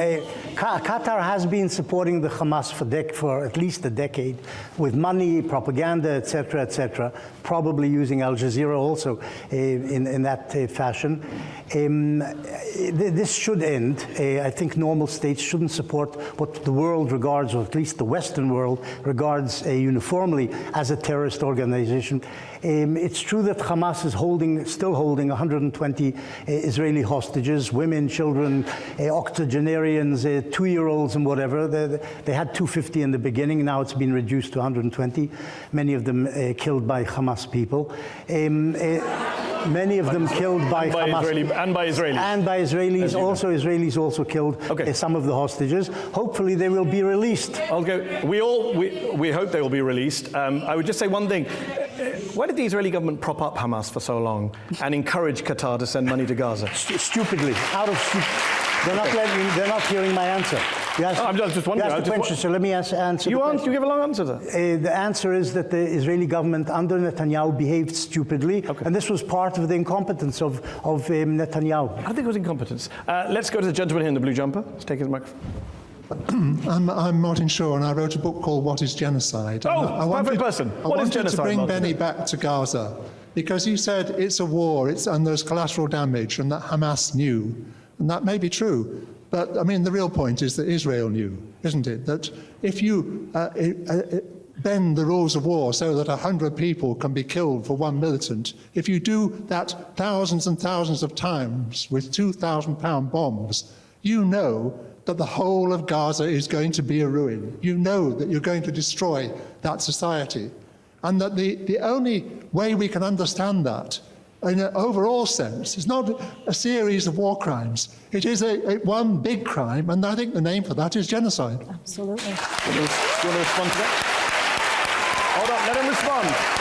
[SPEAKER 11] Qatar has been supporting the Hamas for at least a decade with money, propaganda, etc., probably using Al Jazeera also in that fashion. This should end. I think normal states shouldn't support what the world regards, or at least the Western world regards uniformly as a terrorist organization. It's true that Hamas is still holding 120 Israeli hostages, women, children, octogenarians, 2-year-olds and whatever. They had 250 in the beginning, now it's been reduced to 120, many of them killed by Hamas people. Many of them killed by Hamas.
[SPEAKER 3] And by Israelis.
[SPEAKER 11] And by Israelis. Israelis also killed some of the hostages. Hopefully they will be released.
[SPEAKER 3] We hope they will be released. I would just say one thing. Why did the Israeli government prop up Hamas for so long and encourage Qatar to send money to Gaza?
[SPEAKER 11] Stupidly. They're not hearing my answer.
[SPEAKER 3] I'm just wondering.
[SPEAKER 11] You asked the question, so let me answer.
[SPEAKER 3] You give a long answer to that.
[SPEAKER 11] The answer is that the Israeli government under Netanyahu behaved stupidly, and this was part of the incompetence of Netanyahu.
[SPEAKER 3] I think it was incompetence. Let's go to the gentleman here in the blue jumper. Let's take his microphone.
[SPEAKER 18] I'm Martin Shaw, and I wrote a book called What is Genocide?
[SPEAKER 3] Perfect person. What is genocide?
[SPEAKER 18] I wanted to bring
[SPEAKER 3] Martin?
[SPEAKER 18] Benny back to Gaza, because he said it's a war, and there's collateral damage, and that Hamas knew. And that may be true, but I mean, the real point is that Israel knew, isn't it? That if you bend the rules of war so that 100 people can be killed for one militant, if you do that thousands and thousands of times with 2,000-pound bombs, you know that the whole of Gaza is going to be a ruin. You know that you're going to destroy that society. And that the only way we can understand that in an overall sense is not a series of war crimes. It is one big crime, and I think the name for that is genocide.
[SPEAKER 7] Absolutely.
[SPEAKER 3] Do you want to respond to that? Hold on, let him respond.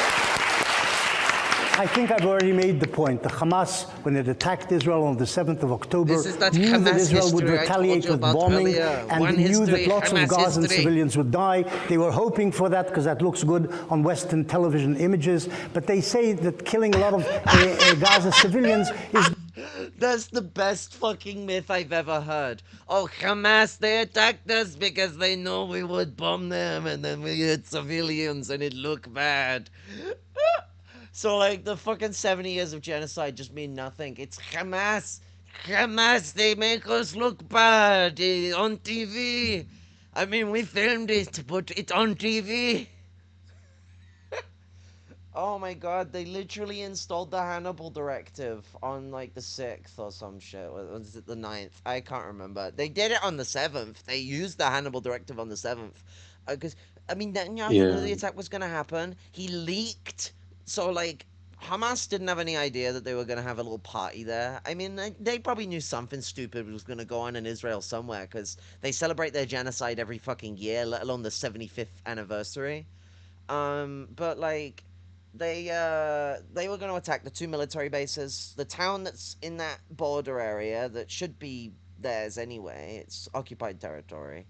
[SPEAKER 11] I think I've already made the point. The Hamas, when it attacked Israel on the 7th of October, knew that Israel would retaliate with bombing, and they knew that lots of Gazan civilians would die. They were hoping for that because that looks good on Western television images. But they say that killing a lot of Gaza civilians is...
[SPEAKER 13] That's the best fucking myth I've ever heard. Oh, Hamas, they attacked us because they know we would bomb them and then we hit civilians and it looked bad. So, like, the fucking 70 years of genocide just mean nothing. It's Hamas. Hamas, they make us look bad on TV. I mean, we filmed it, but it's on TV. Oh my god, they literally installed the Hannibal Directive on, like, the 6th or some shit. Was it the 9th? I can't remember. They did it on the 7th. They used the Hannibal Directive on the 7th. Because, I mean, Netanyahu knew the attack was going to happen. He leaked. So, like, Hamas didn't have any idea that they were going to have a little party there. I mean, they probably knew something stupid was going to go on in Israel somewhere, because they celebrate their genocide every fucking year, let alone the 75th anniversary. But, like, they were going to attack the 2 military bases. The town that's in that border area that should be theirs anyway, it's occupied territory,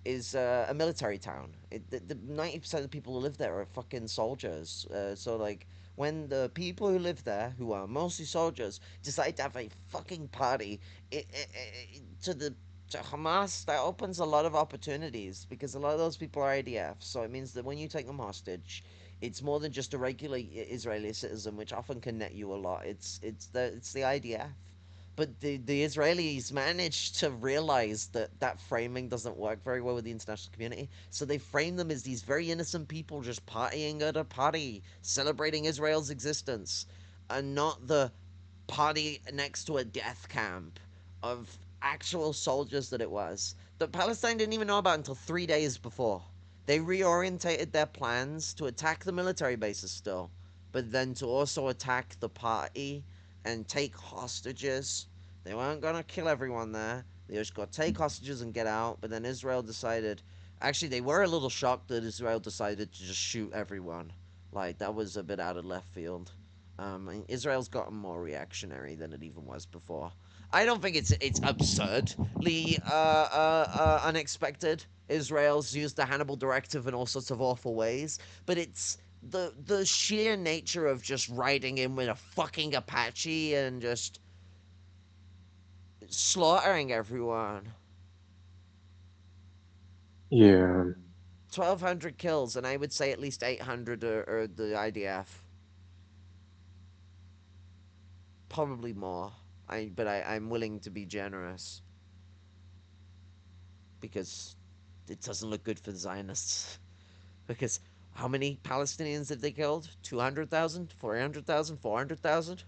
[SPEAKER 13] is a military town. The 90% of the people who live there are fucking soldiers. So, like, when the people who live there, who are mostly soldiers, decide to have a fucking party to Hamas, that opens a lot of opportunities, because a lot of those people are IDF. So it means that when you take them hostage, it's more than just a regular Israeli citizen, which often can net you a lot. It's the IDF. But the Israelis managed to realize that framing doesn't work very well with the international community. So they frame them as these very innocent people just partying at a party, celebrating Israel's existence, and not the party next to a death camp of actual soldiers that it was. That Palestine didn't even know about until 3 days before. They reorientated their plans to attack the military bases still, but then to also attack the party and take hostages. They weren't going to kill everyone there. They just got to take hostages and get out. But then Israel decided... Actually, they were a little shocked that Israel decided to just shoot everyone. Like, that was a bit out of left field. Israel's gotten more reactionary than it even was before. I don't think it's absurdly unexpected. Israel's used the Hannibal Directive in all sorts of awful ways. But it's... The sheer nature of just riding in with a fucking Apache and just slaughtering everyone.
[SPEAKER 2] Yeah.
[SPEAKER 13] 1,200 kills, and I would say at least 800 are the IDF. Probably more. But I'm willing to be generous, because it doesn't look good for the Zionists. Because how many Palestinians have they killed? 200,000? 400,000? 400,000?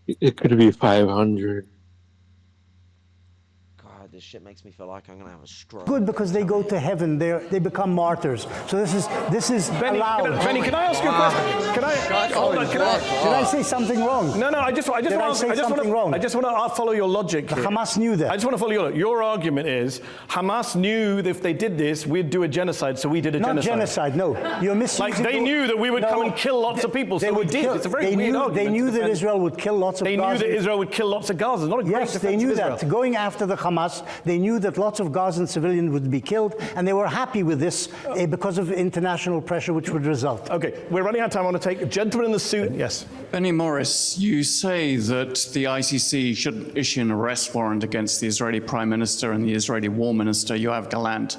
[SPEAKER 2] It could be 500.
[SPEAKER 13] God, this shit makes me feel like I'm gonna have a stroke.
[SPEAKER 11] Good, because they go to heaven. They become martyrs. So this is
[SPEAKER 3] Benny,
[SPEAKER 11] allowed.
[SPEAKER 3] Benny, can I ask you a question? Can I? Hold on,
[SPEAKER 11] Did I say something wrong?
[SPEAKER 3] No, I just want to follow your logic.
[SPEAKER 11] The Hamas knew that.
[SPEAKER 3] I just want to follow your logic. Your argument is Hamas knew that if they did this, we'd do a genocide, so we did a genocide.
[SPEAKER 11] Not genocide, no. You're misusing.
[SPEAKER 3] Like they knew that we would come and kill lots of people, so we did. It's a very weird argument.
[SPEAKER 11] They knew that Israel would kill lots of Gazans.
[SPEAKER 3] They knew that Israel would kill lots of Gazans. Not a great defense of Israel.
[SPEAKER 11] Yes, they knew that. Going after the Hamas, they knew that lots of Gazan civilians would be killed, and they were happy with this because of international pressure which would result.
[SPEAKER 3] Okay, we're running out of time. I want to take a gentleman in the suit. Yes.
[SPEAKER 14] Benny Morris, you say that the ICC should issue an arrest warrant against the Israeli Prime Minister and the Israeli War Minister, Yoav Gallant.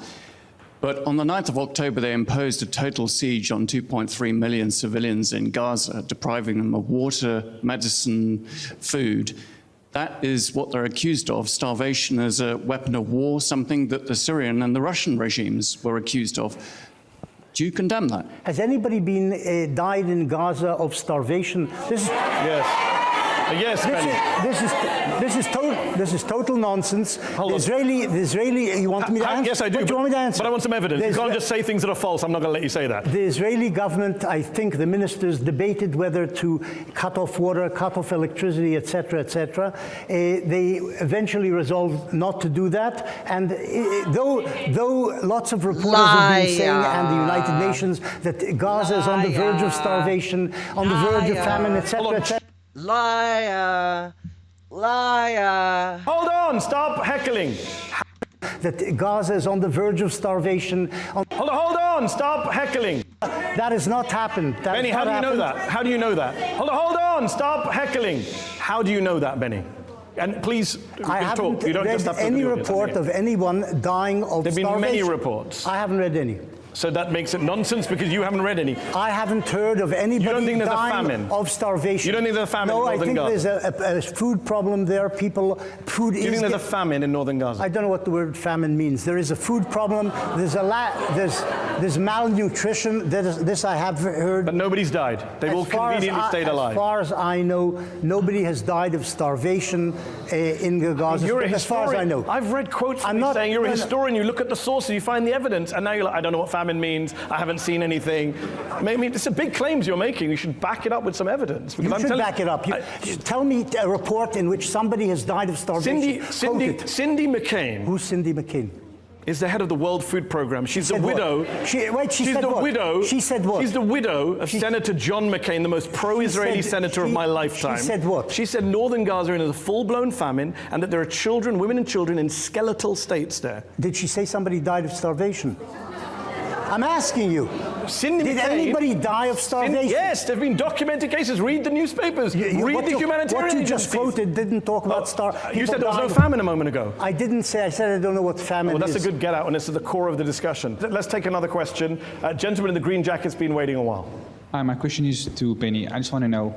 [SPEAKER 14] But on the 9th of October, they imposed a total siege on 2.3 million civilians in Gaza, depriving them of water, medicine, food. That is what they're accused of, starvation as a weapon of war, something that the Syrian and the Russian regimes were accused of. Do you condemn that?
[SPEAKER 11] Has anybody died in Gaza of starvation?
[SPEAKER 3] Yes. Yes,
[SPEAKER 11] this is total nonsense. The Israeli, you want me to answer?
[SPEAKER 3] Yes, I do.
[SPEAKER 11] What do you want me to answer?
[SPEAKER 3] But I want some evidence. You can't just say things that are false. I'm not going to let you say that.
[SPEAKER 11] The Israeli government, I think the ministers debated whether to cut off water, cut off electricity, etc., etc. They eventually resolved not to do that. And though lots of reporters have been saying, and the United Nations, that Gaza is on the verge of starvation, on the verge of famine, etc., etc.
[SPEAKER 13] Liar! Liar!
[SPEAKER 3] Hold on! Stop heckling!
[SPEAKER 11] That Gaza is on the verge of starvation.
[SPEAKER 3] Hold on! Stop heckling!
[SPEAKER 11] That has not happened.
[SPEAKER 3] Benny, how do you know that? How do you know that? Hold on! Stop heckling! How do you know that, Benny? And please,
[SPEAKER 11] I haven't
[SPEAKER 3] talk. You don't
[SPEAKER 11] read
[SPEAKER 3] just have to
[SPEAKER 11] any report of anyone dying of
[SPEAKER 3] starvation. There have been many reports.
[SPEAKER 11] I haven't read any.
[SPEAKER 3] So that makes it nonsense because you haven't read any.
[SPEAKER 11] I haven't heard of anybody dying of starvation.
[SPEAKER 3] You don't think there's a famine in northern Gaza?
[SPEAKER 11] No, I think there's a food problem there. Do you
[SPEAKER 3] think there's a famine in northern Gaza?
[SPEAKER 11] I don't know what the word famine means. There is a food problem. There's There's malnutrition. This I have heard.
[SPEAKER 3] But nobody's died. They've all conveniently stayed alive.
[SPEAKER 11] As far as I know, nobody has died of starvation in Gaza.
[SPEAKER 3] You're a
[SPEAKER 11] as far as I know.
[SPEAKER 3] I've read quotes from you saying you're a historian. You look at the sources, you find the evidence, and now you're like, I don't know what famine means. I haven't seen anything. I mean, it's a big claims you're making. You should back it up with some evidence.
[SPEAKER 11] You should back it up. Tell me a report in which somebody has died of starvation.
[SPEAKER 3] Cindy McCain.
[SPEAKER 11] Who's Cindy McCain?
[SPEAKER 3] Is the head of the World Food Programme. She's the widow.
[SPEAKER 11] She's
[SPEAKER 3] the widow.
[SPEAKER 11] She said what?
[SPEAKER 3] She's the widow of Senator John McCain, the most pro-Israeli senator of my lifetime.
[SPEAKER 11] She said what?
[SPEAKER 3] She said northern Gaza is a full-blown famine and that there are children, women and children in skeletal states there.
[SPEAKER 11] Did she say somebody died of starvation? I'm asking you. Did anybody die of starvation?
[SPEAKER 3] Yes, there have been documented cases. Read the newspapers. Read the humanitarian
[SPEAKER 11] What you just quoted didn't talk about starvation.
[SPEAKER 3] You said there was no famine a moment ago.
[SPEAKER 11] I didn't say. I said I don't know what famine is.
[SPEAKER 3] Well, that's a good get out, and it's at the core of the discussion. Let's take another question. Gentleman in the green jacket's been waiting a while.
[SPEAKER 15] Hi, my question is to Benny. I just want to know,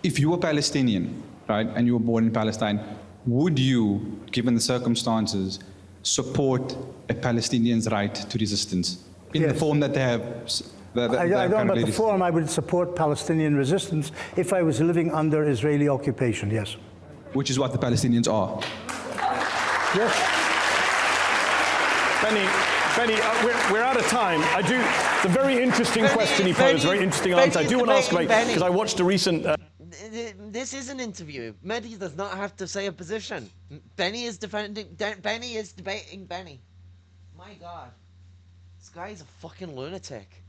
[SPEAKER 15] if you were Palestinian, right, and you were born in Palestine, would you, given the circumstances, support a Palestinian's right to resistance in the form that they have?
[SPEAKER 11] I don't know about the form. I would support Palestinian resistance if I was living under Israeli occupation, yes.
[SPEAKER 15] Which is what the Palestinians are.
[SPEAKER 11] Yes.
[SPEAKER 3] Benny, we're out of time. It's a very interesting question he posed, very interesting answer. I do want to ask, because I watched a recent...
[SPEAKER 13] This is an interview. Mehdi does not have to say a position. Benny is debating Benny. My God. This guy is a fucking lunatic.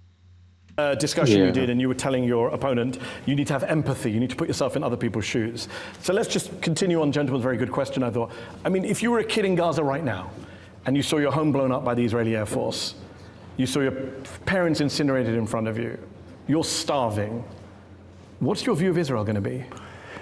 [SPEAKER 3] Discussion you did, and you were telling your opponent, you need to have empathy, you need to put yourself in other people's shoes. So let's just continue on gentleman's very good question, I thought. I mean, if you were a kid in Gaza right now, and you saw your home blown up by the Israeli Air Force, you saw your parents incinerated in front of you, you're starving, what's your view of Israel going to be?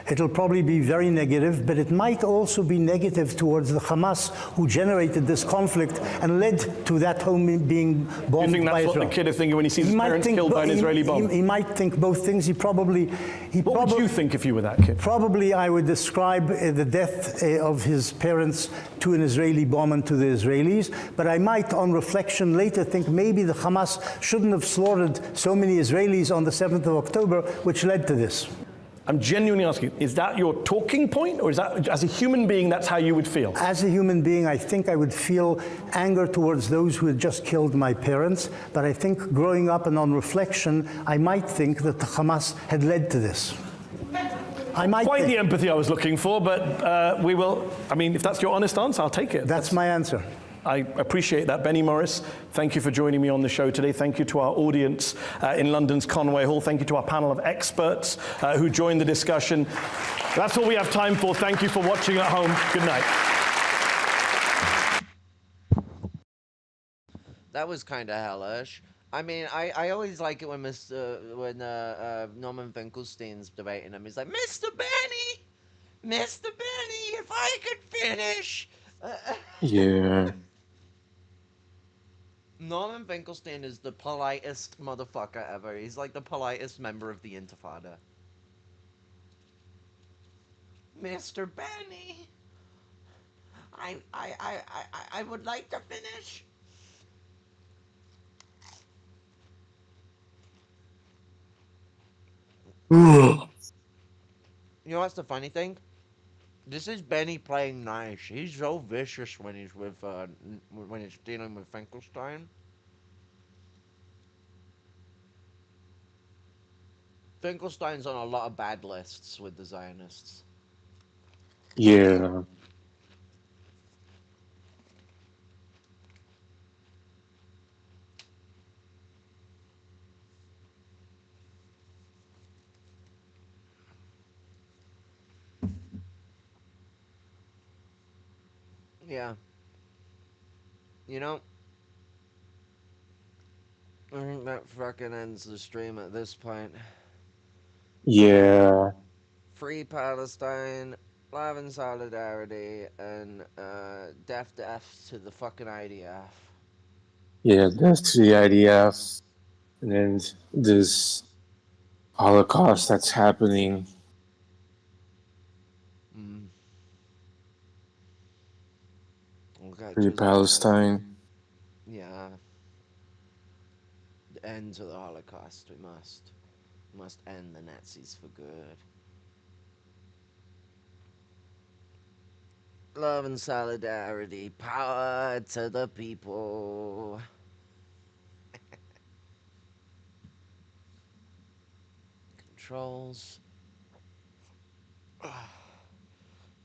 [SPEAKER 11] It'll probably be very negative, but it might also be negative towards the Hamas who generated this conflict and led to that home being bombed by Israel.
[SPEAKER 3] You think that's what the kid is thinking when he sees his parents killed by an Israeli bomb?
[SPEAKER 11] He might think both things.
[SPEAKER 3] What would you think if you were that kid?
[SPEAKER 11] Probably I would describe the death of his parents to an Israeli bomb and to the Israelis, but I might, on reflection later, think maybe the Hamas shouldn't have slaughtered so many Israelis on the 7th of October, which led to this.
[SPEAKER 3] I'm genuinely asking, is that your talking point, or is that, as a human being, that's how you would feel?
[SPEAKER 11] As a human being, I think I would feel anger towards those who had just killed my parents, but I think growing up and on reflection, I might think that the Hamas had led to this.
[SPEAKER 3] Quite the empathy I was looking for, but we will, I mean, if that's your honest answer, I'll take it.
[SPEAKER 11] That's my answer.
[SPEAKER 3] I appreciate that. Benny Morris, thank you for joining me on the show today. Thank you to our audience in London's Conway Hall. Thank you to our panel of experts who joined the discussion. That's all we have time for. Thank you for watching at home. Good night.
[SPEAKER 13] That was kind of hellish. I mean, I always like it when Norman Finkelstein's debating him. He's like, Mr. Benny, if I could finish.
[SPEAKER 2] Yeah.
[SPEAKER 13] Norman Finkelstein is the politest motherfucker ever. He's like the politest member of the Intifada. Mr. Benny, I would like to finish. You know what's the funny thing? This is Benny playing nice. He's so vicious when he's with when he's dealing with Finkelstein. Finkelstein's on a lot of bad lists with the Zionists.
[SPEAKER 2] Yeah.
[SPEAKER 13] Yeah. You know, I think that fucking ends the stream at this point.
[SPEAKER 2] Yeah.
[SPEAKER 13] Free Palestine, live in solidarity, and death to the fucking IDF.
[SPEAKER 2] Yeah, death to the IDF. And then this Holocaust that's happening.
[SPEAKER 13] Okay,
[SPEAKER 2] Free Palestine.
[SPEAKER 13] Yeah. end to the Holocaust. We must. We must end the Nazis for good. Love and solidarity. Power to the people. Controls.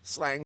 [SPEAKER 13] Slang.